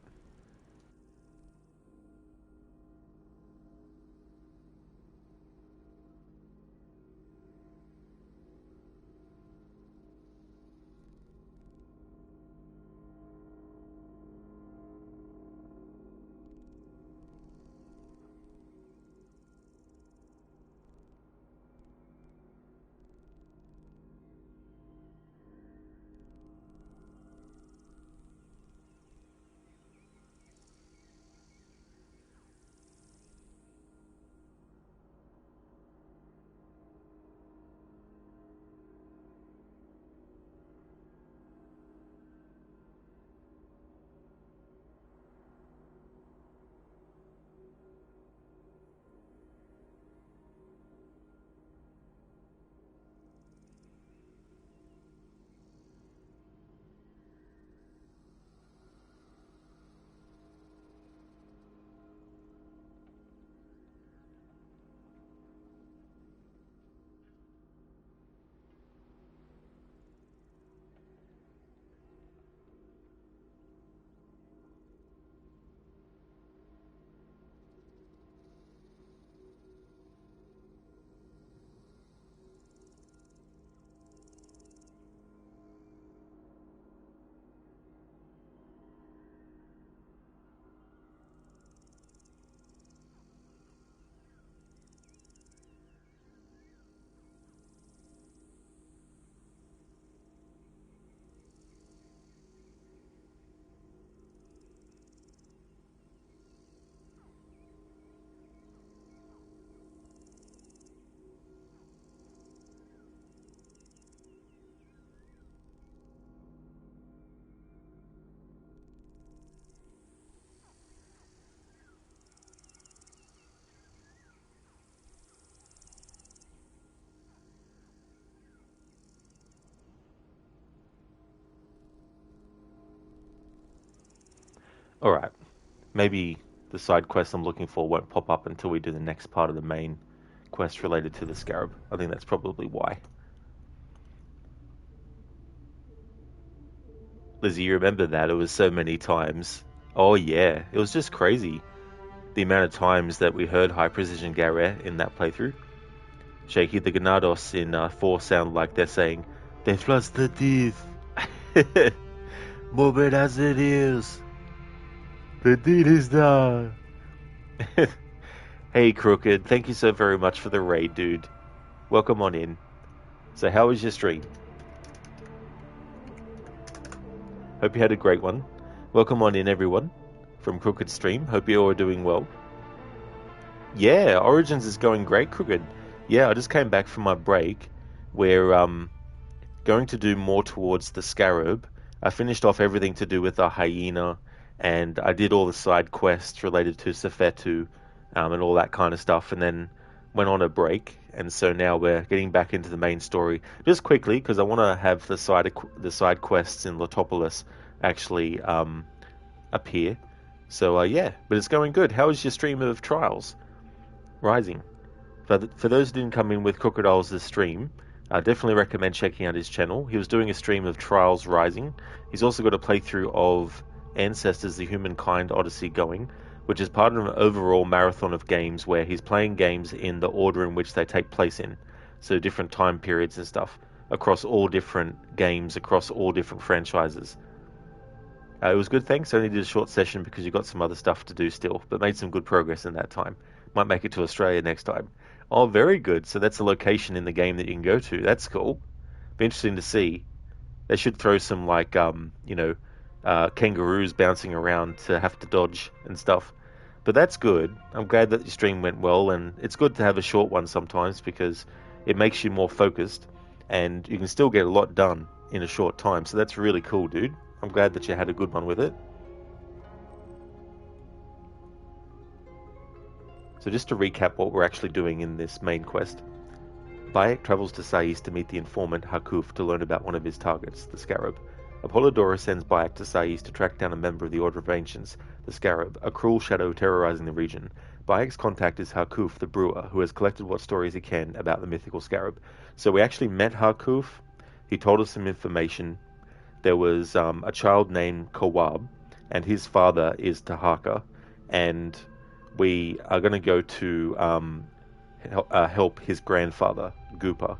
Alright, maybe the side quest I'm looking for won't pop up until we do the next part of the main quest related to the Scarab. I think that's probably why. Lizzie, you remember that? It was so many times. Oh yeah, it was just crazy. The amount of times that we heard High Precision Garret in that playthrough. Shaky the Ganados in 4 sound like they're saying, "They flush the teeth." Morbid as it is. The deed is done. Hey Crooked, thank you so very much for the raid, dude. Welcome on in. So how was your stream? Hope you had a great one. Welcome on in everyone from Crooked Stream. Hope you all are doing well. Yeah, Origins is going great, Crooked. Yeah, I just came back from my break. We're going to do more towards the Scarab. I finished off everything to do with the hyena, and I did all the side quests related to Sefetu and all that kind of stuff, and then went on a break. And so now we're getting back into the main story just quickly because I want to have the side quests in Letopolis actually appear. So yeah, but it's going good. How was your stream of Trials Rising? For those who didn't come in with Crocodile's stream, I definitely recommend checking out his channel. He was doing a stream of Trials Rising. He's also got a playthrough of Ancestors: The Humankind Odyssey going, which is part of an overall marathon of games where he's playing games in the order in which they take place in. So different time periods and stuff across all different games, across all different franchises. It was good, thanks. I only did a short session because you got some other stuff to do still, but made some good progress in that time. Might make it to Australia next time. Oh, very good. So that's a location in the game that you can go to. That's cool. Be interesting to see. They should throw some, like, kangaroos bouncing around to have to dodge and stuff. But that's good. I'm glad that your stream went well, and it's good to have a short one sometimes because it makes you more focused, and you can still get a lot done in a short time. So that's really cool, dude. I'm glad that you had a good one with it. So just to recap what we're actually doing in this main quest. Bayek travels to Sais to meet the informant Hakuf to learn about one of his targets, the Scarab. Apollodorus sends Bayek to Sais to track down a member of the Order of Ancients, the Scarab, a cruel shadow terrorizing the region. Bayek's contact is Hakuf, the brewer, who has collected what stories he can about the mythical Scarab. So we actually met Hakuf. He told us some information. There was a child named Kawab, and his father is Tahaka, and we are going to go to help his grandfather, Goopa,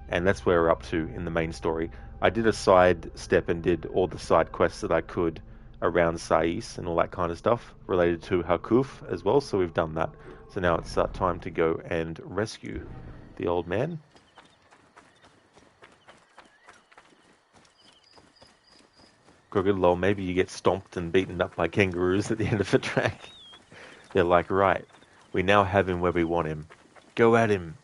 and that's where we're up to in the main story. I did a side step and did all the side quests that I could around Sais and all that kind of stuff related to Hakuf as well, so we've done that. So now it's time to go and rescue the old man. Crooked lol, maybe you get stomped and beaten up by kangaroos at the end of the track. They're like, right, we now have him where we want him. Go at him.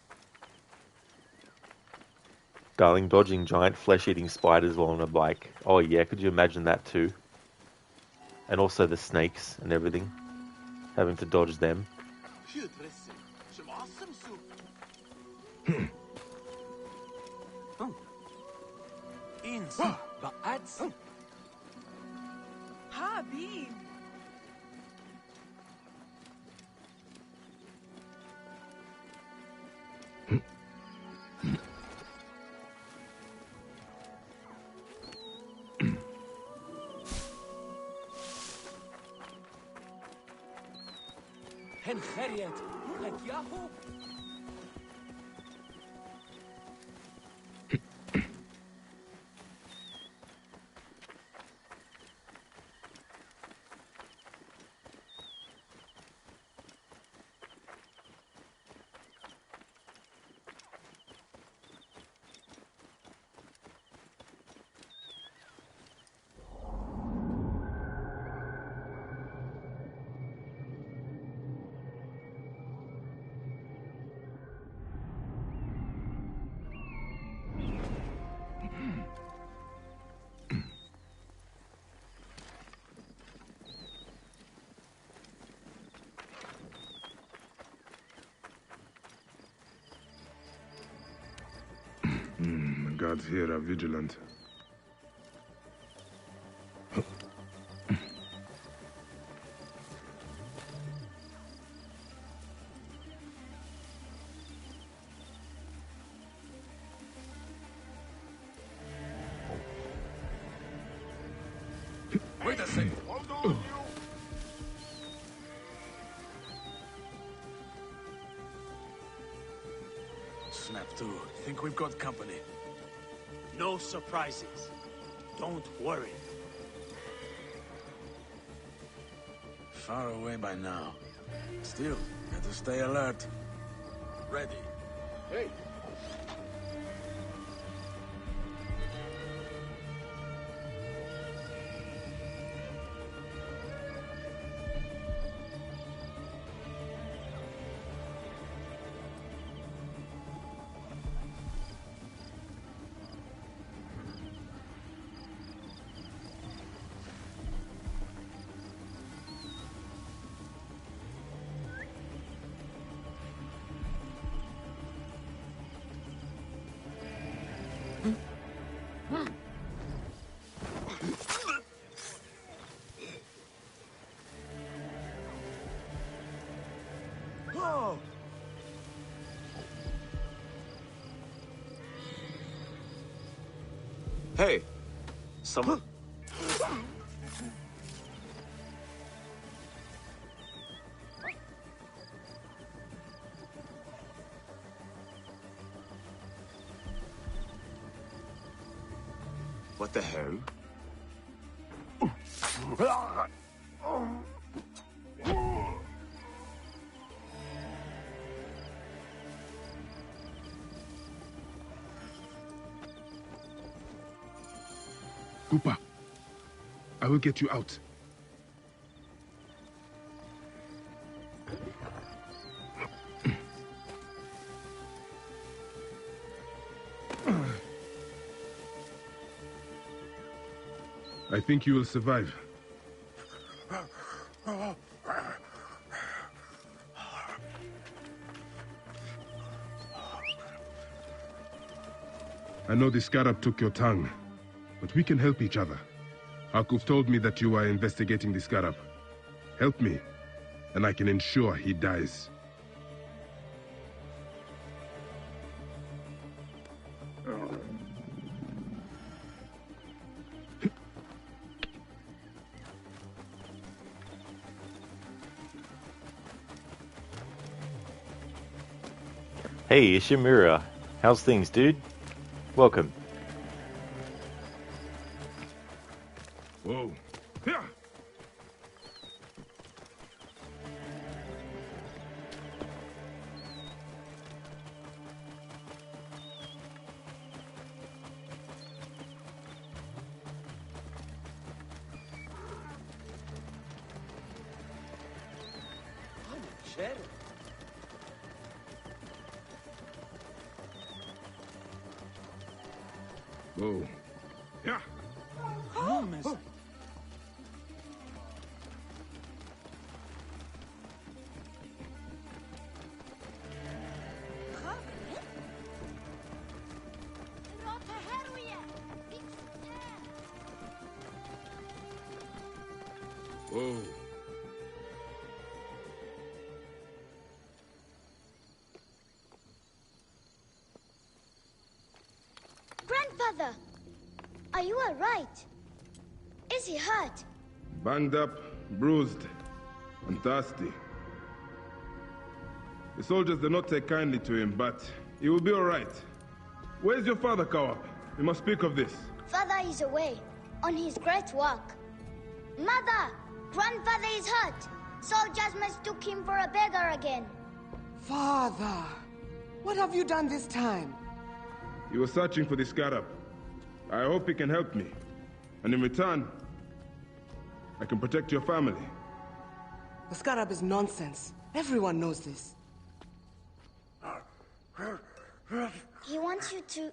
Darling, dodging giant flesh-eating spiders while on a bike. Oh yeah, could you imagine that too? And also the snakes and everything. Having to dodge them. Ha, Bean. The guards here are vigilant. Wait a second. Hold on, you. Snap to. Think we've got company. No surprises. Don't worry. Far away by now. Still, got to stay alert. Ready. Hey. Oh! Hey! Someone... What the hell? Cooper, I will get you out. I think you will survive. I know the scarab took your tongue, but we can help each other. Harkuf told me that you are investigating the scarab. Help me, and I can ensure he dies. Hey, Ishimura. How's things, dude? Welcome. Whoa. Yeah. Whoa. Yeah. Enormous. Whoa. Grandfather, are you all right? Is he hurt? Banged up, bruised, and thirsty. The soldiers did not take kindly to him, but he will be all right. Where's your father, Kawab? We must speak of this. Father is away, on his great work. Mother, grandfather is hurt. Soldiers mistook him for a beggar again. Father, what have you done this time? He was searching for the scarab. I hope he can help me. And in return, I can protect your family. The scarab is nonsense. Everyone knows this. He wants you to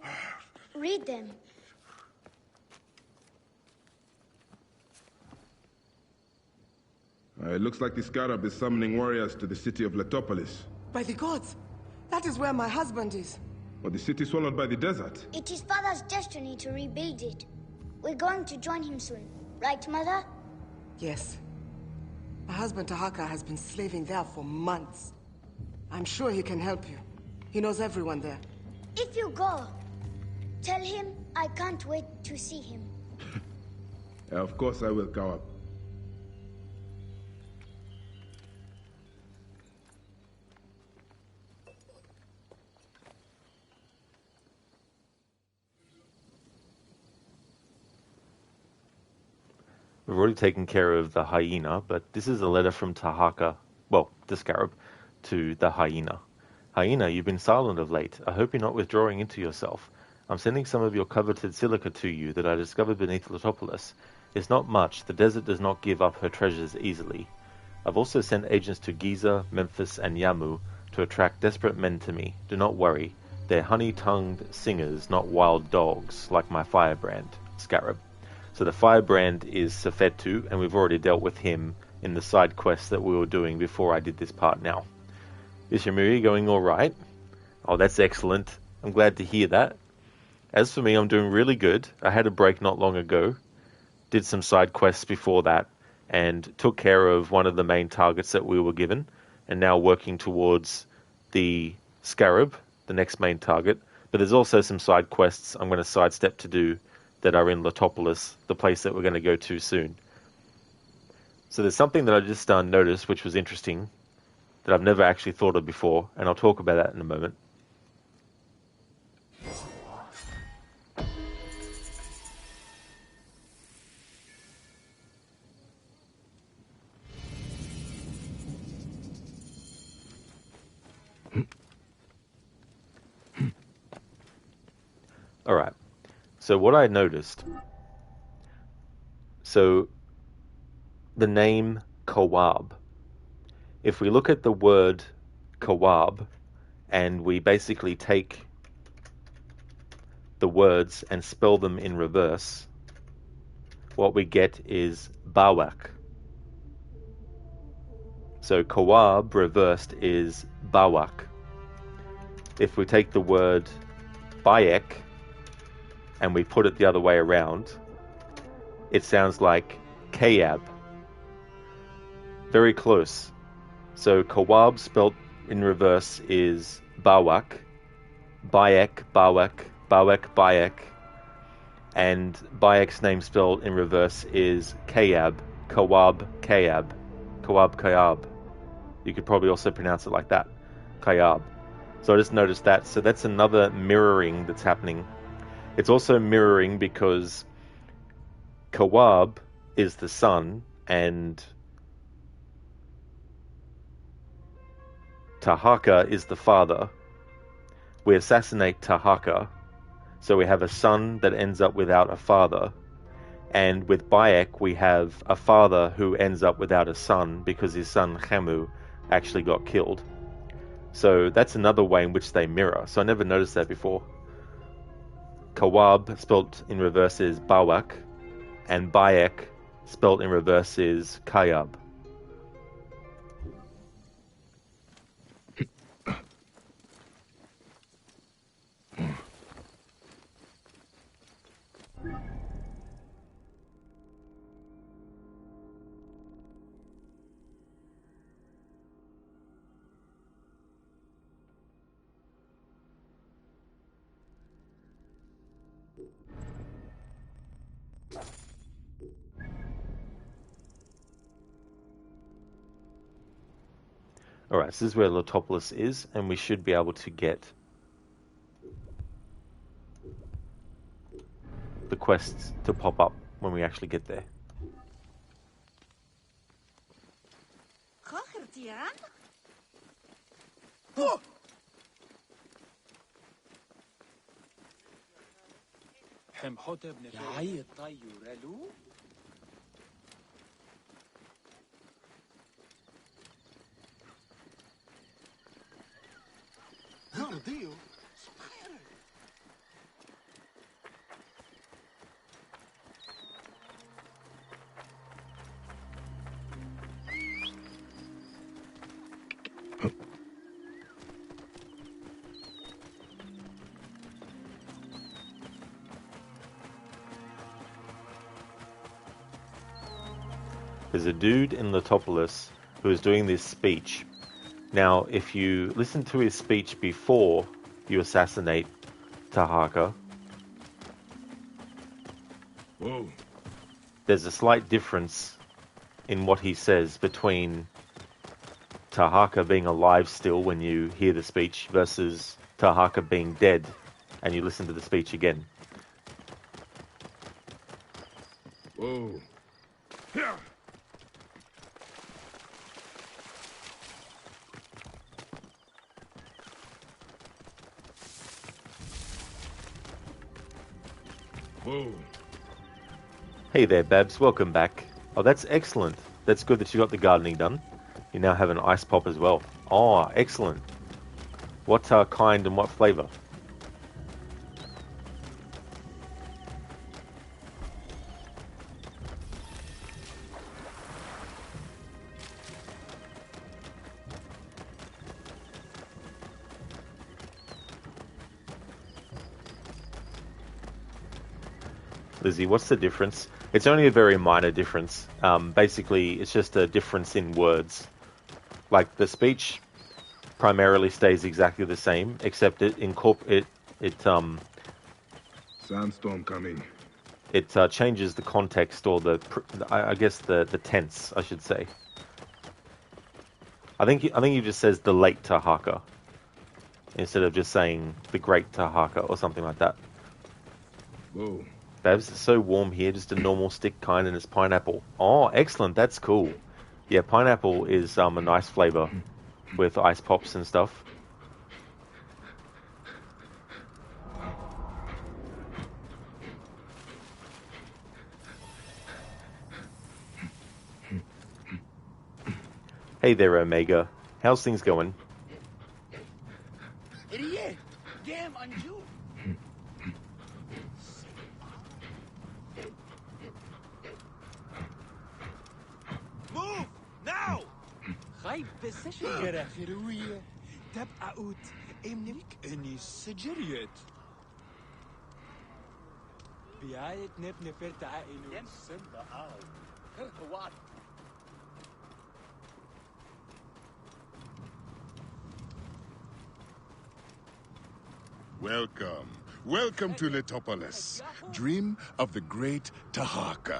read them. It looks like the scarab is summoning warriors to the city of Letopolis. By the gods! That is where my husband is. Or the city swallowed by the desert. It is Father's destiny to rebuild it. We're going to join him soon. Right, Mother? Yes. My husband Tahaka has been slaving there for months. I'm sure he can help you. He knows everyone there. If you go, tell him I can't wait to see him. Of course I will, Kawab. We've already taken care of the hyena, but this is a letter from Tahaka, well, the scarab, to the hyena. Hyena, you've been silent of late. I hope you're not withdrawing into yourself. I'm sending some of your coveted silica to you that I discovered beneath Letopolis. It's not much. The desert does not give up her treasures easily. I've also sent agents to Giza, Memphis, and Yamu to attract desperate men to me. Do not worry. They're honey-tongued singers, not wild dogs, like my firebrand, scarab. So the firebrand is Safetu, and we've already dealt with him in the side quest that we were doing before I did this part now. Is Yamiri going alright? Oh, that's excellent. I'm glad to hear that. As for me, I'm doing really good. I had a break not long ago. Did some side quests before that, and took care of one of the main targets that we were given, and now working towards the scarab, the next main target. But there's also some side quests I'm going to sidestep to do that are in Letopolis, the place that we're going to go to soon. So there's something that I just noticed, which was interesting, that I've never actually thought of before, and I'll talk about that in a moment. Alright, so what I noticed, so the name Kawab, if we look at the word Kawab and we basically take the words and spell them in reverse, what we get is Bawak. So Kawab reversed is Bawak. If we take the word Bayek and we put it the other way around, it sounds like Kayab. Very close. So Kawab spelt in reverse is Bawak, Bayek, Bawak, Bawek, Bayek, and Bayek's name spelled in reverse is Kayab, Kawab, Kayab, Kawab, Kayab. You could probably also pronounce it like that, Kayab. So I just noticed that. So that's another mirroring that's happening. It's also mirroring because Kawab is the son and Tahaka is the father. We assassinate Tahaka, so we have a son that ends up without a father. And with Bayek, we have a father who ends up without a son because his son Hamu actually got killed. So that's another way in which they mirror. So I never noticed that before. Kawab, spelt in reverse, is Bawak, and Bayek, spelt in reverse, is Kayab. Alright, so this is where Letopolis is, and we should be able to get the quests to pop up when we actually get there. There's a dude in Letopolis who is doing this speech. Now, if you listen to his speech before you assassinate Tahaka... Whoa. there's a slight difference in what he says between Tahaka being alive still when you hear the speech versus Tahaka being dead and you listen to the speech again. Whoa. Whoa. Hey there, Babs. Welcome back. Oh, that's excellent. That's good that you got the gardening done. You now have an ice pop as well. Oh, excellent. What kind and what flavor? Lizzie, what's the difference? It's only a very minor difference. Basically, it's just a difference in words. Like the speech primarily stays exactly the same, except Sandstorm coming. It changes the context or I guess the tense, I should say. I think he just says the late Tahaka instead of just saying the great Tahaka or something like that. Whoa. Babs, it's so warm here, just a normal stick kind, and it's pineapple. Oh, excellent, that's cool. Yeah, pineapple is a nice flavor with ice pops and stuff. Hey there, Omega. How's things going? Move now! خايب بس شجرة خروية تبقى قوت امنك اني سجريت بيايت نبني فرت عائلو سنبا آو وات Welcome. Welcome to Letopolis, dream of the great Tahaka.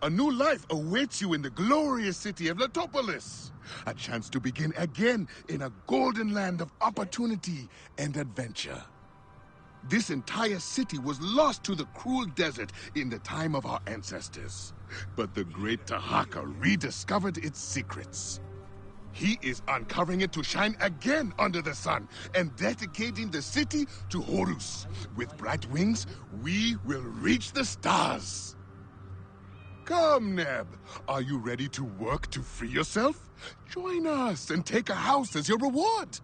A new life awaits you in the glorious city of Letopolis. A chance to begin again in a golden land of opportunity and adventure. This entire city was lost to the cruel desert in the time of our ancestors. But the great Tahaka rediscovered its secrets. He is uncovering it to shine again under the sun and dedicating the city to Horus. With bright wings, we will reach the stars. Come, Neb. Are you ready to work to free yourself? Join us and take a house as your reward.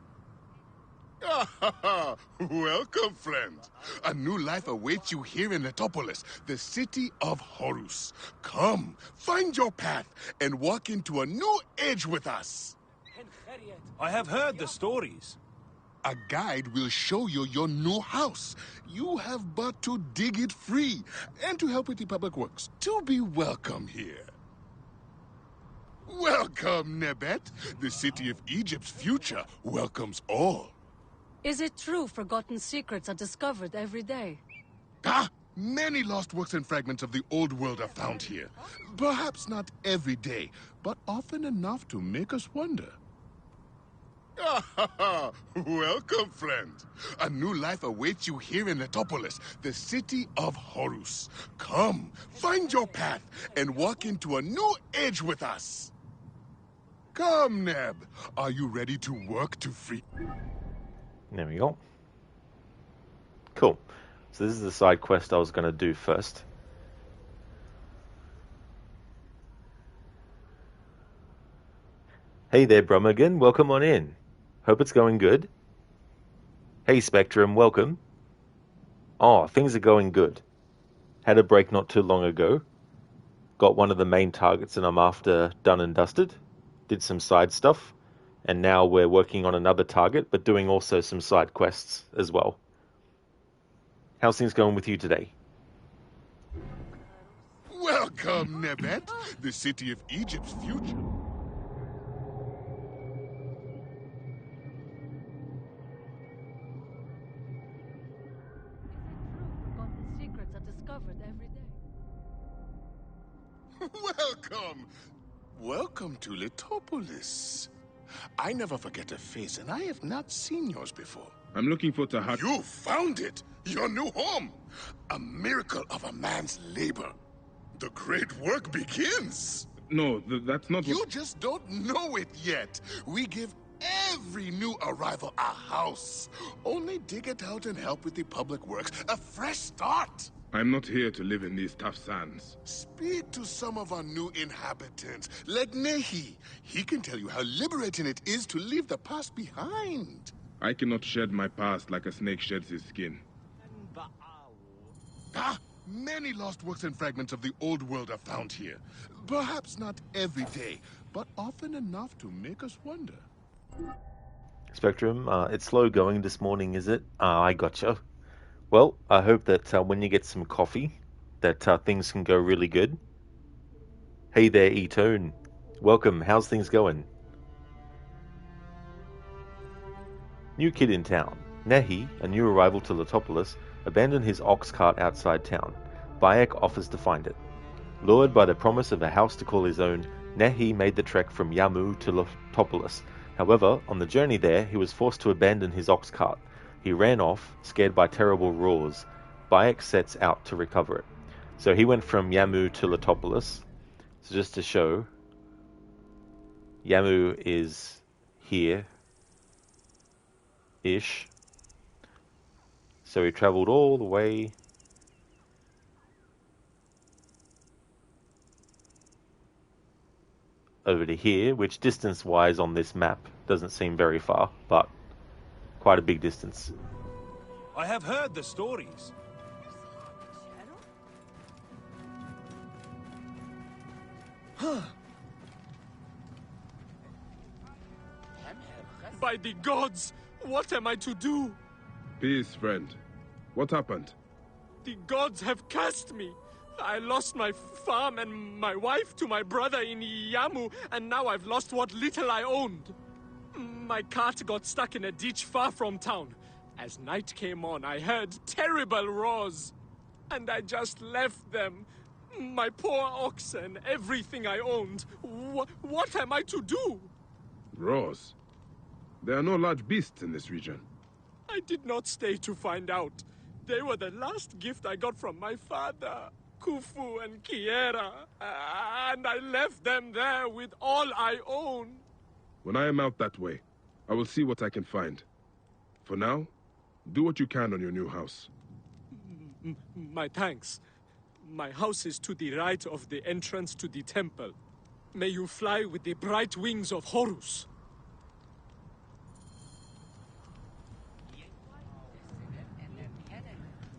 Welcome, friend. A new life awaits you here in Letopolis, the city of Horus. Come, find your path and walk into a new age with us. I have heard the stories. A guide will show you your new house. You have but to dig it free and to help with the public works to be welcome here. Welcome, Nebet. The city of Egypt's future welcomes all. Is it true forgotten secrets are discovered every day? Many lost works and fragments of the old world are found here. Perhaps not every day, but often enough to make us wonder. Welcome, friend. A new life awaits you here in Letopolis, the city of Horus. Come, find your path and walk into a new age with us. Come, Neb. Are you ready to work to free? There we go. Cool. So this is the side quest I was going to do first. Hey there, Brummagin. Welcome on in. Hope it's going good. Hey, Spectrum. Welcome. Oh, things are going good. Had a break not too long ago. Got one of the main targets that I'm after done and dusted. Did some side stuff. And now we're working on another target, but doing also some side quests as well. How's things going with you today? Welcome, Nebet, the city of Egypt's future. Forgotten secrets are discovered every day. Welcome! Welcome to Litopolis. I never forget a face, and I have not seen yours before. I'm looking for Tahaka. You found it! Your new home! A miracle of a man's labor. The great work begins! No, that's not You just don't know it yet. We give every new arrival a house. Only dig it out and help with the public works. A fresh start! I'm not here to live in these tough sands. Speak to some of our new inhabitants, like Nehi. He can tell you how liberating it is to leave the past behind. I cannot shed my past like a snake sheds his skin. Many lost works and fragments of the old world are found here. Perhaps not every day, but often enough to make us wonder. Spectrum, it's slow going this morning, is it? I gotcha. Well, I hope that when you get some coffee, that things can go really good. Hey there, E-Tone. Welcome, how's things going? New kid in town. Nehi, a new arrival to Litopolis, abandoned his ox cart outside town. Bayek offers to find it. Lured by the promise of a house to call his own, Nehi made the trek from Yamu to Litopolis. However, on the journey there, he was forced to abandon his ox cart. He ran off, scared by terrible roars. Bayek sets out to recover it. So he went from Yamu to Litopolis. So just to show, Yamu is here-ish. So he travelled all the way over to here, which distance-wise on this map doesn't seem very far, but quite a big distance. I have heard the stories. By the gods, what am I to do? Peace, friend. What happened? The gods have cast me. I lost my farm and my wife to my brother in Yamu, and now I've lost what little I owned. My cart got stuck in a ditch far from town. As night came on, I heard terrible roars, and I just left them. My poor oxen, everything I owned. What am I to do? Roars? There are no large beasts in this region. I did not stay to find out. They were the last gift I got from my father, Khufu and Kiera, and I left them there with all I own. When I am out that way, I will see what I can find. For now, do what you can on your new house. My thanks. My house is to the right of the entrance to the temple. May you fly with the bright wings of Horus.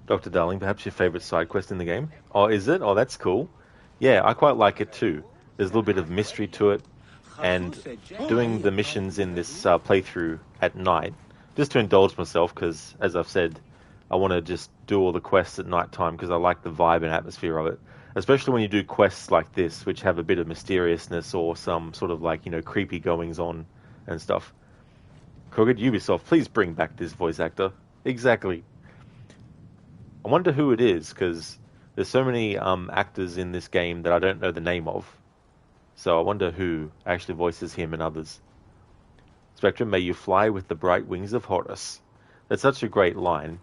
Dr. Darling, perhaps your favourite side quest in the game? Oh, is it? Oh, that's cool. Yeah, I quite like it too. There's a little bit of mystery to it, and doing the missions in this playthrough at night, just to indulge myself, because, as I've said, I want to just do all the quests at night time because I like the vibe and atmosphere of it. Especially when you do quests like this, which have a bit of mysteriousness or some sort of like, creepy goings on and stuff. Crooked Ubisoft, please bring back this voice actor. Exactly. I wonder who it is, because there's so many actors in this game that I don't know the name of. So I wonder who actually voices him and others. Spectrum, may you fly with the bright wings of Horus. That's such a great line.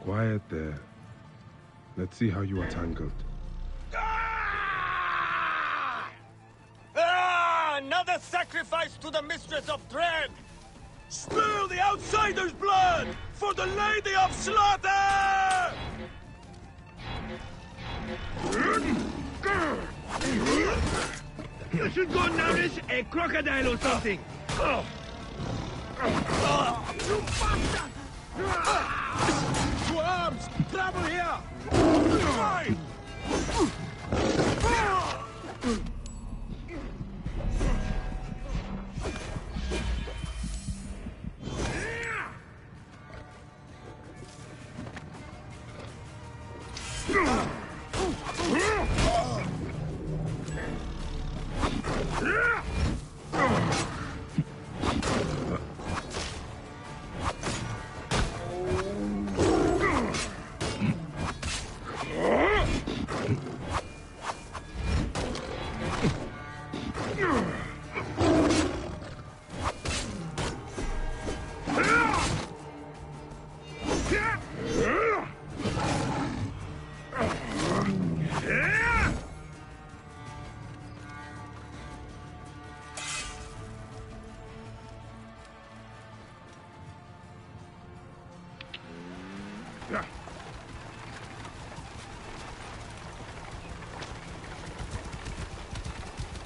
Quiet there. Let's see how you are tangled. Another sacrifice to the Mistress of Dread! Spill the outsider's blood for the Lady of Slaughter! should go nourish a crocodile or something. Oh. You bastard! To arms! Trouble here! Fine!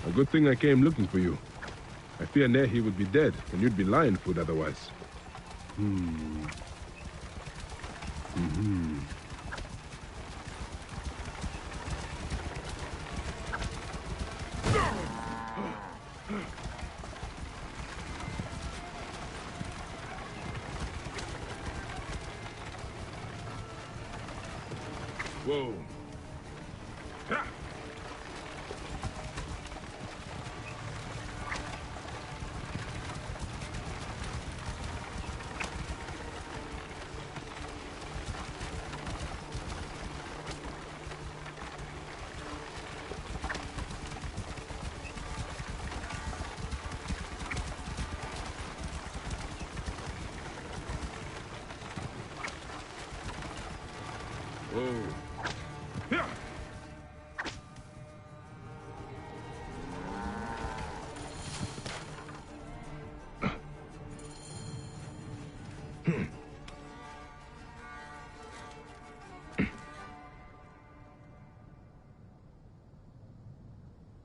A good thing I came looking for you. I fear Nehi would be dead, and you'd be lion food otherwise. Whoa.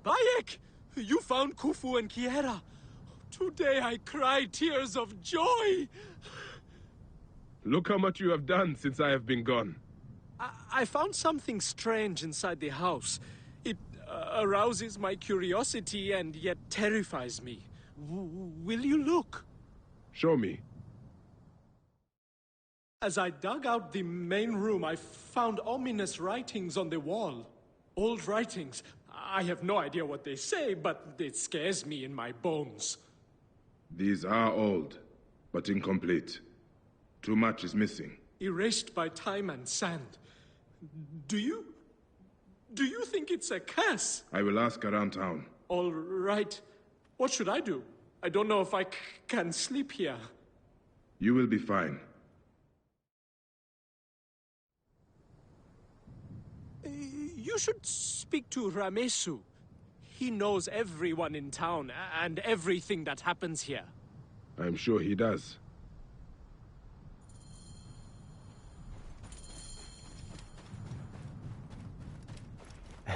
Bayek! You found Khufu and Kiera. Today I cried tears of joy. Look how much you have done since I have been gone. I found something strange inside the house. It arouses my curiosity and yet terrifies me. Will you look? Show me. As I dug out the main room, I found ominous writings on the wall. Old writings. I have no idea what they say, but it scares me in my bones. These are old, but incomplete. Too much is missing. Erased by time and sand. Do you think it's a curse? I will ask around town. All right. What should I do? I don't know if I can sleep here. You will be fine. You should speak to Ramesu. He knows everyone in town and everything that happens here. I'm sure he does.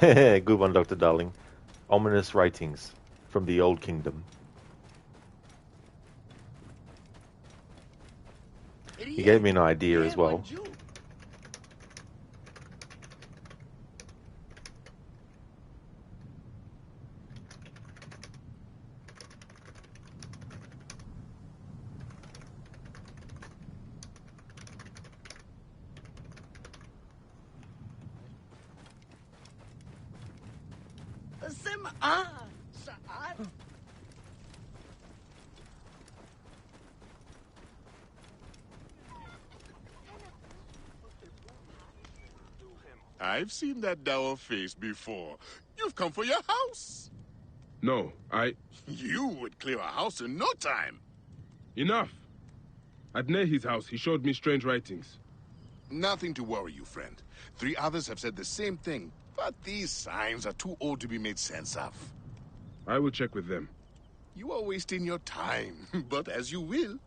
Good one, Dr. Darling. Ominous writings from the Old Kingdom. He gave me an idea as well. I've seen that dour face before. You've come for your house. No, You would clear a house in no time. Enough! At Nehi's house, he showed me strange writings. Nothing to worry you, friend. 3 others have said the same thing, but these signs are too old to be made sense of. I will check with them. You are wasting your time, but as you will.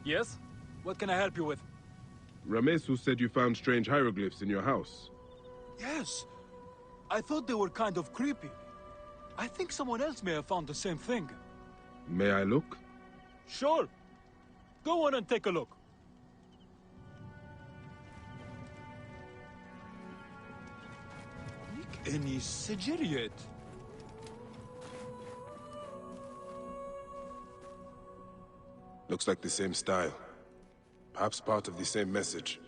Yes? What can I help you with? Ramesu said you found strange hieroglyphs in your house. Yes. I thought they were kind of creepy. I think someone else may have found the same thing. May I look? Sure. Go on and take a look. Any Sigiriet? Looks like the same style. Perhaps part of the same message.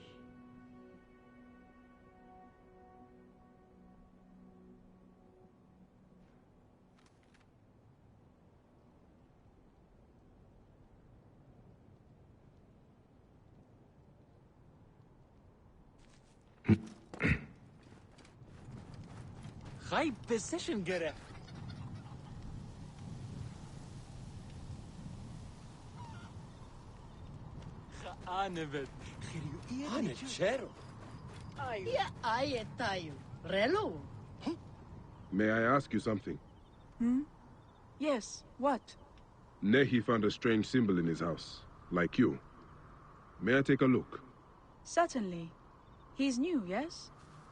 High position gerecht. Geanevet. Hanechero. Ja, ayetayu. Relo. May I ask you something? Yes, what? Nehi found a strange symbol in his house, like you. May I take a look? Certainly. He's new, yes?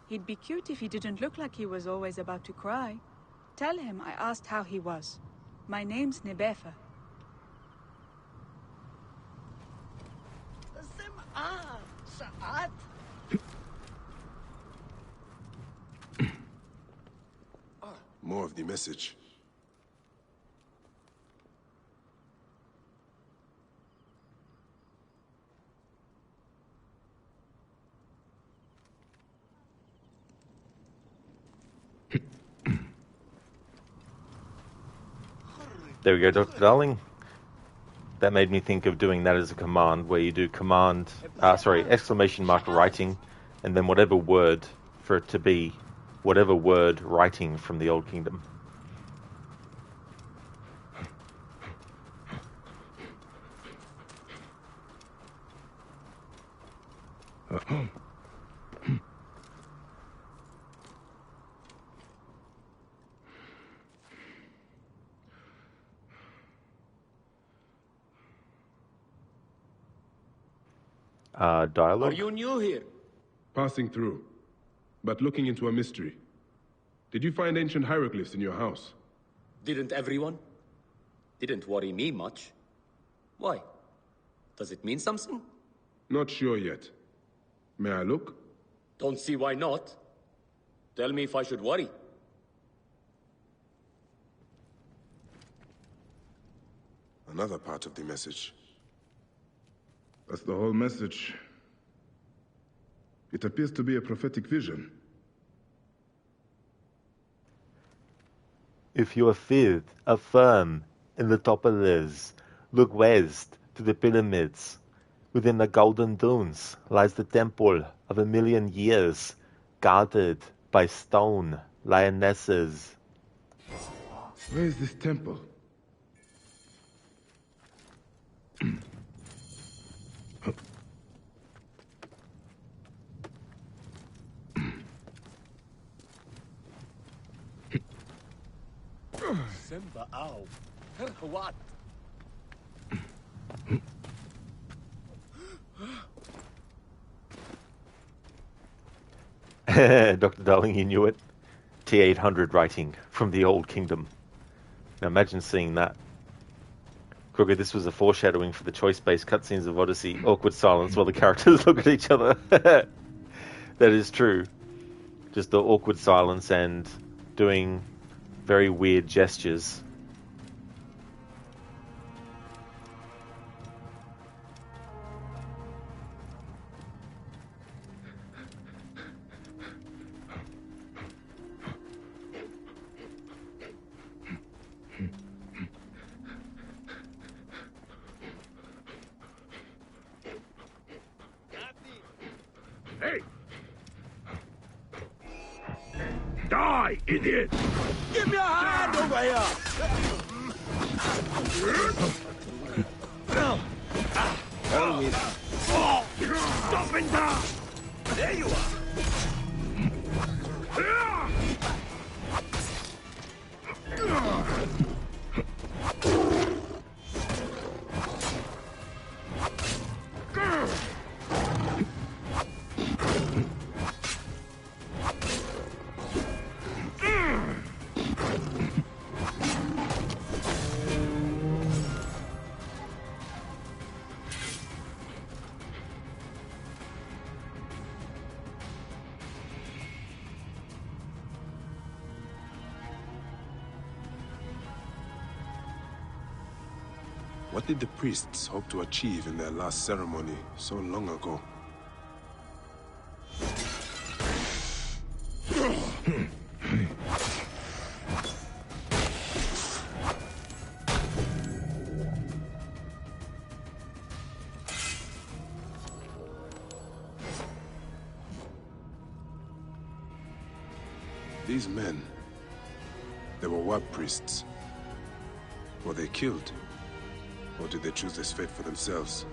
He'd be cute if he didn't look like he was always about to cry. Tell him I asked how he was. My name's Nebefa. Saat. More of the message. There we go, Dr. Darling. That made me think of doing that as a command, where you do exclamation mark writing, and then whatever word for it to be, whatever word writing from the Old Kingdom. Dialogue? Are you new here? Passing through, but looking into a mystery. Did you find ancient hieroglyphs in your house? Didn't everyone? Didn't worry me much. Why? Does it mean something? Not sure yet. May I look? Don't see why not. Tell me if I should worry. Another part of the message. That's the whole message. It appears to be a prophetic vision. If you are feared, affirm in the top of this. Look west to the pyramids. Within the golden dunes lies the temple of 1,000,000 years, guarded by stone lionesses. Where is this temple? Simba ow. What? Dr. Darling, you knew it. T800 writing from the Old Kingdom. Now imagine seeing that. Kruger, this was a foreshadowing for the choice-based cutscenes of Odyssey. Awkward silence while the characters look at each other. That is true. Just the awkward silence and doing very weird gestures. Hey! Die, idiot! Give me a hand over here! Always. Stop in there! There you are! What did the priests hope to achieve in their last ceremony so long ago? These men, they were Wab priests. Were they killed? Or did they choose this fate for themselves?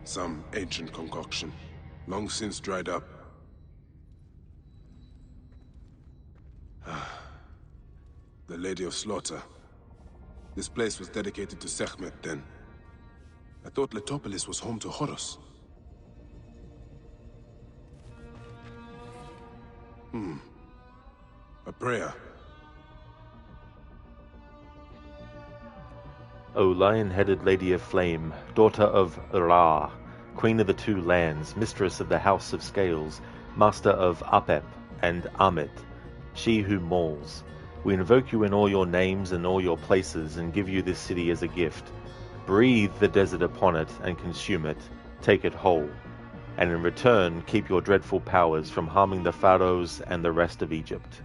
Some ancient concoction, long since dried up. The Lady of Slaughter. This place was dedicated to Sekhmet then. I thought Letopolis was home to Horus. A prayer. O lion-headed Lady of Flame, daughter of Ra, Queen of the Two Lands, mistress of the House of Scales, master of Apep and Amit, she who mauls, we invoke you in all your names and all your places and give you this city as a gift. Breathe the desert upon it and consume it, take it whole, and in return keep your dreadful powers from harming the pharaohs and the rest of Egypt.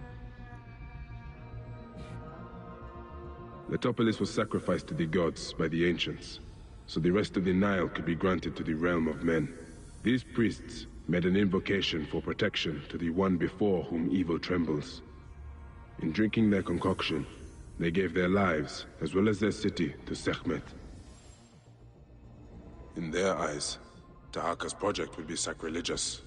Letopolis was sacrificed to the gods by the ancients, so the rest of the Nile could be granted to the realm of men. These priests made an invocation for protection to the one before whom evil trembles. In drinking their concoction, they gave their lives, as well as their city, to Sekhmet. In their eyes, Tahaka's project would be sacrilegious.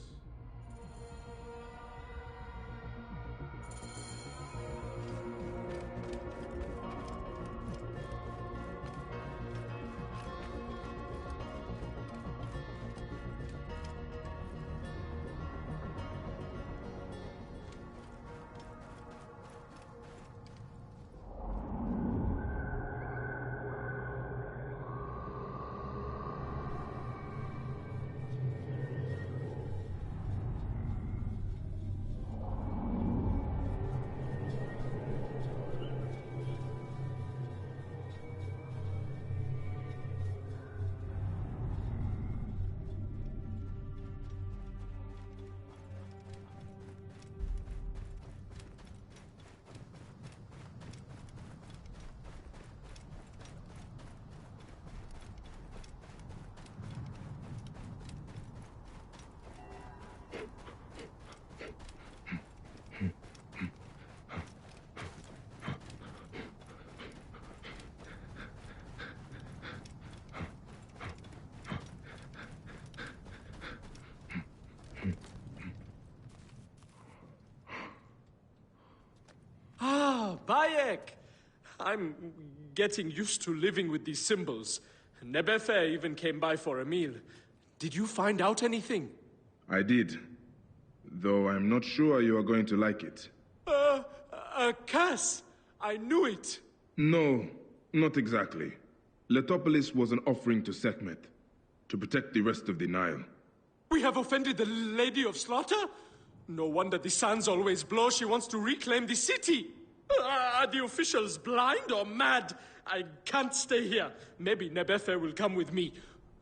Bayek! I'm getting used to living with these symbols. Nebefe even came by for a meal. Did you find out anything? I did. Though I'm not sure you are going to like it. A curse! I knew it! No, not exactly. Letopolis was an offering to Sekhmet, to protect the rest of the Nile. We have offended the Lady of Slaughter? No wonder the sands always blow. She wants to reclaim the city. Are the officials blind or mad? I can't stay here. Maybe Nebefe will come with me.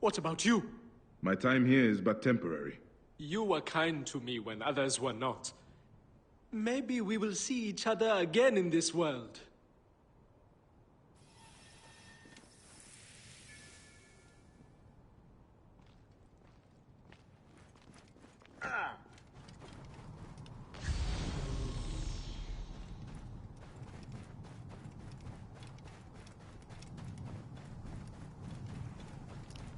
What about you? My time here is but temporary. You were kind to me when others were not. Maybe we will see each other again in this world.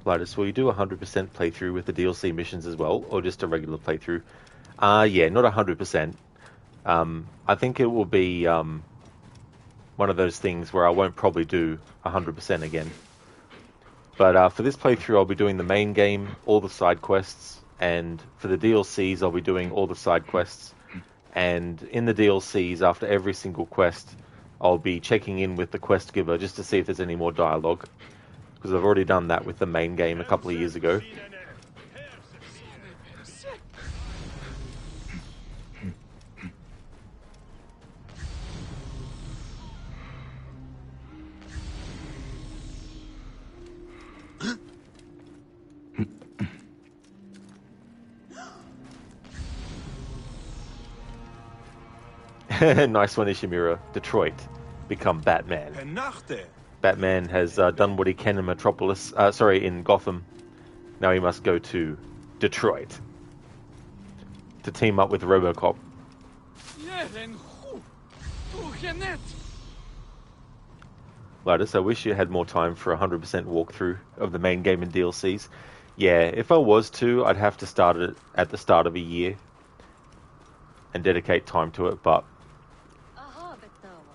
Linus, will you do a 100% playthrough with the DLC missions as well, or just a regular playthrough? Yeah, not 100%. I think it will be one of those things where I won't probably do 100% again. But for this playthrough, I'll be doing the main game, all the side quests, and for the DLCs, I'll be doing all the side quests. And in the DLCs, after every single quest, I'll be checking in with the quest giver just to see if there's any more dialogue. Because I've already done that with the main game a couple of years ago. Nice one, Ishimura. Detroit. Become Batman. Batman has done what he can in Metropolis. In Gotham. Now he must go to Detroit to team up with RoboCop. Ladis, I wish you had more time for a 100% walkthrough of the main game and DLCs. Yeah, if I was to, I'd have to start it at the start of a year and dedicate time to it, but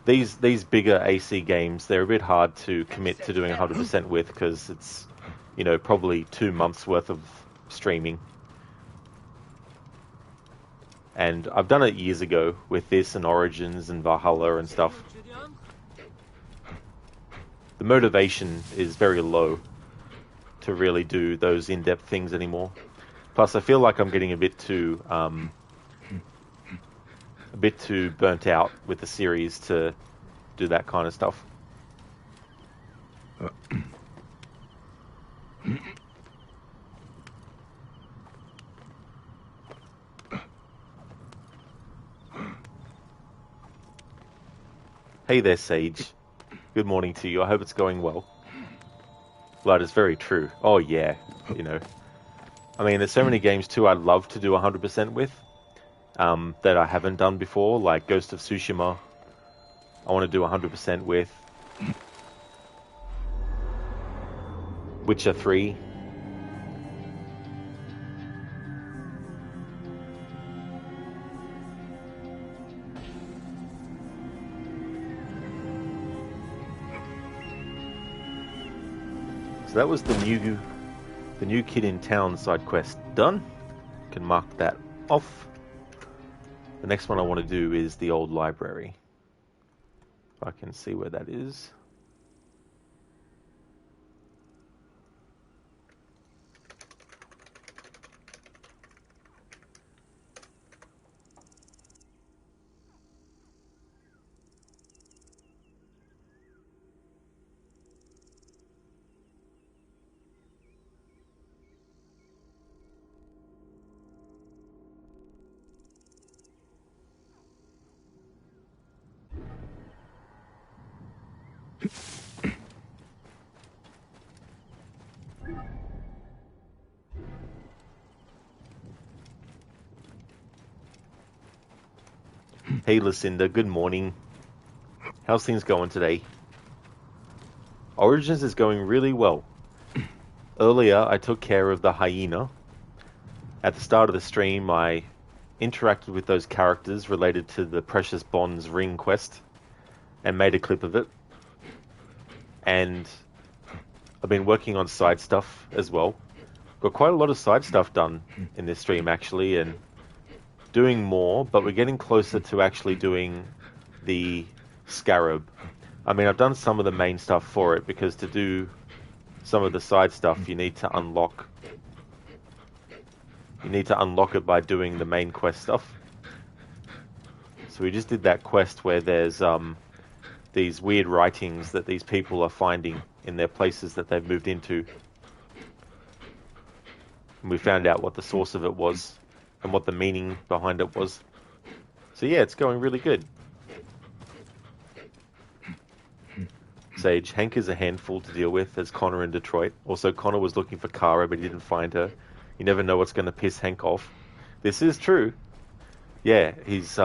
these bigger AC games, they're a bit hard to commit to doing 100% with, because it's, you know, probably 2 months worth of streaming. And I've done it years ago with this and Origins and Valhalla and stuff. The motivation is very low to really do those in-depth things anymore. Plus, I feel like I'm getting a bit too burnt out with the series to do that kind of stuff. Hey there, Sage. Good morning to you. I hope it's going well. That is very true. Oh yeah, you know. I mean, there's so many games too I'd love to do 100% with that I haven't done before, like Ghost of Tsushima. I want to do 100% with. Witcher 3. So that was the new kid in town side quest done. Can mark that off. The next one I want to do is the old library. If I can see where that is. Hey Lucinda, good morning. How's things going today? Origins is going really well. Earlier, I took care of the hyena. At the start of the stream, I interacted with those characters related to the Precious Bonds ring quest and made a clip of it. And I've been working on side stuff as well. Got quite a lot of side stuff done in this stream, actually, and doing more, but we're getting closer to actually doing the Scarab. I mean, I've done some of the main stuff for it, because to do some of the side stuff, you need to unlock it by doing the main quest stuff. So we just did that quest where there's these weird writings that these people are finding in their places that they've moved into. And we found out what the source of it was and what the meaning behind it was. So yeah, it's going really good. Sage, Hank is a handful to deal with, as Connor in Detroit. Also, Connor was looking for Kara, but he didn't find her. You never know what's going to piss Hank off. This is true. Yeah, he's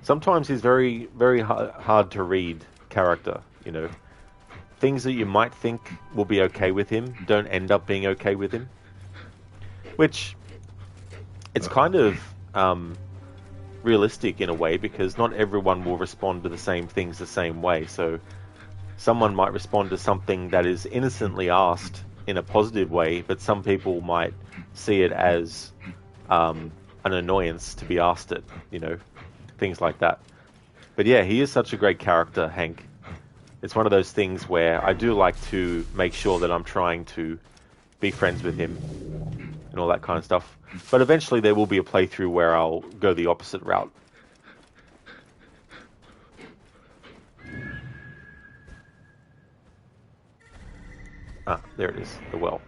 sometimes he's very, very hard to read character, you know. Things that you might think will be okay with him don't end up being okay with him. Which, it's kind of realistic in a way, because not everyone will respond to the same things the same way. So someone might respond to something that is innocently asked in a positive way, but some people might see it as an annoyance to be asked it, you know, things like that. But yeah, he is such a great character, Hank. It's one of those things where I do like to make sure that I'm trying to be friends with him and all that kind of stuff. But eventually there will be a playthrough where I'll go the opposite route. Ah, there it is, the well.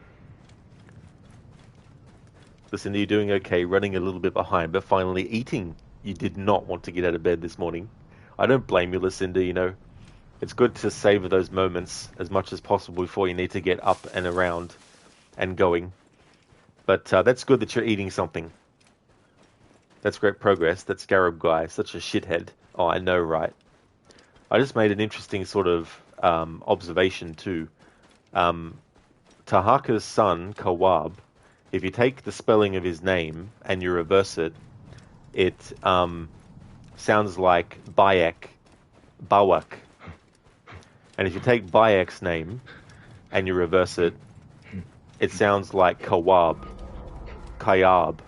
Listen, you're doing okay, running a little bit behind, but finally eating you did not want to get out of bed this morning. I don't blame you, Lucinda, you know. It's good to savor those moments as much as possible before you need to get up and around and going. But that's good that you're eating something. That's great progress. That Scarab guy, such a shithead. Oh, I know, right? I just made an interesting sort of observation too. Tahaka's son, Kawab, if you take the spelling of his name and you reverse it, it sounds like Bayek, Bawak. And if you take Bayek's name and you reverse it, it sounds like Kawab, Kayab.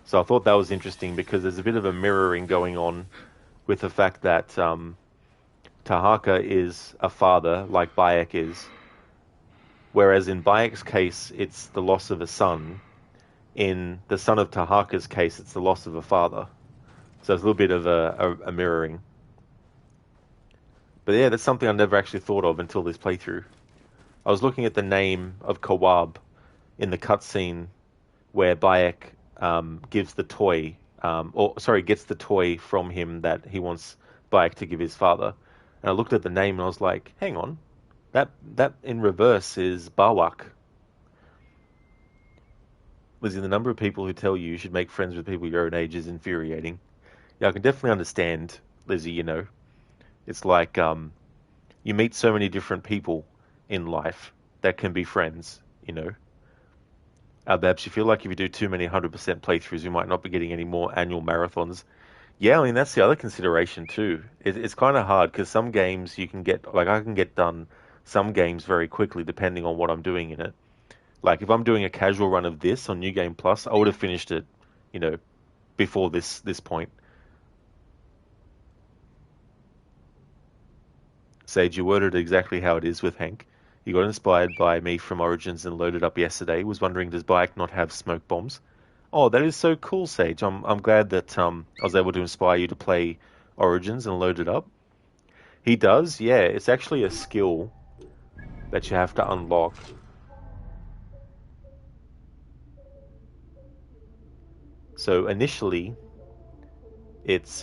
So I thought that was interesting because there's a bit of a mirroring going on with the fact that Tahaka is a father like Bayek is. Whereas in Bayek's case, it's the loss of a son. In the son of Tahaka's case, it's the loss of a father. So it's a little bit of a mirroring. But yeah, that's something I never actually thought of until this playthrough. I was looking at the name of Kawab in the cutscene where Bayek gives the toy, gets the toy from him that he wants Bayek to give his father. And I looked at the name and I was like, hang on, that in reverse is Bawak. Lizzie, the number of people who tell you should make friends with people your own age is infuriating. Yeah, I can definitely understand, Lizzie, you know. It's like you meet so many different people in life that can be friends, you know. Babs, you feel like if you do too many 100% playthroughs, you might not be getting any more annual marathons. Yeah, I mean, that's the other consideration too. It's kind of hard because some games you can get, like I can get done some games very quickly depending on what I'm doing in it. Like if I'm doing a casual run of this on New Game Plus, I would have finished it, you know, before this point. Sage, you worded it exactly how it is with Hank. He got inspired by me from Origins and loaded up yesterday. Was wondering, does Bayek not have smoke bombs? Oh, that is so cool, Sage. I'm glad that I was able to inspire you to play Origins and load it up. He does, yeah. It's actually a skill that you have to unlock. So initially, it's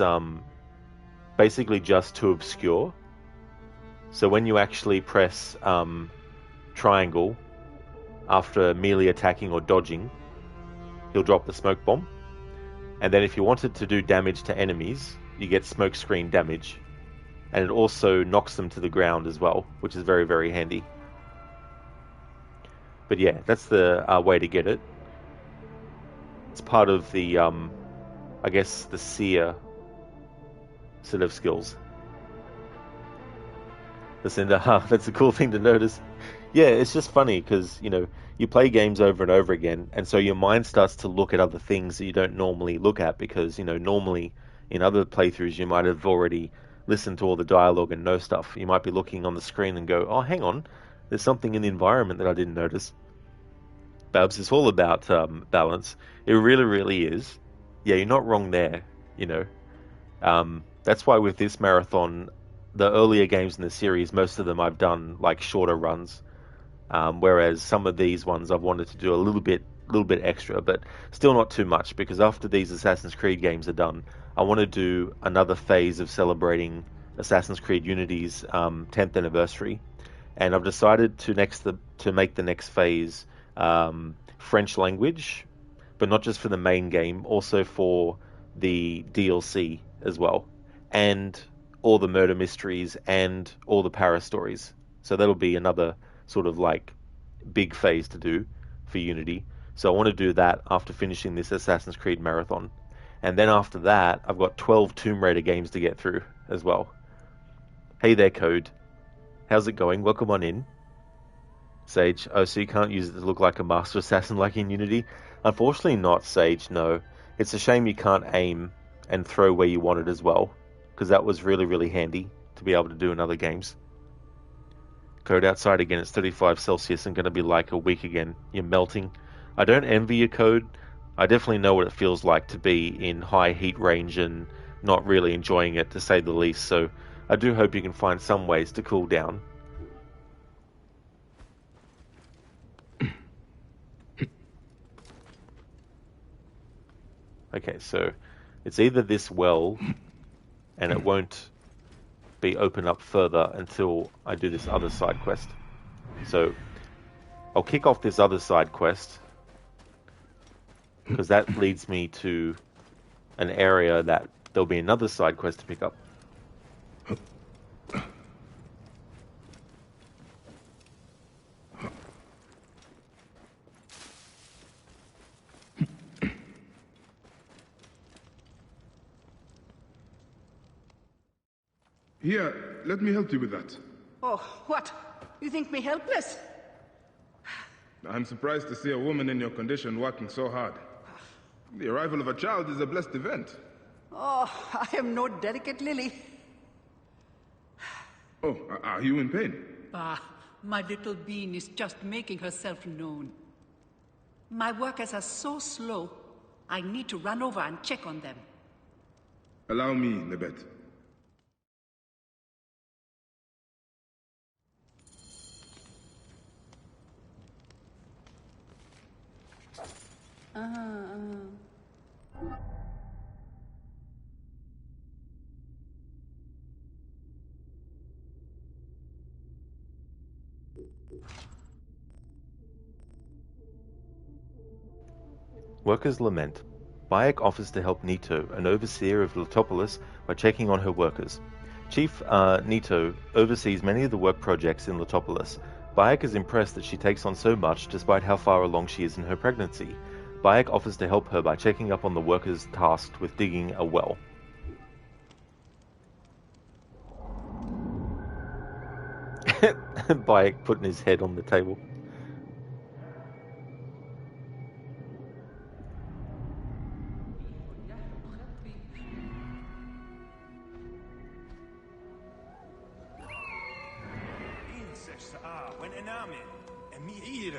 basically just to obscure. So when you actually press triangle after merely attacking or dodging, he'll drop the smoke bomb. And then if you wanted to do damage to enemies, you get smoke screen damage. And it also knocks them to the ground as well, which is very, very handy. But yeah, that's the way to get it. It's part of the, I guess, the seer set of skills. Lucinda, that's a cool thing to notice. Yeah, it's just funny because, you know, you play games over and over again, and so your mind starts to look at other things that you don't normally look at because, you know, normally in other playthroughs you might have already listened to all the dialogue and know stuff. You might be looking on the screen and go, oh, hang on, there's something in the environment that I didn't notice. Babs, it's all about balance. It really, really is. Yeah, you're not wrong there, you know. That's why with this marathon, the earlier games in the series, most of them I've done like shorter runs. Whereas some of these ones I've wanted to do a little bit extra, but still not too much because after these Assassin's Creed games are done, I want to do another phase of celebrating Assassin's Creed Unity's 10th anniversary, and I've decided to make the next phase French language, but not just for the main game, also for the DLC as well, and all the murder mysteries and all the Paris stories. So that'll be another sort of like big phase to do for Unity. So I want to do that after finishing this Assassin's Creed marathon. And then after that, I've got 12 Tomb Raider games to get through as well. Hey there, Code. How's it going? Welcome on in. Sage, oh, so you can't use it to look like a Master Assassin like in Unity? Unfortunately not, Sage, no. It's a shame you can't aim and throw where you want it as well, because that was really, really handy to be able to do in other games. Code outside again, it's 35 Celsius and going to be like a week again. You're melting. I don't envy your Code. I definitely know what it feels like to be in high heat range and not really enjoying it, to say the least, so I do hope you can find some ways to cool down. Okay, so It's either this well, and it won't be opened up further until I do this other side quest. So I'll kick off this other side quest, because that leads me to an area that there'll be another side quest to pick up. Here, let me help you with that. Oh, what? You think me helpless? I'm surprised to see a woman in your condition working so hard. The arrival of a child is a blessed event. Oh, I am no delicate lily. Oh, are you in pain? Ah, my little bean is just making herself known. My workers are so slow, I need to run over and check on them. Allow me, Nebet. Workers lament. Bayek offers to help Nito, an overseer of Letopolis, by checking on her workers. Chief Nito oversees many of the work projects in Letopolis. Bayek is impressed that she takes on so much despite how far along she is in her pregnancy. Bayek offers to help her by checking up on the workers tasked with digging a well. Bayek putting his head on the table.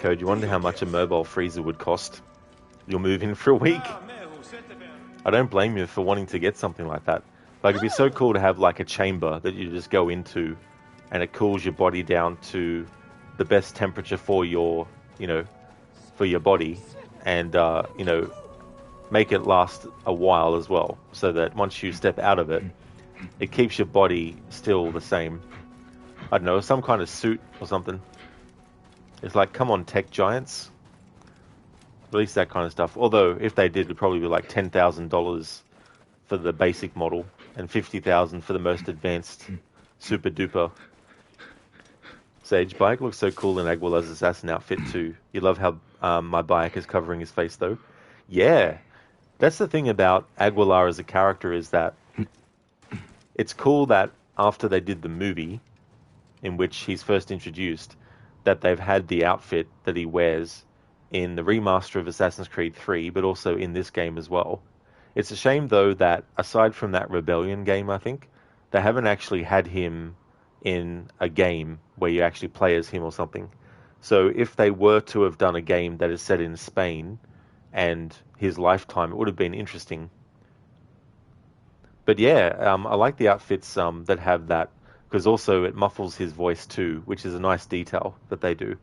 Code, you wonder how much a mobile freezer would cost? You'll move in for a week? I don't blame you for wanting to get something like that. Like, it'd be so cool to have like a chamber that you just go into and it cools your body down to the best temperature for your, for your body, and, make it last a while as well, so that once you step out of it, it keeps your body still the same. I don't know, some kind of suit or something. It's like, come on, tech giants. Release that kind of stuff. Although, if they did, it'd probably be like $10,000 for the basic model and $50,000 for the most advanced super duper. Sage, Bayek looks so cool in Aguilar's assassin outfit too. You love how my Bayek is covering his face though. Yeah, that's the thing about Aguilar as a character, is that it's cool that after they did the movie, in which he's first introduced, that they've had the outfit that he wears in the remaster of Assassin's Creed 3, but also in this game as well. It's a shame, though, that aside from that Rebellion game, I think, they haven't actually had him in a game where you actually play as him or something. So if they were to have done a game that is set in Spain and his lifetime, it would have been interesting. But yeah, I like the outfits that have that, because also it muffles his voice too, which is a nice detail that they do.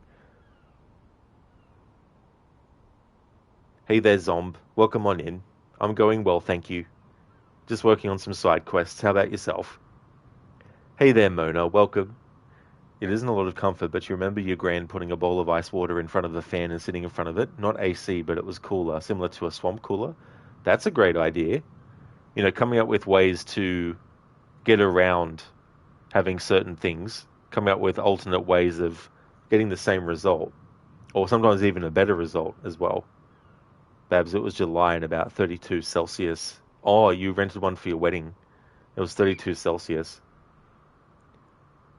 Hey there, Zomb. Welcome on in. I'm going well, thank you. Just working on some side quests. How about yourself? Hey there, Mona. Welcome. It isn't a lot of comfort, but you remember your gran putting a bowl of ice water in front of the fan and sitting in front of it? Not AC, but it was cooler, similar to a swamp cooler. That's a great idea. Coming up with ways to get around having certain things, coming up with alternate ways of getting the same result, or sometimes even a better result as well. Babs, it was July and about 32 Celsius. Oh, you rented one for your wedding. It was 32 Celsius.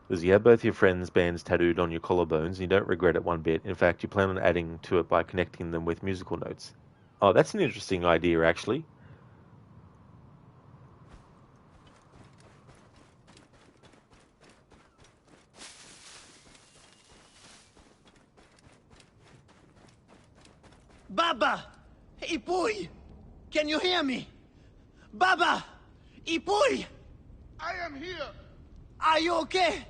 Because you have both your friends' bands tattooed on your collarbones, and you don't regret it one bit. In fact, you plan on adding to it by connecting them with musical notes. Oh, that's an interesting idea, actually. Baba! Ipuy! Can you hear me? Baba! Ipuy! I am here! Are you okay?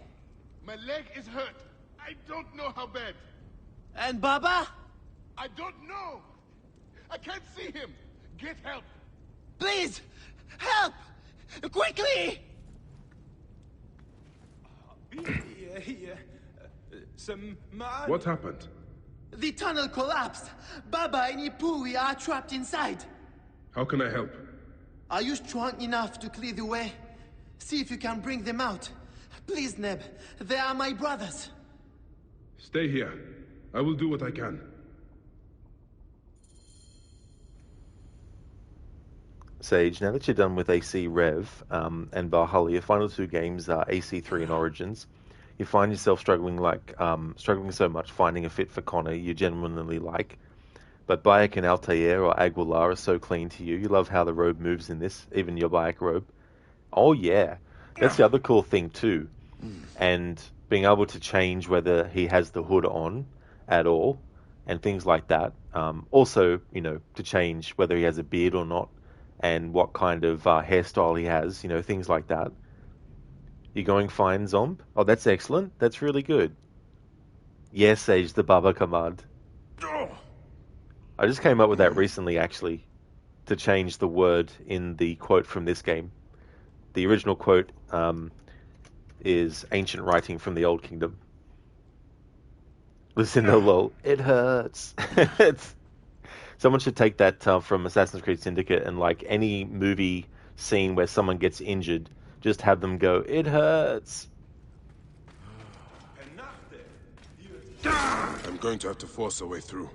My leg is hurt. I don't know how bad. And Baba? I don't know! I can't see him! Get help! Please! Help! Quickly! What happened? The tunnel collapsed. Baba and Ipui are trapped inside. How can I help? Are you strong enough to clear the way? See if you can bring them out. Please, Neb. They are my brothers. Stay here. I will do what I can. Sage, now that you're done with AC Rev and Valhalla, your final two games are AC3 and Origins. You find yourself struggling so much finding a fit for Connor you genuinely like. But Bayek and Altair or Aguilar are so clean to you. You love how the robe moves in this, even your Bayek robe. Oh yeah, that's the other cool thing too. And being able to change whether he has the hood on at all and things like that. Also, to change whether he has a beard or not and what kind of hairstyle he has, things like that. You going fine, Zomb? Oh, that's excellent. That's really good. Yes, Sage, the Baba command. I just came up with that recently, actually, to change the word in the quote from this game. The original quote is ancient writing from the Old Kingdom. Listen to lol. It hurts. Someone should take that from Assassin's Creed Syndicate and like any movie scene where someone gets injured, just have them go, it hurts. I'm going to have to force a way through.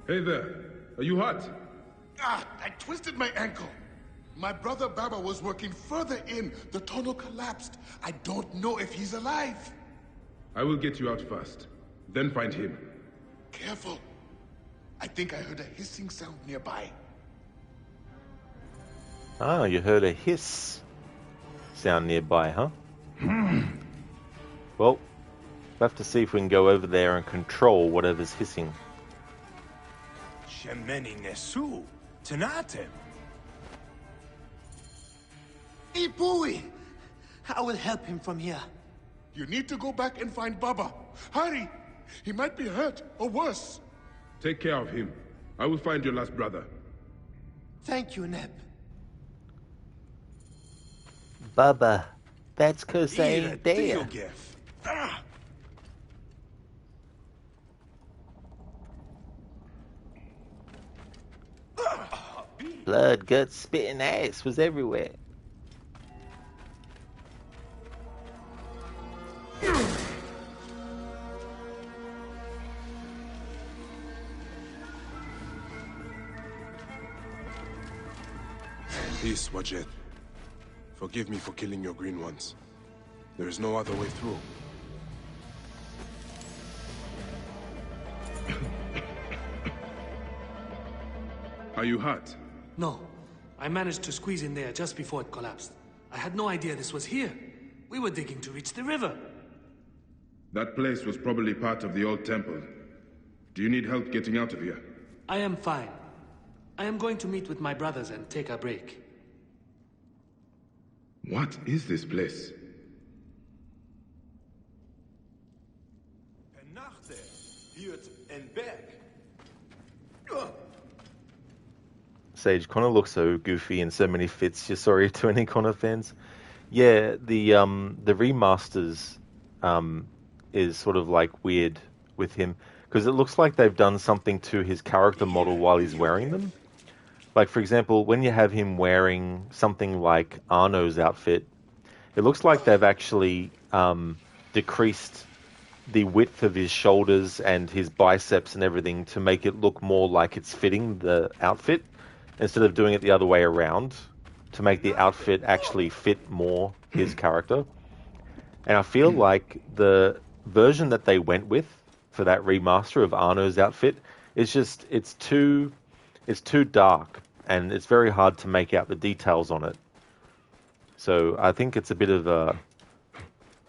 Hey there. Are you hurt? I twisted my ankle. My brother Baba was working further in. The tunnel collapsed. I don't know if he's alive. I will get you out first. Then find him. Careful. I think I heard a hissing sound nearby. Ah, you heard a hiss sound nearby, huh? Well, we'll have to see if we can go over there and control whatever's hissing. Shemeni Nesu, Tanatem. Ipui! I will help him from here. You need to go back and find Baba. Hurry! He might be hurt, or worse. Take care of him. I will find your last brother. Thank you, Neb. Baba, that's 'cause they ain't there. Blood, guts, spit, and ass was everywhere. Peace, Wajet. Forgive me for killing your green ones. There is no other way through. Are you hurt? No. I managed to squeeze in there just before it collapsed. I had no idea this was here. We were digging to reach the river. That place was probably part of the old temple. Do you need help getting out of here? I am fine. I am going to meet with my brothers and take a break. What is this place? Sage, Connor looks so goofy in so many fits. You're sorry to any Connor fans. Yeah, the remasters is sort of like weird with him because it looks like they've done something to his character model while he's wearing them. Like, for example, when you have him wearing something like Arno's outfit, it looks like they've actually decreased the width of his shoulders and his biceps and everything to make it look more like it's fitting the outfit instead of doing it the other way around to make the outfit actually fit more his character. And I feel like the version that they went with for that remaster of Arno's outfit is just, it's too dark and it's very hard to make out the details on it. So I think it's a bit of a,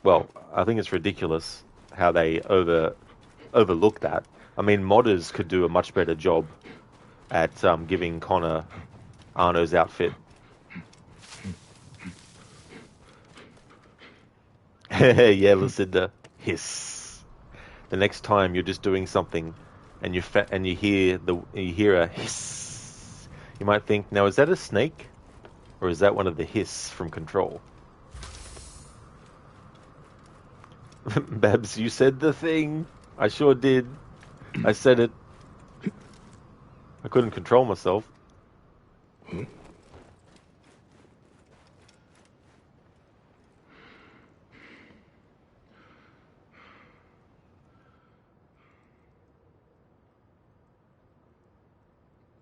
well, I think it's ridiculous how they overlook that. I mean, modders could do a much better job at giving Connor Arno's outfit. Yeah, Lucinda. Hiss. The next time you're just doing something and you hear a hiss. You might think, now is that a snake, or is that one of the hiss from Control? Babs, you said the thing. I sure did. I said it. I couldn't control myself.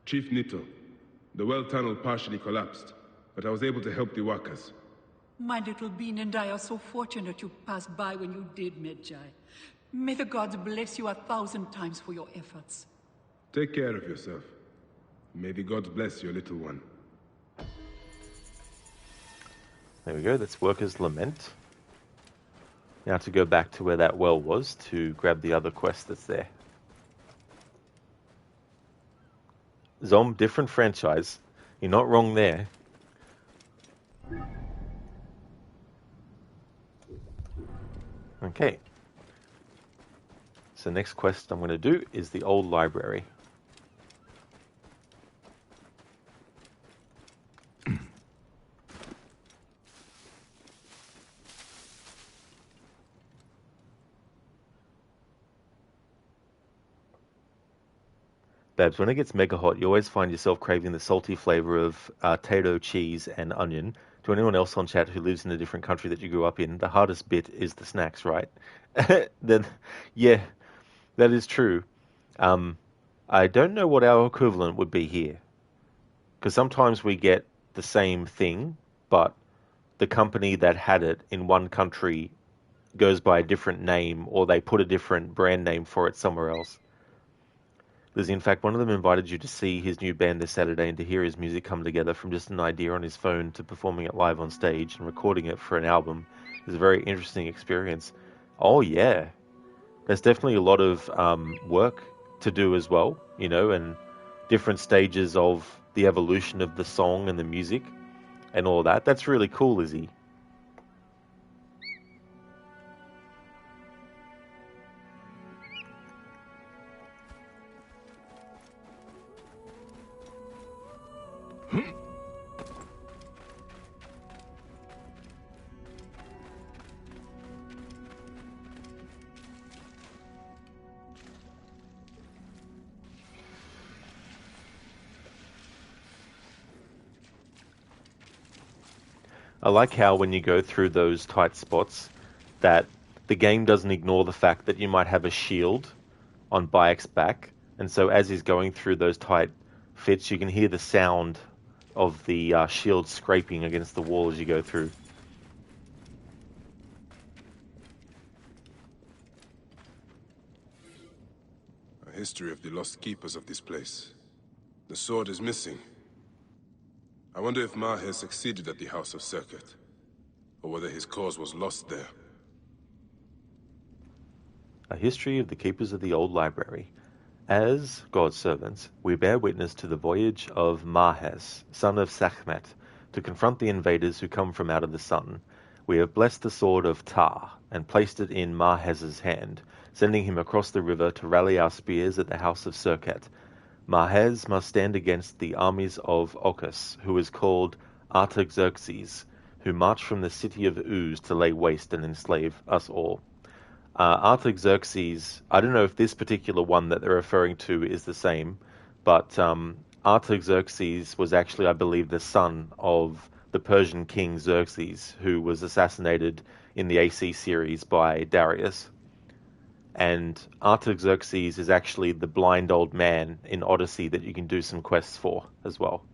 Chief Nito, the well tunnel partially collapsed, but I was able to help the workers. My little bean and I are so fortunate you passed by when you did, Medjay. May the gods bless you 1,000 times for your efforts. Take care of yourself. May the gods bless your little one. There we go, that's Workers' Lament. Now to go back to where that well was to grab the other quest that's there. Zom, different franchise. You're not wrong there. Okay. So next quest I'm going to do is the old library. Babs, when it gets mega hot, you always find yourself craving the salty flavor of tato, cheese, and onion. To anyone else on chat who lives in a different country that you grew up in, the hardest bit is the snacks, right? Then, yeah, that is true. I don't know what our equivalent would be here. Because sometimes we get the same thing, but the company that had it in one country goes by a different name, or they put a different brand name for it somewhere else. There's in fact one of them invited you to see his new band this Saturday and to hear his music come together from just an idea on his phone to performing it live on stage and recording it for an album. It's a very interesting experience. Oh yeah, there's definitely a lot of work to do as well, you know, and different stages of the evolution of the song and the music and all that. That's really cool, Izzy. I like how when you go through those tight spots that the game doesn't ignore the fact that you might have a shield on Bayek's back, and so as he's going through those tight fits, you can hear the sound of the shield scraping against the wall as you go through. A history of the lost keepers of this place. The sword is missing. I wonder if Ma has succeeded at the House of Circuit, or whether his cause was lost there. A history of the keepers of the old library. As God's servants, we bear witness to the voyage of Mahes, son of Sekhmet, to confront the invaders who come from out of the sun. We have blessed the sword of Ta, and placed it in Mahes's hand, sending him across the river to rally our spears at the House of Serket. Mahes must stand against the armies of Okus, who is called Artaxerxes, who marched from the city of Uz to lay waste and enslave us all. Artaxerxes, I don't know if this particular one that they're referring to is the same, but Artaxerxes was actually, I believe, the son of the Persian king Xerxes, who was assassinated in the AC series by Darius. And Artaxerxes is actually the blind old man in Odyssey that you can do some quests for as well.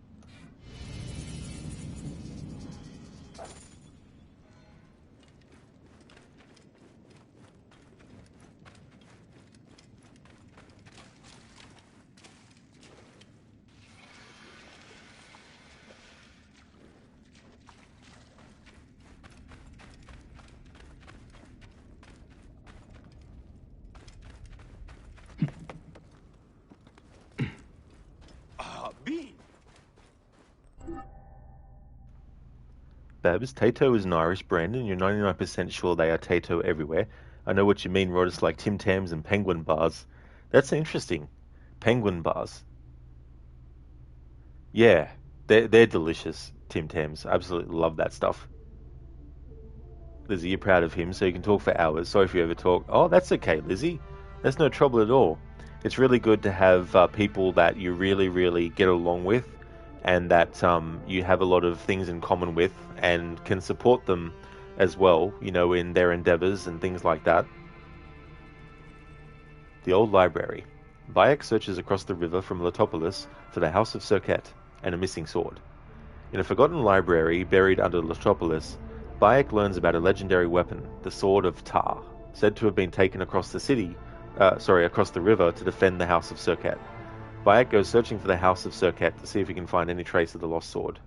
Babs, Tato is an Irish brand, and you're 99% sure they are Tato everywhere. I know what you mean, Rod. It's like Tim Tams and Penguin bars. That's interesting. Penguin bars. Yeah, they're delicious, Tim Tams. Absolutely love that stuff. Lizzie, you're proud of him, so you can talk for hours. Sorry if you ever talk. Oh, that's okay, Lizzie. That's no trouble at all. It's really good to have people that you really, really get along with and that you have a lot of things in common with and can support them as well, you know, in their endeavors and things like that. The old library. Bayek searches across the river from Letopolis for the House of Serket and a missing sword. In a forgotten library buried under Letopolis, Bayek learns about a legendary weapon, the Sword of Tar, said to have been taken across the river to defend the House of Serket. Bayek goes searching for the House of Serket to see if he can find any trace of the lost sword.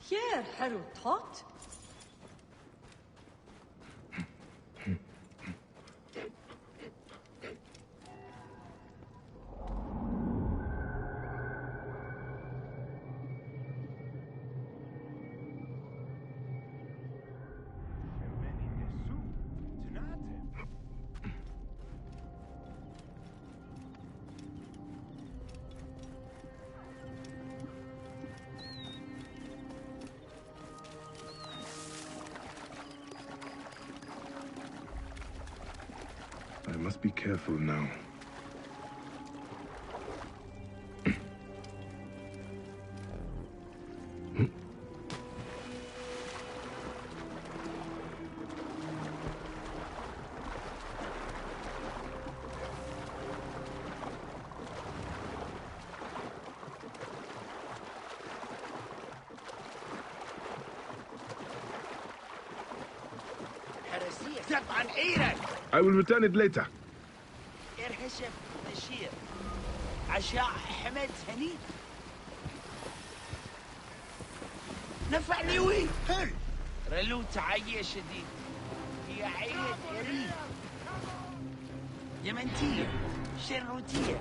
Here, Haru Tot. I must be careful now. I will return it later. عشاء حمد هني نفعني وي رلو تعية شديد هي عيد إريد يمنتية شروتية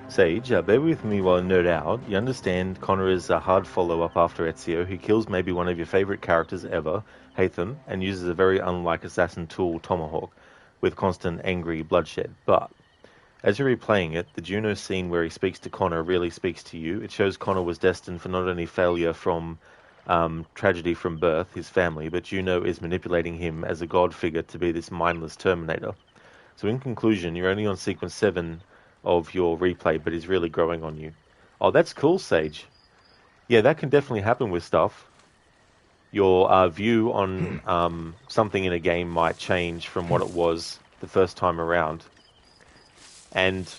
Sage, bear with me while I nerd out. You understand Connor is a hard follow-up after Ezio, who kills maybe one of your favourite characters ever, Hatham, and uses a very unlike assassin tool, Tomahawk, with constant angry bloodshed. But as you're replaying it, the Juno scene where he speaks to Connor really speaks to you. It shows Connor was destined for not only failure from tragedy from birth, his family, but Juno is manipulating him as a god figure to be this mindless Terminator. So in conclusion, you're only on sequence 7 of your replay, but is really growing on you. Oh, that's cool, Sage. Yeah, that can definitely happen with stuff. Your view on something in a game might change from what it was the first time around. And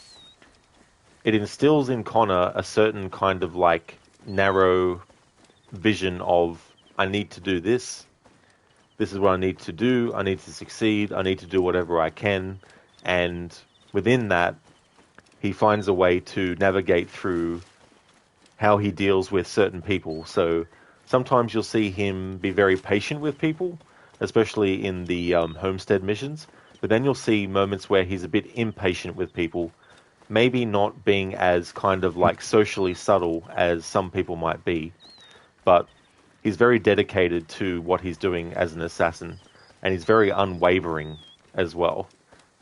it instills in Connor a certain kind of like narrow vision of, I need to do this. This is what I need to do. I need to succeed. I need to do whatever I can. And within that, he finds a way to navigate through how he deals with certain people. So sometimes you'll see him be very patient with people, especially in the homestead missions. But then you'll see moments where he's a bit impatient with people, maybe not being as kind of like socially subtle as some people might be. But he's very dedicated to what he's doing as an assassin, and he's very unwavering as well.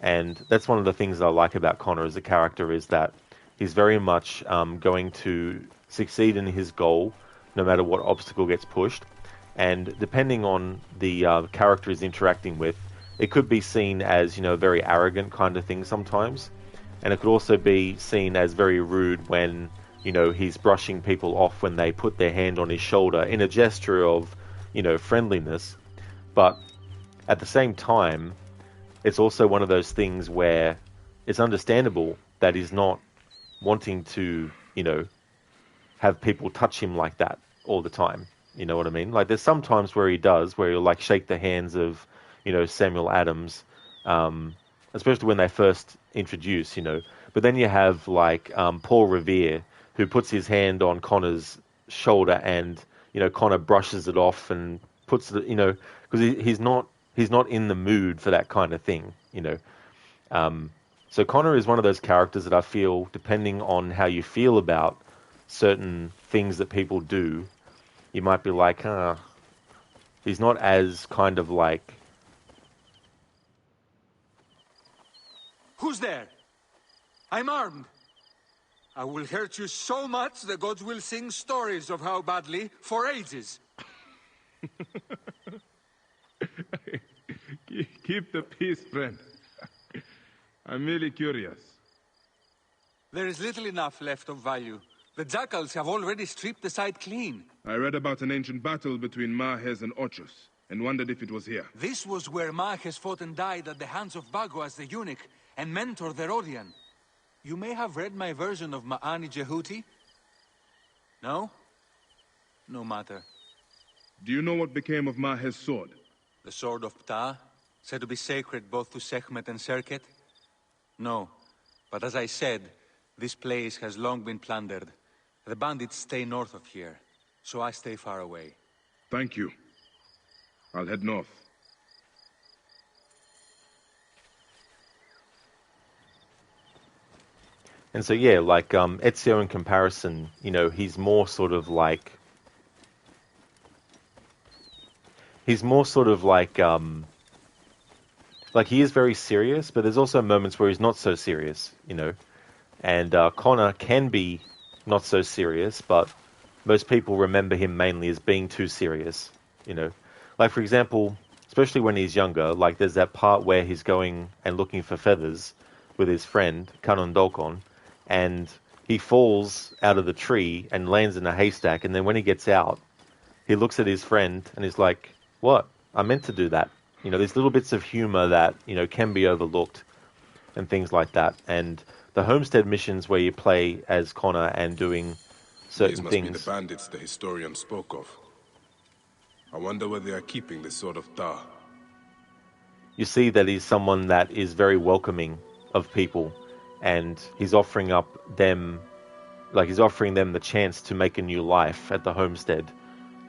And that's one of the things that I like about Connor as a character, is that he's very much going to succeed in his goal, no matter what obstacle gets pushed. And depending on the character he's interacting with, it could be seen as, you know, a very arrogant kind of thing sometimes. And it could also be seen as very rude when, you know, he's brushing people off when they put their hand on his shoulder in a gesture of, you know, friendliness. But at the same time, it's also one of those things where it's understandable that he's not wanting to, you know, have people touch him like that all the time. You know what I mean? Like there's some times where he does, where he'll like shake the hands of, Samuel Adams, especially when they first introduce, But then you have like Paul Revere, who puts his hand on Connor's shoulder and, Connor brushes it off and puts it, because he's not in the mood for that kind of thing, So Connor is one of those characters that I feel, depending on how you feel about certain things that people do, you might be like, he's not as kind of like... Who's there? I'm armed. I will hurt you so much the gods will sing stories of how badly for ages. Keep the peace, friend. I'm merely curious. There is little enough left of value. The jackals have already stripped the site clean. I read about an ancient battle between Mahes and Ochus, and wondered if it was here. This was where Mahes fought and died at the hands of Bagoas the eunuch, and mentor the Rodian. You may have read my version of Ma'ani Jehuti? No? No matter. Do you know what became of Mahes' sword? The sword of Ptah, said to be sacred both to Sekhmet and Serket? No, but as I said, this place has long been plundered. The bandits stay north of here, so I stay far away. Thank you. I'll head north. And so, yeah, like Ezio in comparison, he's more sort of like... He's more sort of like he is very serious, but there's also moments where he's not so serious, And Connor can be not so serious, but most people remember him mainly as being too serious, Like, for example, especially when he's younger, like there's that part where he's going and looking for feathers with his friend, Kanon Dokon, and he falls out of the tree and lands in a haystack, and then when he gets out, he looks at his friend and he's like, what? I meant to do that. These little bits of humor that, can be overlooked and things like that. And the homestead missions where you play as Connor and doing certain These must things. be the bandits the historian spoke of. I wonder where they are keeping the sword of Ptah. You see that he's someone that is very welcoming of people, and he's offering them the chance to make a new life at the homestead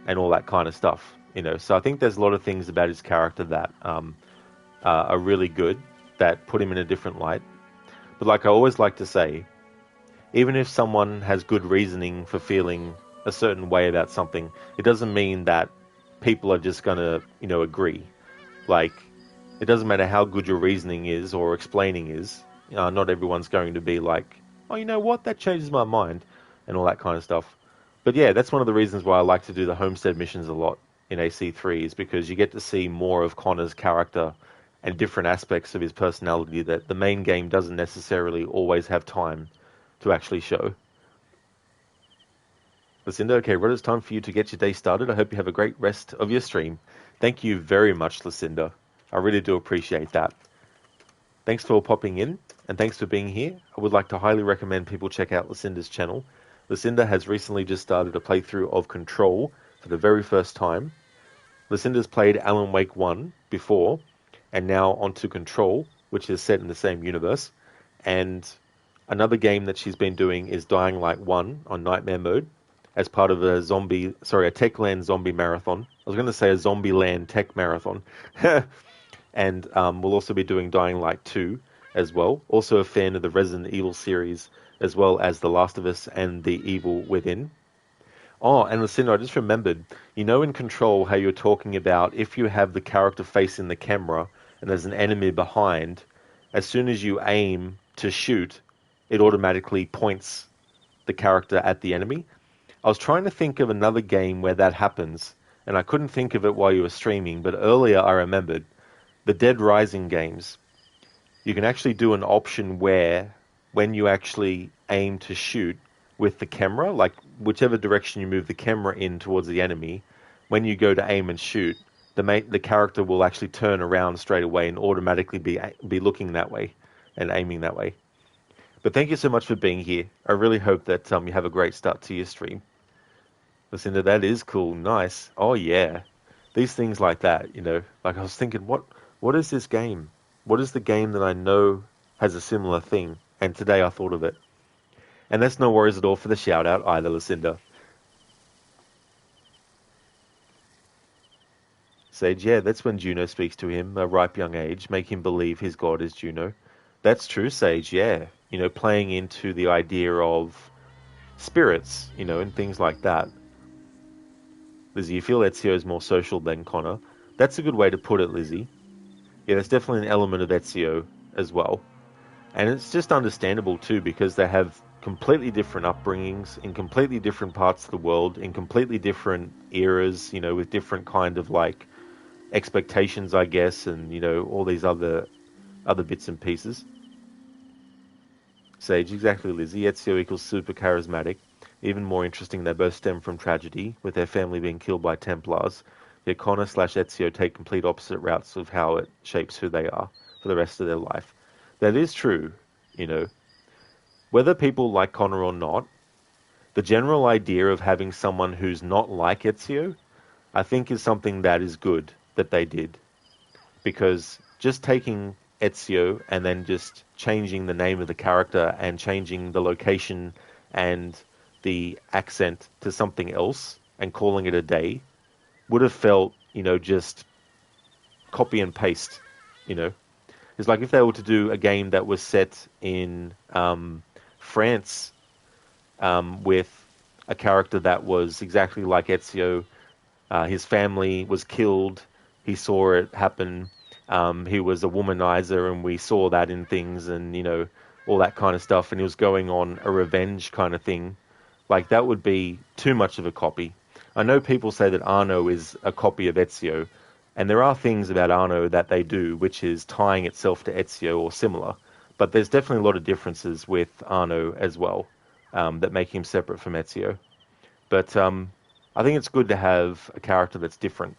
and all that kind of stuff. So I think there's a lot of things about his character that are really good, that put him in a different light. But like I always like to say, even if someone has good reasoning for feeling a certain way about something, it doesn't mean that people are just going to, agree. Like, it doesn't matter how good your reasoning is or explaining is. Not everyone's going to be like, oh, you know what, that changes my mind, and all that kind of stuff. But yeah, that's one of the reasons why I like to do the homestead missions a lot in AC3, is because you get to see more of Connor's character and different aspects of his personality that the main game doesn't necessarily always have time to actually show. Lucinda, okay, Rod, it's time for you to get your day started. I hope you have a great rest of your stream. Thank you very much, Lucinda. I really do appreciate that. Thanks for popping in, and thanks for being here. I would like to highly recommend people check out Lucinda's channel. Lucinda has recently just started a playthrough of Control for the very first time. Lucinda's played Alan Wake 1 before, and now onto Control, which is set in the same universe. And another game that she's been doing is Dying Light 1 on Nightmare Mode, as part of a Techland zombie marathon. I was going to say a Zombieland tech marathon. And we'll also be doing Dying Light 2 as well. Also a fan of the Resident Evil series, as well as The Last of Us and The Evil Within. Oh, and Lucinda, I just remembered, in Control how you're talking about if you have the character facing the camera and there's an enemy behind, as soon as you aim to shoot, it automatically points the character at the enemy. I was trying to think of another game where that happens, and I couldn't think of it while you were streaming, but earlier I remembered the Dead Rising games. You can actually do an option where, when you actually aim to shoot with the camera, like whichever direction you move the camera in towards the enemy, when you go to aim and shoot, the character will actually turn around straight away and automatically be looking that way and aiming that way. But thank you so much for being here. I really hope that you have a great start to your stream. Lucinda, that is cool. Nice. Oh, yeah. These things like that, you know. Like, I was thinking, what is this game? What is the game that I know has a similar thing? And today I thought of it. And that's no worries at all for the shout-out either, Lucinda. Sage, yeah, that's when Juno speaks to him, a ripe young age, make him believe his god is Juno. That's true, Sage, yeah. You know, playing into the idea of spirits, you know, and things like that. Lizzie, you feel Ezio is more social than Connor. That's a good way to put it, Lizzie. Yeah, there's definitely an element of Ezio as well. And it's just understandable too, because they have completely different upbringings in completely different parts of the world, in completely different eras, you know, with different kind of like expectations, I guess, and, you know, all these other bits and pieces. Sage, exactly, Lizzie. Ezio equals super charismatic. Even more interesting, they both stem from tragedy, with their family being killed by Templars. Yet Connor / Ezio take complete opposite routes of how it shapes who they are for the rest of their life. That is true, you know. Whether people like Connor or not, the general idea of having someone who's not like Ezio, I think is something that is good that they did. Because just taking Ezio and then just changing the name of the character and changing the location and the accent to something else and calling it a day would have felt, you know, just copy and paste, you know. It's like if they were to do a game that was set in France with a character that was exactly like Ezio. His family was killed. He saw it happen. He was a womanizer, and we saw that in things, and, you know, all that kind of stuff. And he was going on a revenge kind of thing. Like, that would be too much of a copy. I know people say that Arno is a copy of Ezio, and there are things about Arno that they do, which is tying itself to Ezio or similar. But there's definitely a lot of differences with Arno as well that make him separate from Ezio. But I think it's good to have a character that's different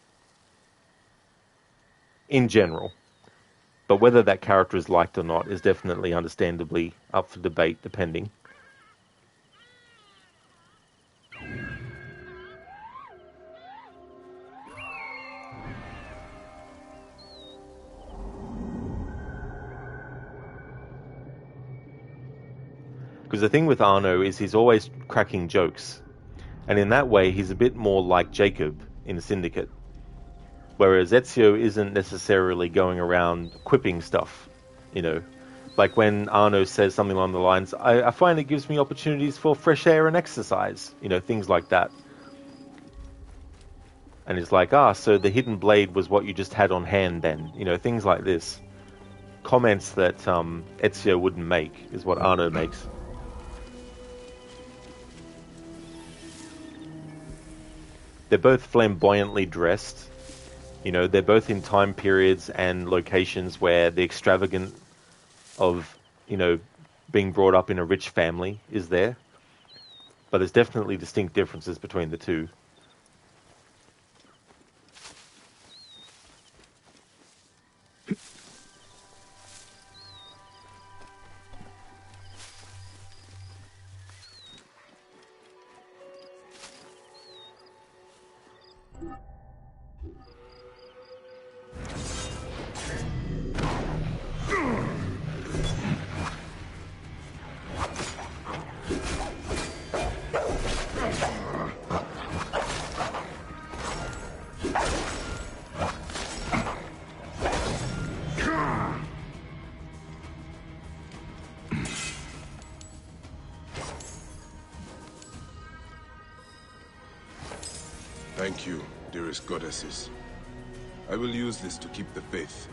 in general. But whether that character is liked or not is definitely understandably up for debate, depending. Because the thing with Arno is he's always cracking jokes. And in that way, he's a bit more like Jacob in Syndicate. Whereas Ezio isn't necessarily going around quipping stuff, you know. Like when Arno says something along the lines, I find it gives me opportunities for fresh air and exercise, you know, things like that. And it's like, so the hidden blade was what you just had on hand then, you know, things like this. Comments that Ezio wouldn't make is what Arno makes. They're both flamboyantly dressed. You know, they're both in time periods and locations where the extravagant of, you know, being brought up in a rich family is there. But there's definitely distinct differences between the two. Thank you, dearest goddesses. I will use this to keep the faith.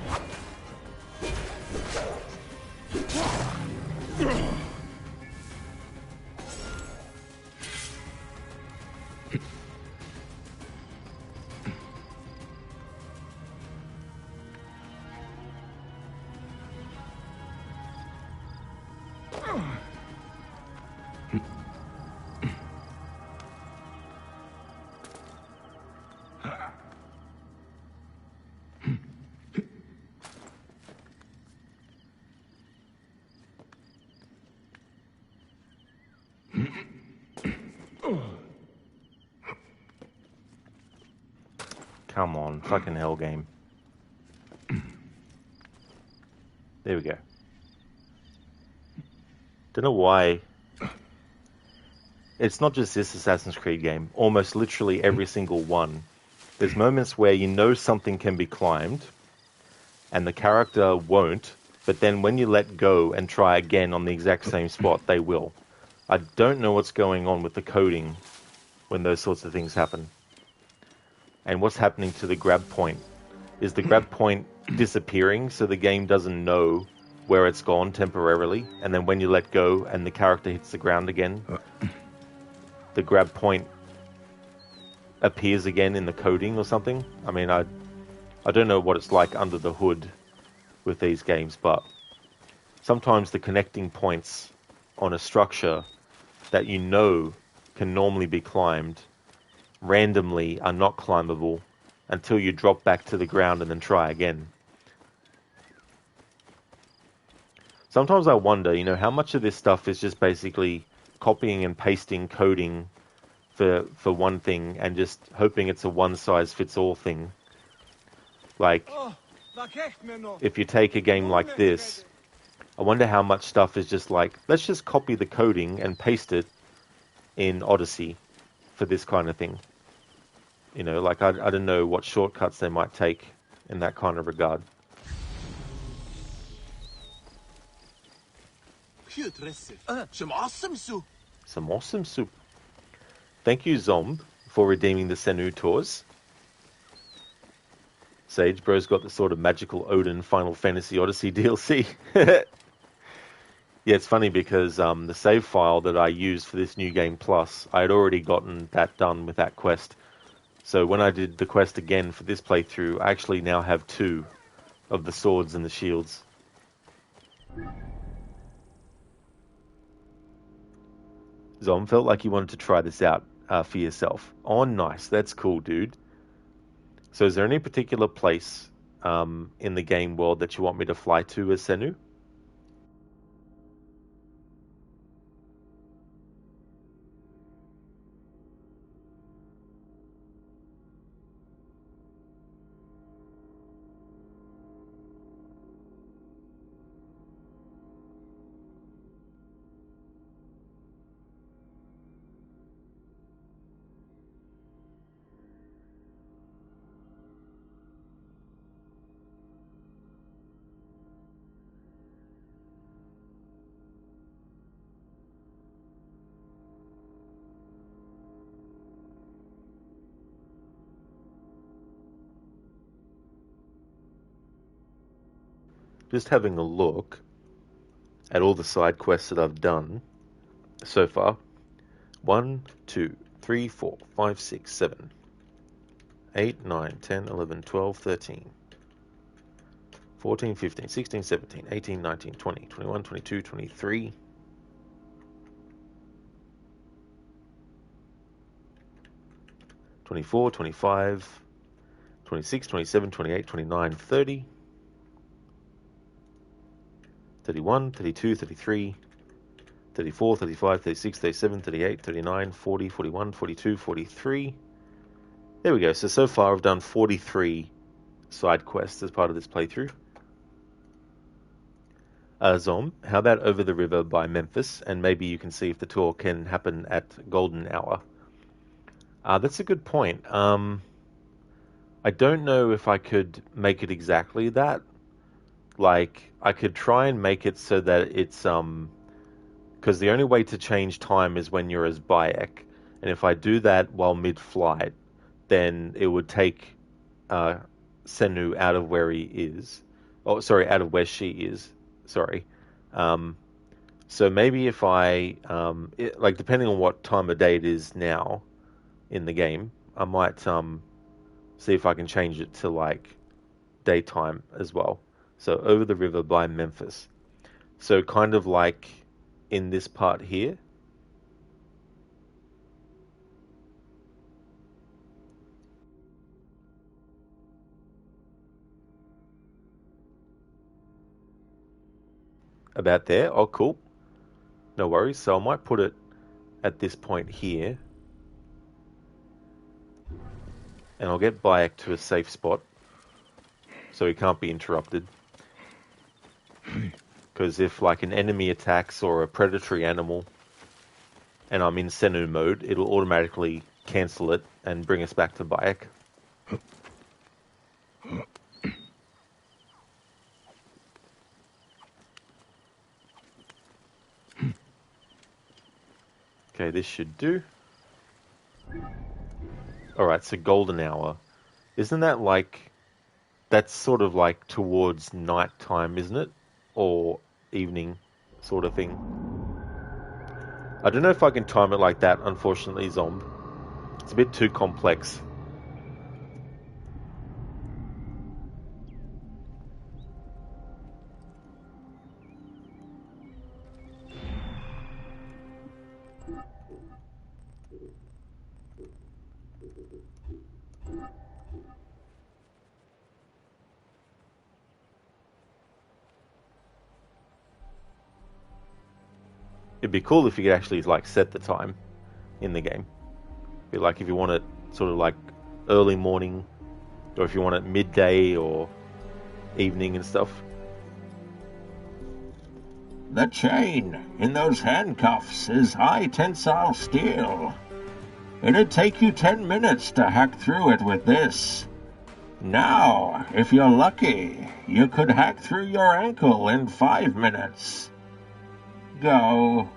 come on, fucking hell game. There we go. Don't know why. It's not just this Assassin's Creed game. Almost literally every single one. There's moments where you know something can be climbed, and the character won't, but then when you let go and try again on the exact same spot, they will. I don't know what's going on with the coding when those sorts of things happen. And what's happening to the grab point? Is the grab point disappearing so the game doesn't know where it's gone temporarily, and then when you let go and the character hits the ground again, the grab point appears again in the coding or something? I mean, I don't know what it's like under the hood with these games, but sometimes the connecting points on a structure that you know can normally be climbed randomly are not climbable until you drop back to the ground and then try again. Sometimes I wonder, you know, how much of this stuff is just basically copying and pasting coding for one thing and just hoping it's a one-size-fits-all thing. Like, if you take a game like this, I wonder how much stuff is just like, let's just copy the coding and paste it in Odyssey for this kind of thing. You know, like, I don't know what shortcuts they might take in that kind of regard. Some awesome soup. Some awesome soup. Thank you, Zomb, for redeeming the Senu tours. Sage Bro's got the sort of magical Odin Final Fantasy Odyssey DLC. Yeah, it's funny because the save file that I used for this New Game Plus, I had already gotten that done with that quest. So when I did the quest again for this playthrough, I actually now have 2 of the swords and the shields. Zom felt like you wanted to try this out for yourself. Oh, nice. That's cool, dude. So is there any particular place in the game world that you want me to fly to as Senu? Just having a look at all the side quests that I've done so far. 1, 2, 3, 4, 5, 6, 7, 8, 9, 10, 11, 12, 13, 14, 15, 16, 17, 18, 19, 20, 21, 22, 23. 24, 25, 26, 27, 28, 29, 30. 31, 32, 33, 34, 35, 36, 37, 38, 39, 40, 41, 42, 43. There we go. So far I've done 43 side quests as part of this playthrough. Zom, how about Over the River by Memphis? And maybe you can see if the tour can happen at Golden Hour. That's a good point. I don't know if I could make it exactly that. Like, I could try and make it so that it's, because the only way to change time is when you're as Bayek. And if I do that while mid-flight, then it would take Senu out of where he is. Oh, sorry, out of where she is. Sorry. So maybe if I, like, depending on what time of day it is now in the game, I might see if I can change it to, like, daytime as well. So Over the River by Memphis. So kind of like in this part here. About there. Oh, cool. No worries. So I might put it at this point here. and I'll get Bayek to a safe spot so he can't be interrupted. Because if like an enemy attacks or a predatory animal and I'm in Senu mode, it'll automatically cancel it and bring us back to Bayek. Okay, this should do. Alright, so golden hour. Isn't that like... That's sort of like towards night time, isn't it? Or evening sort of thing. I don't know if I can time it like that, unfortunately, Zomb. It's a bit too complex. It'd be cool if you could actually like set the time in the game. Be like if you want it sort of like early morning, or if you want it midday or evening and stuff. The chain in those handcuffs is high tensile steel. It'd take you 10 minutes to hack through it with this. Now, if you're lucky, you could hack through your ankle in 5 minutes. Go.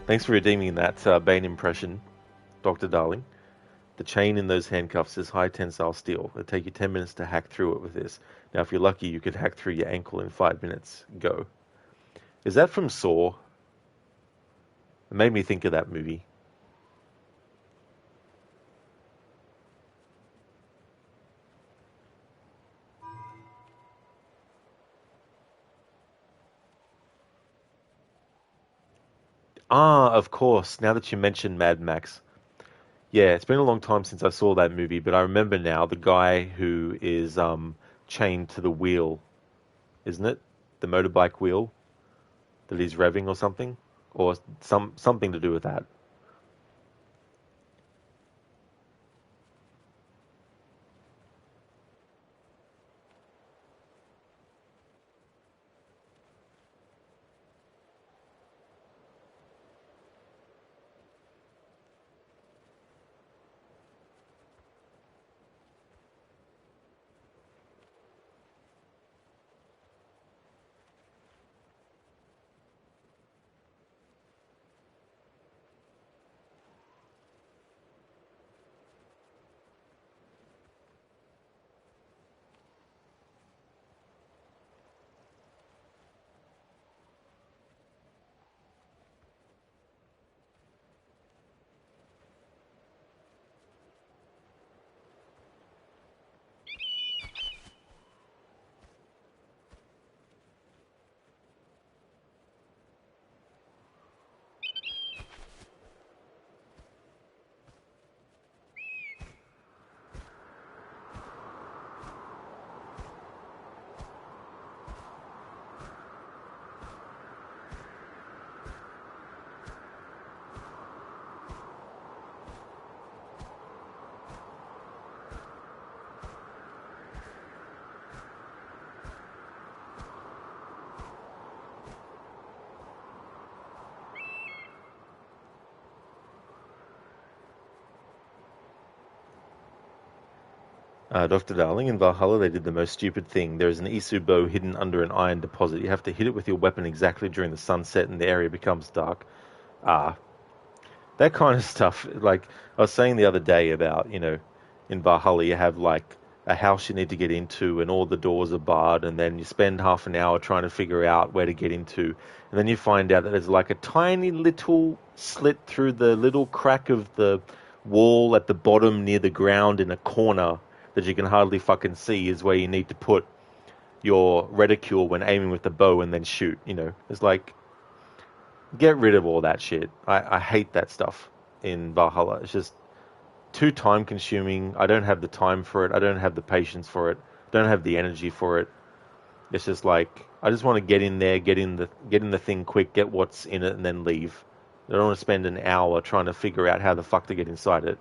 Thanks for redeeming that Bane impression, Dr. Darling. The chain in those handcuffs is high tensile steel. It'll take you 10 minutes to hack through it with this. Now, if you're lucky, you could hack through your ankle in 5 minutes. Go. Is that from Saw? It made me think of that movie. Ah, of course. Now that you mentioned Mad Max. Yeah, it's been a long time since I saw that movie, but I remember now the guy who is chained to the wheel, isn't it? The motorbike wheel that he's revving or something? Or something to do with that. Dr. Darling, in Valhalla they did the most stupid thing. There is an Isu bow hidden under an iron deposit. You have to hit it with your weapon exactly during the sunset and the area becomes dark. That kind of stuff. Like, I was saying the other day about, in Valhalla you have like a house you need to get into and all the doors are barred, and then you spend half an hour trying to figure out where to get into. And then you find out that there's like a tiny little slit through the little crack of the wall at the bottom near the ground in a corner that you can hardly fucking see is where you need to put your reticule when aiming with the bow and then shoot. It's like, get rid of all that shit. I hate that stuff in Valhalla. It's just too time consuming. I don't have the time for it. I don't have the patience for it. I don't have the energy for it. It's just like, I just want to get in there, get in the thing quick, get what's in it, and then leave. I don't want to spend an hour trying to figure out how the fuck to get inside it.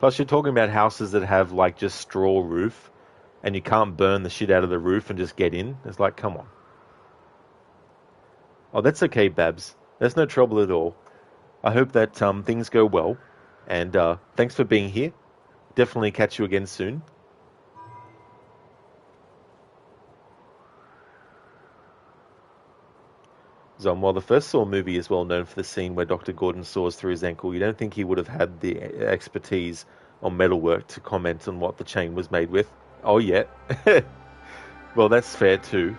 Plus, you're talking about houses that have, like, just straw roof, and you can't burn the shit out of the roof and just get in. It's like, come on. Oh, that's okay, Babs. There's no trouble at all. I hope that things go well, and thanks for being here. Definitely catch you again soon. Zom, while the first Saw movie is well known for the scene where Dr. Gordon saws through his ankle, you don't think he would have had the expertise on metalwork to comment on what the chain was made with? Oh, yeah. Well, that's fair too.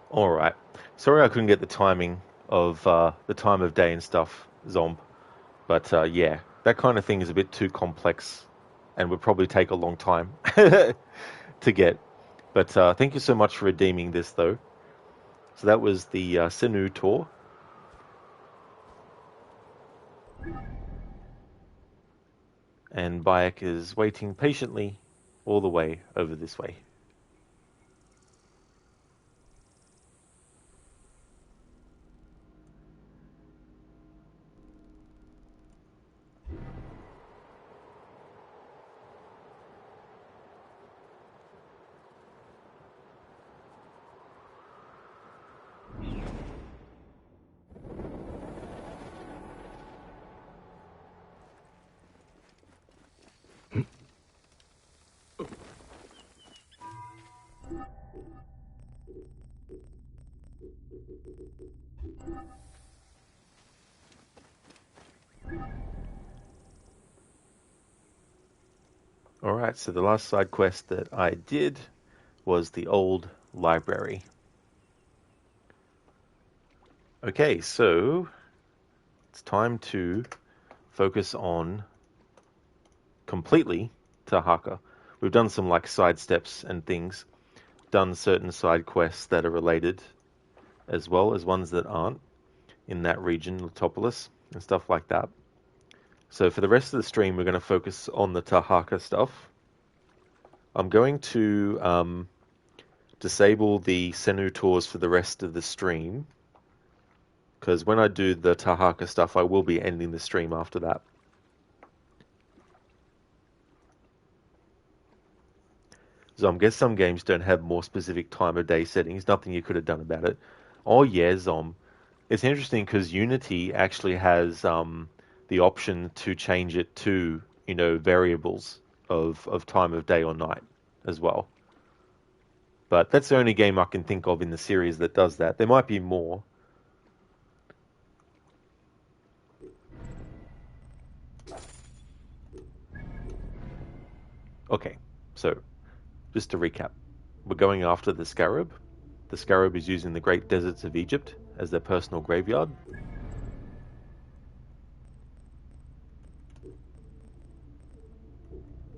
All right. Sorry I couldn't get the timing of the time of day and stuff, Zomb. But yeah, that kind of thing is a bit too complex and would probably take a long time to get. But thank you so much for redeeming this, though. So that was the Senu tour. And Bayek is waiting patiently all the way over this way. Alright, so the last side quest that I did was the old library. Okay, so it's time to focus on completely Tahaka. We've done some like side steps and things, done certain side quests that are related, as well as ones that aren't in that region, Letopolis, and stuff like that. So for the rest of the stream, we're going to focus on the Tahaka stuff. I'm going to disable the Senu tours for the rest of the stream, because when I do the Tahaka stuff, I will be ending the stream after that. Zom, guess some games don't have more specific time of day settings. Nothing you could have done about it. Oh yeah, Zom. It's interesting because Unity actually has the option to change it to, variables of time of day or night as well. But that's the only game I can think of in the series that does that. There might be more. Okay, so just to recap. We're going after the Scarab. The Scarab is using the great deserts of Egypt as their personal graveyard.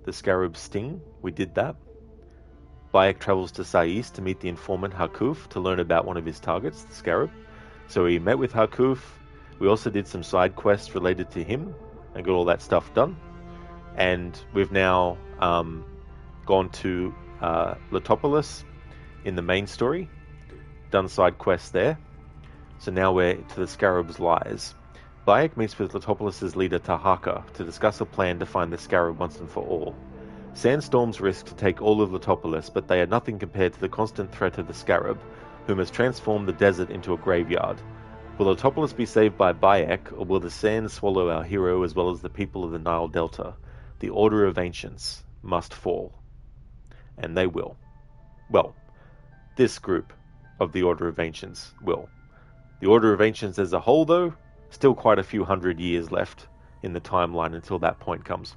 The Scarab's sting, we did that. Bayek travels to Sais to meet the informant Harkuf to learn about one of his targets, the Scarab. So he met with Harkuf. We also did some side quests related to him and got all that stuff done. And we've now gone to Letopolis in the main story, done side quests there. So now we're to the Scarab's lies. Bayek meets with Letopolis' leader Tahaka to discuss a plan to find the Scarab once and for all. Sandstorms risk to take all of Letopolis, but they are nothing compared to the constant threat of the Scarab, whom has transformed the desert into a graveyard. Will Letopolis be saved by Bayek, or will the sands swallow our hero as well as the people of the Nile Delta? The Order of Ancients must fall. And they will. Well, this group of the Order of Ancients will. The Order of Ancients as a whole, though, still quite a few hundred years left in the timeline until that point comes.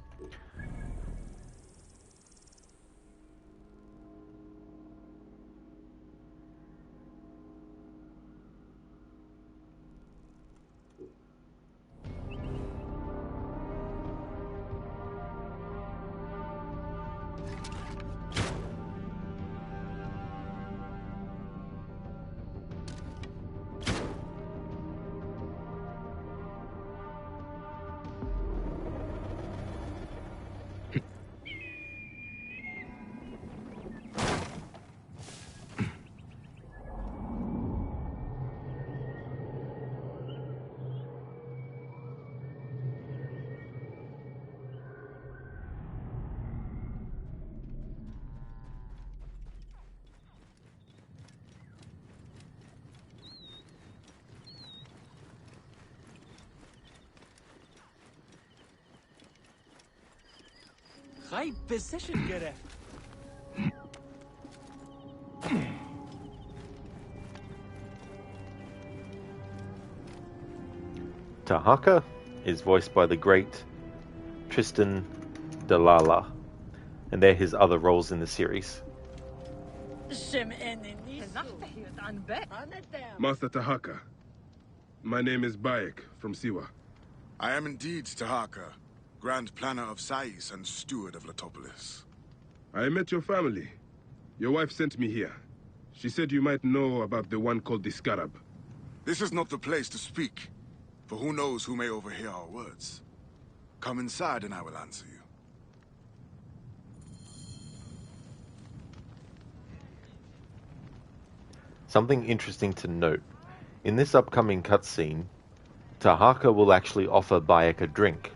High position گرفت. Tahaka is voiced by the great Tristan Dalala, and they're his other roles in the series. Master Tahaka, my name is Bayek from Siwa. I am indeed Tahaka, Grand Planner of Sais and Steward of Letopolis. I met your family. Your wife sent me here. She said you might know about the one called the Scarab. This is not the place to speak, for who knows who may overhear our words. Come inside and I will answer you. Something interesting to note. In this upcoming cutscene, Tahaka will actually offer Bayek a drink.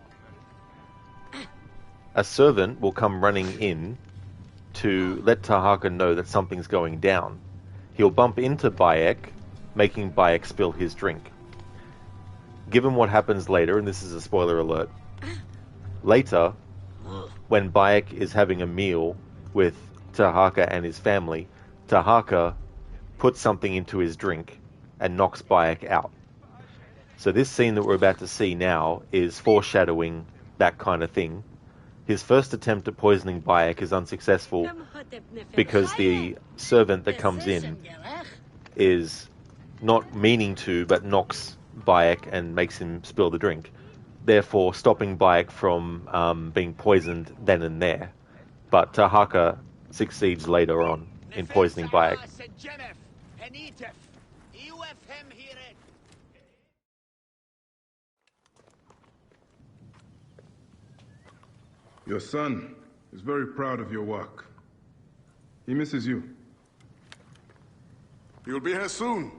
A servant will come running in to let Tahaka know that something's going down. He'll bump into Bayek, making Bayek spill his drink. Given what happens later, and this is a spoiler alert, later, when Bayek is having a meal with Tahaka and his family, Tahaka puts something into his drink and knocks Bayek out. So this scene that we're about to see now is foreshadowing that kind of thing. His first attempt at poisoning Bayek is unsuccessful because the servant that comes in is not meaning to, but knocks Bayek and makes him spill the drink, therefore stopping Bayek from being poisoned then and there. But Tahaka succeeds later on in poisoning Bayek. Your son is very proud of your work. He misses you. You'll be here soon.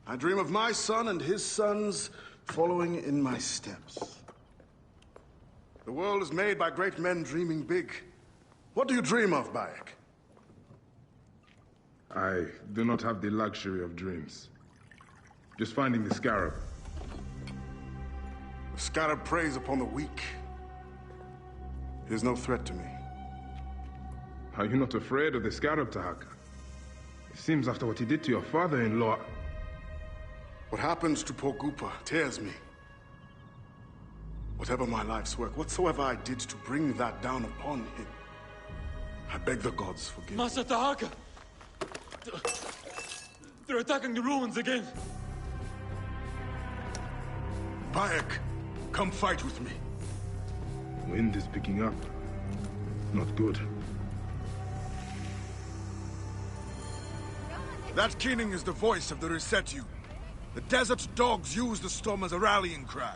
I dream of my son and his sons following in my steps. The world is made by great men dreaming big. What do you dream of, Bayek? I do not have the luxury of dreams. Just finding the Scarab. The Scarab preys upon the weak. He is no threat to me. Are you not afraid of the Scarab, Tahaka? It seems after what he did to your father-in-law... What happens to poor Gupa tears me. Whatever my life's work, whatsoever I did to bring that down upon him, I beg the gods forgive me. Master Tahaka! They're attacking the ruins again! Bayek, come fight with me. Wind is picking up. Not good. That keening is the voice of the Resetu. The desert dogs use the storm as a rallying cry.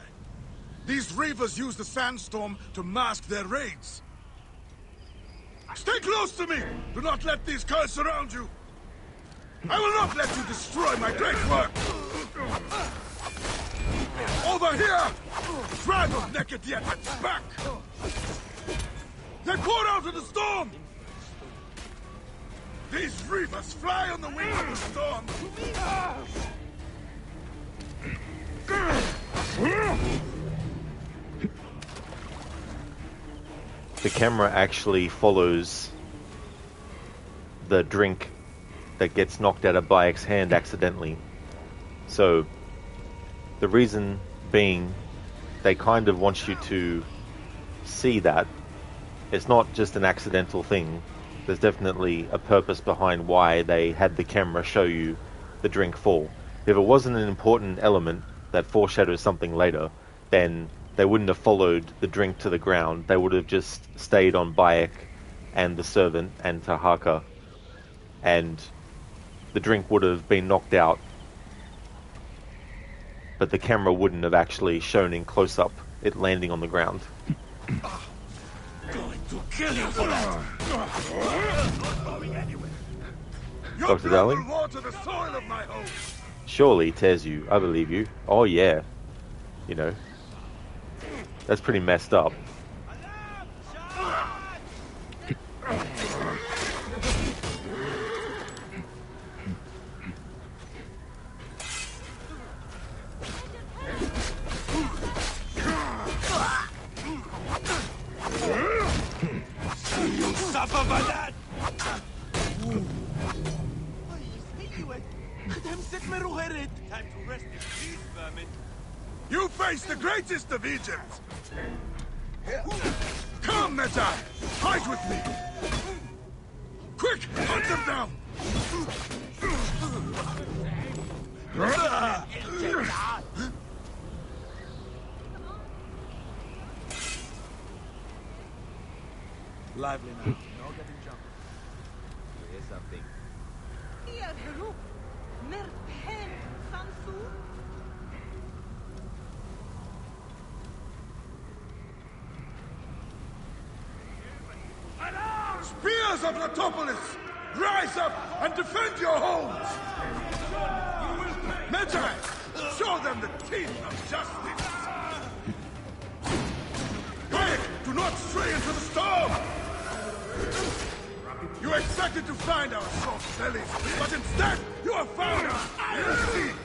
These reavers use the sandstorm to mask their raids. Stay close to me! Do not let these curs surround you! I will not let you destroy my great work! Over here! Drive of naked yet back! They pour out of the storm! These reavers fly on the wing of the storm! The camera actually follows the drink that gets knocked out of Bayek's hand accidentally. So, the reason being, they kind of want you to see that it's not just an accidental thing. There's definitely a purpose behind why they had the camera show you the drink fall. If it wasn't an important element that foreshadows something later, then they wouldn't have followed the drink to the ground. They would have just stayed on Bayek and the servant and Tahaka, and the drink would have been knocked out, but the camera wouldn't have actually shown in close-up it landing on the ground. Going to kill you for that! Dr. Darling? Water the soil of my home! Surely tears you. I believe you. Oh yeah. You know. That's pretty messed up. You suffer for that! Time to rest in peace, vermin. You face the greatest of Egypt! Come, Meta! Fight with me! Quick! Hunt them down! Lively now. No getting jumped. Here's something. Spears of Latopolis! Rise up and defend your homes! Magi! Show them the teeth of justice! Quick! Do not stray into the storm! You expected to find our soft bellies, but instead you have found our iron teeth!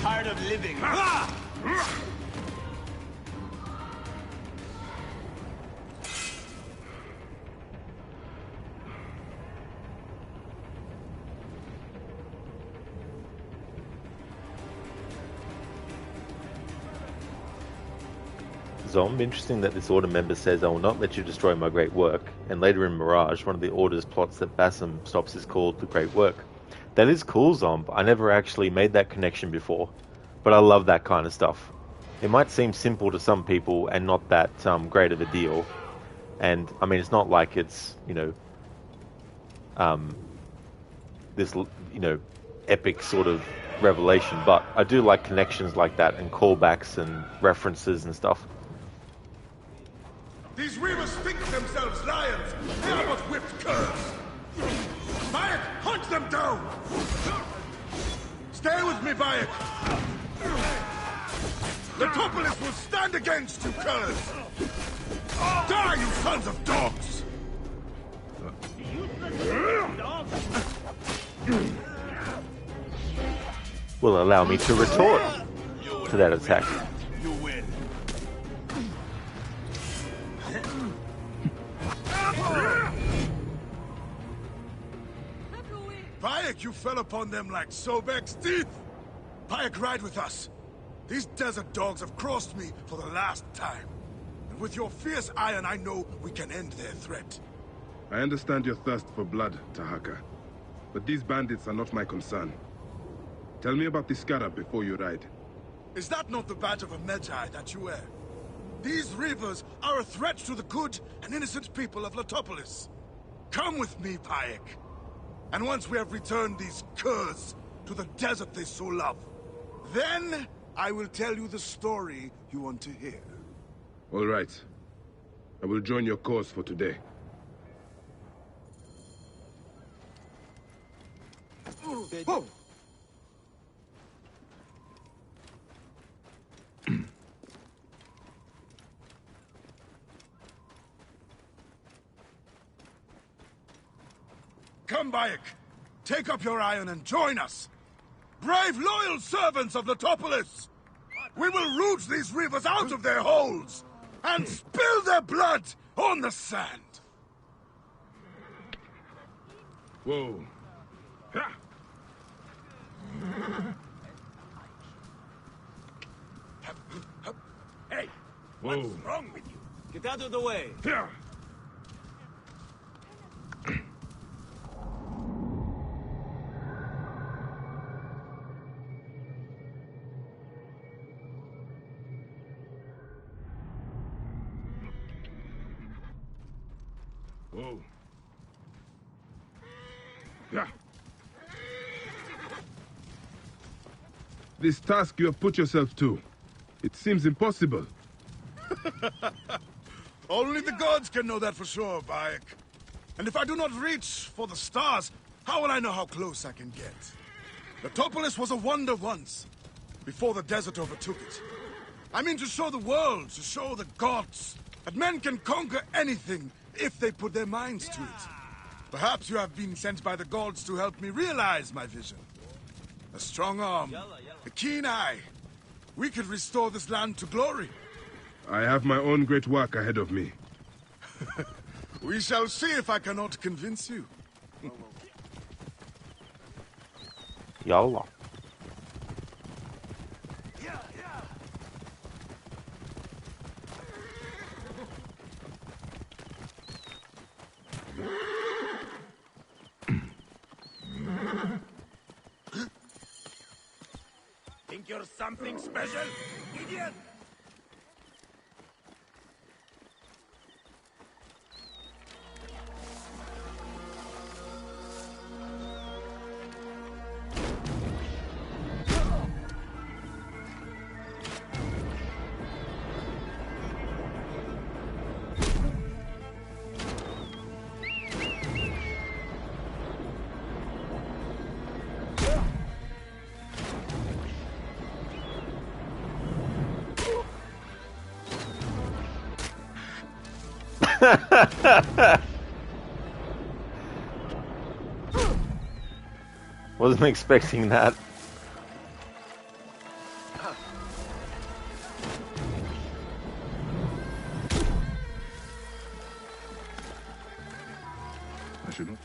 Tired of living. Zom, interesting that this order member says, "I will not let you destroy my great work," and later in Mirage, one of the order's plots that Basim stops is called the Great Work. That is cool, Zom. I never actually made that connection before, but I love that kind of stuff. It might seem simple to some people and not that great of a deal, and I mean, it's not like it's, you know, this, you know, epic sort of revelation, but I do like connections like that and callbacks and references and stuff. These reavers think themselves lions. They are but whipped curs. Bayek, hunt them down! Stay with me, Bayek. The Latopolis will stand against you, curs. Die, you sons of dogs! Will allow me to retort to that attack. You win. mistake you fell upon them like Sobek's teeth. Bayek, ride with us. These desert dogs have crossed me for the last time. And with your fierce iron, I know we can end their threat. I understand your thirst for blood, Tahaka. But these bandits are not my concern. Tell me about the scarab before you ride. Is that not the badge of a Medjay that you wear? These reavers are a threat to the good and innocent people of Latopolis. Come with me, Bayek. And once we have returned these curs to the desert they so love, then I will tell you the story you want to hear. All right. I will join your cause for today. Whoa. Come, Bayek. Take up your iron and join us. Brave, loyal servants of Latopolis! We will root these reavers out of their holes and spill their blood on the sand. Whoa. Ha! Hey, Whoa. what's wrong with you? Get out of the way. Yeah. Whoa. Yeah. This task you have put yourself to, it seems impossible. Only the gods can know that for sure, Bayek. And if I do not reach for the stars, how will I know how close I can get? Latopolis was a wonder once, before the desert overtook it. I mean to show the world, to show the gods, that men can conquer anything if they put their minds to it. Perhaps you have been sent by the gods to help me realize my vision. A strong arm, a keen eye. We could restore this land to glory. I have my own great work ahead of me. We shall see if I cannot convince you. Yalla. Think you're something special, idiot? Wasn't expecting that. I should not.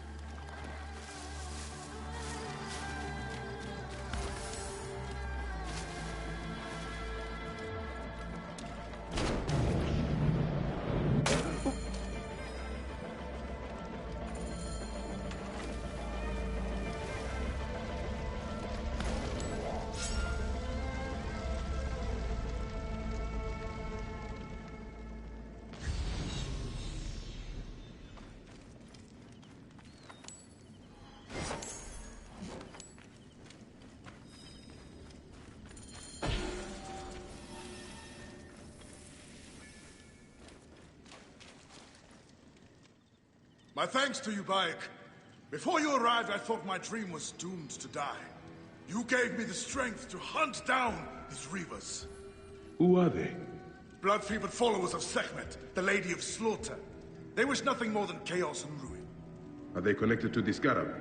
My thanks to you, Bayek. Before you arrived, I thought my dream was doomed to die. You gave me the strength to hunt down these reavers. Who are they? Blood-fevered followers of Sekhmet, the Lady of Slaughter. They wish nothing more than chaos and ruin. Are they connected to the scarab?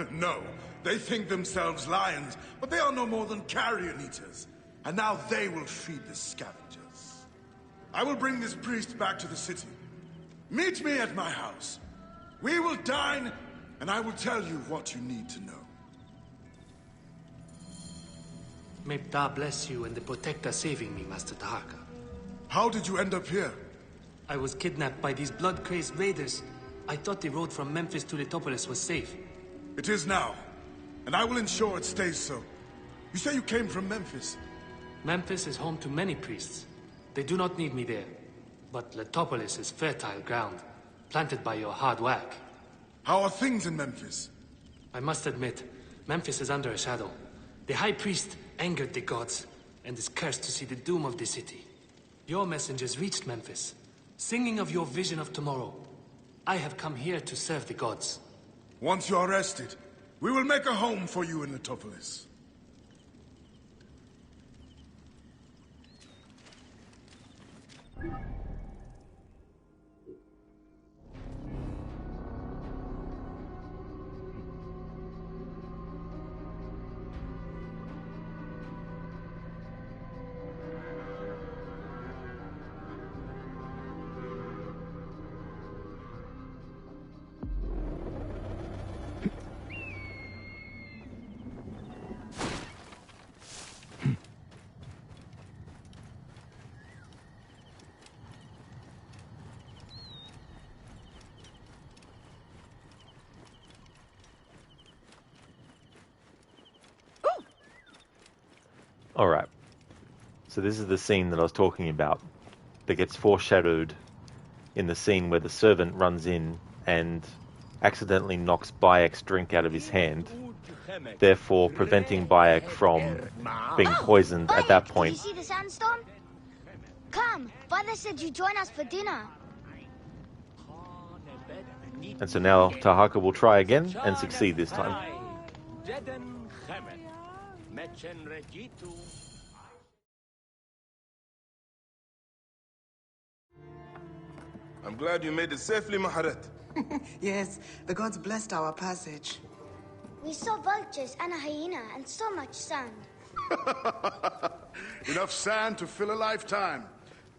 No, they think themselves lions, but they are no more than carrion eaters. And now they will feed the scavengers. I will bring this priest back to the city. Meet me at my house. We will dine and I will tell you what you need to know. May Ptah bless you and the Protector saving me, Master Tahaka. How did you end up here? I was kidnapped by these blood-crazed raiders. I thought the road from Memphis to Letopolis was safe. It is now, and I will ensure it stays so. You say you came from Memphis? Memphis is home to many priests. They do not need me there. But Letopolis is fertile ground, planted by your hard work. How are things in Memphis? I must admit, Memphis is under a shadow. The High Priest angered the gods, and is cursed to see the doom of the city. Your messengers reached Memphis, singing of your vision of tomorrow. I have come here to serve the gods. Once you are rested, we will make a home for you in Letopolis. Alright. So this is the scene that I was talking about that gets foreshadowed in the scene where the servant runs in and accidentally knocks Bayek's drink out of his hand, therefore preventing Bayek from being poisoned at that point. Did you see the sandstorm? Come, Father said you join us for dinner. And so now Tahaka will try again and succeed this time. I'm glad you made it safely, Maharet. Yes, the gods blessed our passage. We saw vultures and a hyena and so much sand. Enough sand to fill a lifetime.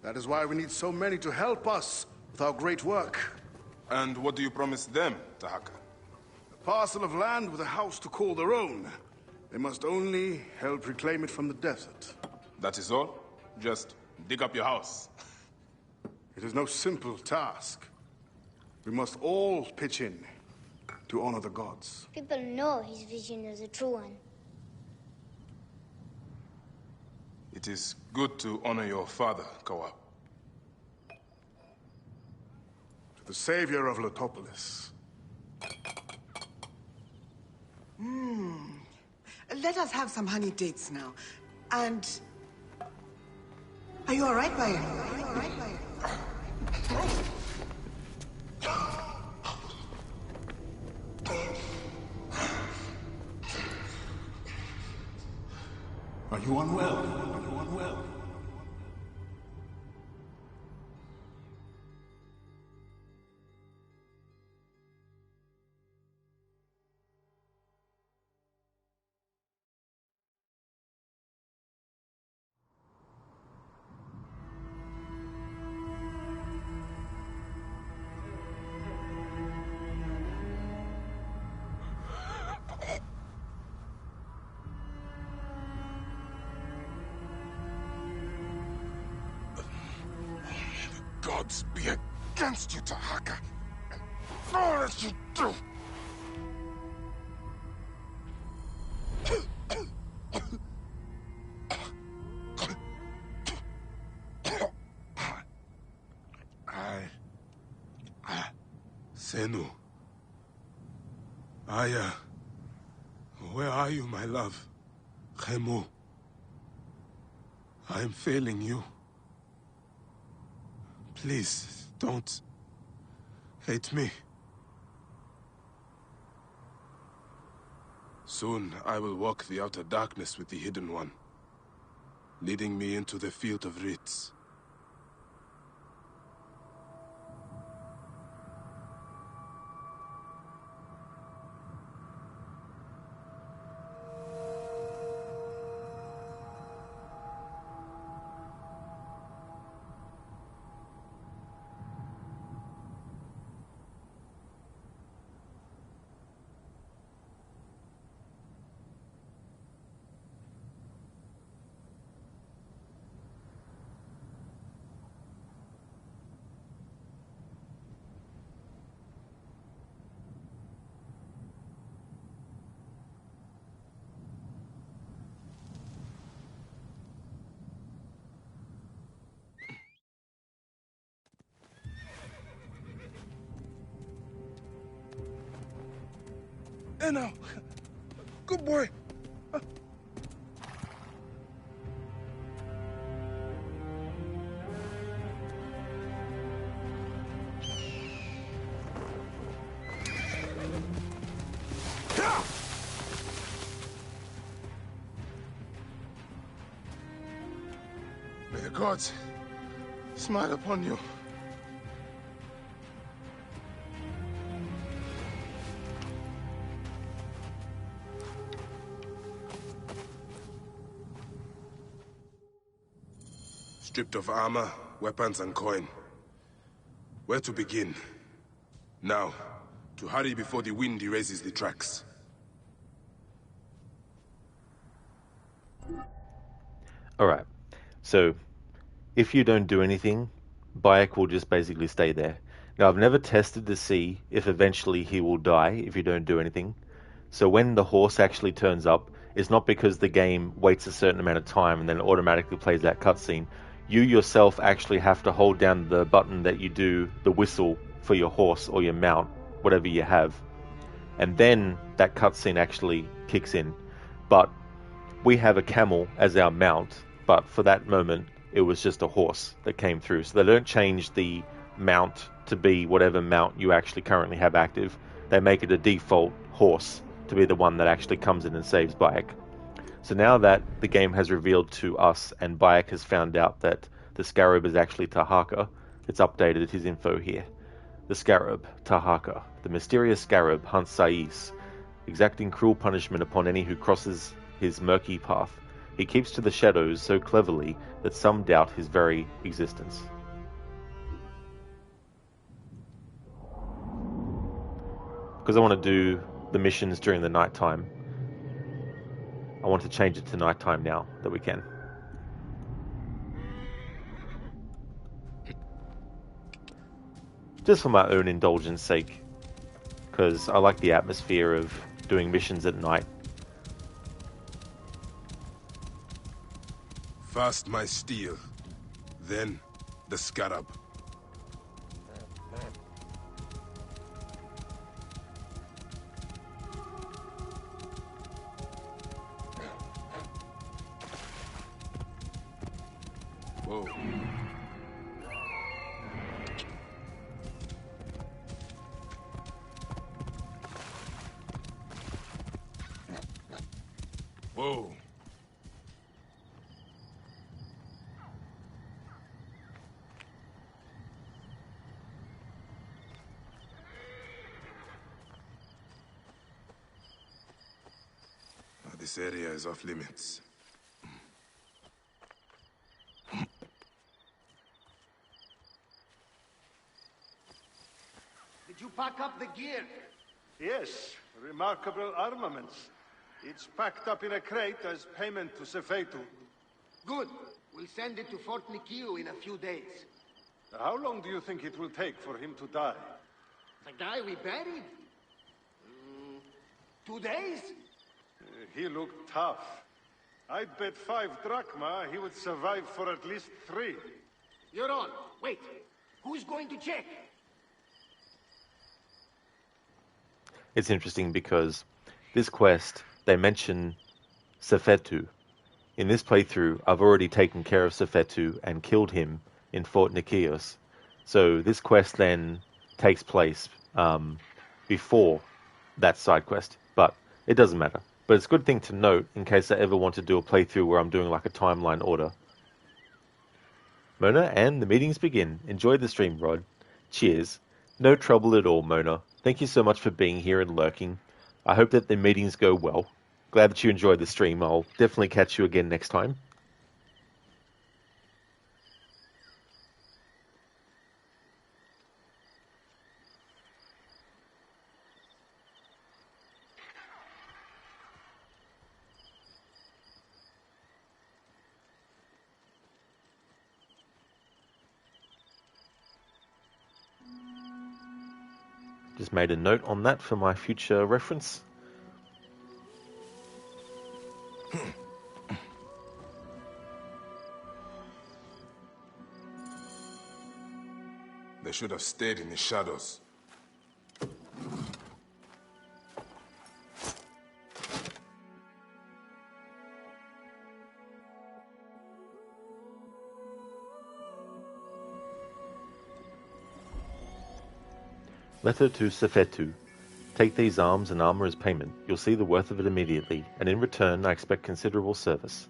That is why we need so many to help us with our great work. And what do you promise them, Tahaka? A parcel of land with a house to call their own. They must only help reclaim it from the desert. That is all? Just dig up your house. It is no simple task. We must all pitch in to honor the gods. People know his vision is a true one. It is good to honor your father, Kawa. To the savior of Letopolis. Let us have some honey dates now. And... Are you all right, Bayek? Are you all right, Bayek? Are you unwell? Are you unwell? Gods be against you, Tahaka. And all that you do. Senu. Aya. Where are you, my love? Khemu. I am failing you. Please, don't hate me. Soon I will walk the outer darkness with the Hidden One, leading me into the field of Ritz. now. Good boy. May the gods smile upon you. Stripped of armor, weapons, and coin. Where to begin? Now, to hurry before the wind erases the tracks. Alright, so if you don't do anything, Bayek will just basically stay there. Now, I've never tested to see if eventually he will die if you don't do anything. So when the horse actually turns up, it's not because the game waits a certain amount of time and then automatically plays that cutscene. You yourself actually have to hold down the button that you do the whistle for your horse or your mount, whatever you have. And then that cutscene actually kicks in. But we have a camel as our mount, but for that moment it was just a horse that came through. So they don't change the mount to be whatever mount you actually currently have active. They make it a default horse to be the one that actually comes in and saves Bayek. So now that the game has revealed to us and Bayek has found out that the Scarab is actually Tahaka, it's updated his info here. The Scarab, Tahaka, the mysterious Scarab hunts Sais, exacting cruel punishment upon any who crosses his murky path. He keeps to the shadows so cleverly that some doubt his very existence. Because I want to do the missions during the night time, I want to change it to nighttime now that we can. Just for my own indulgence sake, because I like the atmosphere of doing missions at night. First my steel, then the Scarab. Whoa. Whoa. This area is off limits. Did you pack up the gear? Yes, remarkable armaments. It's packed up in a crate as payment to Sefetu. Good. We'll send it to Fort Nikiu in a few days. How long do you think it will take for him to die? The guy we buried? 2 days? He looked tough. I'd bet 5 drachma he would survive for at least 3. You're on. Wait. Who's going to check? It's interesting because this quest, they mention Sefetu. In this playthrough, I've already taken care of Sefetu and killed him in Fort Nikios. So this quest then takes place before that side quest, but it doesn't matter. But it's a good thing to note in case I ever want to do a playthrough where I'm doing like a timeline order. Mona, and the meetings begin. Enjoy the stream, Rod. Cheers. No trouble at all, Mona. Thank you so much for being here and lurking. I hope that the meetings go well. Glad that you enjoyed the stream. I'll definitely catch you again next time. Just made a note on that for my future reference. They should have stayed in the shadows. Letter to Sefetu. Take these arms and armor as payment. You'll see the worth of it immediately, and in return I expect considerable service.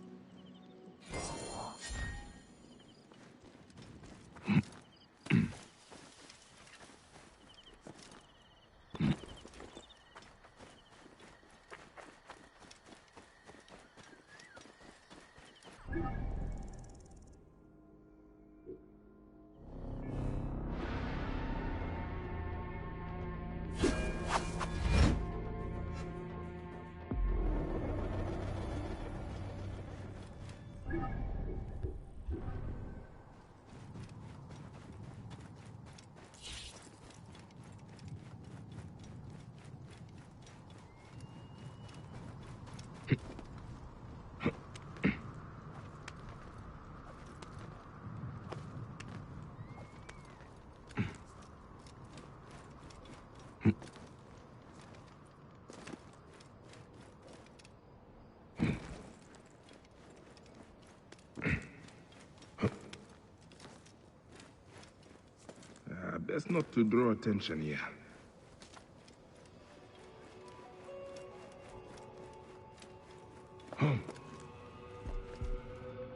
Best not to draw attention here.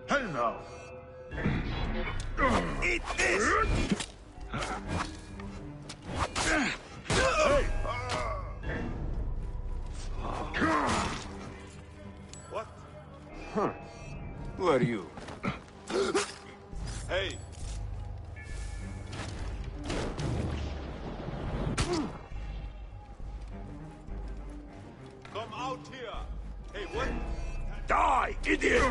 Hell no! Eat this! What? Huh. Who are you? Hey! Come out here! Hey, what? Die, idiot!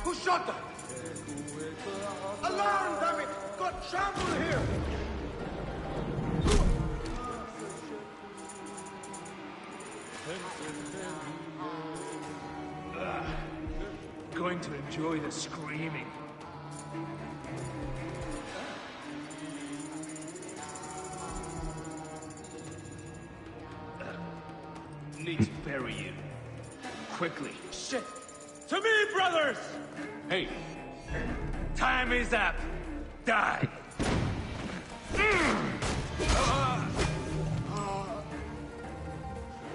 Who shot that? Alarm, damn it! Got trouble here! Going to enjoy the screaming. Need to bury you. Quickly. Shit! To me, brothers! Hey, time is up. Die.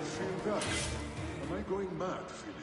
Feel that? Am I going mad, Philly?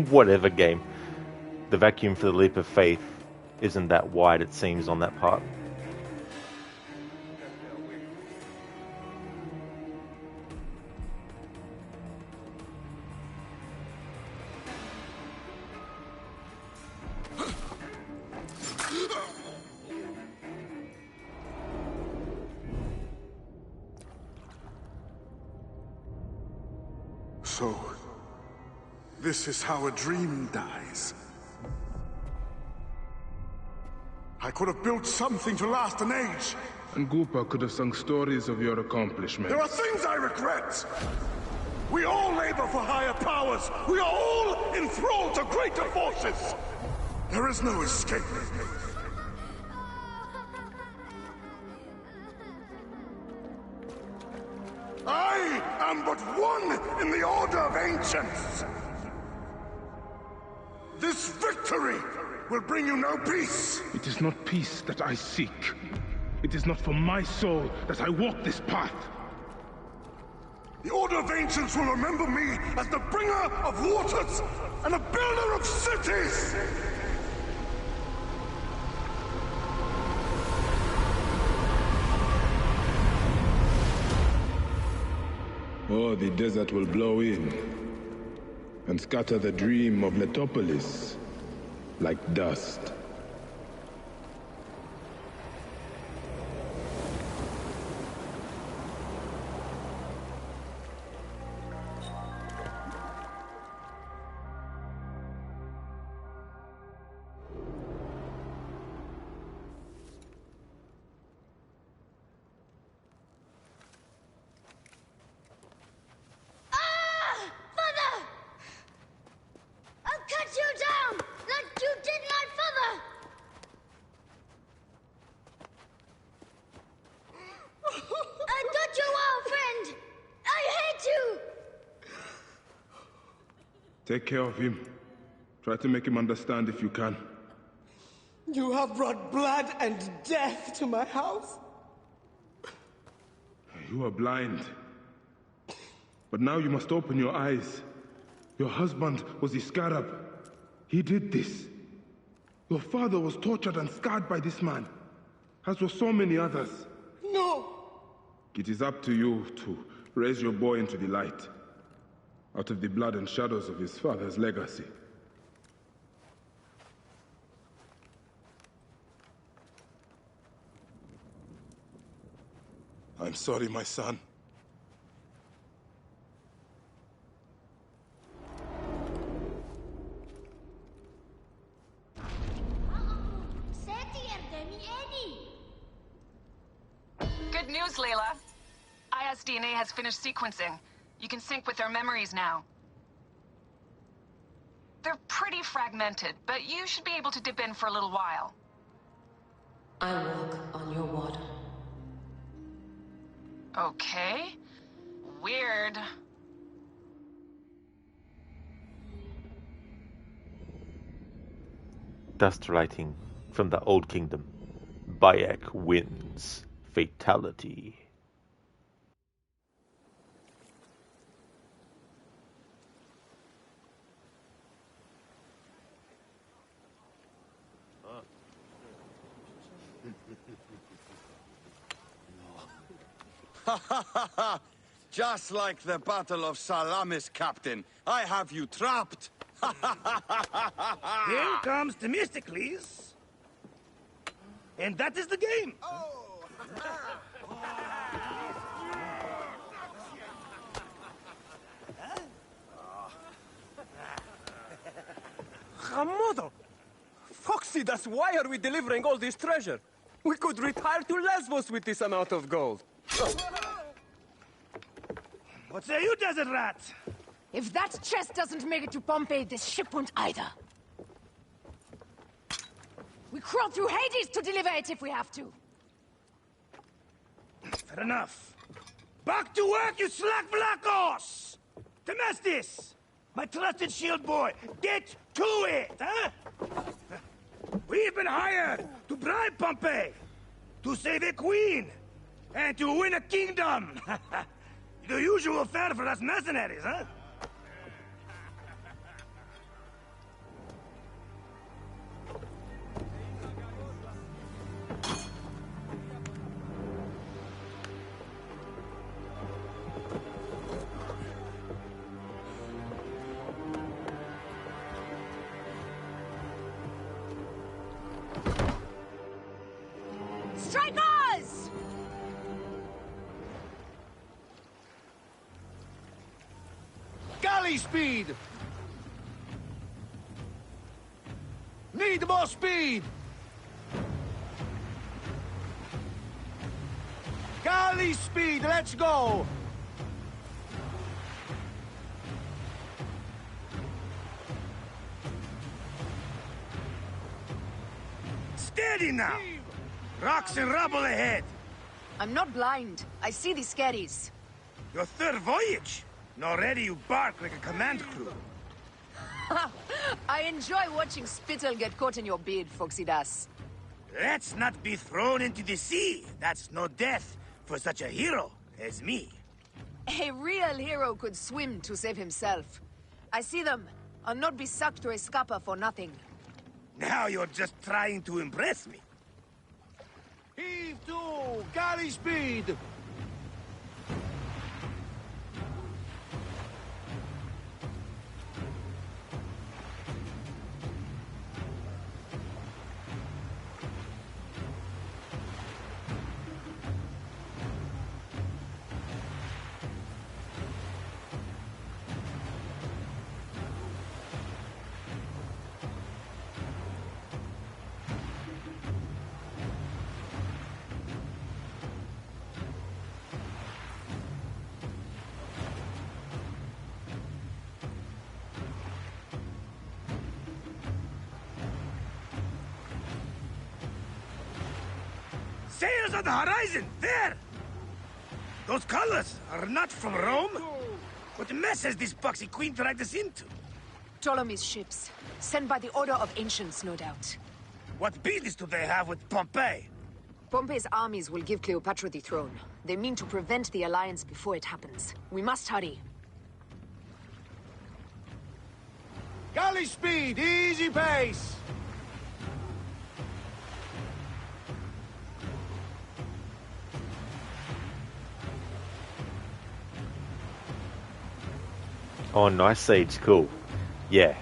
Whatever, game. The vacuum for the leap of faith isn't that wide, it seems, on that part. So, this is how a dream dies. I could have built something to last an age. And Goopa could have sung stories of your accomplishments. There are things I regret. We all labor for higher powers. We are all enthralled to greater forces. There is no escape. I am but one in the Order of Ancients. This victory will bring you no peace. It is not peace that I seek. It is not for my soul that I walk this path. The Order of Ancients will remember me as the bringer of waters and the builder of cities! Or the desert will blow in and scatter the dream of Letopolis like dust. Take care of him. Try to make him understand if you can. You have brought blood and death to my house. You are blind. But now you must open your eyes. Your husband was the scarab. He did this. Your father was tortured and scarred by this man, as were so many others. No! It is up to you to raise your boy into the light, out of the blood and shadows of his father's legacy. I'm sorry, my son. Good news, Layla. IS DNA has finished sequencing. You can sync with their memories now. They're pretty fragmented, but you should be able to dip in for a little while. I walk on your water. Okay. Weird. Dust writing from the Old Kingdom. Bayek wins. Fatality. Ha ha ha ha! Just like the Battle of Salamis, Captain. I have you trapped. Ha ha ha ha ha ha! Here comes Themistocles. And that is the game. Hamodo! Foxy, that's why are we delivering all this treasure? We could retire to Lesbos with this amount of gold. What say you, desert rat? If that chest doesn't make it to Pompeii, this ship won't either. We crawl through Hades to deliver it if we have to. Fair enough. Back to work, you slack Vlachos! Temestis! My trusted shield boy, get to it, huh? We've been hired to bribe Pompeii, to save a queen, and to win a kingdom. The usual fare for us mercenaries, huh? Strikers! Galley speed! Need more speed! Galley speed, let's go! Steady now! Rocks and rubble ahead! I'm not blind. I see the skerries. Your third voyage? And already you bark like a command crew. I enjoy watching spittle get caught in your beard, Foxidas. Let's not be thrown into the sea. That's no death for such a hero as me. A real hero could swim to save himself. I see them. I'll not be sucked to a scupper for nothing. Now you're just trying to impress me. Heave to! Galley speed! Sails on the horizon! There! Those colors are not from Rome. What mess has this boxy queen dragged us into? Ptolemy's ships. Sent by the Order of Ancients, no doubt. What business do they have with Pompeii? Pompey's armies will give Cleopatra the throne. They mean to prevent the alliance before it happens. We must hurry. Galley speed, easy pace! Oh, nice Sage, cool. Yeah.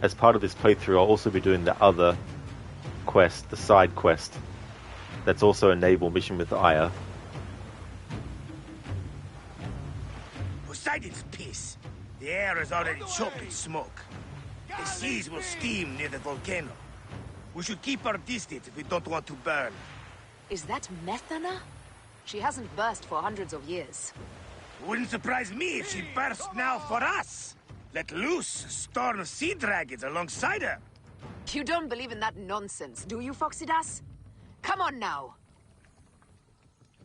As part of this playthrough, I'll also be doing the other quest, the side quest. That's also a naval mission with Aya. Poseidon's peace. The air is already choked with smoke. The seas will steam near the volcano. We should keep our distance if we don't want to burn. Is that Methana? She hasn't burst for hundreds of years. Wouldn't surprise me if she bursts now for us. Let loose storm sea dragons alongside her. You don't believe in that nonsense, do you, Foxidas? Come on now.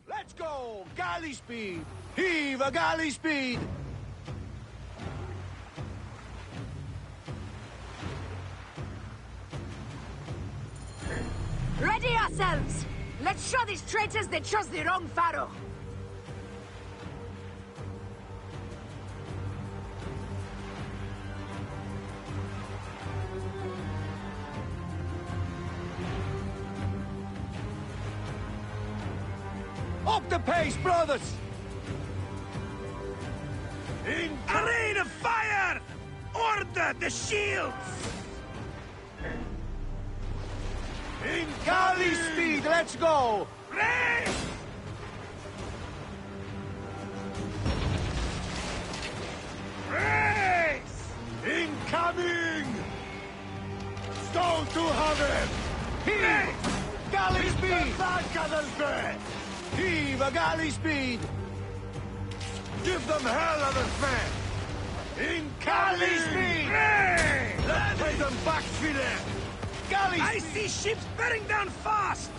Let's go! Galley speed! Heave a galley speed! Ready ourselves! Let's show these traitors they chose the wrong pharaoh! the pace, brothers! A rain of fire! Order the shields! Galley speed, let's go! Race! Race! Incoming! Stone to heaven! Heave! Galley speed! Heave a galley speed! Give them hell on the fan! Galley speed! Let's take them back, Fide! Galley speed! I see ships bearing down fast!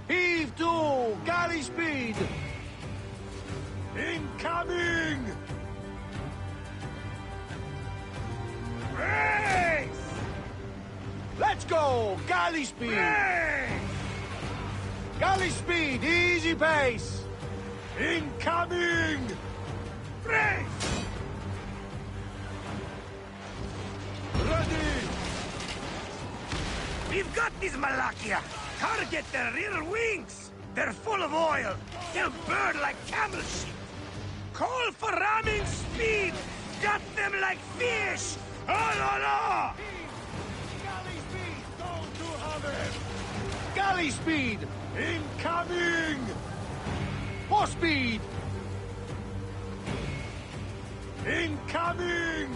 Heave to! Galley speed! Incoming! Race! Let's go! Galley speed! Race! Galley speed, easy pace! Incoming! Race! Ready! We've got these Malakia! Target their rear wings! They're full of oil! They'll burn like camel shit! Call for ramming speed! Got them like fish! Oh, no, no! Galley speed, go to heaven! Galley speed, incoming! More speed! Incoming!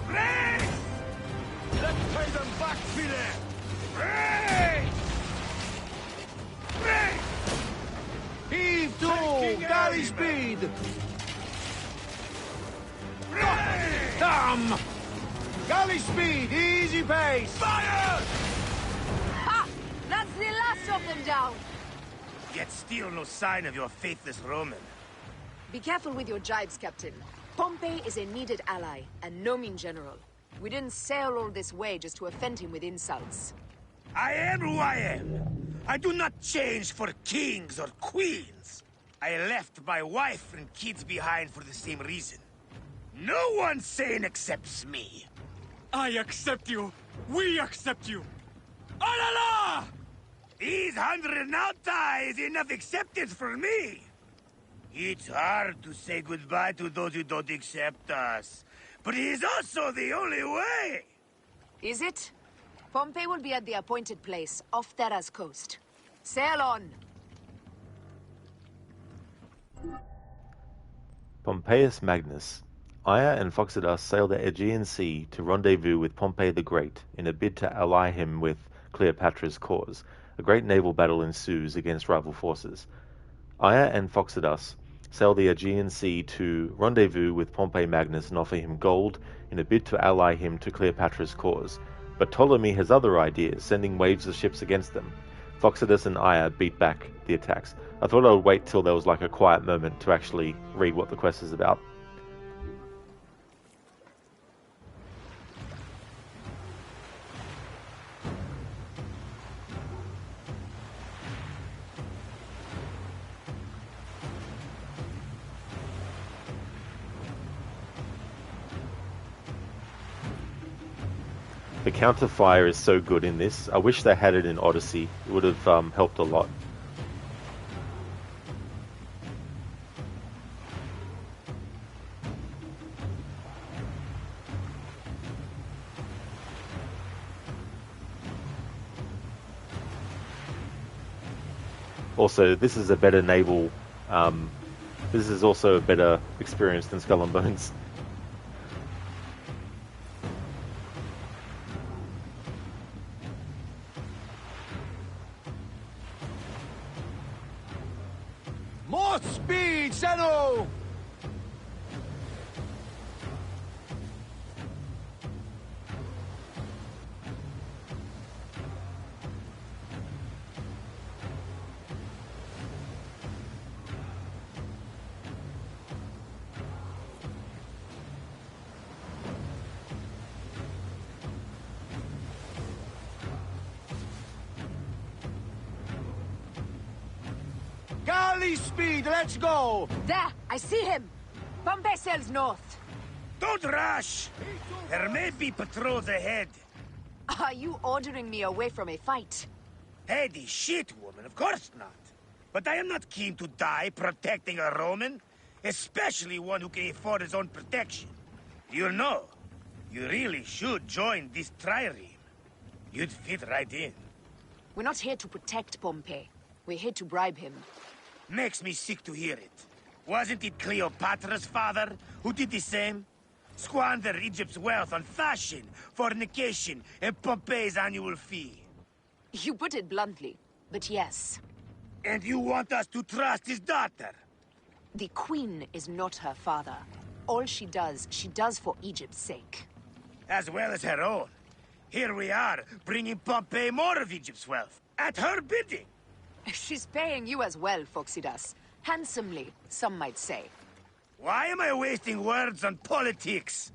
Race! Let's pay them back, Fide! Race! Race! Heave to! Galley speed! Damn! Galley speed, easy pace! Fire! Ha! That's the last of them down. Yet still no sign of your faithless Roman. Be careful with your jibes, Captain. Pompey is a needed ally, and no mean general. We didn't sail all this way just to offend him with insults. I am who I am. I do not change for kings or queens. I left my wife and kids behind for the same reason. No one sane accepts me. I accept you. We accept you. Alala! These 100 nauta is enough acceptance for me. It's hard to say goodbye to those who don't accept us. But it is also the only way. Is it? Pompey will be at the appointed place, off Terra's coast. Sail on! Pompeius Magnus. Aya and Phoxidas sail the Aegean Sea to rendezvous with Pompey the Great in a bid to ally him with Cleopatra's cause. A great naval battle ensues against rival forces. Aya and Phoxidas sail the Aegean Sea to rendezvous with Pompey Magnus and offer him gold in a bid to ally him to Cleopatra's cause. But Ptolemy has other ideas, sending waves of ships against them. Phoxidas and Aya beat back the attacks. I thought I would wait till there was like a quiet moment to actually read what the quest is about. The counter fire is so good in this. I wish they had it in Odyssey. It would have helped a lot. Also, this is a better naval. This is also a better experience than Skull and Bones. More speed, Zeno! Galley speed, let's go! There! I see him! Pompey sails north. Don't rush! There may be patrols ahead. Are you ordering me away from a fight? Heady shit, woman, of course not. But I am not keen to die protecting a Roman, especially one who can afford his own protection. You know, you really should join this trireme. You'd fit right in. We're not here to protect Pompey. We're here to bribe him. Makes me sick to hear it. Wasn't it Cleopatra's father who did the same? Squander Egypt's wealth on fashion, fornication, and Pompey's annual fee. You put it bluntly, but yes. And you want us to trust his daughter? The queen is not her father. All she does for Egypt's sake. As well as her own. Here we are, bringing Pompey more of Egypt's wealth. At her bidding. She's paying you as well, Phoxidas. Handsomely, some might say. Why am I wasting words on politics?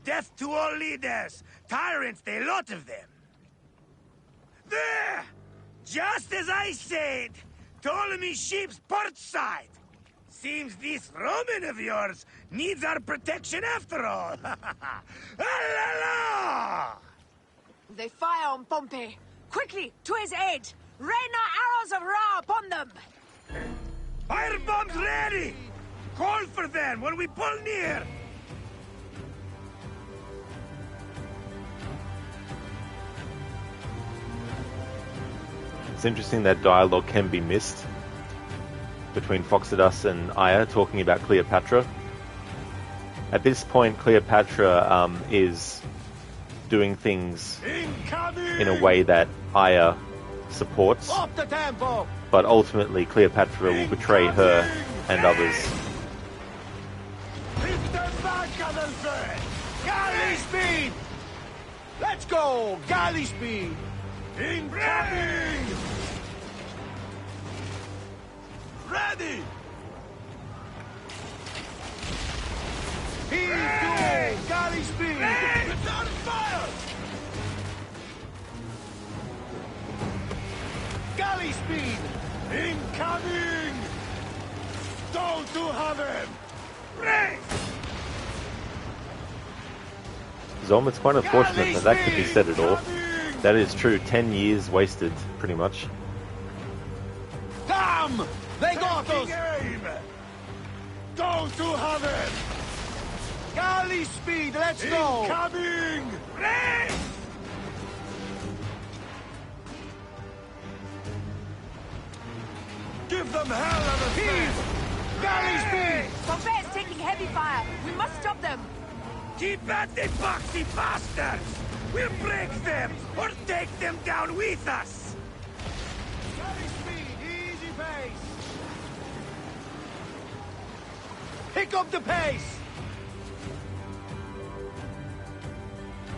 Death to all leaders! Tyrants, a lot of them! There! Just as I said! Ptolemy ship's port side! Seems this Roman of yours needs our protection after all! La! They fire on Pompey! Quickly, to his aid! Rain our arrows of Ra upon them! Fire bombs ready! Call for them when we pull near! It's interesting that dialogue can be missed between Phoxidas and Aya talking about Cleopatra. At this point, Cleopatra is doing things in a way that Aya supports, Up the tempo! but ultimately Cleopatra will betray her and others. Hit them back, Adolphe! Galley speed! Let's go! Galley speed! Incoming! Ready! Heave to! Galley speed! Return fire! Galley speed! Incoming! Don't to have him! Race! Zom, it's quite unfortunate that that could be said at all. That is true, 10 years wasted, pretty much. Damn! They got us! Don't to have him! Galley speed, let's go! Incoming! Race! Give them hell of a heave! Galley speed! Pompey is taking heavy fire. We must stop them. Keep at the boxy bastards! We'll break them, or take them down with us! Galley speed, easy pace! Pick up the pace!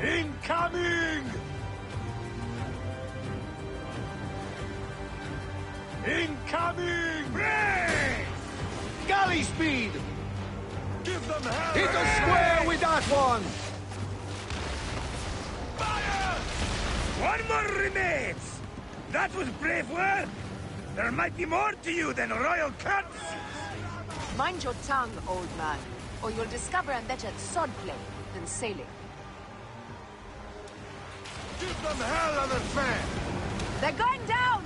Incoming! Incoming! Race! Galley speed! Give them hell! Hit the square with that one! Fire! One more remains! That was brave work! There might be more to you than royal courtesies! Mind your tongue, old man, or you'll discover I'm better at swordplay than sailing. Give them hell of a fan! They're going down!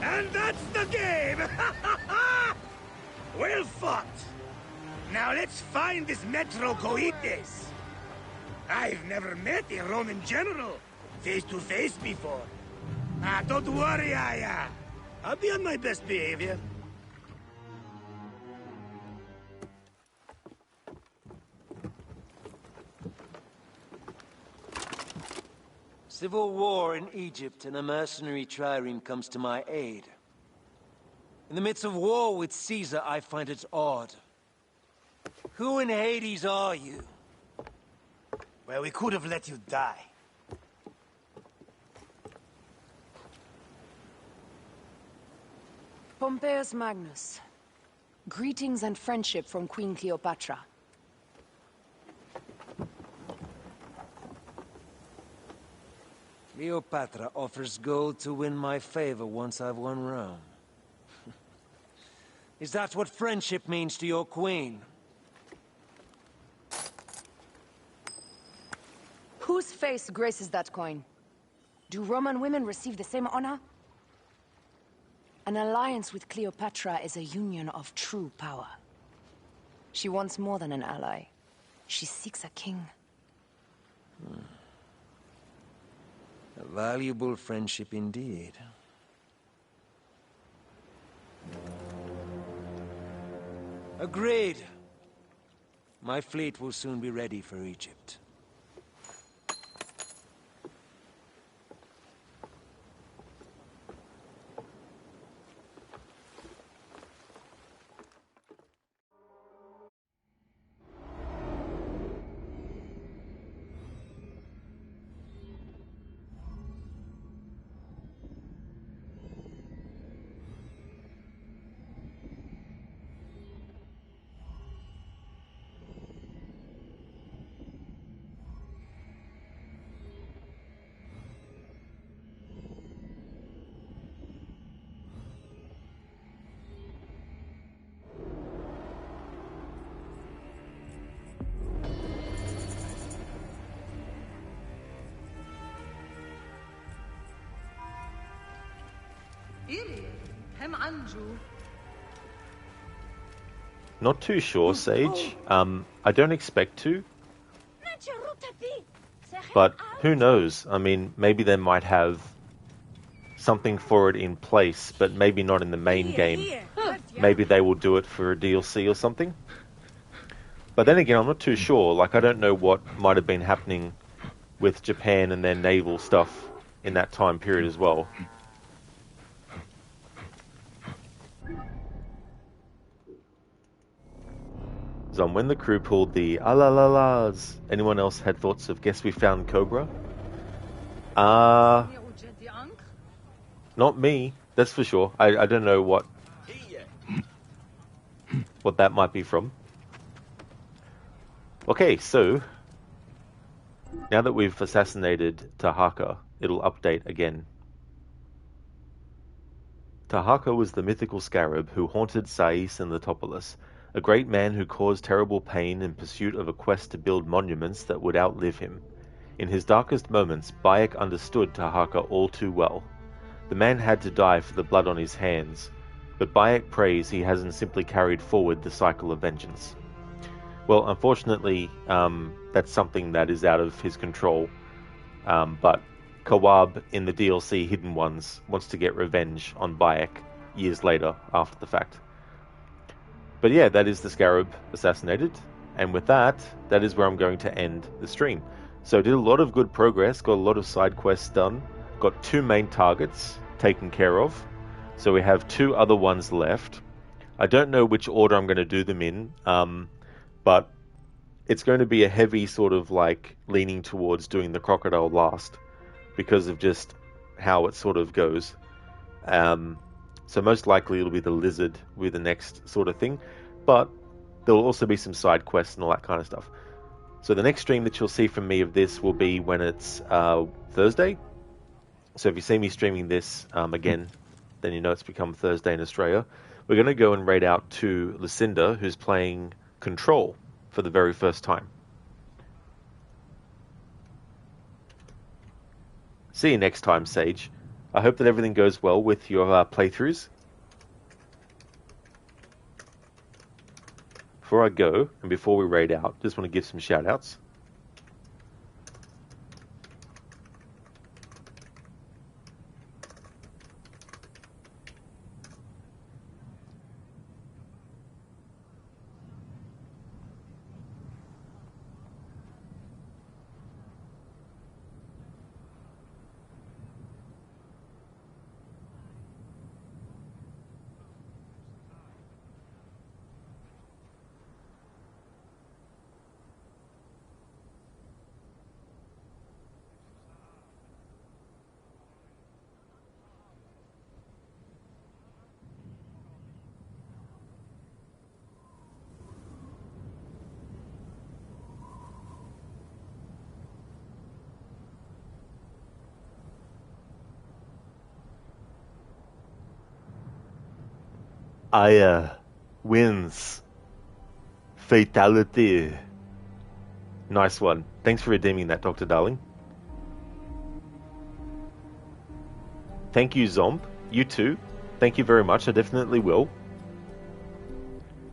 And that's the game! Well fought! Now let's find this Metro Coites. I've never met a Roman general face to face before. Don't worry, Aya. I'll be on my best behavior. Civil war in Egypt, and a mercenary trireme comes to my aid. In the midst of war with Caesar, I find it odd. Who in Hades are you? Well, we could have let you die. Pompeius Magnus. Greetings and friendship from Queen Cleopatra. Cleopatra offers gold to win my favor once I've won Rome. Is that what friendship means to your queen? Whose face graces that coin? Do Roman women receive the same honor? An alliance with Cleopatra is a union of true power. She wants more than an ally. She seeks a king. A valuable friendship indeed. Agreed. My fleet will soon be ready for Egypt. Not too sure, Sage. I don't expect to. But who knows? I mean, maybe they might have something for it in place, but maybe not in the main game. Maybe they will do it for a DLC or something. But then again, I'm not too sure. Like, I don't know what might have been happening with Japan and their naval stuff in that time period as well. So when the crew pulled the alalalas, anyone else had thoughts of guess we found Cobra? Not me, that's for sure. I don't know what that might be from. Okay, so now that we've assassinated Tahaka, it'll update again. Tahaka was the mythical scarab who haunted Sais and Letopolis, a great man who caused terrible pain in pursuit of a quest to build monuments that would outlive him. In his darkest moments, Bayek understood Tahaka all too well. The man had to die for the blood on his hands, but Bayek prays he hasn't simply carried forward the cycle of vengeance. Well, unfortunately, that's something that is out of his control, but Kawab in the DLC Hidden Ones wants to get revenge on Bayek years later after the fact. But yeah, that is the Scarab assassinated, and with that, that is where I'm going to end the stream. So did a lot of good progress, got a lot of side quests done, got 2 main targets taken care of, so we have 2 other ones left. I don't know which order I'm going to do them in, but it's going to be a heavy sort of like leaning towards doing the crocodile last, because of just how it sort of goes. So most likely it'll be the lizard with the next sort of thing, but there will also be some side quests and all that kind of stuff. So the next stream that you'll see from me of this will be when it's Thursday. So if you see me streaming this again, then you know it's become Thursday in Australia. We're going to go and raid out to Lucinda, who's playing Control for the very first time. See you next time, Sage. I hope that everything goes well with your playthroughs. Before I go, and before we raid out, just want to give some shout-outs. Aya wins. Fatality. Nice one. Thanks for redeeming that, Dr. Darling. Thank you, Zomb. You too. Thank you very much. I definitely will.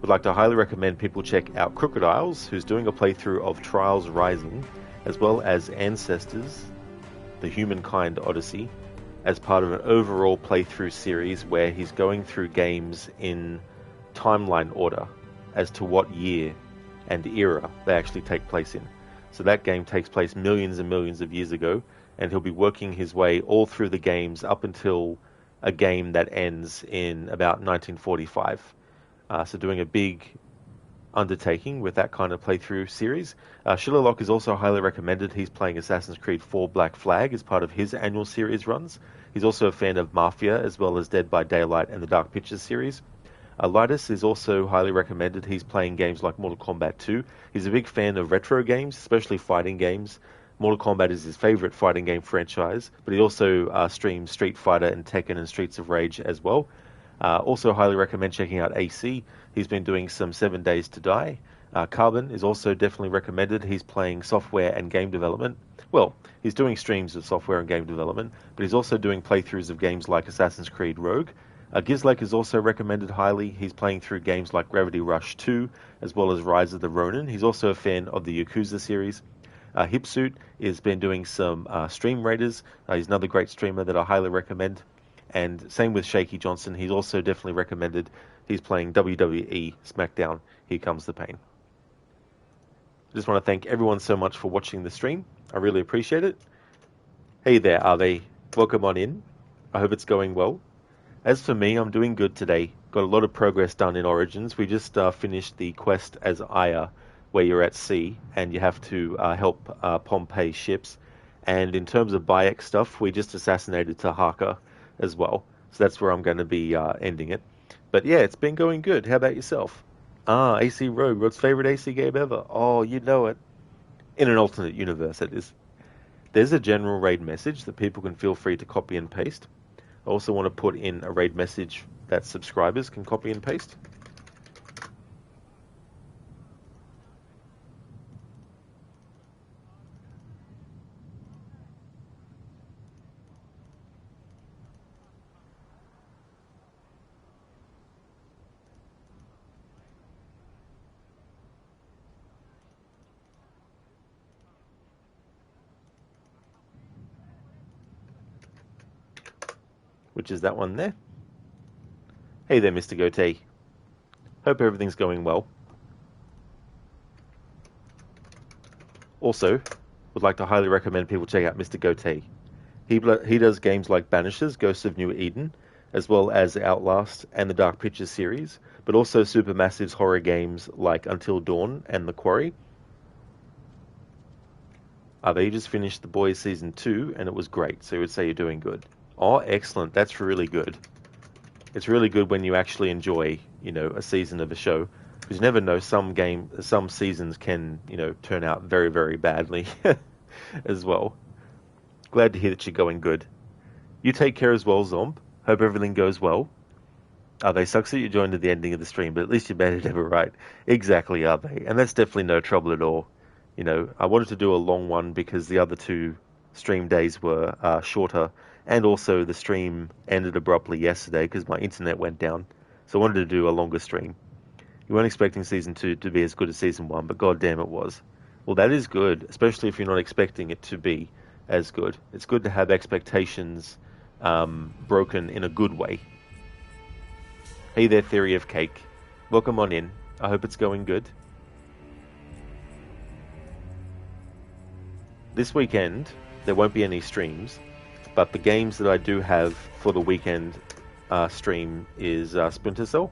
Would like to highly recommend people check out Crocodiles, who's doing a playthrough of Trials Rising, as well as Ancestors, the Humankind Odyssey, as part of an overall playthrough series where he's going through games in timeline order as to what year and era they actually take place in. So that game takes place millions and millions of years ago, and he'll be working his way all through the games up until a game that ends in about 1945. So doing a big undertaking with that kind of playthrough series. Shillerlock is also highly recommended. He's playing Assassin's Creed 4 Black Flag as part of his annual series runs. He's also a fan of Mafia, as well as Dead by Daylight and the Dark Pictures series. Lightus is also highly recommended. He's playing games like Mortal Kombat 2. He's a big fan of retro games, especially fighting games. Mortal Kombat is his favorite fighting game franchise, but he also streams Street Fighter and Tekken and Streets of Rage as well. Also highly recommend checking out AC. He's been doing some 7 Days to Die. Carbon is also definitely recommended. He's playing software and game development. Well, he's doing streams of software and game development, but he's also doing playthroughs of games like Assassin's Creed Rogue. Gizlek is also recommended highly. He's playing through games like Gravity Rush 2, as well as Rise of the Ronin. He's also a fan of the Yakuza series. Hipsuit has been doing some Stream Raiders. He's another great streamer that I highly recommend. And same with Shaky Johnson. He's also definitely recommended. He's playing WWE SmackDown. Here Comes the Pain. I just want to thank everyone so much for watching the stream. I really appreciate it. Hey there, Ave. Welcome on in. I hope it's going well. As for me, I'm doing good today. Got a lot of progress done in Origins. We just finished the quest as Aya, where you're at sea and you have to help Pompey ships. And in terms of Bayek stuff, we just assassinated Tahaka as well. So that's where I'm going to be ending it. But yeah, it's been going good. How about yourself? AC Rogue, Rod's favorite AC game ever. Oh, you know it. In an alternate universe, it is. There's a general raid message that people can feel free to copy and paste. I also want to put in a raid message that subscribers can copy and paste. Which is that one there. Hey there, Mr. Goatee. Hope everything's going well. Also, would like to highly recommend people check out Mr. Goatee. He does games like Banishers, Ghosts of New Eden, as well as Outlast and the Dark Pictures series, but also Supermassive's horror games like Until Dawn and The Quarry. They just finished The Boys Season 2, and it was great, so you would say you're doing good. Oh, excellent. That's really good. It's really good when you actually enjoy, a season of a show. Because you never know, some seasons can, turn out very, very badly as well. Glad to hear that you're going good. You take care as well, Zomb. Hope everything goes well. They sucks that you joined at the ending of the stream, but at least you made it ever right. Exactly, they? And that's definitely no trouble at all. I wanted to do a long one because the other two stream days were shorter, and also the stream ended abruptly yesterday because my internet went down. So I wanted to do a longer stream. You weren't expecting Season 2 to be as good as Season 1, but goddamn it was. Well, that is good, especially if you're not expecting it to be as good. It's good to have expectations broken in a good way. Hey there, Theory of Cake. Welcome on in. I hope it's going good. This weekend, there won't be any streams, but the games that I do have for the weekend stream is Splinter Cell.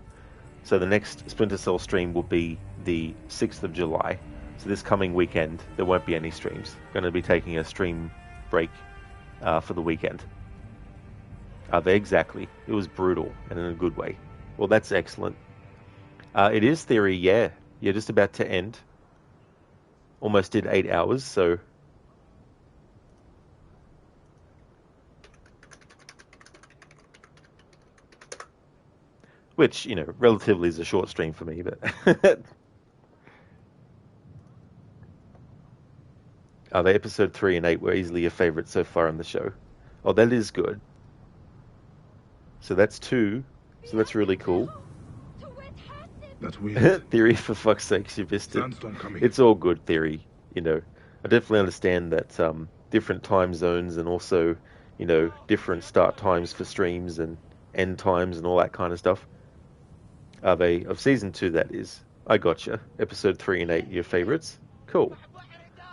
So the next Splinter Cell stream will be the 6th of July. So this coming weekend, there won't be any streams. Going to be taking a stream break for the weekend. Exactly. It was brutal, and in a good way. Well, that's excellent. It is Theory, yeah. You're just about to end. Almost did 8 hours, so... Which, relatively is a short stream for me, but... The episode 3 and 8 were easily your favorites so far on the show. Oh, that is good. So that's 2. So that's really cool. That's weird. Theory, for fuck's sake, you missed it. Sandstorm coming. It's all good, Theory. You know, I definitely understand that different time zones and also, you know, different start times for streams and end times and all that kind of stuff. Of season 2, that is. I gotcha. Episode 3 and 8, your favorites. Cool.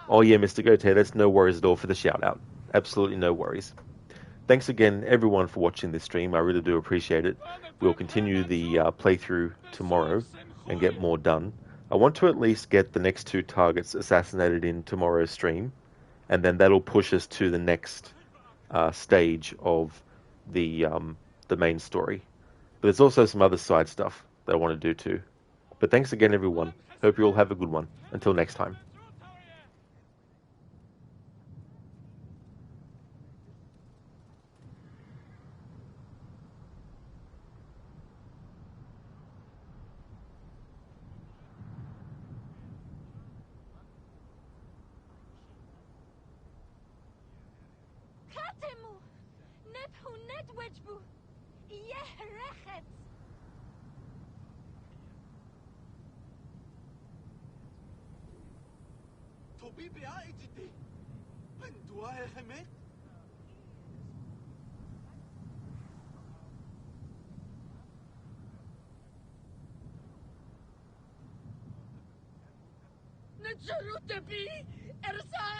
Oh yeah, Mr. Gote, that's no worries at all for the shout out. Absolutely no worries. Thanks again, everyone, for watching this stream. I really do appreciate it. We'll continue the playthrough tomorrow and get more done. I want to at least get the next 2 targets assassinated in tomorrow's stream, and then that'll push us to the next stage of the main story. But there's also some other side stuff that I want to do too. But thanks again, everyone. Hope you all have a good one. Until next time. Katemu! Nephu netwechbu! Yeh rechet! Tobi beaititi! Pendua ehemet! Nacharutepi! Ersa